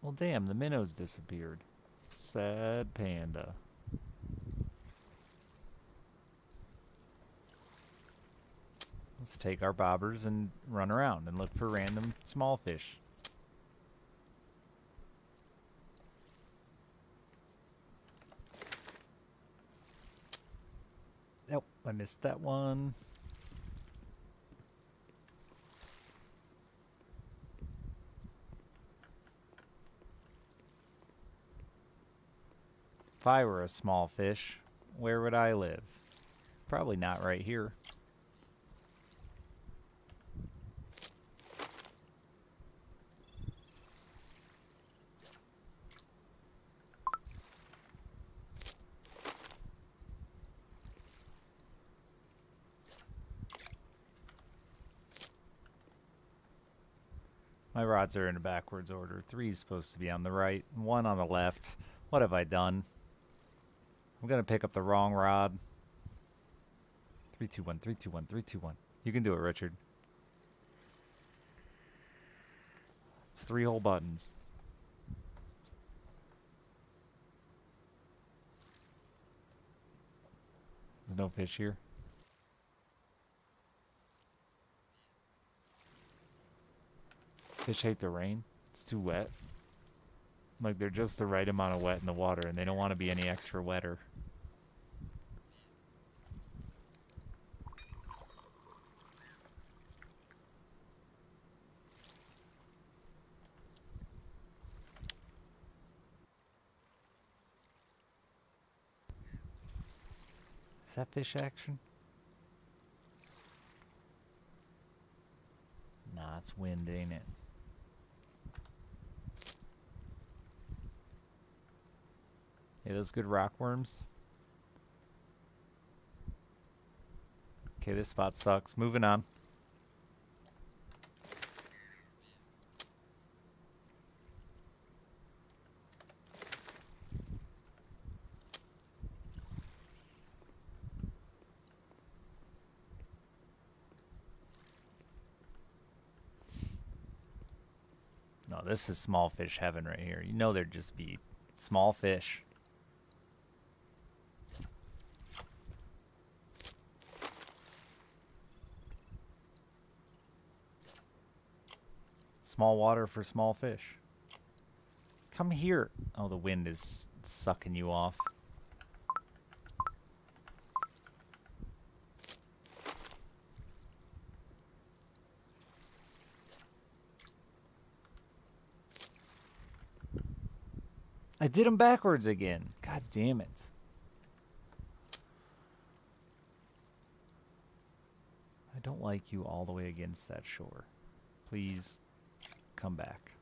Well, damn, the minnows disappeared. Sad panda. Let's take our bobbers and run around and look for random small fish. Nope, I missed that one. If I were a small fish, where would I live? Probably not right here. My rods are in a backwards order. 3 is supposed to be on the right, 1 on the left. What have I done? I'm gonna pick up the wrong rod. 3, 2, 1, 3, 2, 1, 3, 2, 1. You can do it, Richard. It's 3 whole buttons. There's no fish here. Fish hate the rain. It's too wet. Like, they're just the right amount of wet in the water, and they don't want to be any extra wetter. Is that fish action? Nah, it's wind, ain't it? Hey, those good rockworms. Okay, this spot sucks. Moving on. No, this is small fish heaven right here. You know there'd just be small fish. Small water for small fish. Come here. Oh, the wind is sucking you off. I did them backwards again. God damn it. I don't like you all the way against that shore. Please come back.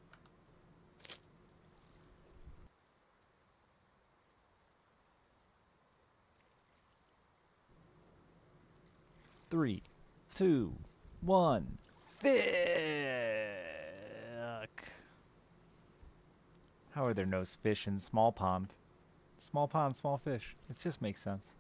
Three, two, one. Fuck. How are there no fish in small pond? Small pond, small fish. It just makes sense.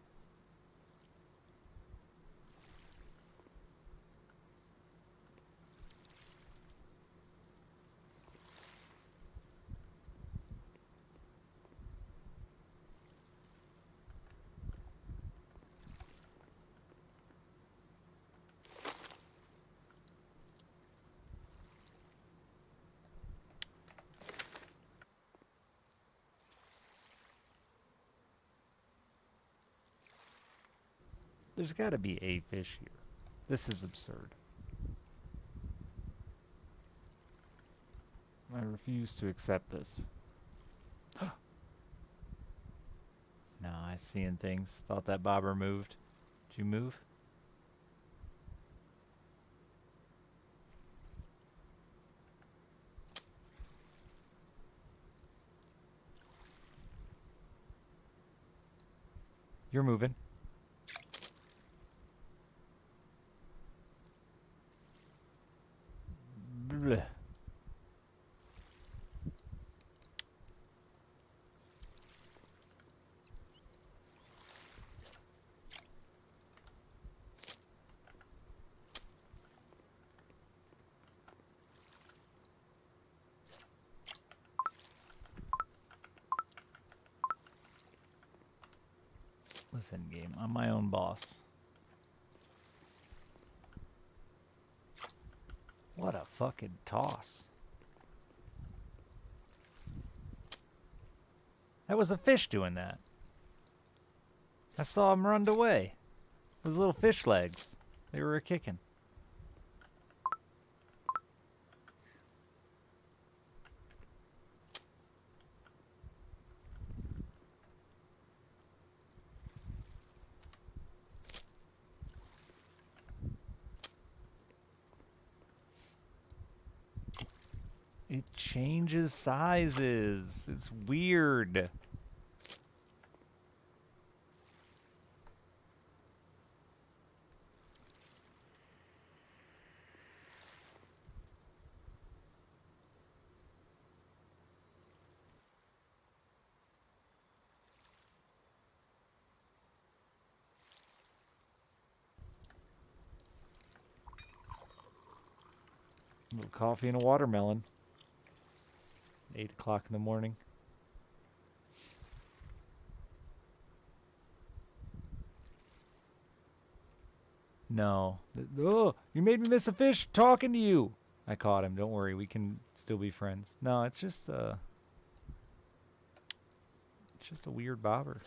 There's got to be a fish here. This is absurd. I refuse to accept this. No, I seeing things. Thought that bobber moved. Did you move? You're moving. Blech. Listen, game, I'm my own boss. What a fucking toss. That was a fish doing that. I saw him run away. Those little fish legs. They were kicking. It changes sizes. It's weird. A little coffee and a watermelon. 8 o'clock in the morning. No. Oh, you made me miss a fish talking to you. I caught him. Don't worry. We can still be friends. No, it's just a weird bobber.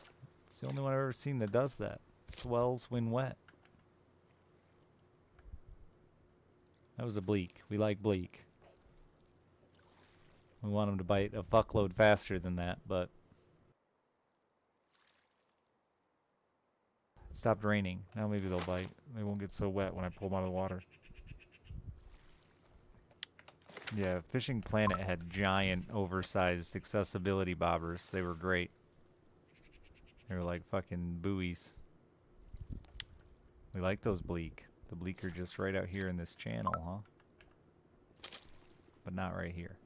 It's the only one I've ever seen that does that. Swells when wet. That was a bleak. We like bleak. We want him to bite a fuckload faster than that, but... stopped raining. Now maybe they'll bite. They won't get so wet when I pull them out of the water. Yeah, Fishing Planet had giant, oversized accessibility bobbers. They were great. They were like fucking buoys. We like those bleak. The bleak are just right out here in this channel, huh? But not right here.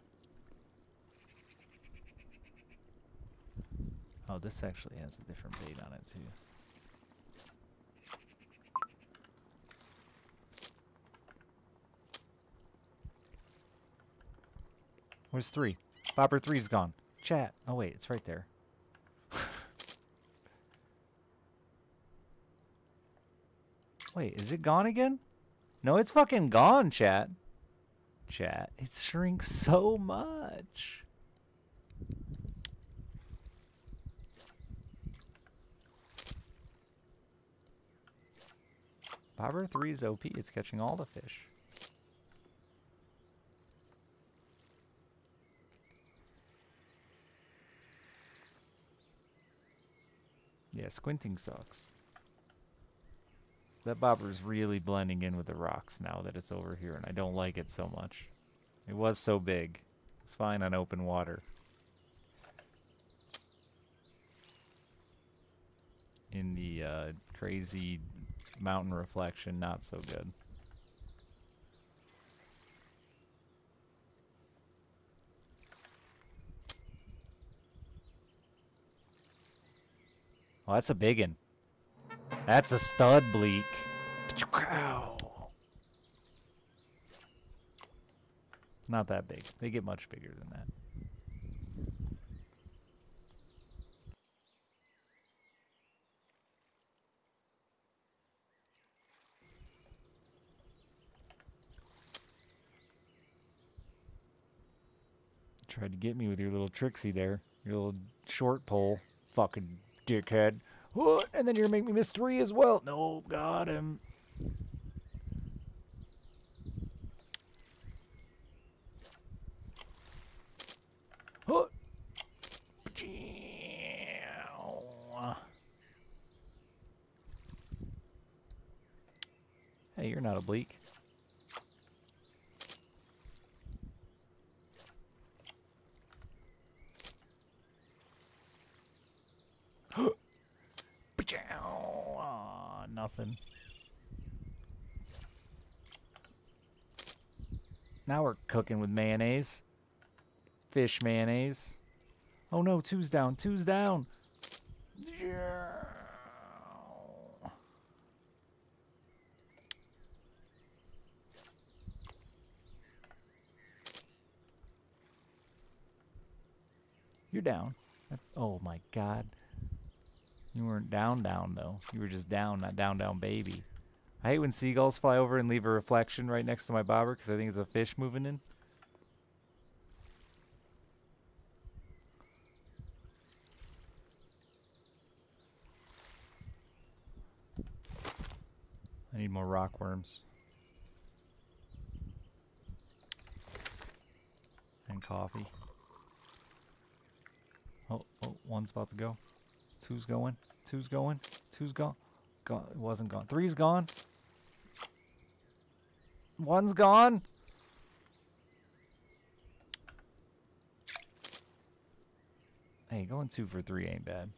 Oh, this actually has a different bait on it, too. Where's 3? Bobber 3's gone. Chat. Oh, wait, it's right there. Wait, is it gone again? No, it's fucking gone, chat. Chat, it shrinks so much. Bobber 3's OP. It's catching all the fish. Yeah, squinting sucks. That bobber's really blending in with the rocks now that it's over here, and I don't like it so much. It was so big. It's fine on open water. In the crazy mountain reflection, not so good. Oh, that's a biggin. That's a stud bleak. Not that big. They get much bigger than that. Tried to get me with your little tricksy there. Your little short pole. Fucking dickhead. What? And then you're gonna make me miss 3 as well. No, got him. Huh. Hey, you're not oblique. Nothing. Now we're cooking with mayonnaise. Fish mayonnaise. Oh no, 2's down. 2's down. You're down. Oh my god. You weren't down, though. You were just down, not down, baby. I hate when seagulls fly over and leave a reflection right next to my bobber because I think it's a fish moving in. I need more rockworms. And coffee. Oh, one's about to go. 2's going. 2's going. 2's gone. Gone. It wasn't gone. 3's gone. 1's gone. Hey, going 2 for 3 ain't bad.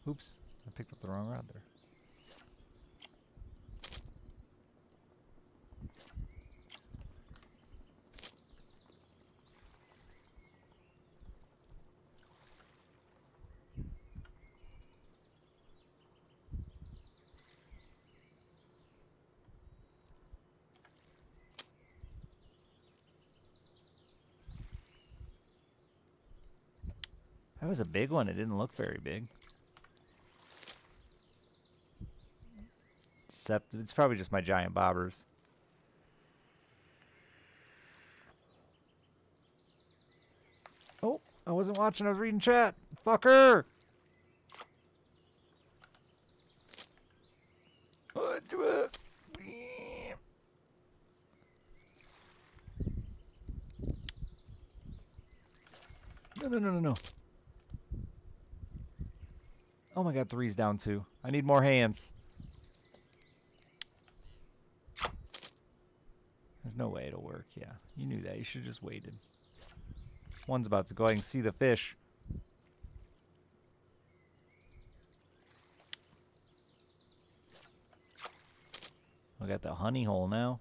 Oops. I picked up the wrong rod there. That was a big one. It didn't look very big. Except it's probably just my giant bobbers. Oh, I wasn't watching. I was reading chat. Fucker! Do it. No. Oh my god, 3's down too. I need more hands. There's no way it'll work. Yeah, you knew that. You should have just waited. One's about to go ahead and see the fish. I got the honey hole now.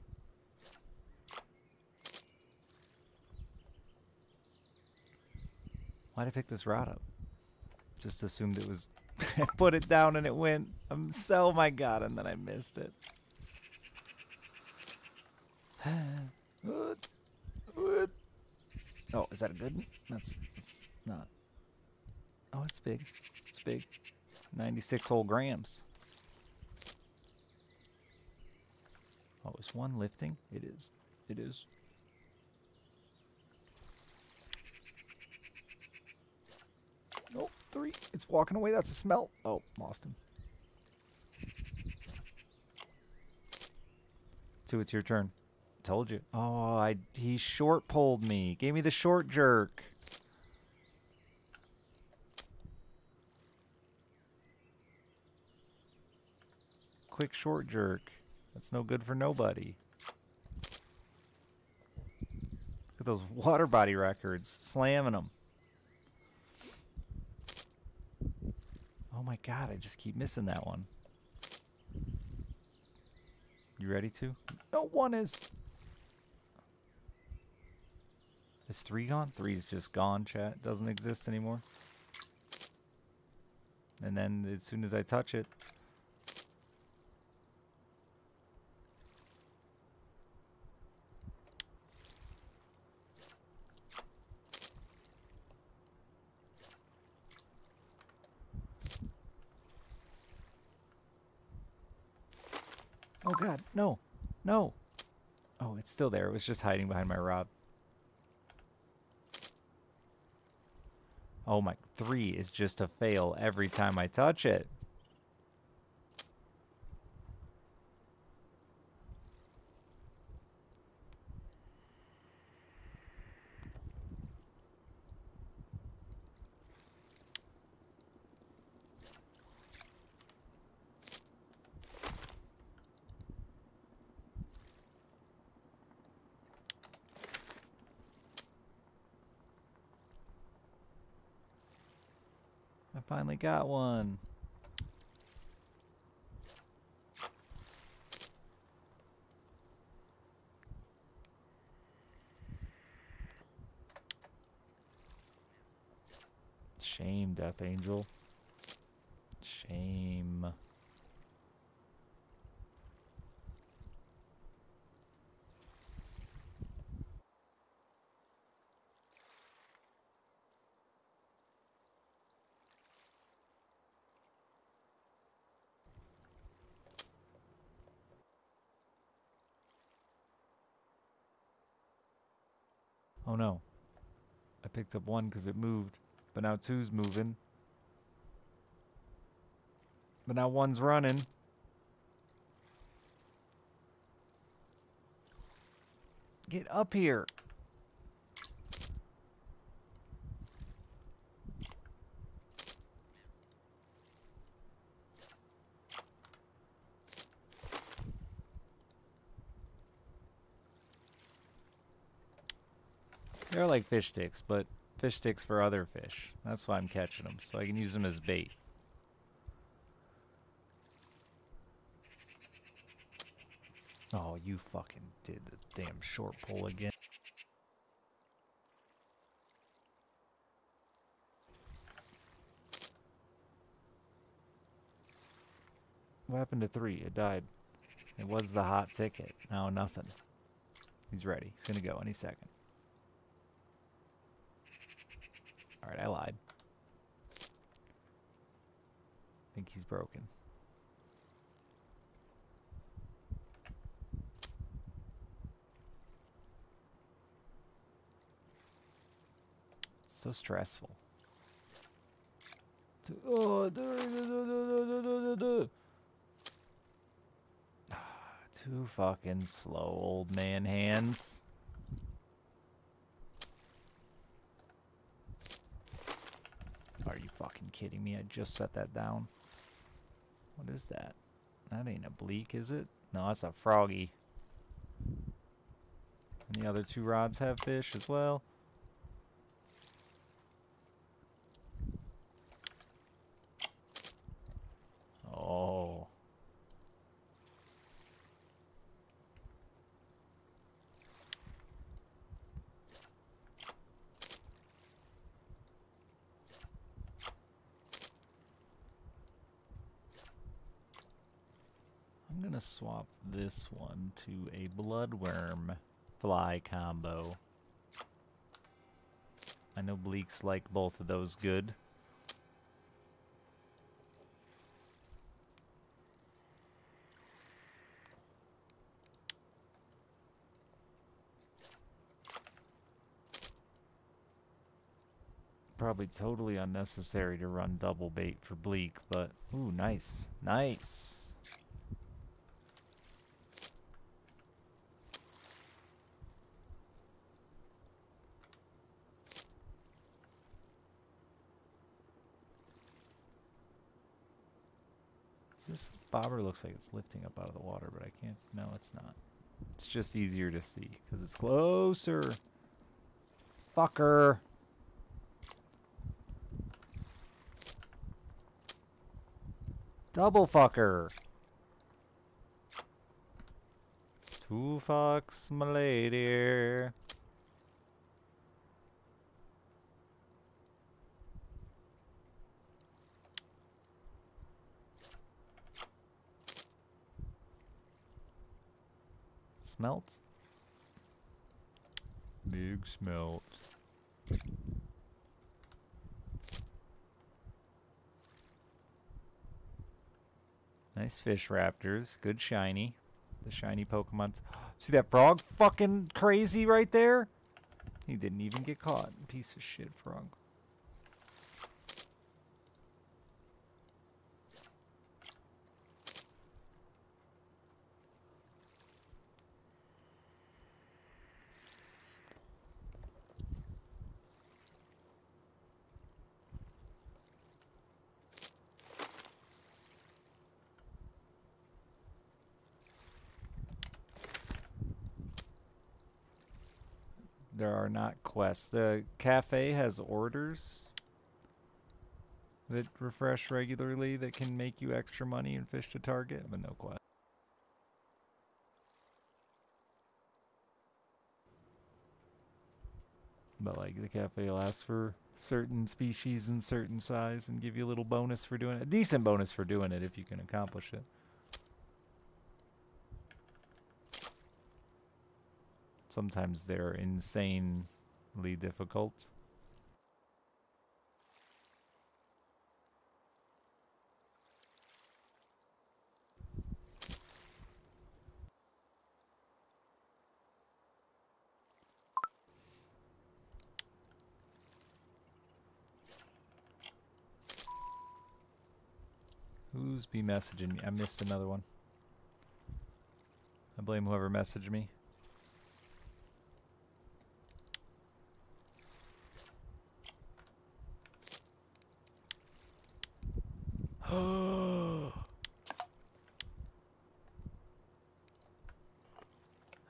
Why'd I pick this rod up? Just assumed it was... I put it down and it went. Oh my god, and then I missed it. Oh, is that a good one? It's not. Oh, it's big. It's big. 96 whole grams. Oh, is one lifting? It is. It is. Oh, 3. It's walking away. That's a smell. Oh, lost him. 2, it's your turn. Told you. Oh, he short pulled me. Gave me the short jerk. Quick short jerk. That's no good for nobody. Look at those water body records. Slamming them. Oh my god, I just keep missing that one. You ready to? No, 1 is... Is 3 gone? 3's just gone, chat. Doesn't exist anymore. And then as soon as I touch it... Oh god, no. No. Oh, it's still there. It was just hiding behind my rod. Oh my, 3 is just a fail every time I touch it. I finally got one. Shame, Death Angel. Shame. Oh no. I picked up 1 because it moved. But now 2's moving. But now 1's running. Get up here. They're like fish sticks, but fish sticks for other fish. That's why I'm catching them, so I can use them as bait. Oh, you fucking did the damn short pull again. What happened to 3? It died. It was the hot ticket. Now nothing. He's ready. He's gonna go any second. Alright, I lied. I think he's broken. So stressful. Too fucking slow, old man hands. fucking kidding me? I just set that down. What is that? That ain't a bleak, is it? No, that's a froggy. And the other 2 rods have fish as well. Oh. I'm gonna swap this one to a bloodworm fly combo. I know bleaks like both of those good. Probably totally unnecessary to run double bait for bleak, but ooh, nice. Nice. This bobber looks like it's lifting up out of the water, but I can't. No, it's not. It's just easier to see because it's closer. Fucker. Double fucker. 2 fucks, my lady. Smelt. Big smelt. Nice fish raptors. Good shiny. The shiny Pokemons. See that frog fucking crazy right there? He didn't even get caught. Piece of shit frog. There are not quests. The cafe has orders that refresh regularly that can make you extra money and fish to target, but no quest. But like the cafe will ask for certain species and certain size and give you a little bonus for doing it. A decent bonus for doing it if you can accomplish it. Sometimes they're insanely difficult. Who's be messaging me? I missed another one. I blame whoever messaged me.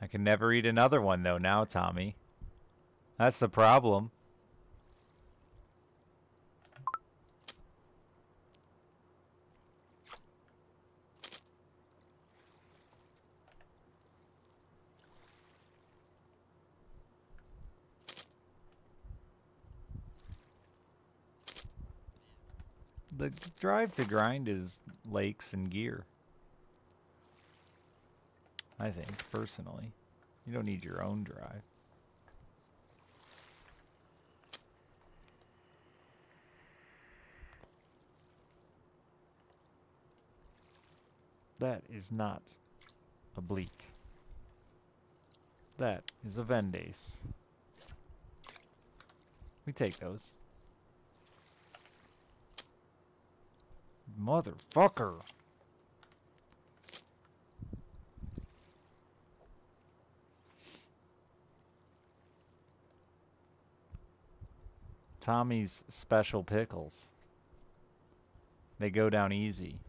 I can never eat another one though now, Tommy. That's the problem. The drive to grind is lakes and gear. I think, personally. You don't need your own drive. That is not a bleak. That is a Vendace. We take those. Motherfucker. Tommy's special pickles. They go down easy.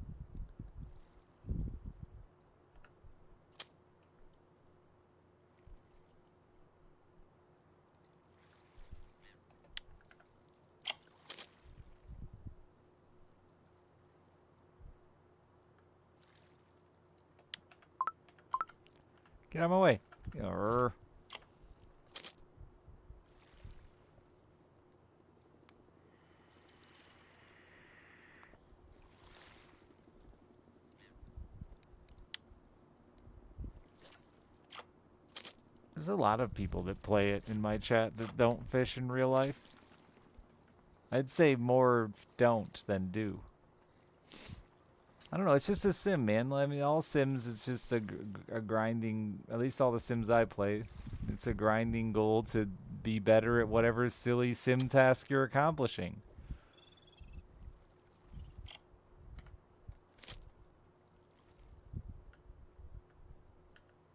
Get out of my way. Arrgh. There's a lot of people that play it in my chat that don't fish in real life. I'd say more don't than do. I don't know, it's just a sim, man. I mean, all sims, it's just a grinding, at least all the sims I play, it's a grinding goal to be better at whatever silly sim task you're accomplishing.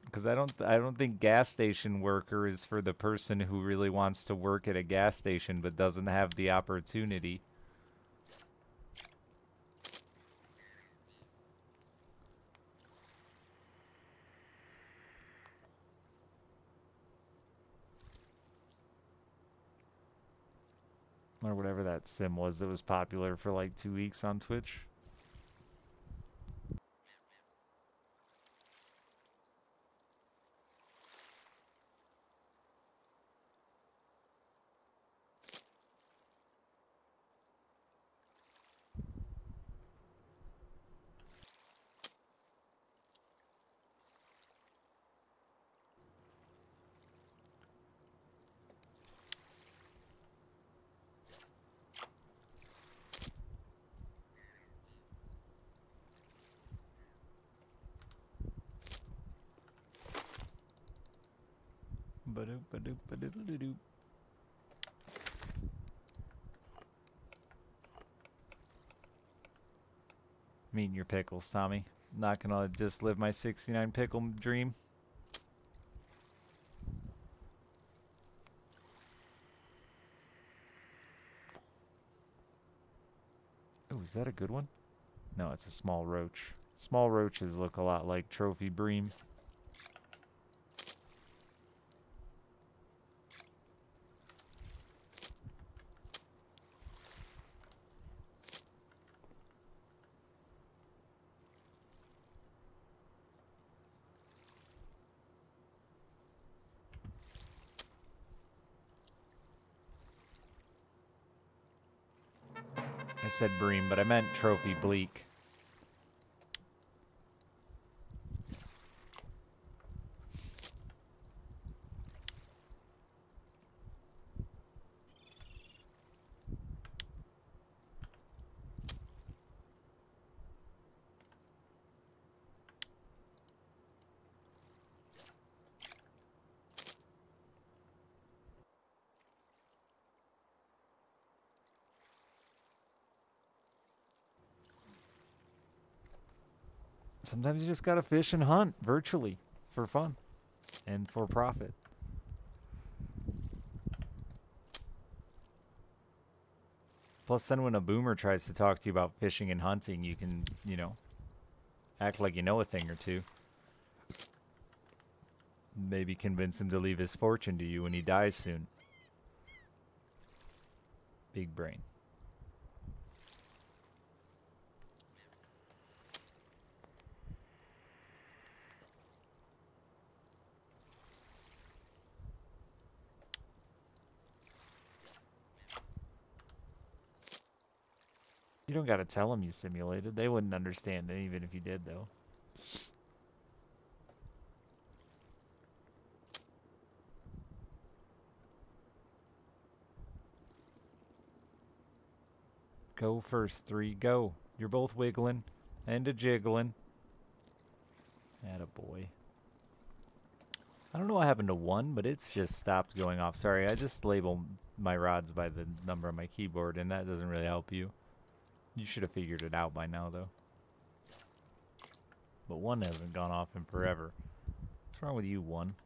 Because I don't think gas station worker is for the person who really wants to work at a gas station but doesn't have the opportunity. Or whatever that sim was that was popular for like 2 weeks on Twitch. Ba-doop-ba-doop-ba-doodle-doo-doo. Me and your pickles, Tommy. Not gonna just live my 69 pickle dream. Oh, is that a good one? No, it's a small roach. Small roaches look a lot like trophy bream. I said bream, but I meant trophy bleak. Sometimes you just gotta fish and hunt virtually for fun and for profit. Plus, then when a boomer tries to talk to you about fishing and hunting, you can, you know, act like you know a thing or two. Maybe convince him to leave his fortune to you when he dies soon. Big brain. You don't gotta tell them you simulated. They wouldn't understand it even if you did, though. Go first, 3. Go. You're both wiggling and a jiggling. Attaboy. I don't know what happened to 1, but it's just stopped going off. Sorry, I just label my rods by the number on my keyboard, and that doesn't really help you. You should have figured it out by now, though. But 1 hasn't gone off in forever. What's wrong with you, 1?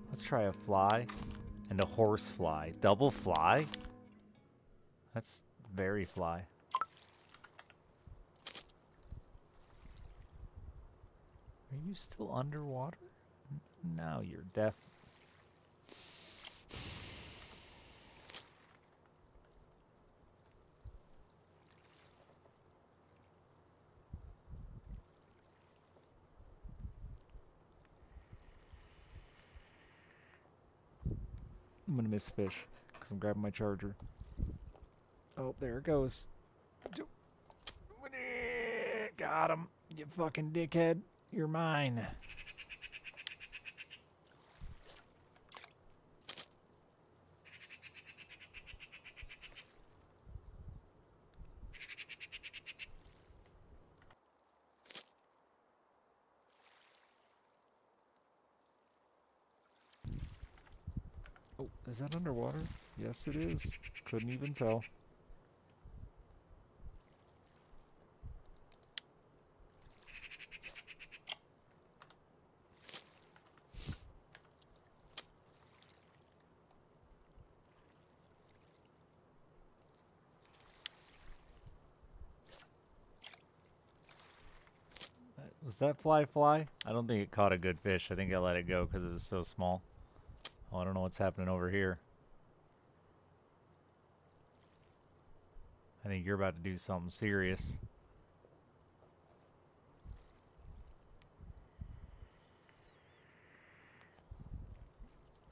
Let's try a fly And a horsefly. Double fly? That's very fly. Are you still underwater? No, you're deaf. I'm gonna miss fish because I'm grabbing my charger. Oh, there it goes. Got him, you fucking dickhead. You're mine. Oh, is that underwater? Yes, it is. Couldn't even tell. Was that fly? I don't think it caught a good fish. I think I let it go because it was so small. Oh, I don't know what's happening over here. I think you're about to do something serious.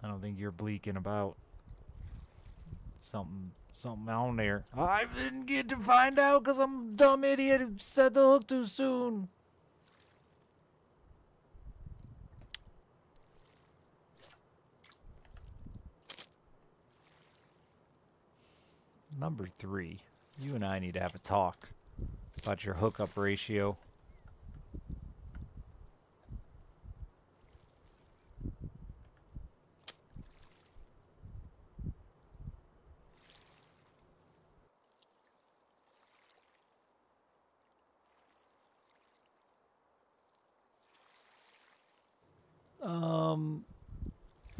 I don't think you're bleaking about. Something on there. I didn't get to find out because I'm a dumb idiot who set the hook too soon. Number 3. You and I need to have a talk about your hookup ratio.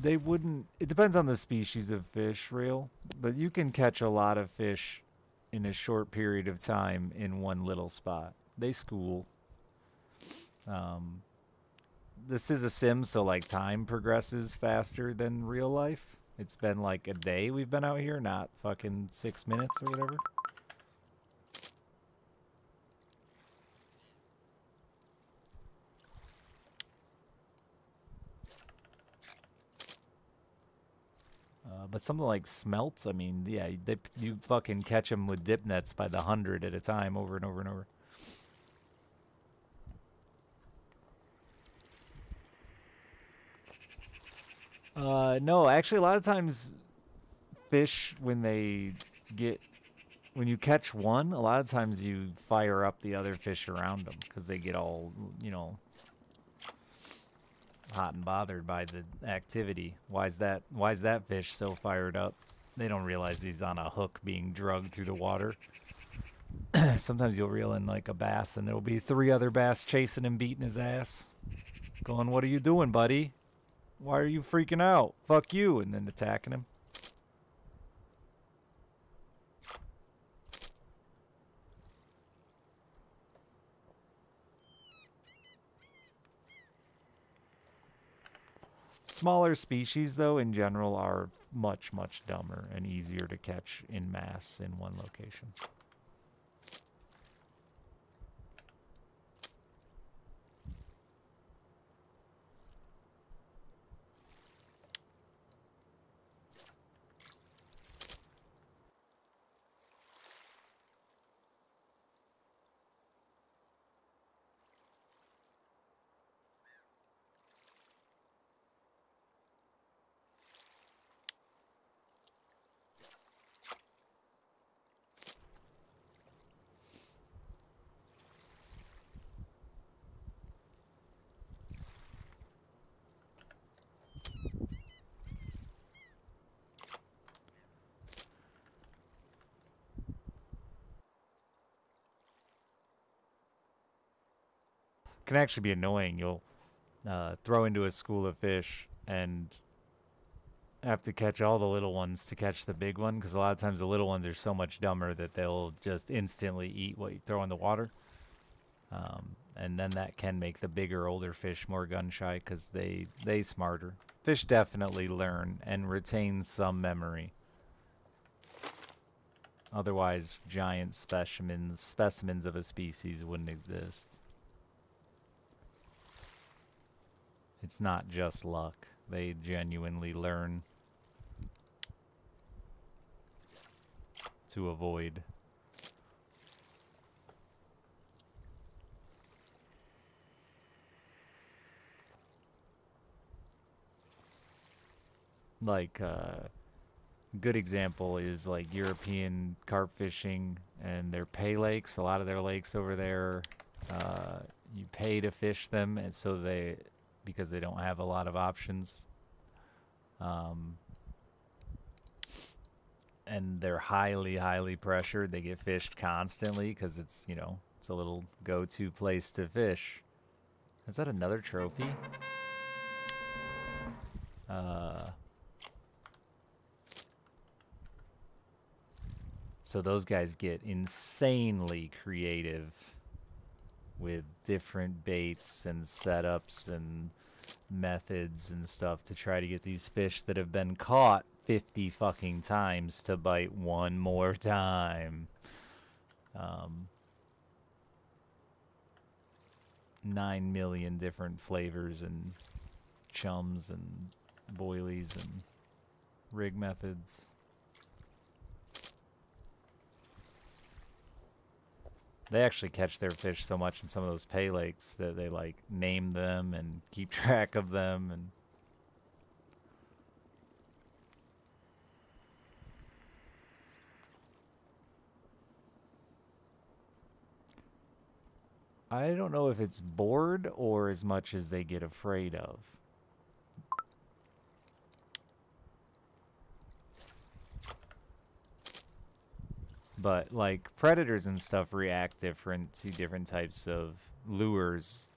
They wouldn't. It depends on the species of fish, real. But you can catch a lot of fish in a short period of time in one little spot. They school. This is a sim, so like time progresses faster than real life. It's been like a day we've been out here, not fucking 6 minutes or whatever. But something like smelts, I mean, yeah, you fucking catch them with dip nets by the 100 at a time over and over and over. No, actually, a lot of times fish, when you catch one, a lot of times you fire up the other fish around them because they get all, you know, hot and bothered by the activity. Why's that fish so fired up? They don't realize he's on a hook being drugged through the water. Sometimes you'll reel in like a bass and there'll be 3 other bass chasing him, beating his ass. Going, what are you doing, buddy? Why are you freaking out? Fuck you. And then attacking him. Smaller species, though, in general, are much, much dumber and easier to catch in mass in one location. Can actually be annoying. You'll throw into a school of fish and have to catch all the little ones to catch the big one, because a lot of times the little ones are so much dumber that they'll just instantly eat what you throw in the water. And then that can make the bigger, older fish more gun shy because they smarter. Fish definitely learn and retain some memory. Otherwise, giant specimens of a species wouldn't exist. It's not just luck. They genuinely learn to avoid. Like, good example is like European carp fishing and their pay lakes. A lot of their lakes over there, you pay to fish them, and so because they don't have a lot of options. And they're highly, highly pressured. They get fished constantly because it's, you know, it's a little go-to place to fish. Is that another trophy? So those guys get insanely creative with different baits and setups and methods and stuff to try to get these fish that have been caught 50 fucking times to bite one more time. 9 million different flavors and chums and boilies and rig methods. They actually catch their fish so much in some of those pay lakes that they like name them and keep track of them. And I don't know if it's bored or as much as they get afraid of. But like predators and stuff react different to different types of lures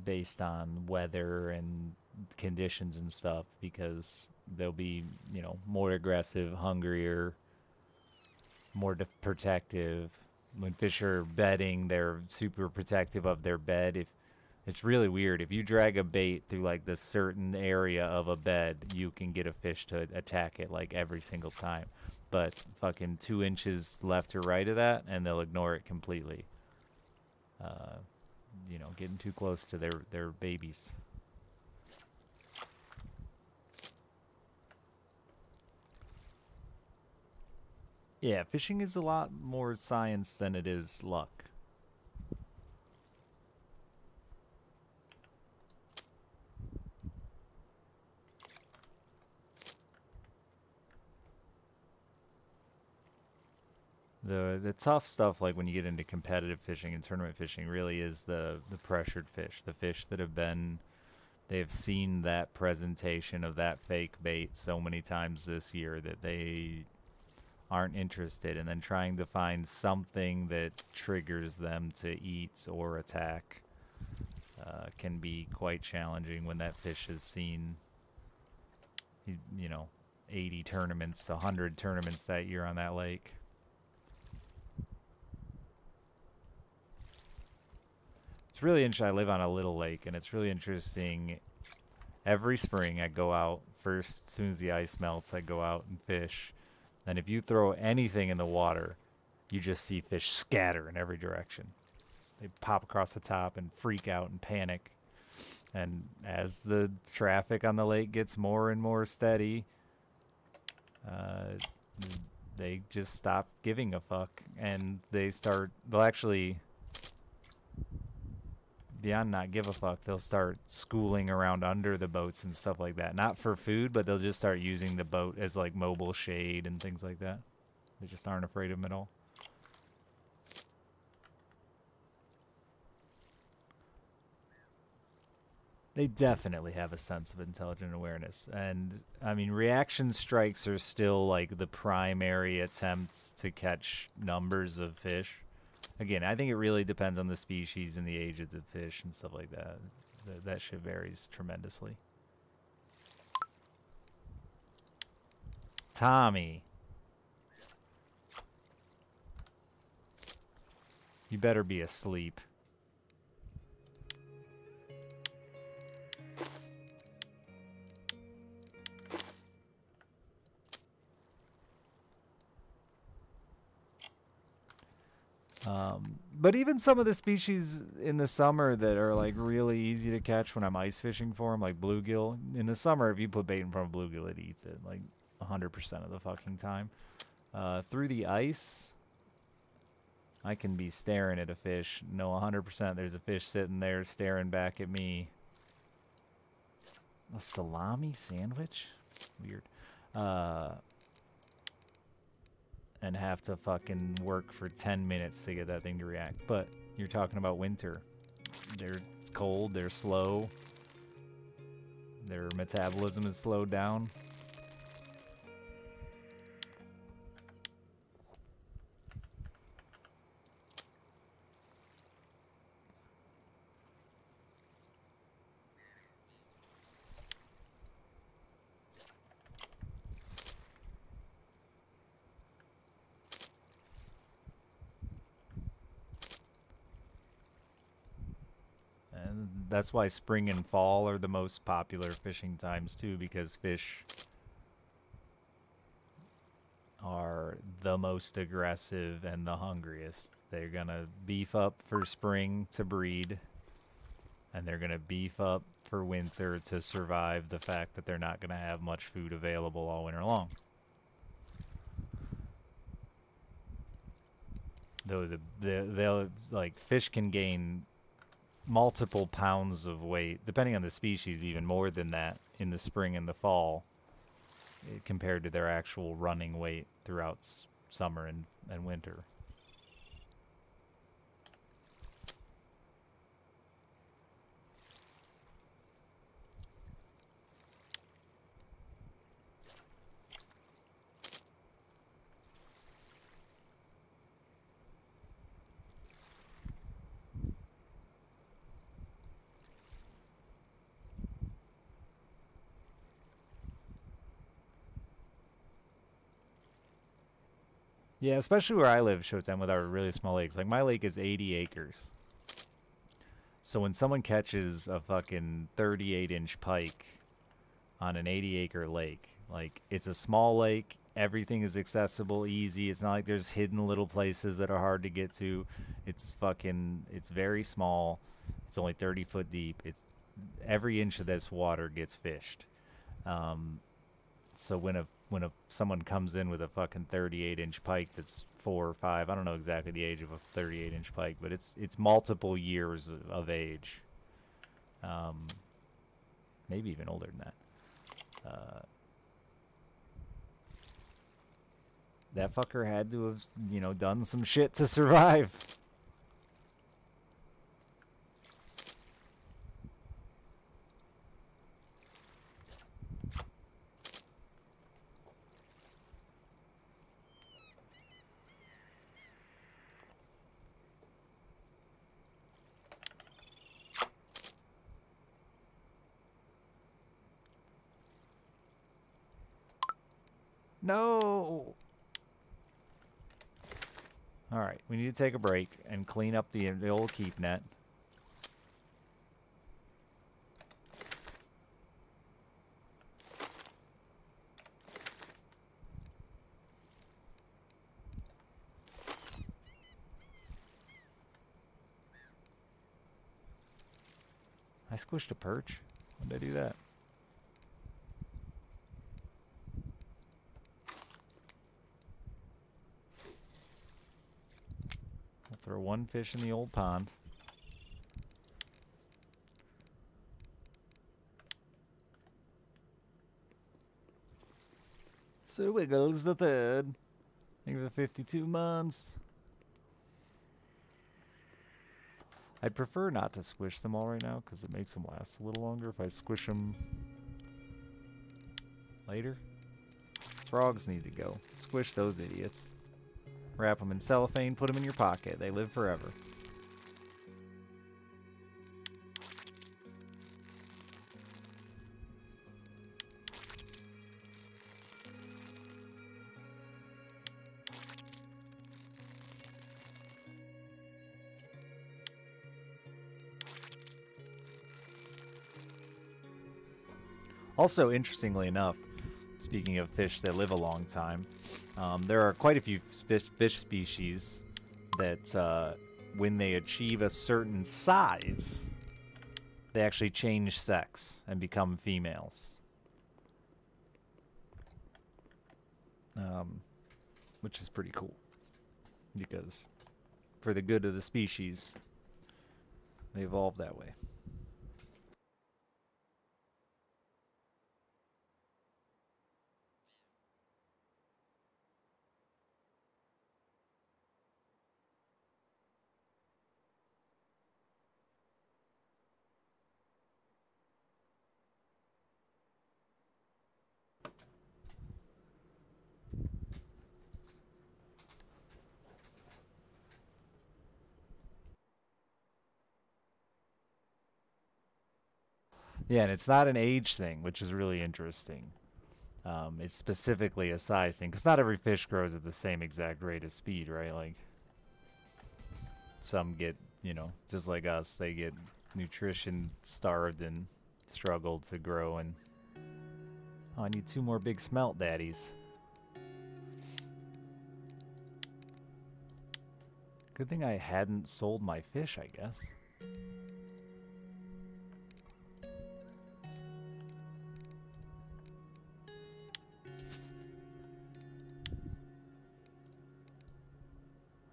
based on weather and conditions and stuff, because they'll be, you know, more aggressive, hungrier, more protective. When fish are bedding, they're super protective of their bed. If it's really weird, if you drag a bait through like this certain area of a bed, you can get a fish to attack it like every single time. But fucking 2 inches left or right of that, and they'll ignore it completely. You know, getting too close to their babies. Yeah, fishing is a lot more science than it is luck. The tough stuff, like when you get into competitive fishing and tournament fishing, really is the pressured fish, the fish that they've seen that presentation of that fake bait so many times this year that they aren't interested, and then trying to find something that triggers them to eat or attack can be quite challenging when that fish has seen, you know, 80 tournaments, 100 tournaments that year on that lake. It's really interesting. I live on a little lake, and it's really interesting. Every spring I go out, first, as soon as the ice melts, I go out and fish. And if you throw anything in the water, you just see fish scatter in every direction. They pop across the top and freak out and panic. And as the traffic on the lake gets more and more steady, they just stop giving a fuck. And they'll actually, beyond not give a fuck, they'll start schooling around under the boats and stuff like that. Not for food, but they'll just start using the boat as like mobile shade and things like that. They just aren't afraid of them at all. They definitely have a sense of intelligent awareness. And I mean, reaction strikes are still like the primary attempts to catch numbers of fish. Again, I think it really depends on the species and the age of the fish and stuff like that. That shit varies tremendously. Tommy. You better be asleep. But even some of the species in the summer that are like really easy to catch when I'm ice fishing for them, like bluegill. In the summer, if you put bait in front of bluegill, it eats it like 100% of the fucking time. Through the ice, I can be staring at a fish. No, 100% there's a fish sitting there staring back at me. A salami sandwich? Weird. And have to fucking work for 10 minutes to get that thing to react. But you're talking about winter. They're cold, they're slow. Their metabolism is slowed down. That's why spring and fall are the most popular fishing times too, because fish are the most aggressive and the hungriest. They're gonna beef up for spring to breed, and they're gonna beef up for winter to survive the fact that they're not gonna have much food available all winter long. Though they'll like fish can gain multiple pounds of weight, depending on the species, even more than that in the spring and the fall, compared to their actual running weight throughout summer and winter. Yeah, especially where I live, Showtime, with our really small lakes. Like, my lake is 80 acres. So when someone catches a fucking 38-inch pike on an 80-acre lake, like, it's a small lake, everything is accessible, easy. It's not like there's hidden little places that are hard to get to. It's very small. It's only 30 foot deep. Every inch of this water gets fished. So when someone comes in with a fucking 38-inch pike that's 4 or 5, I don't know exactly the age of a 38-inch pike, but it's multiple years of age. Maybe even older than that. That fucker had to have, done some shit to survive. No! Alright, we need to take a break and clean up the old keep net. I squished a perch. When did I do that? I'll throw one fish in the old pond. So it goes the third. Thank you for the 52 months. I'd prefer not to squish them all right now because it makes them last a little longer if I squish them later. Frogs need to go. Squish those idiots. Wrap them in cellophane, put them in your pocket. They live forever. Also, interestingly enough, speaking of fish that live a long time, there are quite a few fish species that, when they achieve a certain size, they actually change sex and become females. Which is pretty cool, because for the good of the species, they evolved that way. Yeah, and it's not an age thing, which is really interesting. It's specifically a size thing, because not every fish grows at the same exact rate of speed, right? Like, some get, you know, just like us, they get nutrition starved and struggle to grow. And oh, I need 2 more big smelt daddies. Good thing I hadn't sold my fish, I guess.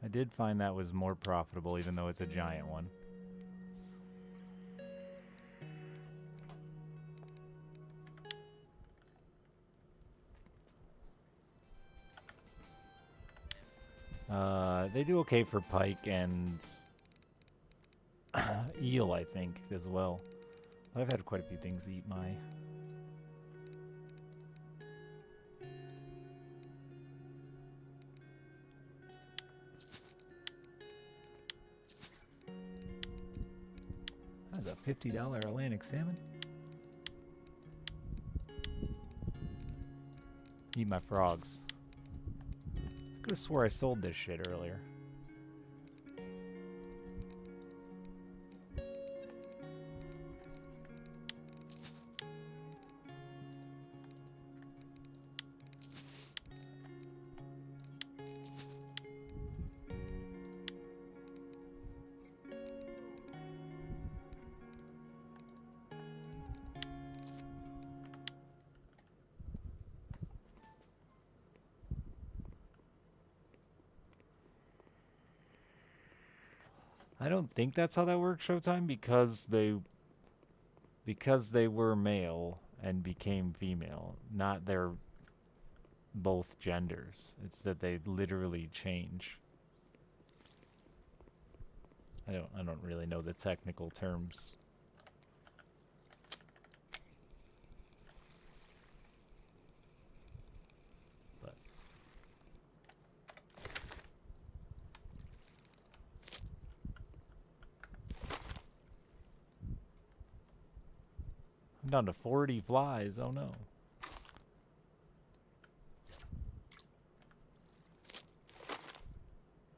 I did find that was more profitable, even though it's a giant one. They do okay for pike and eel, I think, as well. But I've had quite a few things eat my... That's a $50 Atlantic salmon. Eat my frogs. I could have swore I sold this shit earlier. I don't think that's how that works, Showtime, because they were male and became female, not they're both genders. It's that they literally change. I don't really know the technical terms. I'm down to 40 flies. Oh no.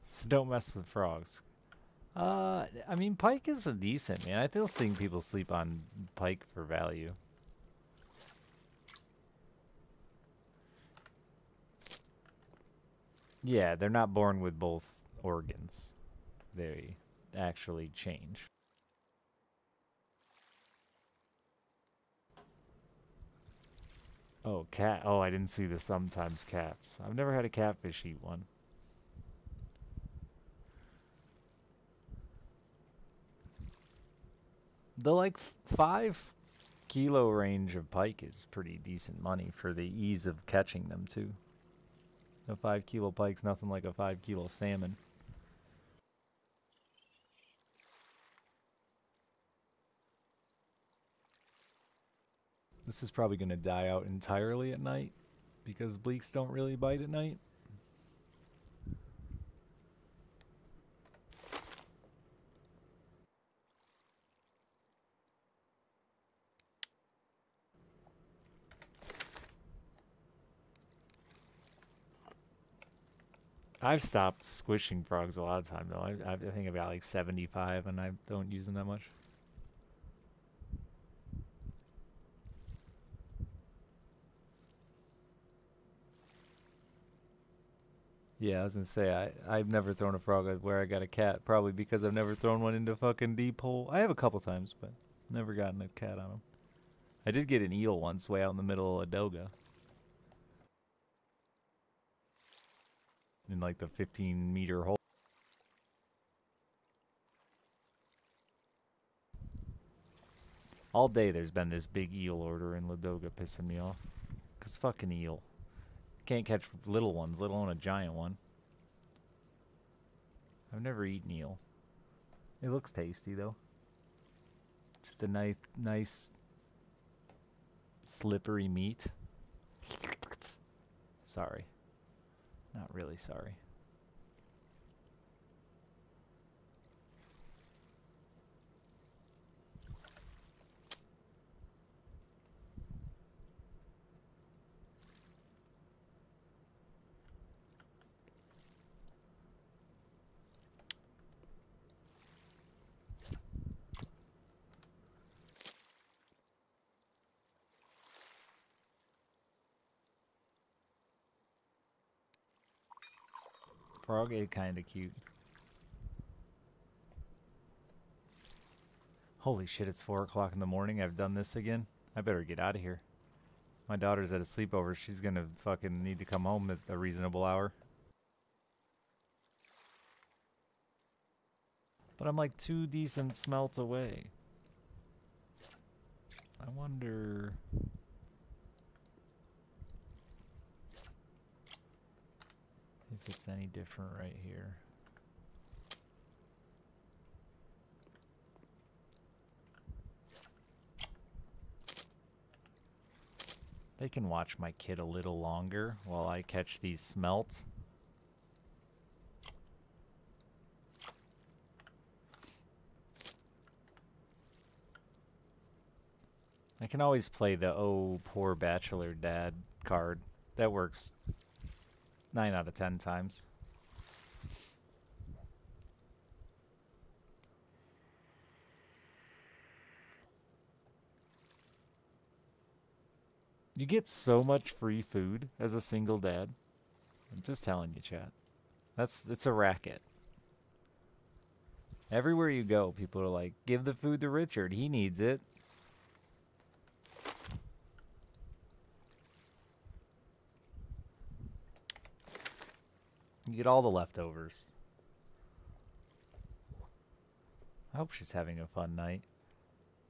So don't mess with frogs. I mean, pike is a decent, man. I still think people sleep on pike for value. Yeah, they're not born with both organs. They actually change. Oh, cat. Oh, I didn't see the sometimes cats. I've never had a catfish eat one. The like 5 kilo range of pike is pretty decent money for the ease of catching them too. A 5 kilo pike's nothing like a 5 kilo salmon. This is probably going to die out entirely at night because bleaks don't really bite at night. I've stopped squishing frogs a lot of time though. I think I've got like 75 and I don't use them that much. Yeah, I was gonna say I've never thrown a frog at where I got a cat. Probably because I've never thrown one into fucking deep hole. I have a couple times, but never gotten a cat on them. I did get an eel once, way out in the middle of Adoga, in like the 15-meter hole. All day there's been this big eel order in Ladoga pissing me off. Cause fucking eel. Can't catch little ones, let alone a giant one. I've never eaten eel. It looks tasty though. Just a nice slippery meat. Sorry. Not really sorry. Frog ate kinda cute. Holy shit, it's 4 o'clock in the morning. I've done this again. I better get out of here. My daughter's at a sleepover. She's gonna fucking need to come home at a reasonable hour. But I'm like 2 decent smelts away. I wonder... if it's any different right here. They can watch my kid a little longer while I catch these smelts. I can always play the "oh, poor bachelor dad" card. That works 9 out of 10 times. You get so much free food as a single dad. I'm just telling you, chat. It's a racket. Everywhere you go, people are like, give the food to Richard. He needs it. You get all the leftovers. I hope she's having a fun night.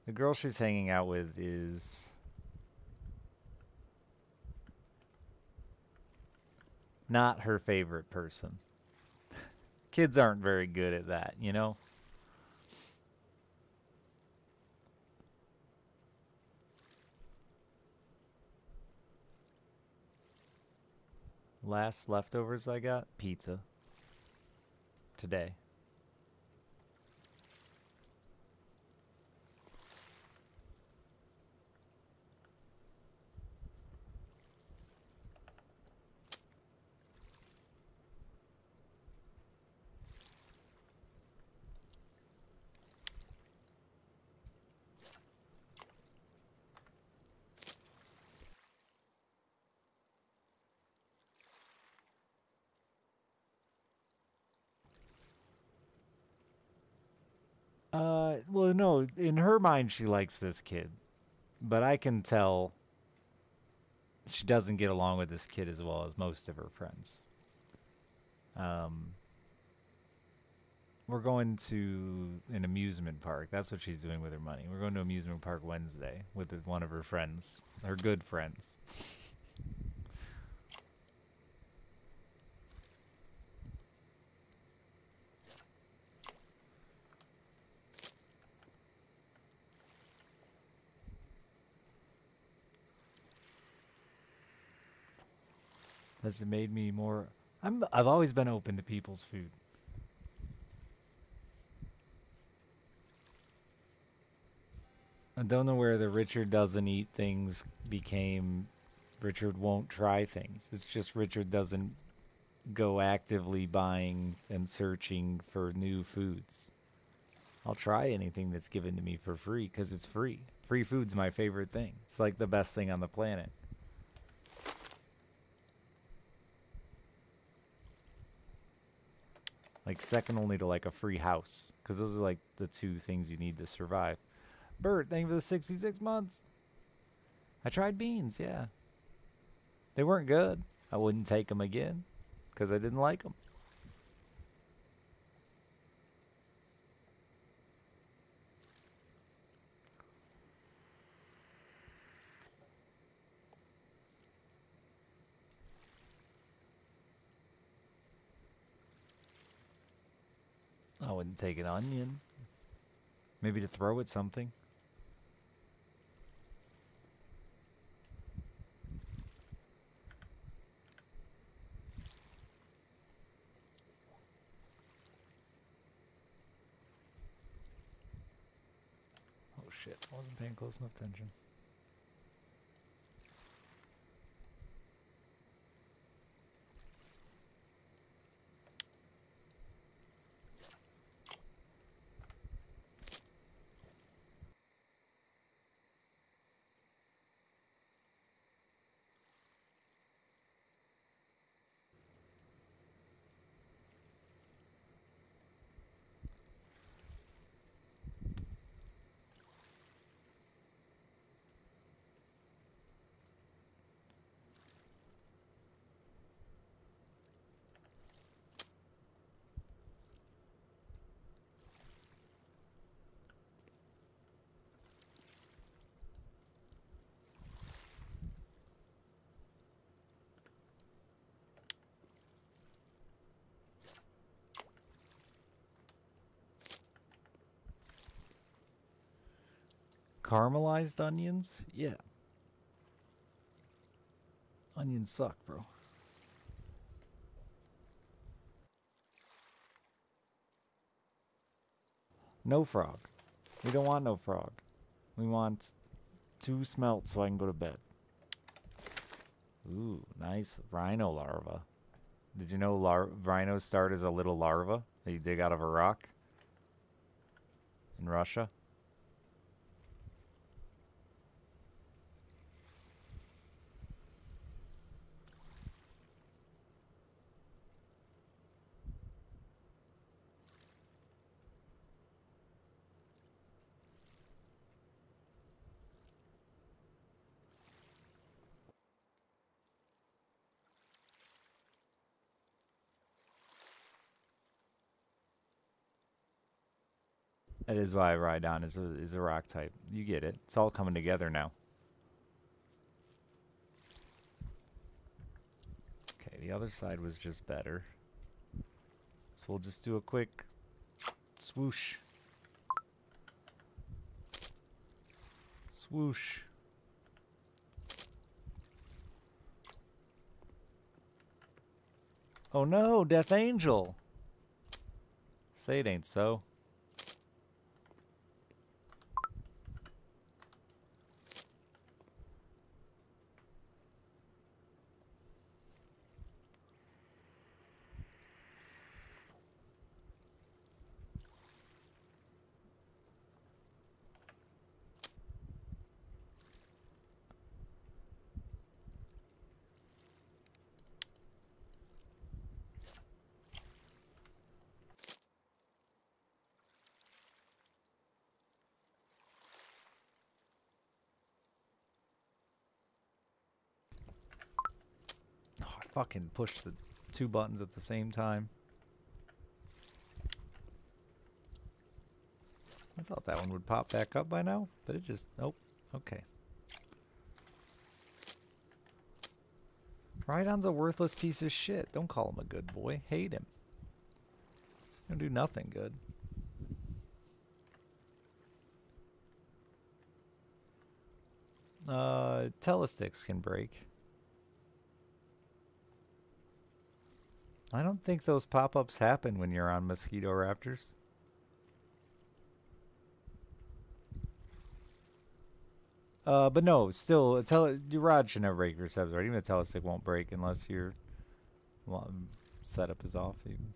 The girl she's hanging out with is... not her favorite person. Kids aren't very good at that, you know? Last leftovers I got? Pizza. Today. Well, no, in her mind, she likes this kid. But I can tell she doesn't get along with this kid as well as most of her friends. We're going to an amusement park. That's what she's doing with her money. We're going to amusement park Wednesday with one of her friends, her good friends. Has it made me more... I've always been open to people's food. I don't know where the Richard doesn't eat things became Richard won't try things. It's just Richard doesn't go actively buying and searching for new foods. I'll try anything that's given to me for free because it's free. Free food's my favorite thing. It's like the best thing on the planet. Like second only to like a free house. Because those are like the two things you need to survive. Bert, thank you for the 66 months. I tried beans, yeah. They weren't good. I wouldn't take them again. Because I didn't like them. I wouldn't take an onion. Maybe to throw at something. Oh shit, I wasn't paying close enough attention. Caramelized onions? Yeah. Onions suck, bro. No frog. We don't want no frog. We want 2 smelt so I can go to bed. Ooh, nice rhino larva. Did you know rhinos start as a little larva that you dig out of a rock in Russia? That is why Rhydon is a rock type. You get it. It's all coming together now. Okay, the other side was just better. So we'll just do a quick swoosh. Swoosh. Oh no, Death Angel. Say it ain't so. Fucking push the 2 buttons at the same time. I thought that one would pop back up by now, but it just, nope. Okay. Rhydon's a worthless piece of shit. Don't call him a good boy. Hate him. He'll do nothing good. Telesticks can break. I don't think those pop-ups happen when you're on Mosquito Raptors. But no, still, your rod should never break your subs, right? Even a telestick won't break unless your setup is off. Even.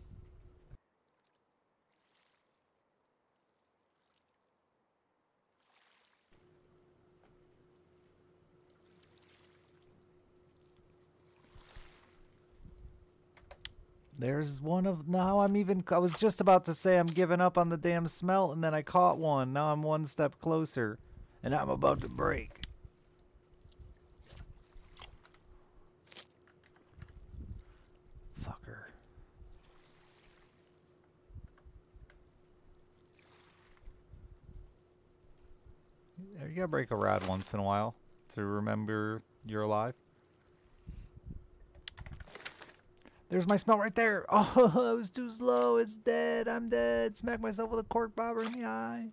There's one of... Now I was just about to say I'm giving up on the damn smelt, and then I caught one. Now I'm one step closer, and I'm about to break. Fucker. You gotta break a rod once in a while to remember you're alive. There's my smelt right there. Oh, I was too slow. It's dead. I'm dead. Smack myself with a cork bobber in the eye.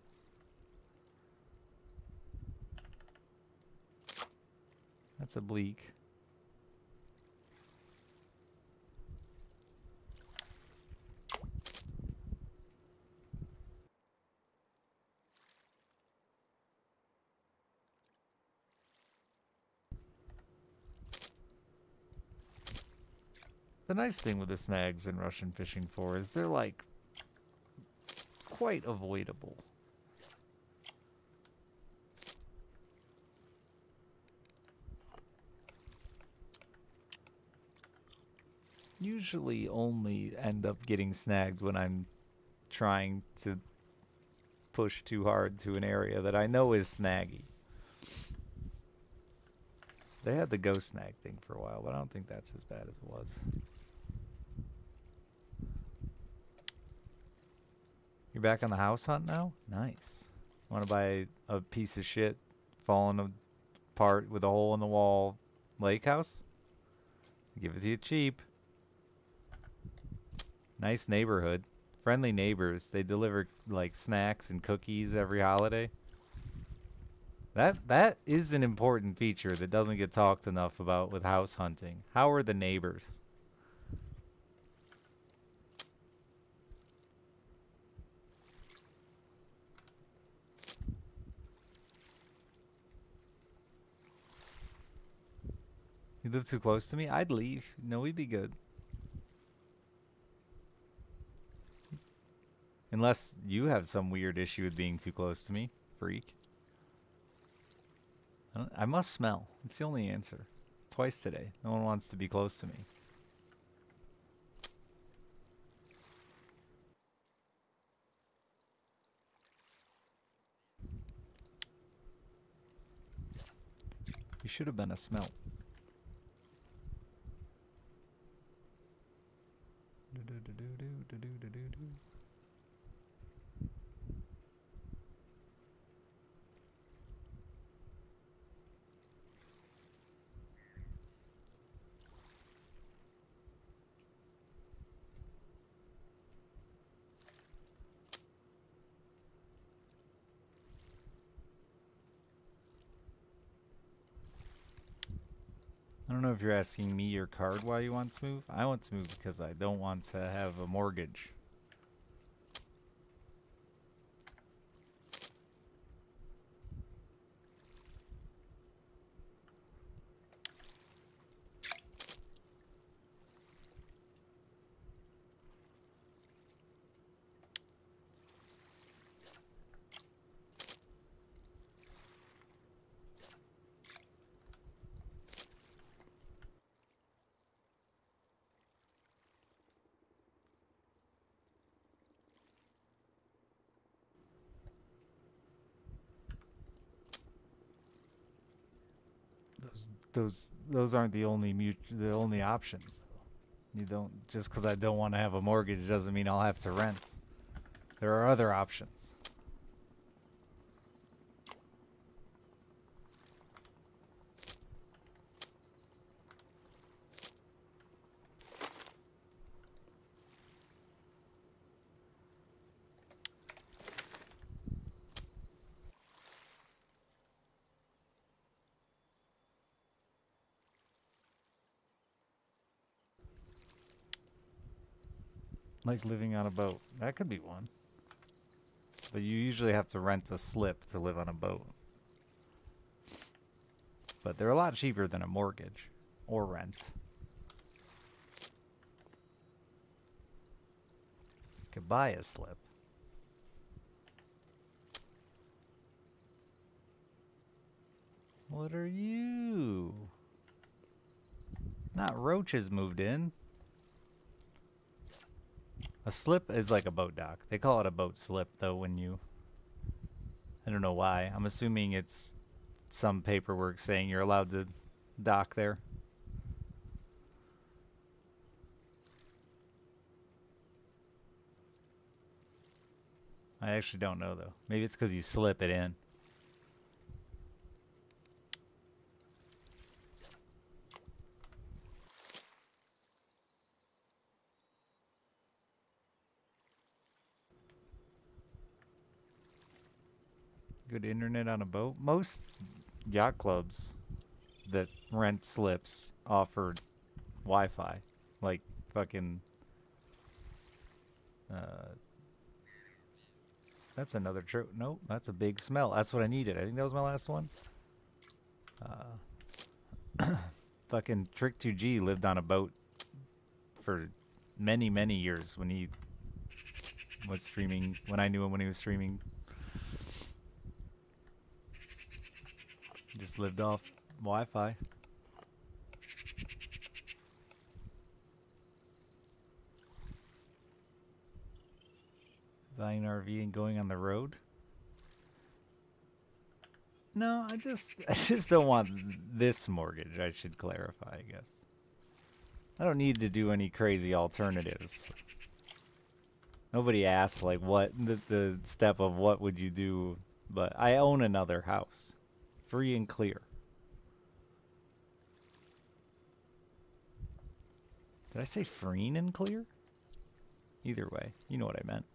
That's a bleak. The nice thing with the snags in Russian Fishing 4 is they're like quite avoidable. Usually only end up getting snagged when I'm trying to push too hard to an area that I know is snaggy. They had the ghost snag thing for a while, but I don't think that's as bad as it was. You're back on the house hunt now? Nice. Want to buy a piece of shit falling apart with a hole in the wall lake house? Give it to you cheap. Nice neighborhood. Friendly neighbors. They deliver like snacks and cookies every holiday. That is an important feature that doesn't get talked enough about with house hunting. How are the neighbors? You live too close to me? I'd leave. No, we'd be good. Unless you have some weird issue with being too close to me, freak. I must smell. It's the only answer. Twice today. No one wants to be close to me. You should have been a smelt. I don't know if you're asking me your card why you want to move. I want to move because I don't want to have a mortgage. Those aren't the only options. You don't, just because I don't want to have a mortgage doesn't mean I'll have to rent. There are other options. Like living on a boat. That could be one. But you usually have to rent a slip to live on a boat. But they're a lot cheaper than a mortgage or rent. You could buy a slip. What are you? Not roaches moved in. A slip is like a boat dock. They call it a boat slip, though, when you... I don't know why. I'm assuming it's some paperwork saying you're allowed to dock there. I actually don't know, though. Maybe it's because you slip it in. Good internet on a boat. Most yacht clubs that rent slips offer Wi-Fi. Like fucking... that's another true. Nope, that's a big smell. That's what I needed. I think that was my last one. Fucking Trick2G lived on a boat for many, many years when he was streaming. When I knew him when he was streaming. Just lived off Wi-Fi. Buying an RV and going on the road? No, I just don't want this mortgage. I should clarify, I guess. I don't need to do any crazy alternatives. Nobody asked like what the step of what would you do, but I own another house. Free and clear. Did I say free and clear? Either way, you know what I meant.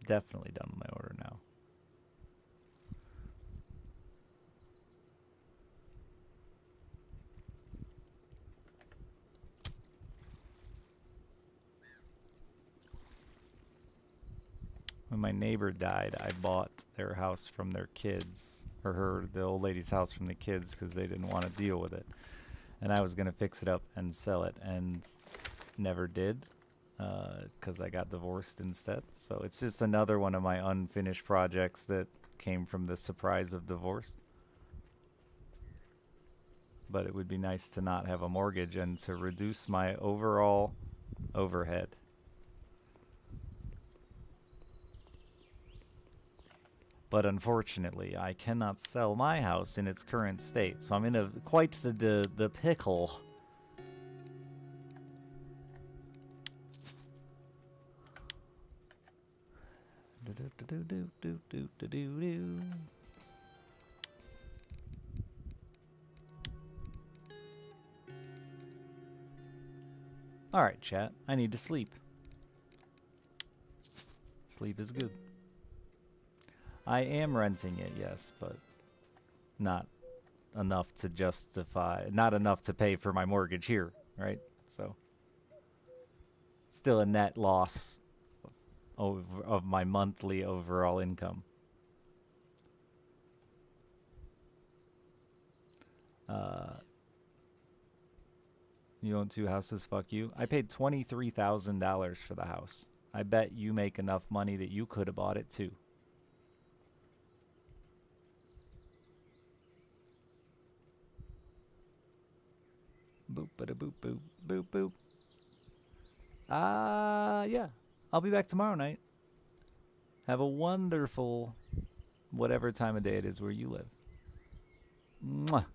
Definitely done with my order now. When my neighbor died, I bought their house from their kids, or the old lady's house from the kids, because they didn't want to deal with it. And I was going to fix it up and sell it, and never did. Because I got divorced instead. So it's just another one of my unfinished projects that came from the surprise of divorce. But it would be nice to not have a mortgage and to reduce my overall overhead. But unfortunately, I cannot sell my house in its current state. So I'm in quite the pickle. Alright, chat. I need to sleep. Sleep is good. I am renting it, yes, but not enough to justify, not enough to pay for my mortgage here, right? So, still a net loss of my monthly overall income. You own 2 houses, fuck you. I paid $23,000 for the house. I bet you make enough money that you could have bought it too. Boop, bada boop, boop, boop, boop. Yeah. I'll be back tomorrow night. Have a wonderful whatever time of day it is where you live. Mwah.